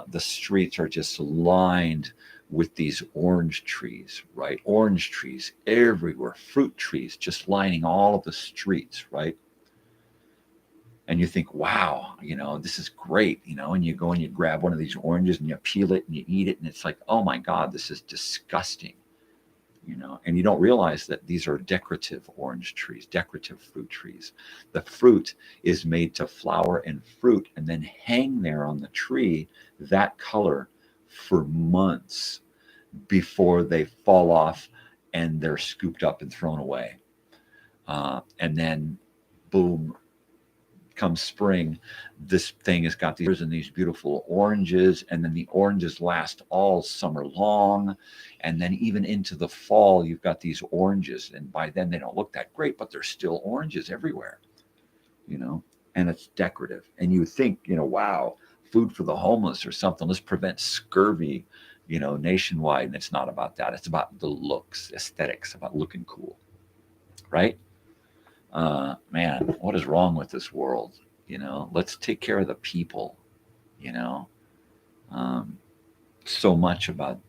the streets are just lined with these orange trees, right? Orange trees everywhere, fruit trees just lining all of the streets, right? And you think, wow, you know, this is great, you know, and you go and you grab one of these oranges and you peel it and you eat it, and it's like, oh my God, this is disgusting, you know, and you don't realize that these are decorative orange trees, decorative fruit trees. The fruit is made to flower and fruit and then hang there on the tree, that color, for months before they fall off and they're scooped up and thrown away. And then, boom, come spring, this thing has got these beautiful oranges, and then the oranges last all summer long, and then even into the fall you've got these oranges, and by then they don't look that great, but there's still oranges everywhere, you know, and it's decorative. And you think, you know, wow, food for the homeless or something, let's prevent scurvy, you know, nationwide. And it's not about that. It's about the looks, aesthetics, about looking cool, right? Man, what is wrong with this world? You know, let's take care of the people, you know. So much about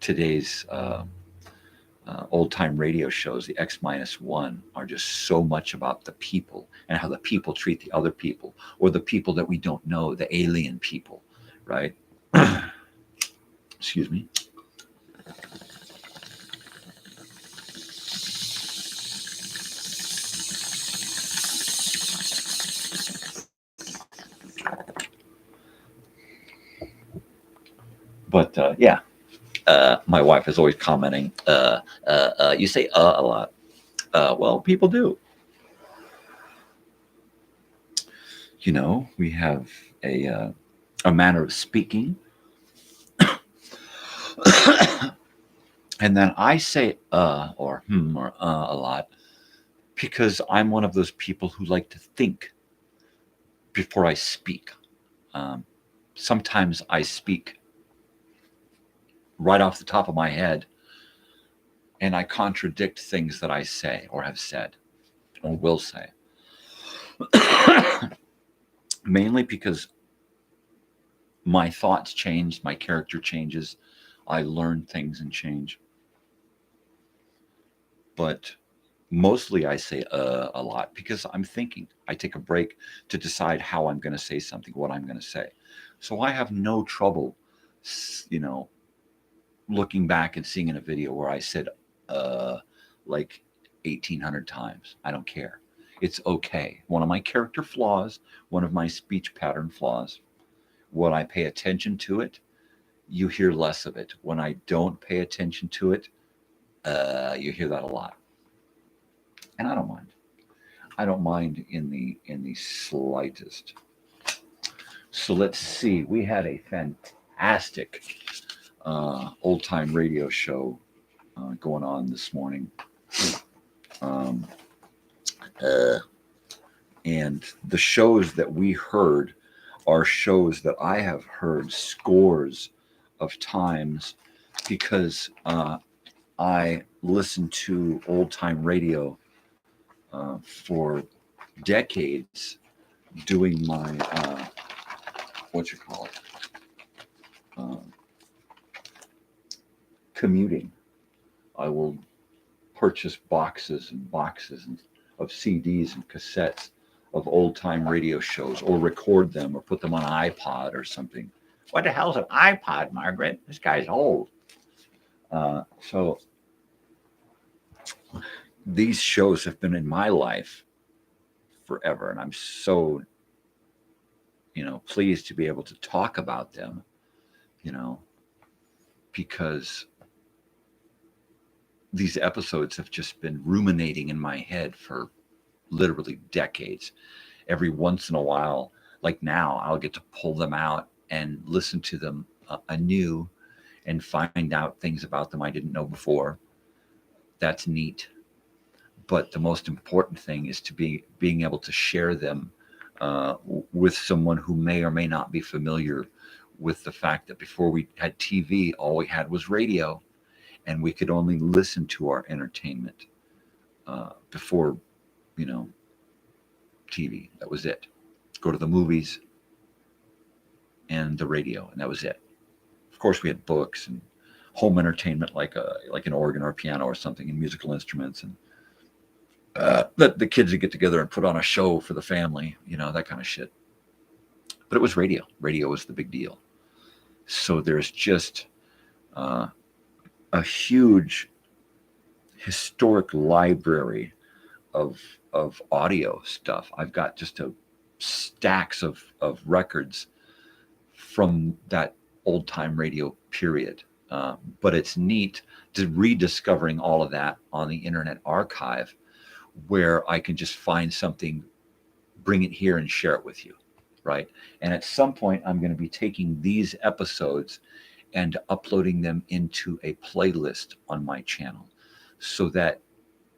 today's old time radio shows, the X-1, are just so much about the people and how the people treat the other people, or the people that we don't know, the alien people, right? Excuse me. But yeah, my wife is always commenting, you say a lot. Well, people do. You know, we have a manner of speaking. And then I say or or a lot because I'm one of those people who like to think before I speak. Sometimes I speak right off the top of my head, and I contradict things that I say or have said or will say. Mainly because my thoughts change, my character changes, I learn things and change. But mostly I say a lot because I'm thinking. I take a break to decide how I'm going to say something, what I'm going to say. So I have no trouble, you know, looking back and seeing in a video where I said like 1,800 times. I don't care. It's okay. One of my character flaws, one of my speech pattern flaws, when I pay attention to it, you hear less of it. When I don't pay attention to it, you hear that a lot. And I don't mind. I don't mind in the slightest. So let's see. We had a fantastic old time radio show going on this morning. And the shows that we heard are shows that I have heard scores of times because I listened to old time radio for decades, doing my commuting. I will purchase boxes and boxes of CDs and cassettes of old-time radio shows, or record them, or put them on an iPod or something. What the hell's an iPod, Margaret? This guy's old. So these shows have been in my life forever, and I'm so, pleased to be able to talk about them, because these episodes have just been ruminating in my head for literally decades. Every once in a while, like now, I'll get to pull them out and listen to them anew and find out things about them I didn't know before. That's neat. But the most important thing is to being able to share them with someone who may or may not be familiar with the fact that before we had TV, all we had was radio, and we could only listen to our entertainment before, TV. That was it. Go to the movies and the radio, and that was it. Of course, we had books and home entertainment, like an organ or a piano or something, and musical instruments, and the kids would get together and put on a show for the family, that kind of shit. But it was radio. Radio was the big deal. So there's just a huge historic library of audio stuff. I've got just stacks of records from that old time radio period. But it's neat to rediscovering all of that on the Internet Archive, where I can just find something, bring it here and share it with you, right? And at some point, I'm going to be taking these episodes and uploading them into a playlist on my channel so that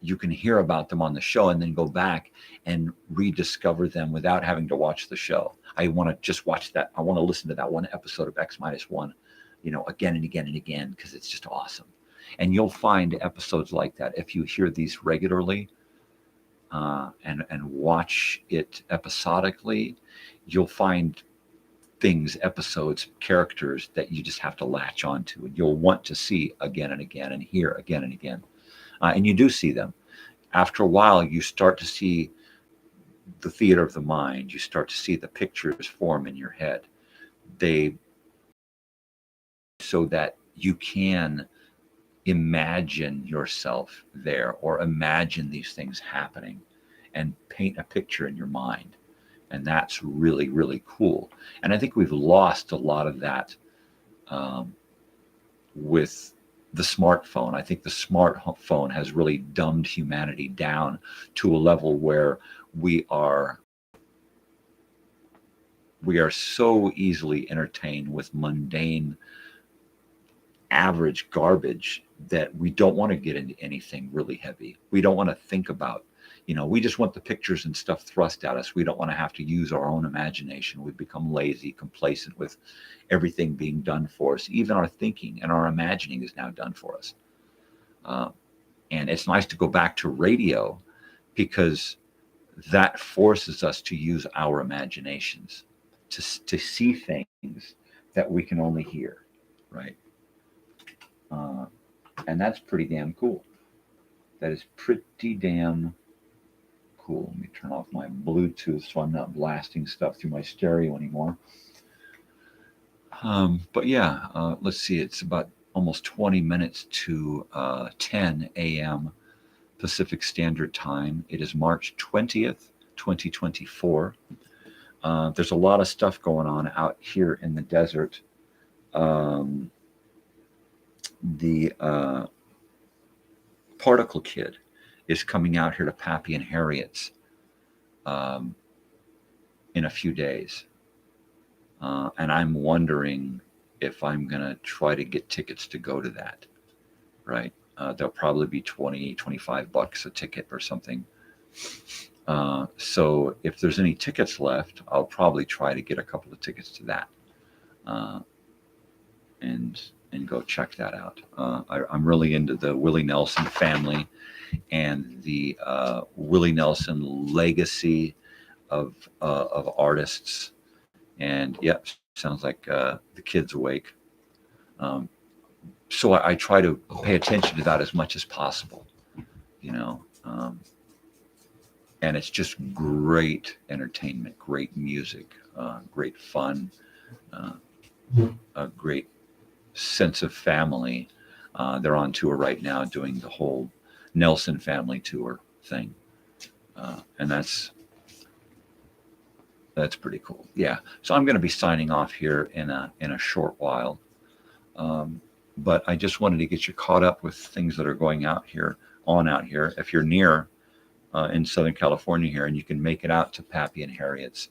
you can hear about them on the show and then go back and rediscover them without having to watch the show. I want to just watch that. I want to listen to that one episode of X-1, again and again and again, because it's just awesome. And you'll find episodes like that if you hear these regularly and watch it episodically. You'll find things, episodes, characters that you just have to latch onto, and you'll want to see again and again and hear again and again. And you do see them. After a while, you start to see the theater of the mind. You start to see the pictures form in your head. So that you can imagine yourself there, or imagine these things happening and paint a picture in your mind. And that's really, really cool. And I think we've lost a lot of that with the smartphone. I think the smartphone has really dumbed humanity down to a level where we are so easily entertained with mundane, average garbage that we don't want to get into anything really heavy. We don't want to think about, we just want the pictures and stuff thrust at us. We don't want to have to use our own imagination. We've become lazy, complacent with everything being done for us. Even our thinking and our imagining is now done for us. And it's nice to go back to radio, because that forces us to use our imaginations to see things that we can only hear, right? And that's pretty damn cool. That is pretty damn cool. Let me turn off my Bluetooth so I'm not blasting stuff through my stereo anymore. But yeah, let's see. It's about almost 20 minutes to 10 a.m. Pacific Standard Time. It is March 20th, 2024. There's a lot of stuff going on out here in the desert. The Particle Kid is coming out here to Pappy and Harriet's in a few days. And I'm wondering if I'm going to try to get tickets to go to that, right? They'll probably be $20, $25 a ticket or something. So if there's any tickets left, I'll probably try to get a couple of tickets to that and go check that out. I'm really into the Willie Nelson family and the Willie Nelson legacy of artists. And yep, sounds like the kid's awake. So I try to pay attention to that as much as possible, you know. And it's just great entertainment, great music, great fun, a great sense of family. They're on tour right now doing the whole Nelson family tour thing. And that's pretty cool. Yeah. So I'm going to be signing off here in a short while. But I just wanted to get you caught up with things that are going out here. If you're near in Southern California here and you can make it out to Pappy and Harriet's,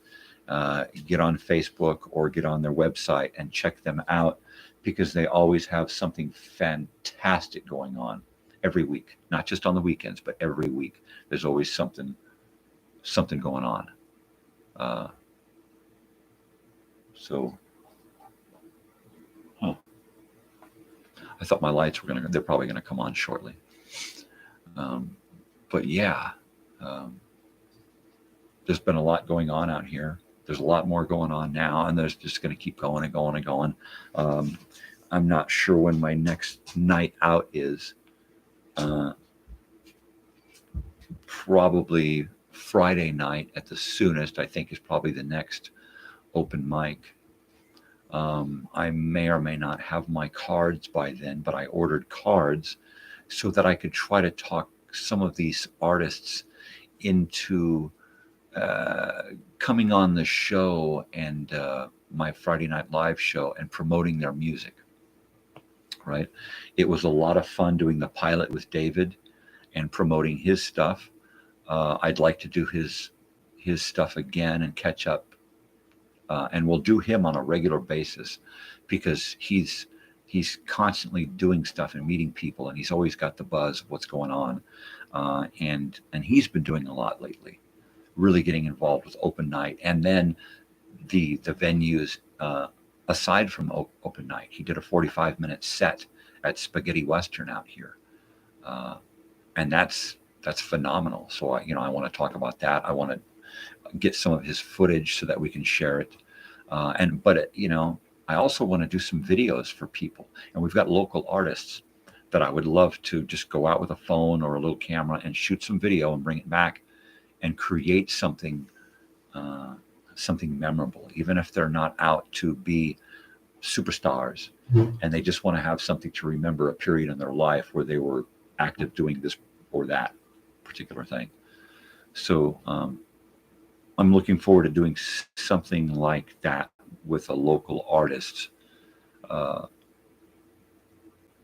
get on Facebook or get on their website and check them out, because they always have something fantastic going on every week, not just on the weekends, but every week. There's always something going on. I thought my lights were they're probably gonna come on shortly. But yeah, there's been a lot going on out here. There's a lot more going on now, and there's just going to keep going and going and going. I'm not sure when my next night out is. Probably Friday night at the soonest, I think, is probably the next open mic. I may or may not have my cards by then, but I ordered cards so that I could try to talk some of these artists into coming on the show and my Friday Night Live show and promoting their music, right? It was a lot of fun doing the pilot with David and promoting his stuff. I'd like to do his stuff again and catch up. And we'll do him on a regular basis because he's constantly doing stuff and meeting people, and he's always got the buzz of what's going on. And he's been doing a lot lately, really getting involved with open night. And then the venues, aside from open night, he did a 45-minute set at Spaghetti Western out here. And that's phenomenal. So I want to talk about that. I want to get some of his footage so that we can share it. I also want to do some videos for people. And we've got local artists that I would love to just go out with a phone or a little camera and shoot some video and bring it back and create something memorable, even if they're not out to be superstars and they just want to have something to remember a period in their life where they were active doing this or that particular thing. So I'm looking forward to doing something like that with a local artist.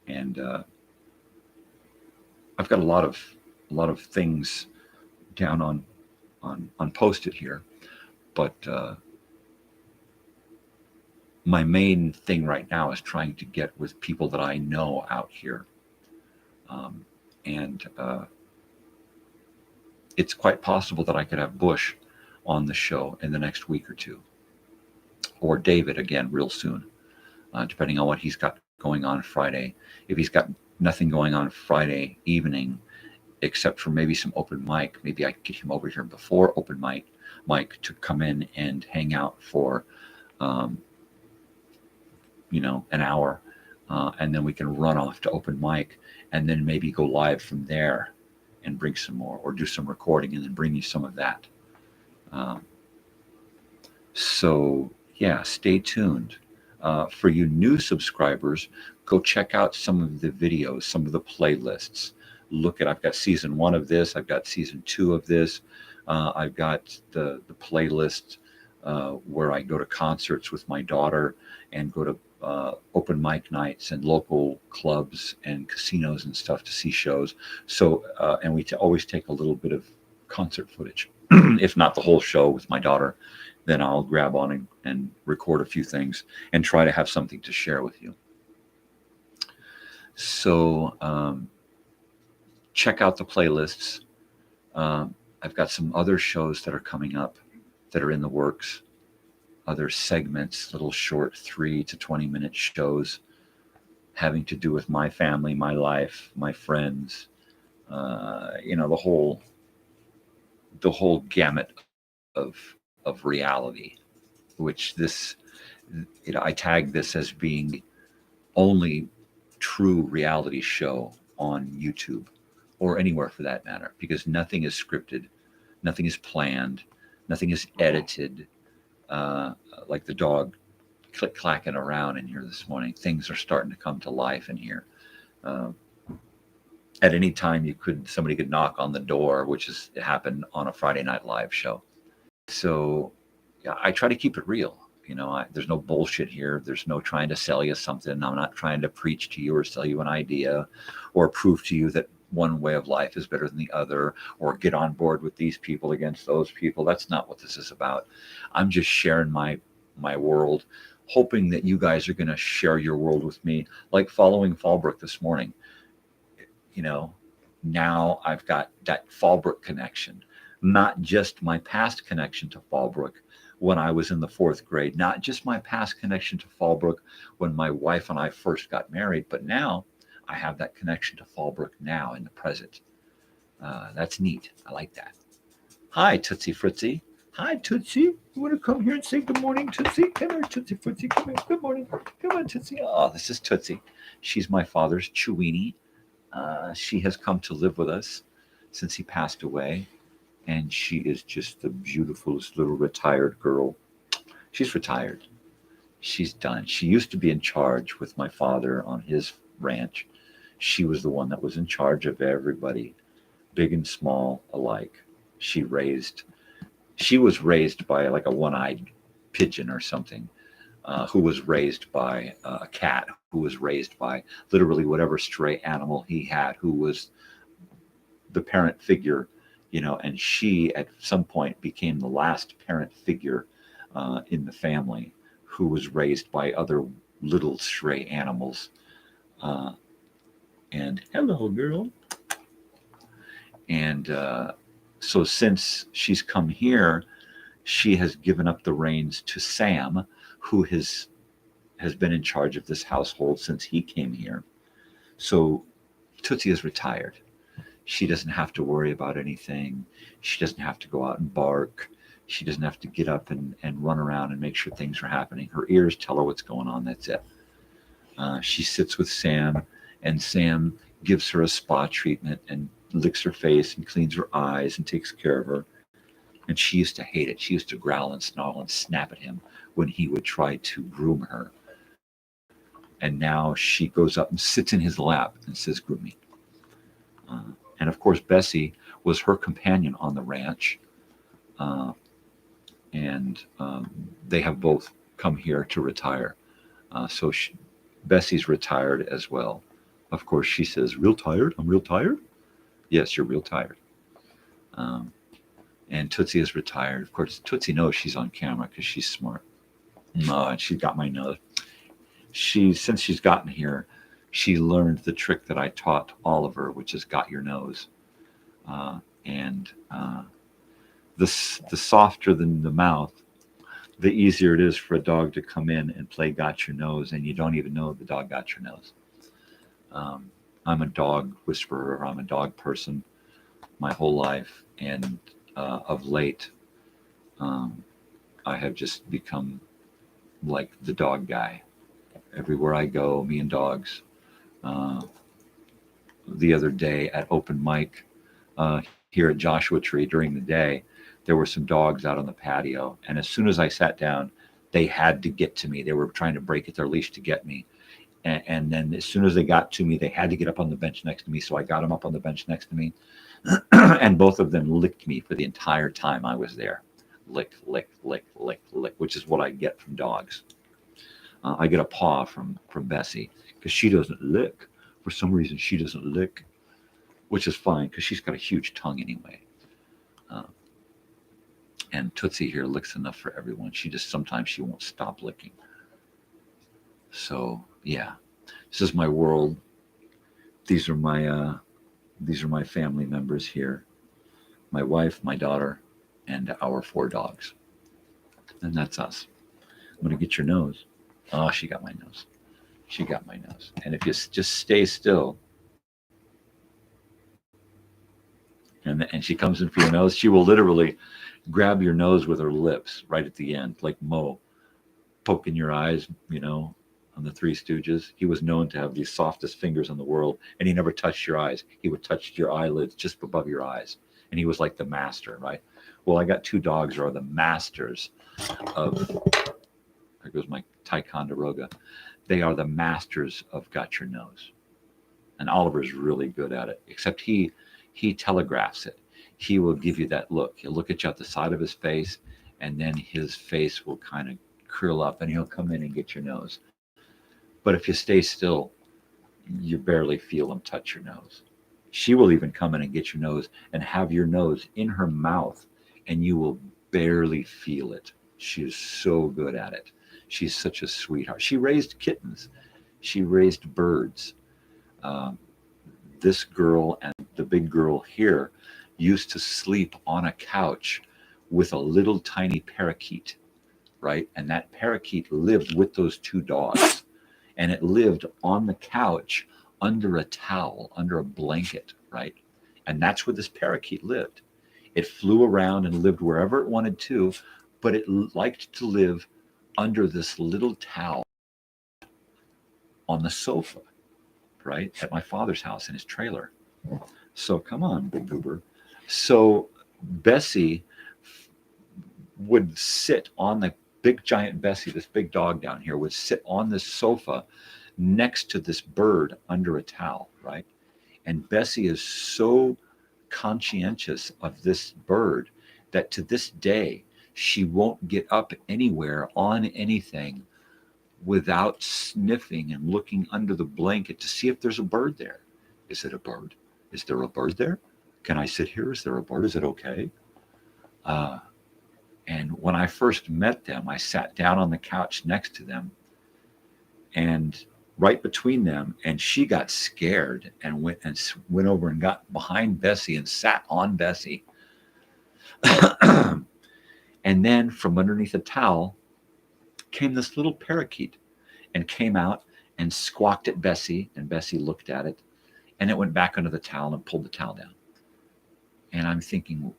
And I've got a lot of things down on Post-it here, but my main thing right now is trying to get with people that I know out here. It's quite possible that I could have Bush on the show in the next week or two, or David again real soon, depending on what he's got going on Friday. If he's got nothing going on Friday evening, except for maybe some open mic, maybe I could get him over here before open mic to come in and hang out for, an hour, and then we can run off to open mic and then maybe go live from there and bring some more, or do some recording and then bring you some of that. So yeah, stay tuned. For you new subscribers, go check out some of the videos, some of the playlists. I've got season 1 of this, I've got season 2 of this. I've got the playlist where I go to concerts with my daughter and go to open mic nights and local clubs and casinos and stuff to see shows. So, and we always take a little bit of concert footage. If not the whole show with my daughter, then I'll grab on and record a few things and try to have something to share with you. So check out the playlists. I've got some other shows that are coming up that are in the works, other segments, little short 3 to 20-minute shows having to do with my family, my life, my friends, the whole gamut of reality, which this I tag this as being only true reality show on YouTube or anywhere for that matter, because nothing is scripted, nothing is planned, nothing is edited. Like the dog clacking around in here this morning, things are starting to come to life in here. At any time somebody could knock on the door, which has happened on a Friday Night Live show. So yeah, I try to keep it real. There's no bullshit here. There's no trying to sell you something. I'm not trying to preach to you or sell you an idea or prove to you that one way of life is better than the other or get on board with these people against those people. That's not what this is about. I'm just sharing my world, hoping that you guys are going to share your world with me, like following Fallbrook this morning. Now I've got that Fallbrook connection, not just my past connection to Fallbrook when I was in the 4th grade, not just my past connection to Fallbrook when my wife and I first got married, but now I have that connection to Fallbrook now in the present. That's neat. I like that. Hi, Tootsie Fritzy. Hi, Tootsie. You want to come here and say good morning, Tootsie? Come here, Tootsie Fritzy. Come here. Good morning. Come on, Tootsie. Oh, this is Tootsie. She's my father's Chewini. She has come to live with us since he passed away. And she is just the beautifulest little retired girl. She's retired. She's done. She used to be in charge with my father on his ranch. She was the one that was in charge of everybody, big and small alike. She was raised by like a one-eyed pigeon or something, who was raised by a cat, who was raised by literally whatever stray animal he had, who was the parent figure. And she at some point became the last parent figure in the family, who was raised by other little stray animals. And hello, girl. And so since she's come here, she has given up the reins to Sam, who has been in charge of this household since he came here. So Tootsie is retired. She doesn't have to worry about anything. She doesn't have to go out and bark. She doesn't have to get up and run around and make sure things are happening. Her ears tell her what's going on. That's it. She sits with Sam, and Sam gives her a spa treatment and licks her face and cleans her eyes and takes care of her. And she used to hate it. She used to growl and snarl and snap at him when he would try to groom her. And now she goes up and sits in his lap and says, groom me. And of course, Bessie was her companion on the ranch. They have both come here to retire. So Bessie's retired as well. Of course, she says, real tired? I'm real tired? Yes, you're real tired. And Tootsie is retired. Of course, Tootsie knows she's on camera because she's smart. And she got my nose. Since she's gotten here, she learned the trick that I taught Oliver, which is got your nose. The softer than the mouth, the easier it is for a dog to come in and play got your nose, and you don't even know the dog got your nose. I'm a dog whisperer. I'm a dog person my whole life, and of late, I have just become like the dog guy. Everywhere I go, me and dogs. The other day at open mic here at Joshua Tree during the day, there were some dogs out on the patio, and as soon as I sat down, they had to get to me. They were trying to break at their leash to get me. And then as soon as they got to me, they had to get up on the bench next to me. So I got them up on the bench next to me. And both of them licked me for the entire time I was there. Lick, lick, lick, lick, lick, which is what I get from dogs. I get a paw from Bessie because she doesn't lick. For some reason, she doesn't lick, which is fine because she's got a huge tongue anyway. And Tootsie here licks enough for everyone. Sometimes she won't stop licking. So yeah, this is my world. These are my family members here. My wife, my daughter, and our 4 dogs. And that's us. I'm gonna get your nose. Oh, she got my nose. She got my nose. And if you just stay still, and she comes in for your nose, she will literally grab your nose with her lips right at the end, like Mo. poking your eyes, on the Three Stooges. He was known to have the softest fingers in the world, and he never touched your eyes. He would touch your eyelids just above your eyes, and he was like the master, right? Well, I got two dogs who are the masters of, there goes my Ticonderoga. They are the masters of got your nose. And Oliver's really good at it, except he telegraphs it. He will give you that look. He'll look at you at the side of his face, and then his face will kind of curl up, and he'll come in and get your nose. But if you stay still, you barely feel him touch your nose. She will even come in and get your nose and have your nose in her mouth, and you will barely feel it. She is so good at it. She's such a sweetheart. She raised kittens. She raised birds. This girl and the big girl here used to sleep on a couch with a little tiny parakeet, right? And that parakeet lived with those two dogs. And it lived on the couch under a towel, under a blanket, right? And that's where this parakeet lived. It flew around and lived wherever it wanted to, but it liked to live under this little towel on the sofa, right? At my father's house in his trailer. So come on, big goober. So Bessie would sit on the big giant Bessie, this big dog down here, would sit on this sofa next to this bird under a towel, right? And Bessie is so conscientious of this bird that to this day, she won't get up anywhere on anything without sniffing and looking under the blanket to see if there's a bird there. Is it a bird? Is there a bird there? Can I sit here? Is there a bird? Is it okay? And when I first met them, I sat down on the couch next to them and right between them, and she got scared and went over and got behind Bessie and sat on Bessie. And then from underneath the towel came this little parakeet and came out and squawked at Bessie, and Bessie looked at it, and it went back under the towel and pulled the towel down. And I'm thinking,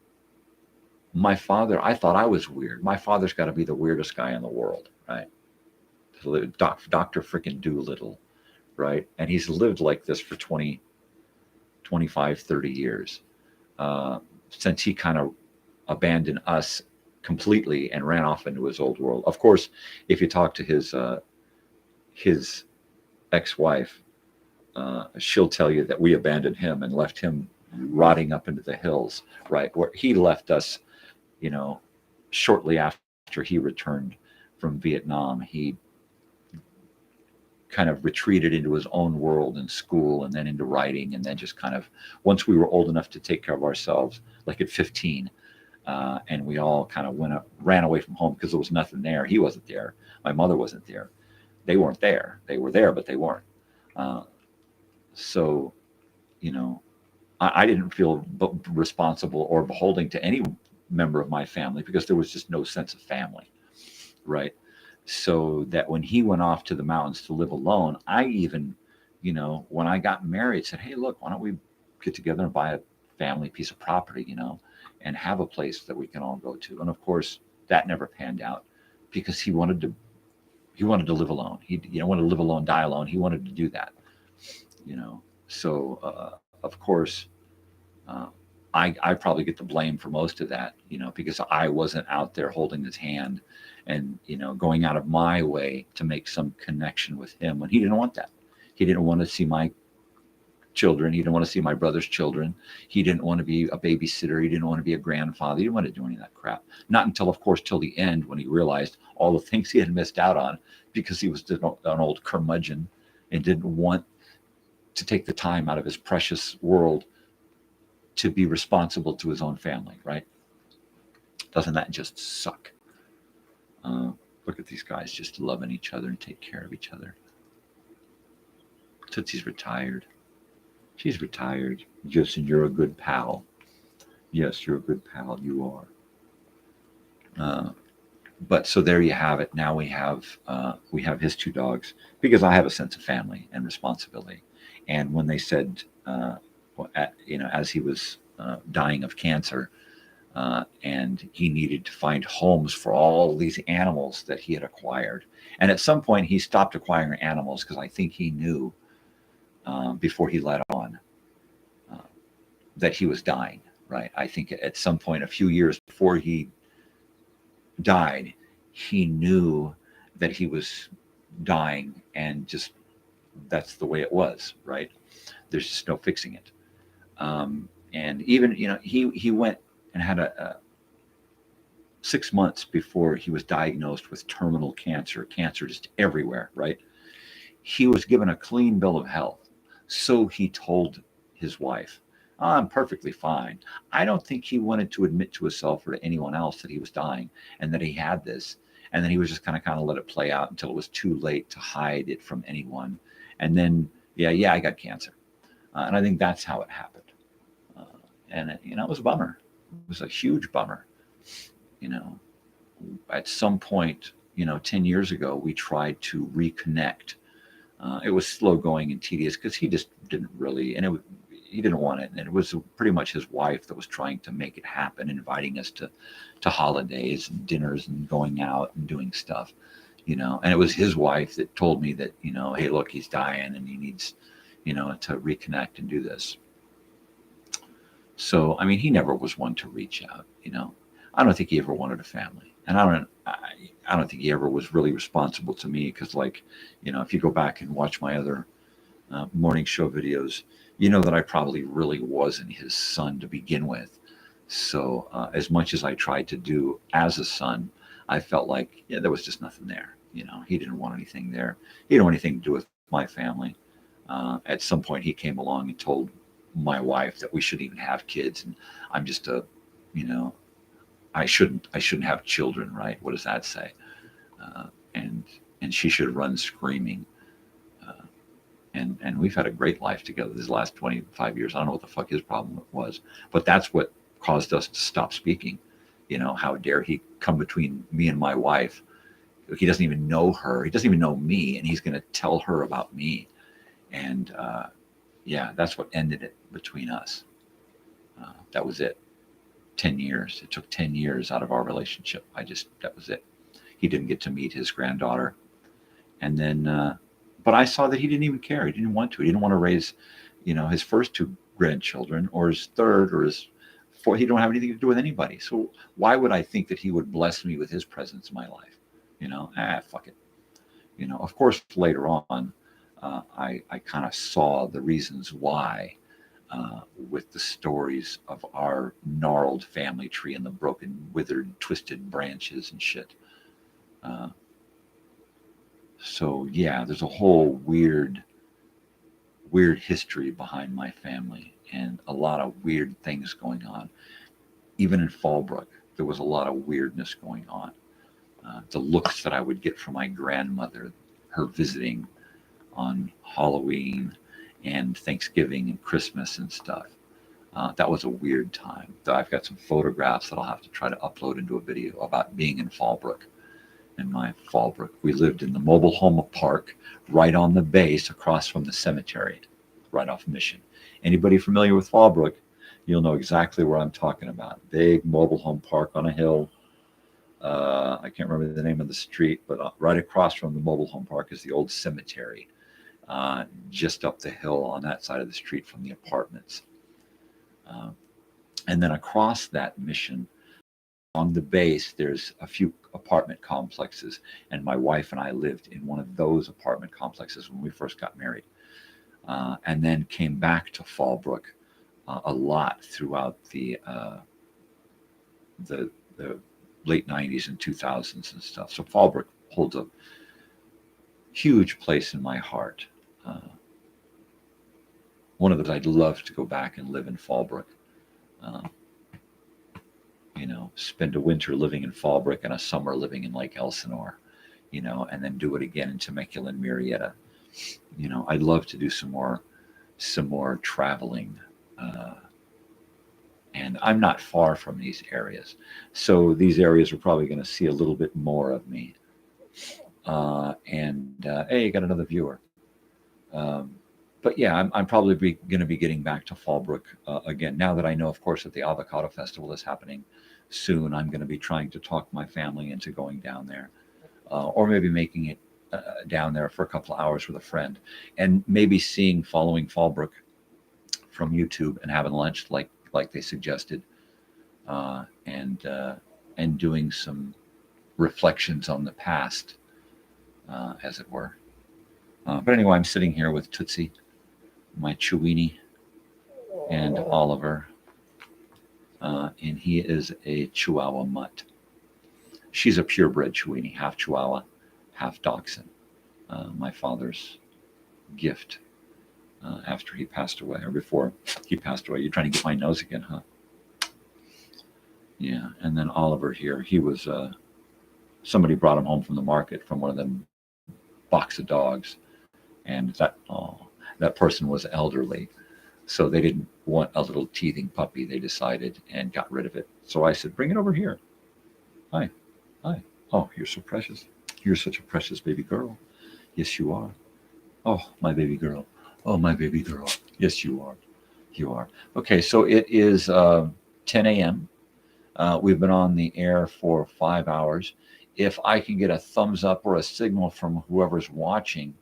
my father, I thought I was weird. My father's got to be the weirdest guy in the world, right? Dr. Frickin' Doolittle, right? And he's lived like this for 20, 25, 30 years, since he kind of abandoned us completely and ran off into his old world. Of course, if you talk to his ex-wife, she'll tell you that we abandoned him and left him rotting up into the hills, right? Where he left us, shortly after he returned from Vietnam. He kind of retreated into his own world in school and then into writing, and then just kind of, once we were old enough to take care of ourselves, like at 15, and we all kind of ran away from home because there was nothing there. He wasn't there. My mother wasn't there. They weren't there. They were there, but they weren't. So, I didn't feel responsible or beholding to any member of my family because there was just no sense of family, right? So that when he went off to the mountains to live alone, I even, when I got married, said, hey, look, why don't we get together and buy a family piece of property, and have a place that we can all go to. And of course, that never panned out because he wanted to live alone. He wanted to live alone, die alone. He wanted to do that, So, of course, I probably get the blame for most of that, because I wasn't out there holding his hand and, going out of my way to make some connection with him when he didn't want that. He didn't want to see my children. He didn't want to see my brother's children. He didn't want to be a babysitter. He didn't want to be a grandfather. He didn't want to do any of that crap. Not until, of course, till the end when he realized all the things he had missed out on because he was an old curmudgeon and didn't want to take the time out of his precious world to be responsible to his own family, right? Doesn't that just suck? Look at these guys just loving each other and take care of each other. Tootsie's retired. She's retired. Justin, you're a good pal. Yes, you're a good pal. You are. But so there you have it. Now we have his two dogs because I have a sense of family and responsibility. And when they said, as he was dying of cancer, and he needed to find homes for all these animals that he had acquired. And at some point, he stopped acquiring animals because I think he knew before he let on that he was dying, right? I think at some point, a few years before he died, he knew that he was dying, and just that's the way it was, right? There's just no fixing it. And even, he went and had a 6 months before he was diagnosed with terminal cancer just everywhere, right? He was given a clean bill of health. So he told his wife, I'm perfectly fine. I don't think he wanted to admit to himself or to anyone else that he was dying and that he had this. And then he was just kind of let it play out until it was too late to hide it from anyone. And then, yeah, I got cancer. And I think that's how it happened. And it was a bummer. It was a huge bummer. At some point, 10 years ago, we tried to reconnect. It was slow going and tedious because he just didn't really, and he didn't want it. And it was pretty much his wife that was trying to make it happen, inviting us to holidays and dinners and going out and doing stuff, and it was his wife that told me that, hey, look, he's dying and he needs, to reconnect and do this. So, I mean, he never was one to reach out, I don't think he ever wanted a family. And I don't think he ever was really responsible to me because, if you go back and watch my other morning show videos, that I probably really wasn't his son to begin with. So as much as I tried to do as a son, I felt like, there was just nothing there. He didn't want anything there. He didn't want anything to do with my family. At some point, he came along and told my wife that we shouldn't even have kids. And I'm just I shouldn't have children, right? What does that say? And she should run screaming. And we've had a great life together these last 25 years. I don't know what the fuck his problem was, but that's what caused us to stop speaking. How dare he come between me and my wife? He doesn't even know her. He doesn't even know me, and he's going to tell her about me. And that's what ended it between us. That was it. 10 years. It took 10 years out of our relationship. That was it. He didn't get to meet his granddaughter. And then, but I saw that he didn't even care. He didn't want to. He didn't want to raise, his first two grandchildren or his third or his fourth. He don't have anything to do with anybody. So why would I think that he would bless me with his presence in my life? Fuck it. Of course, later on, I kind of saw the reasons why. With the stories of our gnarled family tree and the broken, withered, twisted branches and shit. So yeah, there's a whole weird history behind my family and a lot of weird things going on. Even in Fallbrook, there was a lot of weirdness going on. The looks that I would get from my grandmother, her visiting on Halloween and Thanksgiving and Christmas and stuff. That was a weird time. I've got some photographs that I'll have to try to upload into a video about being in Fallbrook. In my Fallbrook, we lived in the mobile home park right on the base across from the cemetery, right off Mission. Anybody familiar with Fallbrook, you'll know exactly where I'm talking about. Big mobile home park on a hill. I can't remember the name of the street, but right across from the mobile home park is the old cemetery. Just up the hill on that side of the street from the apartments. And then across that Mission, on the base, there's a few apartment complexes. And my wife and I lived in one of those apartment complexes when we first got married. And then came back to Fallbrook a lot throughout the late 90s and 2000s and stuff. So Fallbrook holds a huge place in my heart. One of those I'd love to go back and live in Fallbrook. Spend a winter living in Fallbrook and a summer living in Lake Elsinore, and then do it again in Temecula and Murietta. I'd love to do some more traveling. And I'm not far from these areas. So these areas are probably going to see a little bit more of me. Hey, you got another viewer. but yeah, I'm probably going to be getting back to Fallbrook again. Now that I know, of course, that the Avocado Festival is happening soon, I'm going to be trying to talk my family into going down there, or maybe making it down there for a couple of hours with a friend, and maybe following Fallbrook from YouTube and having lunch like they suggested, and doing some reflections on the past, as it were. But anyway, I'm sitting here with Tootsie, my Chewini, and Oliver, and he is a Chihuahua mutt. She's a purebred Chewini, half Chihuahua, half Dachshund. My father's gift after he passed away, or before he passed away. You're trying to get my nose again, huh? Yeah, and then Oliver here, he was, somebody brought him home from the market from one of them box of dogs, and that person was elderly, so they didn't want a little teething puppy. They decided and got rid of it. So I said, bring it over here. Hi. Oh, you're so precious. You're such a precious baby girl. Yes, you are. Oh, my baby girl. Oh, my baby girl. Yes, you are. You are. Okay, so it is 10 a.m. We've been on the air for 5 hours. If I can get a thumbs up or a signal from whoever's watching,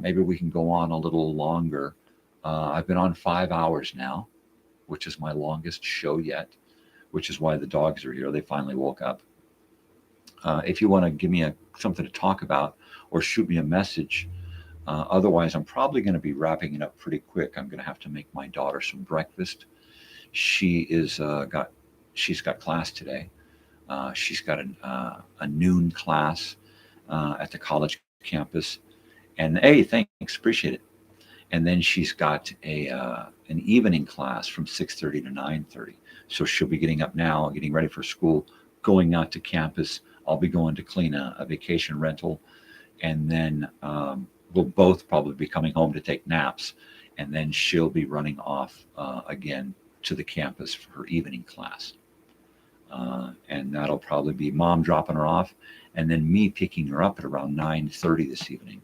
maybe we can go on a little longer. I've been on 5 hours now, which is my longest show yet, which is why the dogs are here. They finally woke up. If you want to give me something to talk about or shoot me a message, otherwise I'm probably going to be wrapping it up pretty quick. I'm going to have to make my daughter some breakfast. She's got class today. She's got a noon class at the college campus, and hey, thanks, appreciate it. And then she's got an evening class from 6:30 to 9:30. So she'll be getting up now, getting ready for school, going out to campus. I'll be going to clean a vacation rental, and then we'll both probably be coming home to take naps, and then she'll be running off again to the campus for her evening class. And that'll probably be mom dropping her off, and then me picking her up at around 9:30 this evening.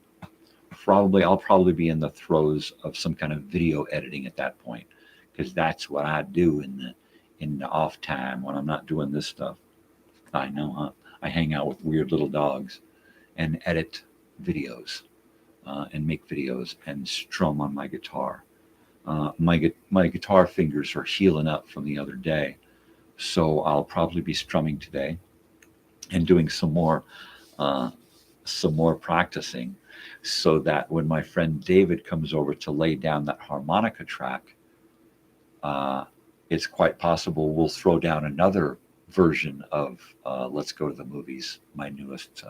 I'll probably be in the throes of some kind of video editing at that point, because that's what I do in the off time when I'm not doing this stuff. I know, huh? I hang out with weird little dogs and edit videos and make videos and strum on my guitar. My guitar fingers are healing up from the other day, so I'll probably be strumming today and doing some more practicing, so that when my friend David comes over to lay down that harmonica track, it's quite possible we'll throw down another version of Let's Go to the Movies, my newest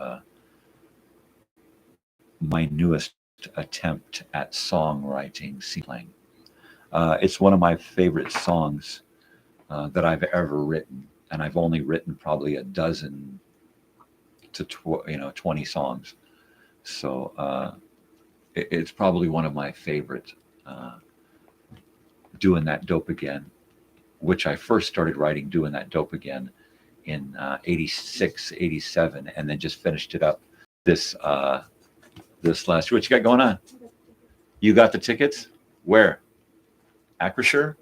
attempt at songwriting, playing. It's one of my favorite songs that I've ever written, and I've only written probably a dozen to 20 songs. So it's probably one of my favorite. Doing That Dope Again, which I first started writing Doing That Dope Again in 86, 87, and then just finished it up this last year. What you got going on? You got the tickets? Where? Acrisure?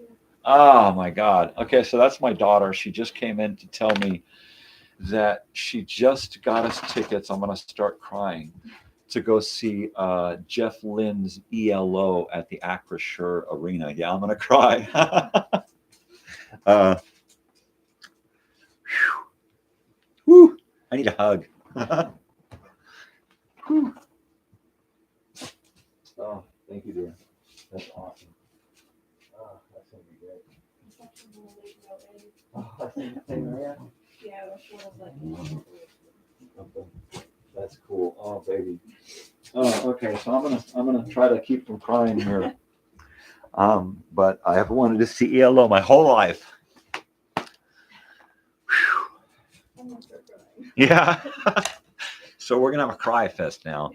Oh my God. Okay, so that's my daughter. She just came in to tell me that she just got us tickets. I'm going to start crying, to go see Jeff Lynne's ELO at the Acrisure Arena. Yeah, I'm going to cry. Whew, I need a hug. Oh, thank you, dear. That's awesome. Oh, that's going to be great. That's cool. Oh, baby. Oh, okay. So I'm gonna try to keep from crying here. But I have wanted to see ELO my whole life. Whew. Yeah. So we're gonna have a cry fest now.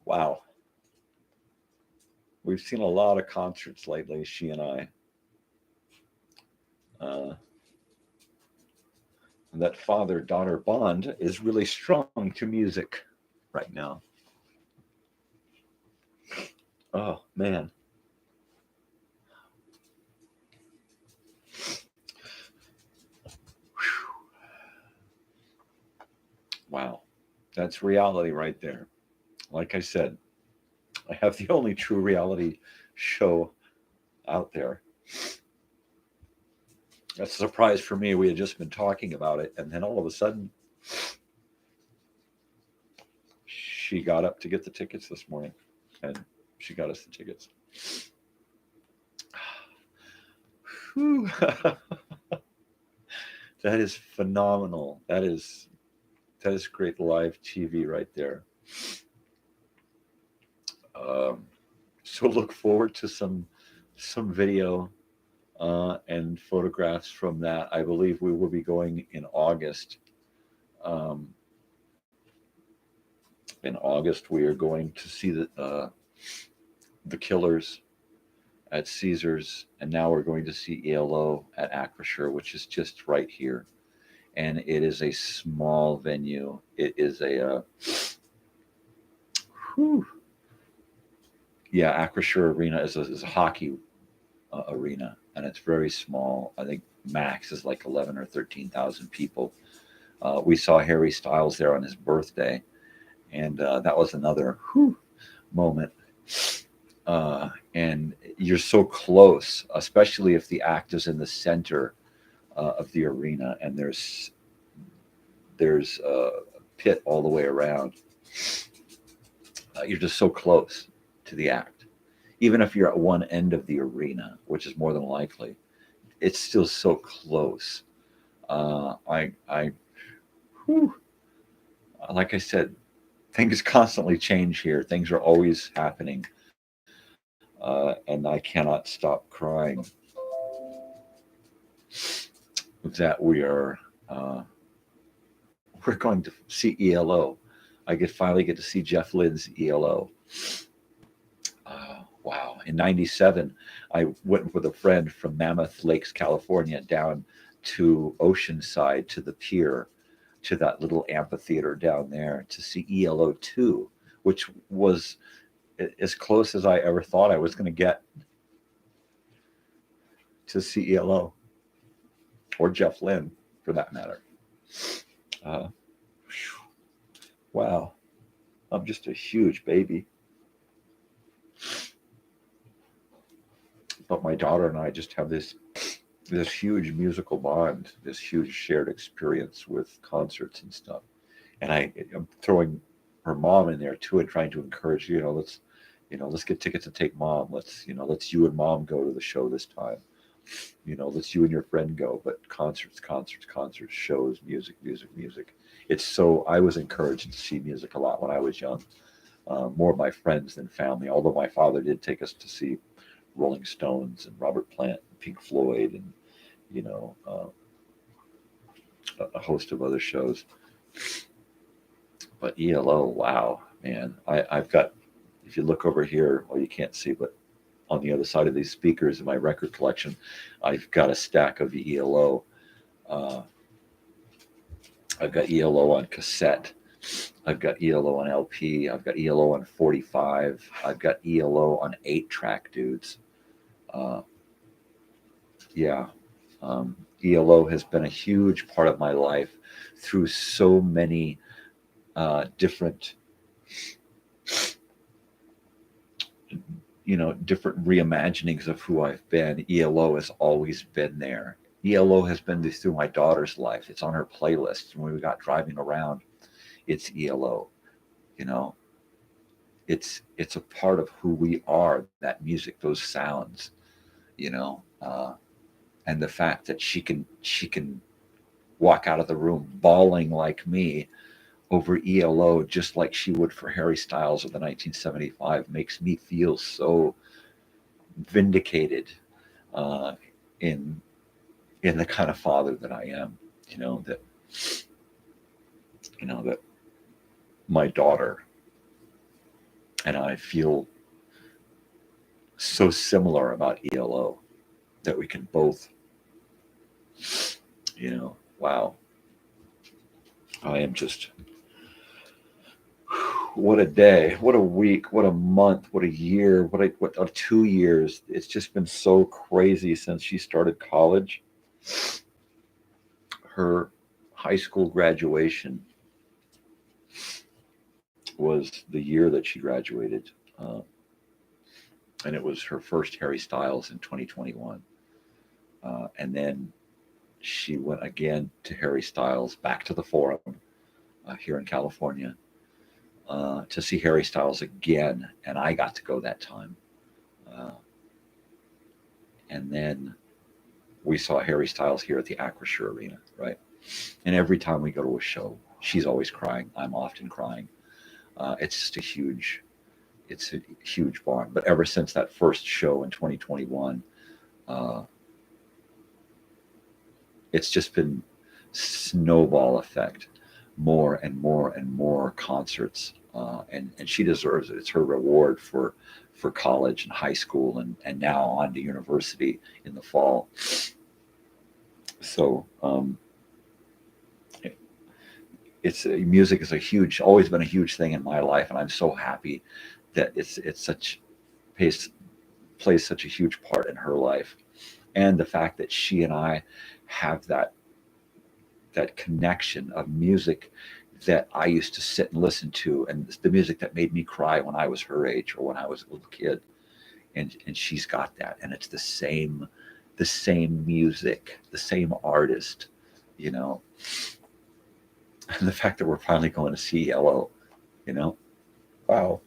Wow. We've seen a lot of concerts lately, she and I. That father-daughter bond is really strong to music right now. Oh, man. Wow. That's reality right there. Like I said, I have the only true reality show out there. That's a surprise for me. We had just been talking about it, and then all of a sudden, she got up to get the tickets this morning, and she got us the tickets. Whew. That is phenomenal. That is great live TV right there. So look forward to some video and photographs from that. I believe we will be going in August. In August, we are going to see the Killers at Caesars, and now we're going to see ELO at Acrisure, which is just right here. And it is a small venue. It is a Acrisure Arena is a hockey arena, and it's very small. I think max is like 11 or 13,000 people. We saw Harry Styles there on his birthday, and that was another moment. And you're so close, especially if the act is in the center of the arena, and there's a pit all the way around. You're just so close to the act. Even if you're at one end of the arena, which is more than likely, it's still so close. Like I said, things constantly change here. Things are always happening. And I cannot stop crying that we're going to see ELO. I finally get to see Jeff Lynne's ELO. Wow. In 97, I went with a friend from Mammoth Lakes, California, down to Oceanside, to the pier, to that little amphitheater down there to see ELO 2, which was as close as I ever thought I was going to get to see ELO, or Jeff Lynne, for that matter. Wow. I'm just a huge baby. But my daughter and I just have this huge musical bond, this huge shared experience with concerts and stuff. And I'm throwing her mom in there too, and trying to encourage, let's get tickets and take mom. Let's you and mom go to the show this time. Let's you and your friend go. But concerts, shows, music. It's so, I was encouraged to see music a lot when I was young. More of my friends than family, although my father did take us to see Rolling Stones and Robert Plant and Pink Floyd and a host of other shows. But ELO, wow, man. I've got, if you look over here, well, you can't see, but on the other side of these speakers in my record collection, I've got a stack of ELO. I've got ELO on cassette. I've got ELO on LP. I've got ELO on 45. I've got ELO on 8-track, dudes. ELO has been a huge part of my life through so many different reimaginings of who I've been. ELO has always been there. ELO has been through my daughter's life. It's on her playlist. When we got driving around, it's ELO. It's a part of who we are, that music, those sounds, and the fact that she can walk out of the room bawling like me over ELO, just like she would for Harry Styles of the 1975, makes me feel so vindicated in the kind of father that I am. That my daughter and I feel so similar about ELO that we can both, wow. I am just, what a day, what a week, what a month, what a year, what 2 years. It's just been so crazy since she started college. Her high school graduation was the year that she graduated, and it was her first Harry Styles in 2021. And then she went again to Harry Styles, back to the Forum here in California, to see Harry Styles again, and I got to go that time. And then we saw Harry Styles here at the Acrisure Arena, right? And every time we go to a show, she's always crying. I'm often crying. It's just a huge bond. But ever since that first show in 2021, it's just been snowball effect, more and more and more concerts, and she deserves it. It's her reward for college and high school, and now on to university in the fall. So music is always been a huge thing in my life, and I'm so happy that plays such a huge part in her life, and the fact that she and I have that connection of music that I used to sit and listen to, and the music that made me cry when I was her age or when I was a little kid, and she's got that, and it's the same music, the same artist, you know. And the fact that we're finally going to see Yellow, you know, wow.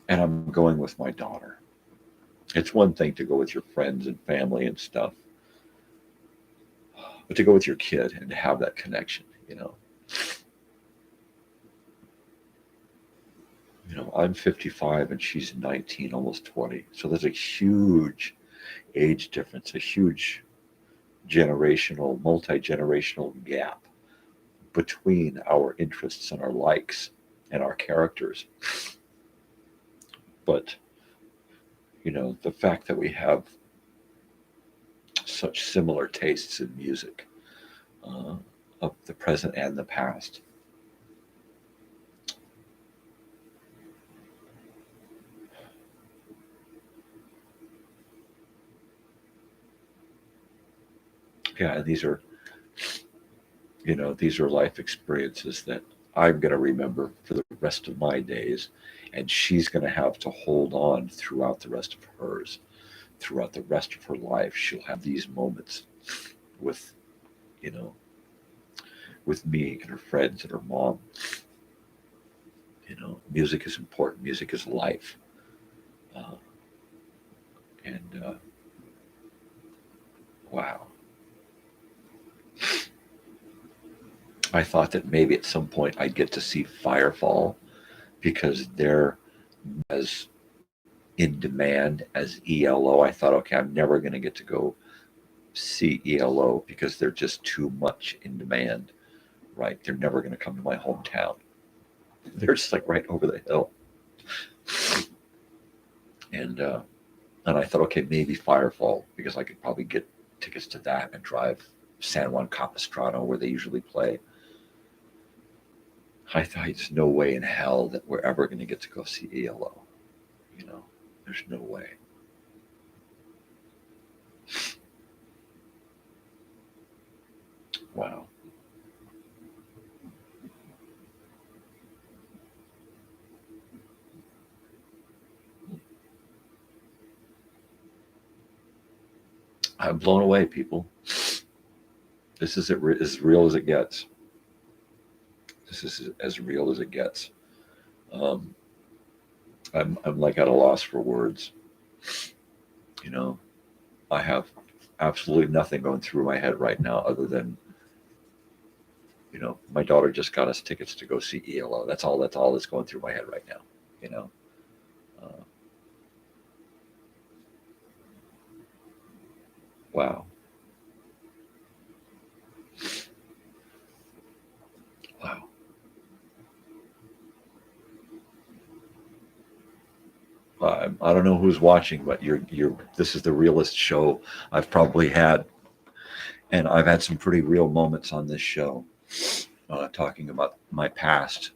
And I'm going with my daughter. It's one thing to go with your friends and family and stuff, but to go with your kid and to have that connection, you know. You know, I'm 55 and she's 19, almost 20. So there's a huge age difference, a huge multi-generational gap between our interests and our likes and our characters. But, you know, the fact that we have such similar tastes in music, of the present and the past. Yeah, and these are life experiences that I'm going to remember for the rest of my days, and she's going to have to hold on throughout the rest of hers, throughout the rest of her life. She'll have these moments with, you know, with me and her friends and her mom. You know, music is important. Music is life. Wow. I thought that maybe at some point I'd get to see Firefall, because they're as in demand as ELO. I thought, okay, I'm never going to get to go see ELO because they're just too much in demand, right? They're never going to come to my hometown. They're just like right over the hill. And I thought, okay, maybe Firefall, because I could probably get tickets to that and drive San Juan Capistrano where they usually play. I thought there's no way in hell that we're ever going to get to go see ELO. You know, there's no way. Wow. I'm blown away, people. This is as real as it gets. This is as real as it gets. I'm like at a loss for words. You know, I have absolutely nothing going through my head right now other than, you know, my daughter just got us tickets to go see ELO. That's all that's going through my head right now, you know. Wow. Wow. I don't know who's watching, but this is the realest show I've probably had. And I've had some pretty real moments on this show, talking about my past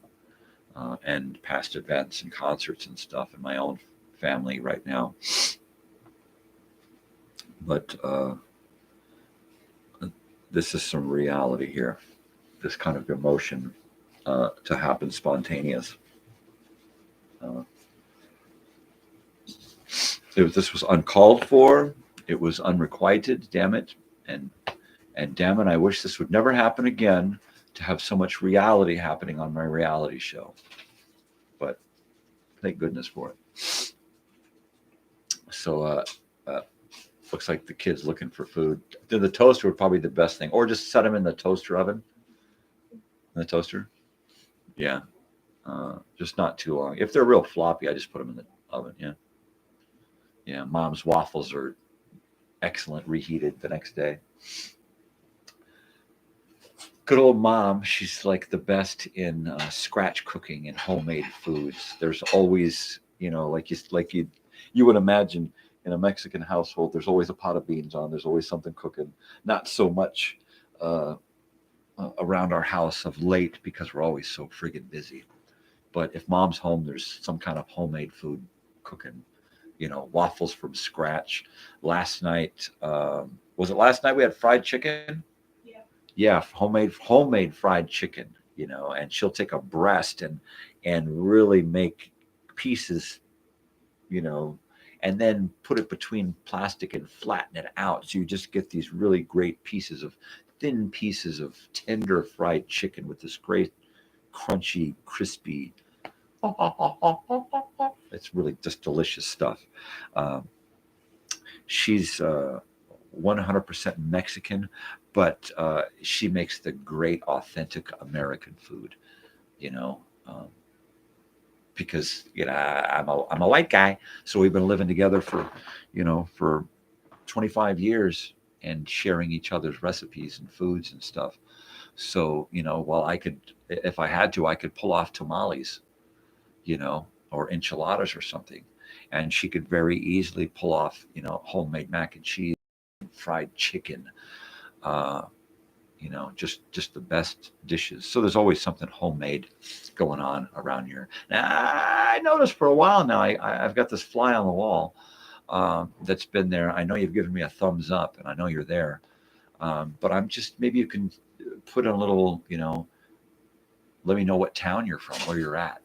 and past events and concerts and stuff in my own family right now. But this is some reality here, this kind of emotion to happen spontaneous. This was uncalled for. It was unrequited, damn it. And damn it, I wish this would never happen again, to have so much reality happening on my reality show. But thank goodness for it. So looks like the kid's looking for food. The toaster would probably be the best thing, or just set them in the toaster oven. In the toaster? Yeah. Just not too long. If they're real floppy, I just put them in the oven. Yeah. Yeah. Mom's waffles are excellent, reheated the next day. Good old mom. She's like the best in scratch cooking and homemade foods. There's always, like you would imagine in a Mexican household, there's always a pot of beans on. There's always something cooking. Not so much around our house of late because we're always so friggin' busy. But if mom's home, there's some kind of homemade food cooking. Waffles from scratch. Last night, was it last night we had fried chicken? Yeah, homemade fried chicken, and she'll take a breast and really make pieces, and then put it between plastic and flatten it out. So you just get these really great thin pieces of tender fried chicken with this great crunchy, crispy. It's really just delicious stuff. She's 100% Mexican, but she makes the great authentic American food, because I'm a white guy, so we've been living together for 25 years and sharing each other's recipes and foods and stuff. So while I could, if I had to, I could pull off tamales, or enchiladas or something, and she could very easily pull off homemade mac and cheese, fried chicken, just the best dishes. So there's always something homemade going on around here. Now, I noticed for a while now, I've got this fly on the wall that's been there. I know you've given me a thumbs up, and I know you're there. But I'm just, maybe you can put in a little, let me know what town you're from, where you're at.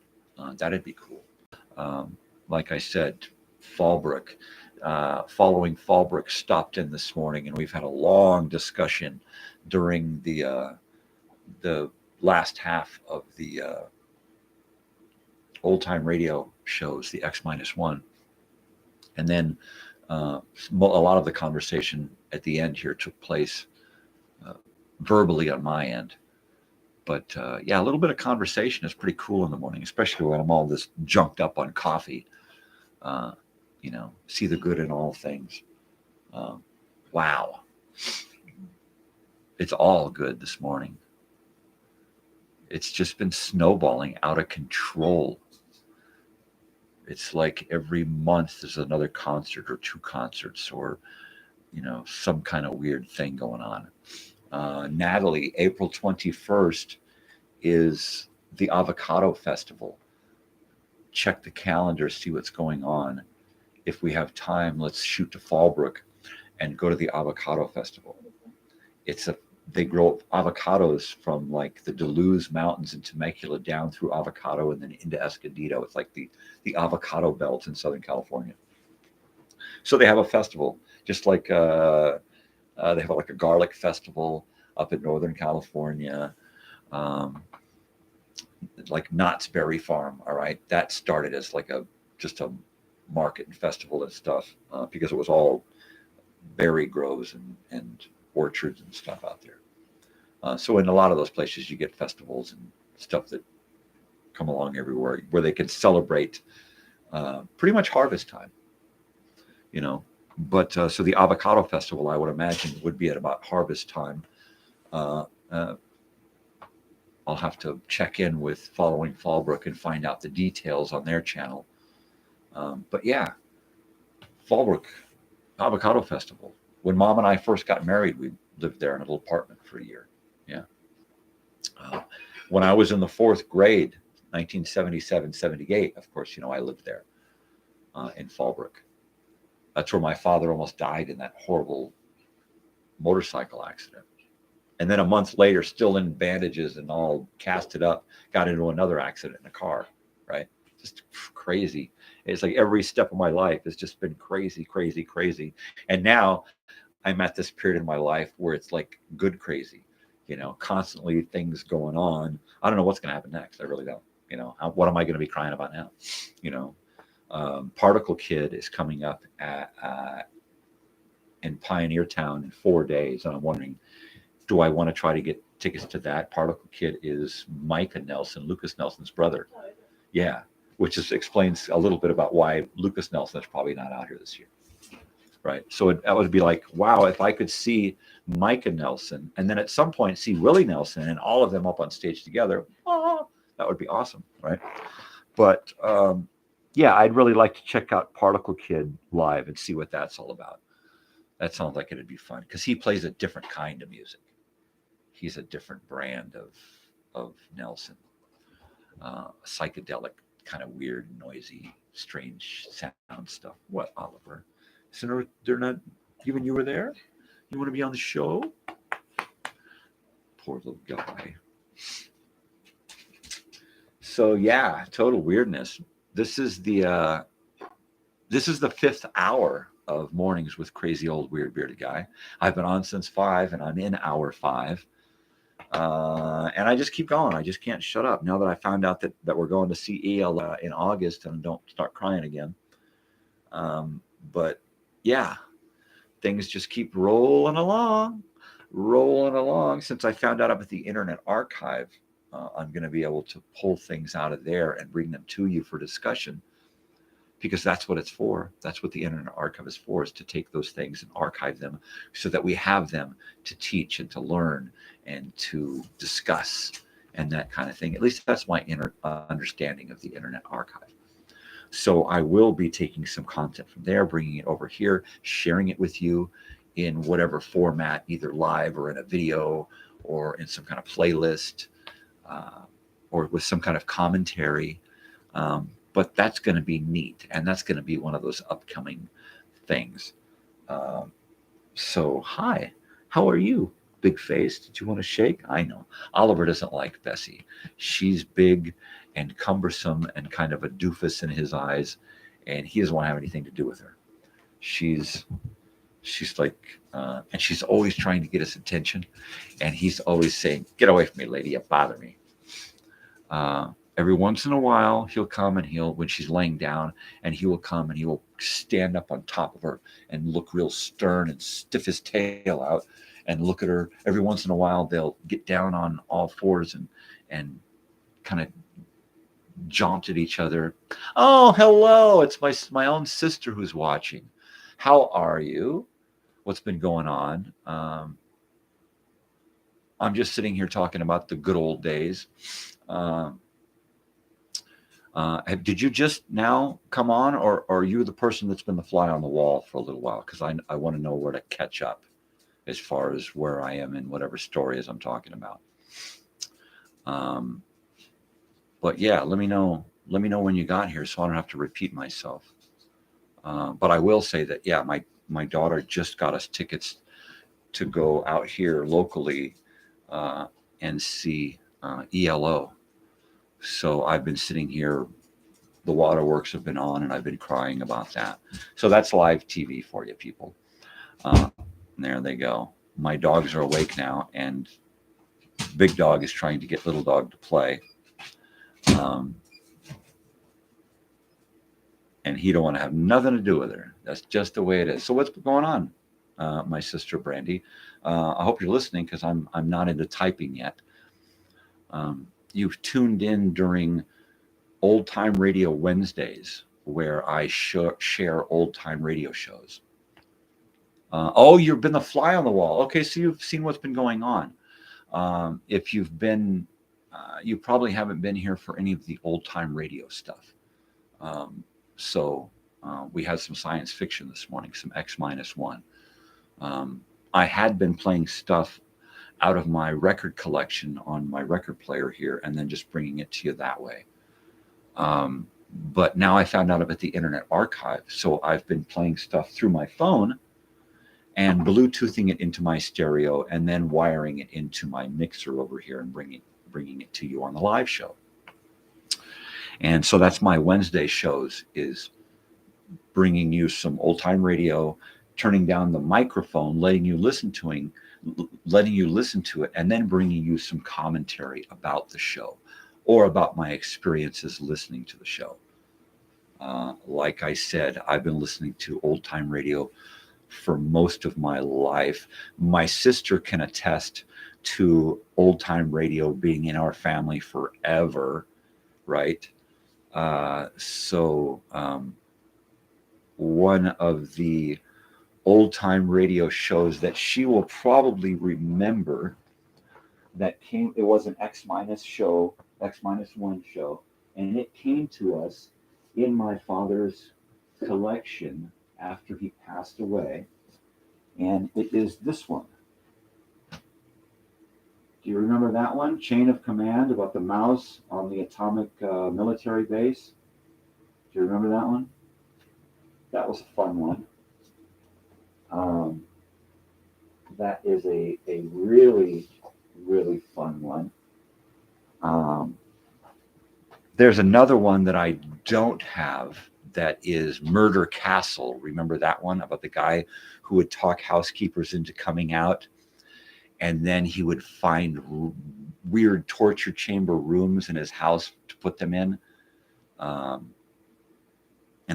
That'd be cool. Like I said, Fallbrook. Following Fallbrook stopped in this morning, and we've had a long discussion during the last half of the old time radio shows, the X-1, and then a lot of the conversation at the end here took place verbally on my end. But yeah, a little bit of conversation is pretty cool in the morning, especially when I'm all this junked up on coffee. See the good in all things. Wow. It's all good this morning. It's just been snowballing out of control. It's like every month there's another concert or two concerts or, some kind of weird thing going on. Natalie, April 21st is the Avocado Festival. Check the calendar, see what's going on. If we have time, let's shoot to Fallbrook and go to the Avocado Festival. They grow avocados from like the Duluth Mountains in Temecula down through Avocado and then into Escondido. It's like the avocado belt in Southern California. So they have a festival, just like they have like a garlic festival up in Northern California, like Knott's Berry Farm. All right, that started as like just a market and festival and stuff because it was all berry groves and orchards and stuff out there. So in a lot of those places, you get festivals and stuff that come along everywhere where they can celebrate pretty much harvest time, But so the Avocado Festival, I would imagine, would be at about harvest time. I'll have to check in with Following Fallbrook and find out the details on their channel. But yeah, Fallbrook Avocado Festival. When Mom and I first got married, we lived there in a little apartment for a year. Yeah. When I was in the 4th grade, 1977, 78, of course, I lived there in Fallbrook. That's where my father almost died in that horrible motorcycle accident. And then a month later, still in bandages and all casted up, got into another accident in a car, right? Just crazy. It's like every step of my life has just been crazy, crazy, crazy. And now I'm at this period in my life where it's like good crazy, constantly things going on. I don't know what's going to happen next. I really don't. What am I going to be crying about now? Particle Kid is coming up in Pioneer Town in 4 days. And I'm wondering, do I want to try to get tickets to that? Particle Kid is Micah Nelson, Lucas Nelson's brother. Yeah, which explains a little bit about why Lucas Nelson is probably not out here this year. Right. So that would be like, wow, if I could see Micah Nelson and then at some point see Willie Nelson and all of them up on stage together, that would be awesome. Right. But yeah, I'd really like to check out Particle Kid live and see what that's all about. That sounds like it'd be fun because he plays a different kind of music. He's a different brand of Nelson. Psychedelic, kind of weird, noisy, strange sound stuff. What, Oliver? So they're not even you were there? You want to be on the show? Poor little guy. So yeah, total weirdness. This is the 5th hour of Mornings with Crazy Old Weird Bearded Guy. I've been on since 5 and I'm in hour 5. And I just keep going. I just can't shut up now that I found out that we're going to see EL in August and don't start crying again. But yeah, things just keep rolling along. Since I found out about the Internet Archive, I'm going to be able to pull things out of there and bring them to you for discussion because that's what it's for. That's what the Internet Archive is for, is to take those things and archive them so that we have them to teach and to learn and to discuss and that kind of thing. At least that's my inner understanding of the Internet Archive. So I will be taking some content from there, bringing it over here, sharing it with you in whatever format, either live or in a video or in some kind of playlist or with some kind of commentary. But that's going to be neat. And that's going to be one of those upcoming things. So, hi, how are you? Big face. Did you want to shake? I know. Oliver doesn't like Bessie. She's big and cumbersome and kind of a doofus in his eyes, and he doesn't want to have anything to do with her. She's like, and she's always trying to get his attention, and he's always saying, "Get away from me, lady! You bother me." Every once in a while, he'll come and when she's laying down, and he will come and he will stand up on top of her and look real stern and stiff his tail out and look at her. Every once in a while, they'll get down on all fours and kind of jaunt at each other. Oh, hello. It's my own sister who's watching. How are you? What's been going on? I'm just sitting here talking about the good old days. Did you just now come on, or are you the person that's been the fly on the wall for a little while? Because I want to know where to catch up as far as where I am in whatever stories I'm talking about. But yeah, let me know when you got here so I don't have to repeat myself. But I will say that, yeah, my daughter just got us tickets to go out here locally and see ELO. So I've been sitting here, the waterworks have been on, and I've been crying about that. So that's live TV for you people. There they go. My dogs are awake now, and Big Dog is trying to get Little Dog to play. And he don't want to have nothing to do with her. That's just the way it is. So what's going on, my sister Brandy? I hope you're listening because I'm not into typing yet. You've tuned in during Old Time Radio Wednesdays, where I share old time radio shows. Oh, you've been the fly on the wall. Okay, so you've seen what's been going on. If you've been, you probably haven't been here for any of the old time radio stuff. So we had some science fiction this morning, some X-1. I had been playing stuff out of my record collection on my record player here and then just bringing it to you that way. But now I found out about the Internet Archive. So I've been playing stuff through my phone and Bluetoothing it into my stereo and then wiring it into my mixer over here and bringing it to you on the live show. And so that's my Wednesday shows, is bringing you some old time radio, turning down the microphone, letting you listen to it, and then bringing you some commentary about the show or about my experiences listening to the show. Like I said, I've been listening to old time radio for most of my life. My sister can attest to old time radio being in our family forever, right? One of the old time radio shows that she will probably remember that it was an X-1 show, and it came to us in my father's collection after he passed away, and it is this one. Do you remember that one? Chain of Command, about the mouse on the atomic military base. Do you remember that one? That was a fun one. That is a really, really fun one. There's another one that I don't have that is Murder Castle. Remember that one, about the guy who would talk housekeepers into coming out? And then he would find weird torture chamber rooms in his house to put them in. And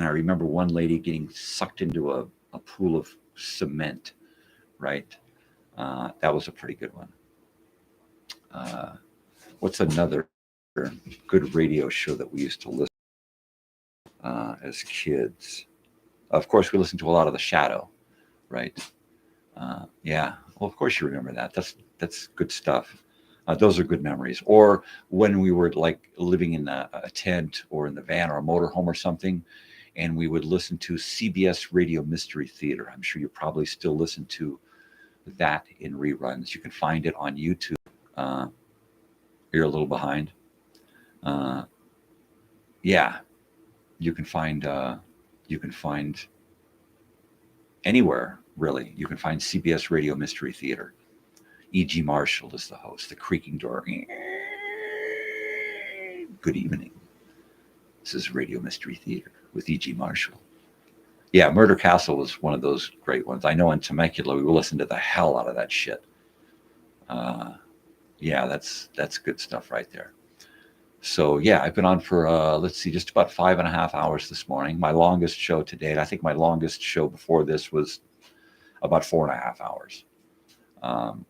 I remember one lady getting sucked into a pool of cement, right? That was a pretty good one. What's another good radio show that we used to listen to as kids? Of course, we listened to a lot of The Shadow, right? Yeah. Well, of course you remember that. That's good stuff. Those are good memories. Or when we were like living in a tent or in the van or a motorhome or something, and we would listen to CBS Radio Mystery Theater. I'm sure you probably still listen to that in reruns. You can find it on YouTube. You're a little behind. Yeah, you can find anywhere. Really, you can find CBS Radio Mystery Theater. E.G. Marshall is the host. The creaking door. Good evening. This is Radio Mystery Theater with E.G. Marshall. Yeah, Murder Castle was one of those great ones. I know in Temecula we will listen to the hell out of that shit. Yeah, that's good stuff right there. So yeah, I've been on for let's see, just about 5.5 hours this morning. My longest show to date. I think my longest show before this was about 4.5 hours,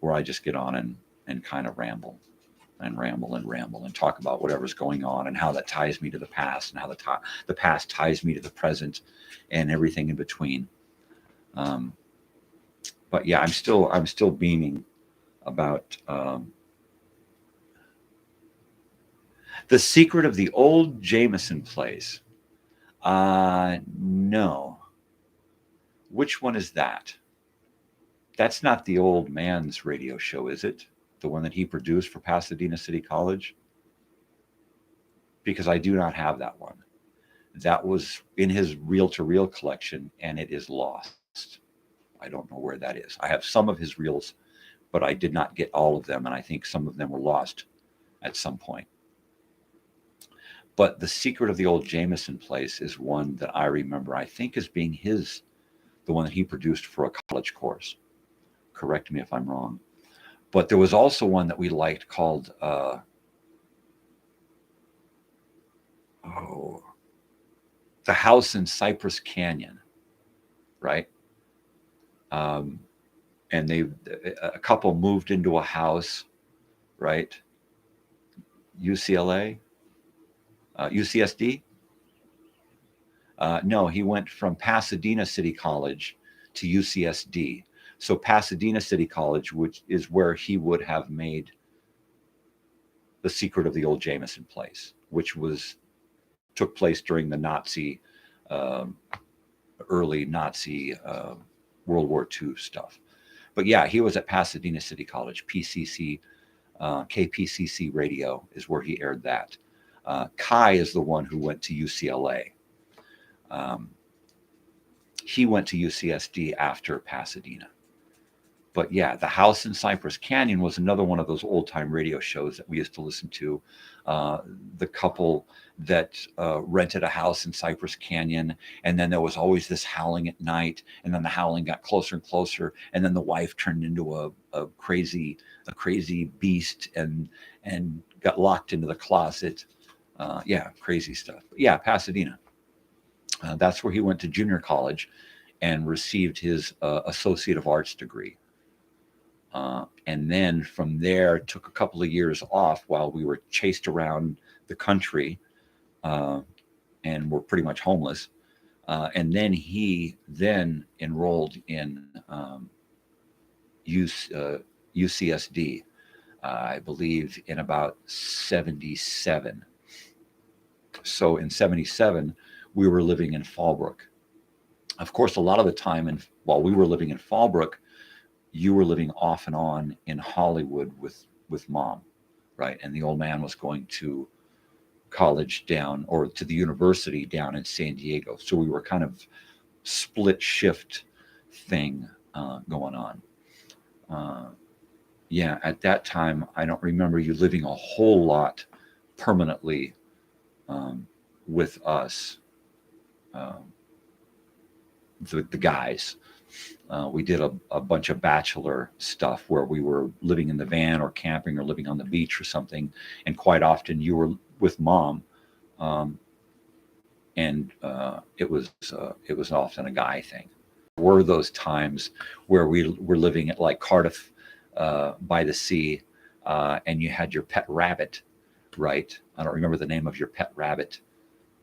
where I just get on and kind of ramble and talk about whatever's going on and how that ties me to the past and how the past ties me to the present and everything in between. But yeah, I'm still beaming about The Secret of the Old Jameson Place. No. Which one is that? That's not the old man's radio show, is it? The one that he produced for Pasadena City College? Because I do not have that one. That was in his reel-to-reel collection, and it is lost. I don't know where that is. I have some of his reels, but I did not get all of them, and I think some of them were lost at some point. But The Secret of the Old Jameson Place is one that I remember, I think, as being the one that he produced for a college course. Correct me if I'm wrong. But there was also one that we liked called The House in Cypress Canyon, right? And a couple moved into a house, right? UCLA, UCSD. No, he went from Pasadena City College to UCSD. So Pasadena City College, which is where he would have made The Secret of the Old Jameson Place, which took place during the Nazi early Nazi World War II stuff. But yeah, he was at Pasadena City College, PCC, KPCC radio is where he aired that. Kai is the one who went to UCLA. He went to UCSD after Pasadena. But yeah, The House in Cypress Canyon was another one of those old-time radio shows that we used to listen to. The couple that rented a house in Cypress Canyon, and then there was always this howling at night, and then the howling got closer and closer, and then the wife turned into a crazy beast and got locked into the closet. Yeah, crazy stuff. But yeah, Pasadena. That's where he went to junior college and received his Associate of Arts degree. And then from there, took a couple of years off while we were chased around the country and were pretty much homeless. And then he enrolled in UCSD, I believe, in about 77. So in 77, we were living in Fallbrook. Of course, a lot of the time, while we were living in Fallbrook, you were living off and on in Hollywood with mom, right? And the old man was going to college down, or to the university down in San Diego. So we were kind of split shift thing going on. Yeah, at that time, I don't remember you living a whole lot permanently with us, the guys. We did a bunch of bachelor stuff where we were living in the van or camping or living on the beach or something. And quite often you were with mom. And it was often a guy thing. There were those times where we were living at like Cardiff by the sea, and you had your pet rabbit, right? I don't remember the name of your pet rabbit,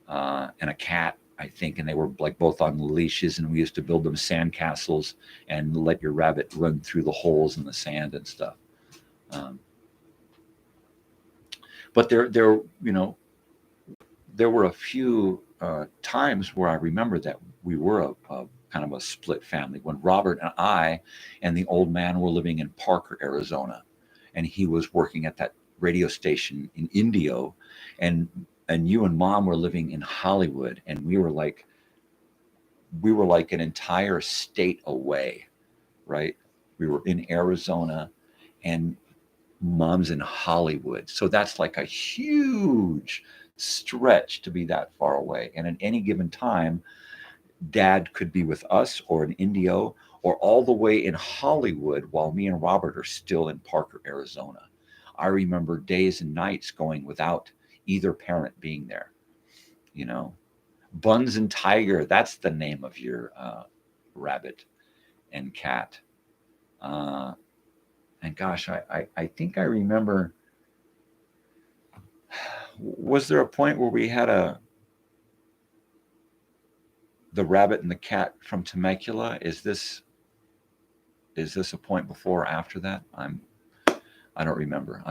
and a cat, I think, and they were like both on leashes, and we used to build them sand castles and let your rabbit run through the holes in the sand and stuff. But there were a few times where I remember that we were a kind of a split family, when Robert and I and the old man were living in Parker, Arizona, and he was working at that radio station in Indio, and you and mom were living in Hollywood, and we were like an entire state away, right? We were in Arizona and mom's in Hollywood. So that's like a huge stretch to be that far away. And at any given time, dad could be with us or in Indio or all the way in Hollywood while me and Robert are still in Parker, Arizona. I remember days and nights going without either parent being there. Buns and Tiger, that's the name of your rabbit and cat. And gosh, I think I remember, was there a point where we had the rabbit and the cat from Temecula? Is this a point before or after that? I don't remember.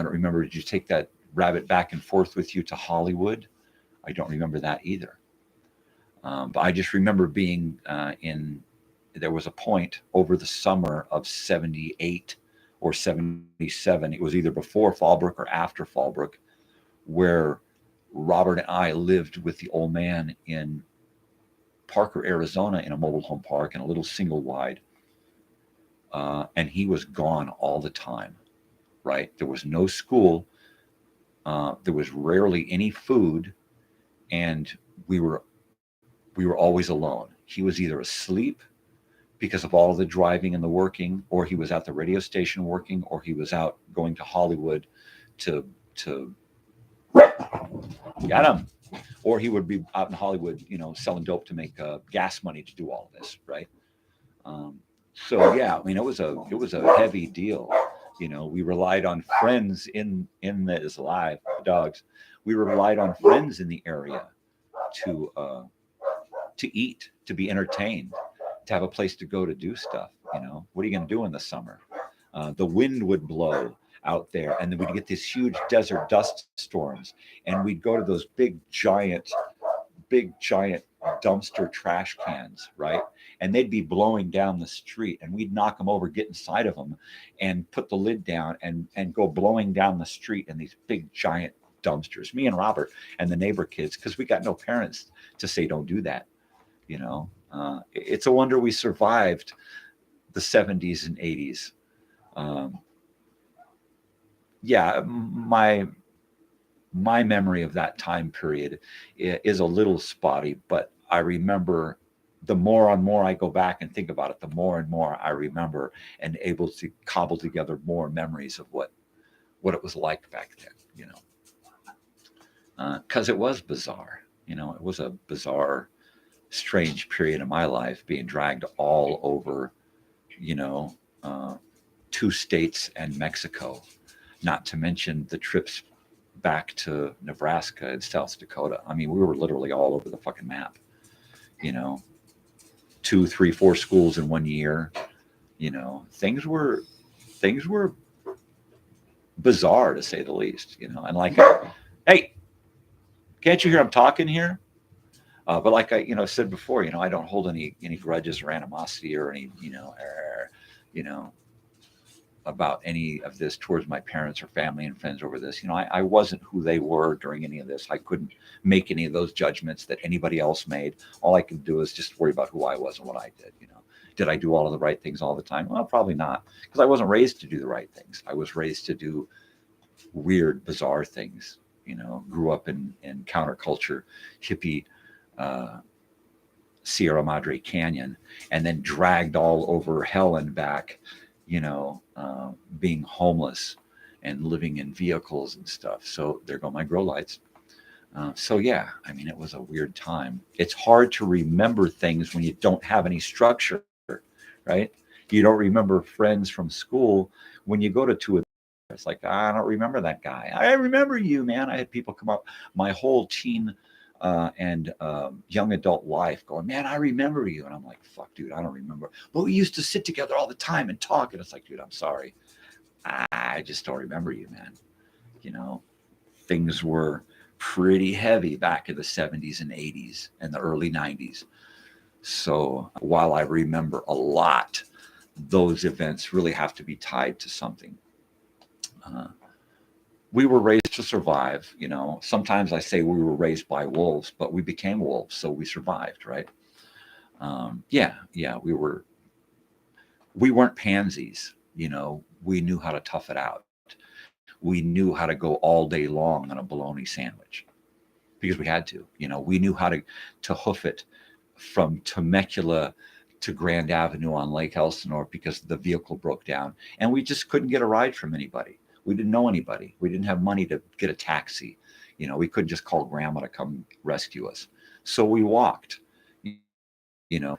Did you take that rabbit back and forth with you to Hollywood? I don't remember that either. But I just remember being there was a point over the summer of 78 or 77. It was either before Fallbrook or after Fallbrook, where Robert and I lived with the old man in Parker, Arizona, in a mobile home park in a little single wide. And he was gone all the time, right? There was no school. There was rarely any food, and we were always alone. He was either asleep because of all the driving and the working, or he was at the radio station working, or he was out going to Hollywood to get him, or he would be out in Hollywood, selling dope to make gas money to do all of this, right? So yeah, I mean, it was a heavy deal. We relied on friends in this live dogs. We relied on friends in the area to eat, to be entertained, to have a place to go to do stuff. What are you going to do in the summer? The wind would blow out there, and then we'd get these huge desert dust storms, and we'd go to those big giant dumpster trash cans, right? And they'd be blowing down the street, and we'd knock them over, get inside of them, and put the lid down and go blowing down the street in these big giant dumpsters. Me and Robert and the neighbor kids, because we got no parents to say don't do that. You know, it's a wonder we survived the 70s and 80s. Yeah, my memory of that time period is a little spotty, but I remember the more and more I go back and think about it, the more and more I remember and able to cobble together more memories of what it was like back then, you know, because it was bizarre. You know, it was a bizarre, strange period of my life, being dragged all over, you know, 2 states and Mexico, not to mention the trips back to Nebraska and South Dakota. I mean, we were literally all over the fucking map, you know, 2, 3, 4 schools in 1 year. You know, things were bizarre, to say the least, you know. And like, hey, can't you hear I'm talking here? But like I, you know, said before, you know, I don't hold any grudges or animosity or any, you know, about any of this towards my parents or family and friends over this. You know, I wasn't who they were during any of this. I couldn't make any of those judgments that anybody else made. All I could do is just worry about who I was and what I did. You know, did I do all of the right things all the time? Well, probably not, because I wasn't raised to do the right things. I was raised to do weird, bizarre things. You know, grew up in counterculture, hippie, Sierra Madre Canyon, and then dragged all over hell and back, you know, being homeless and living in vehicles and stuff. So there go my grow lights. So yeah, I mean, it was a weird time. It's hard to remember things when you don't have any structure, right? You don't remember friends from school when you go to 2 of them. It's like, I don't remember that guy. I remember you, man. I had people come up my whole teen and young adult life going, man, I remember you. And I'm like, fuck, dude, I don't remember. But we used to sit together all the time and talk. And it's like, dude, I'm sorry. I just don't remember you, man. You know, things were pretty heavy back in the 70s and 80s and the early 90s. So while I remember a lot, those events really have to be tied to something. We were raised to survive, you know. Sometimes I say we were raised by wolves, but we became wolves, so we survived, right? Yeah, we weren't pansies, you know. We knew how to tough it out. We knew how to go all day long on a bologna sandwich because we had to, you know. We knew how to hoof it from Temecula to Grand Avenue on Lake Elsinore because the vehicle broke down, and we just couldn't get a ride from anybody. We didn't know anybody. We didn't have money to get a taxi. You know, we couldn't just call grandma to come rescue us. So we walked, you know,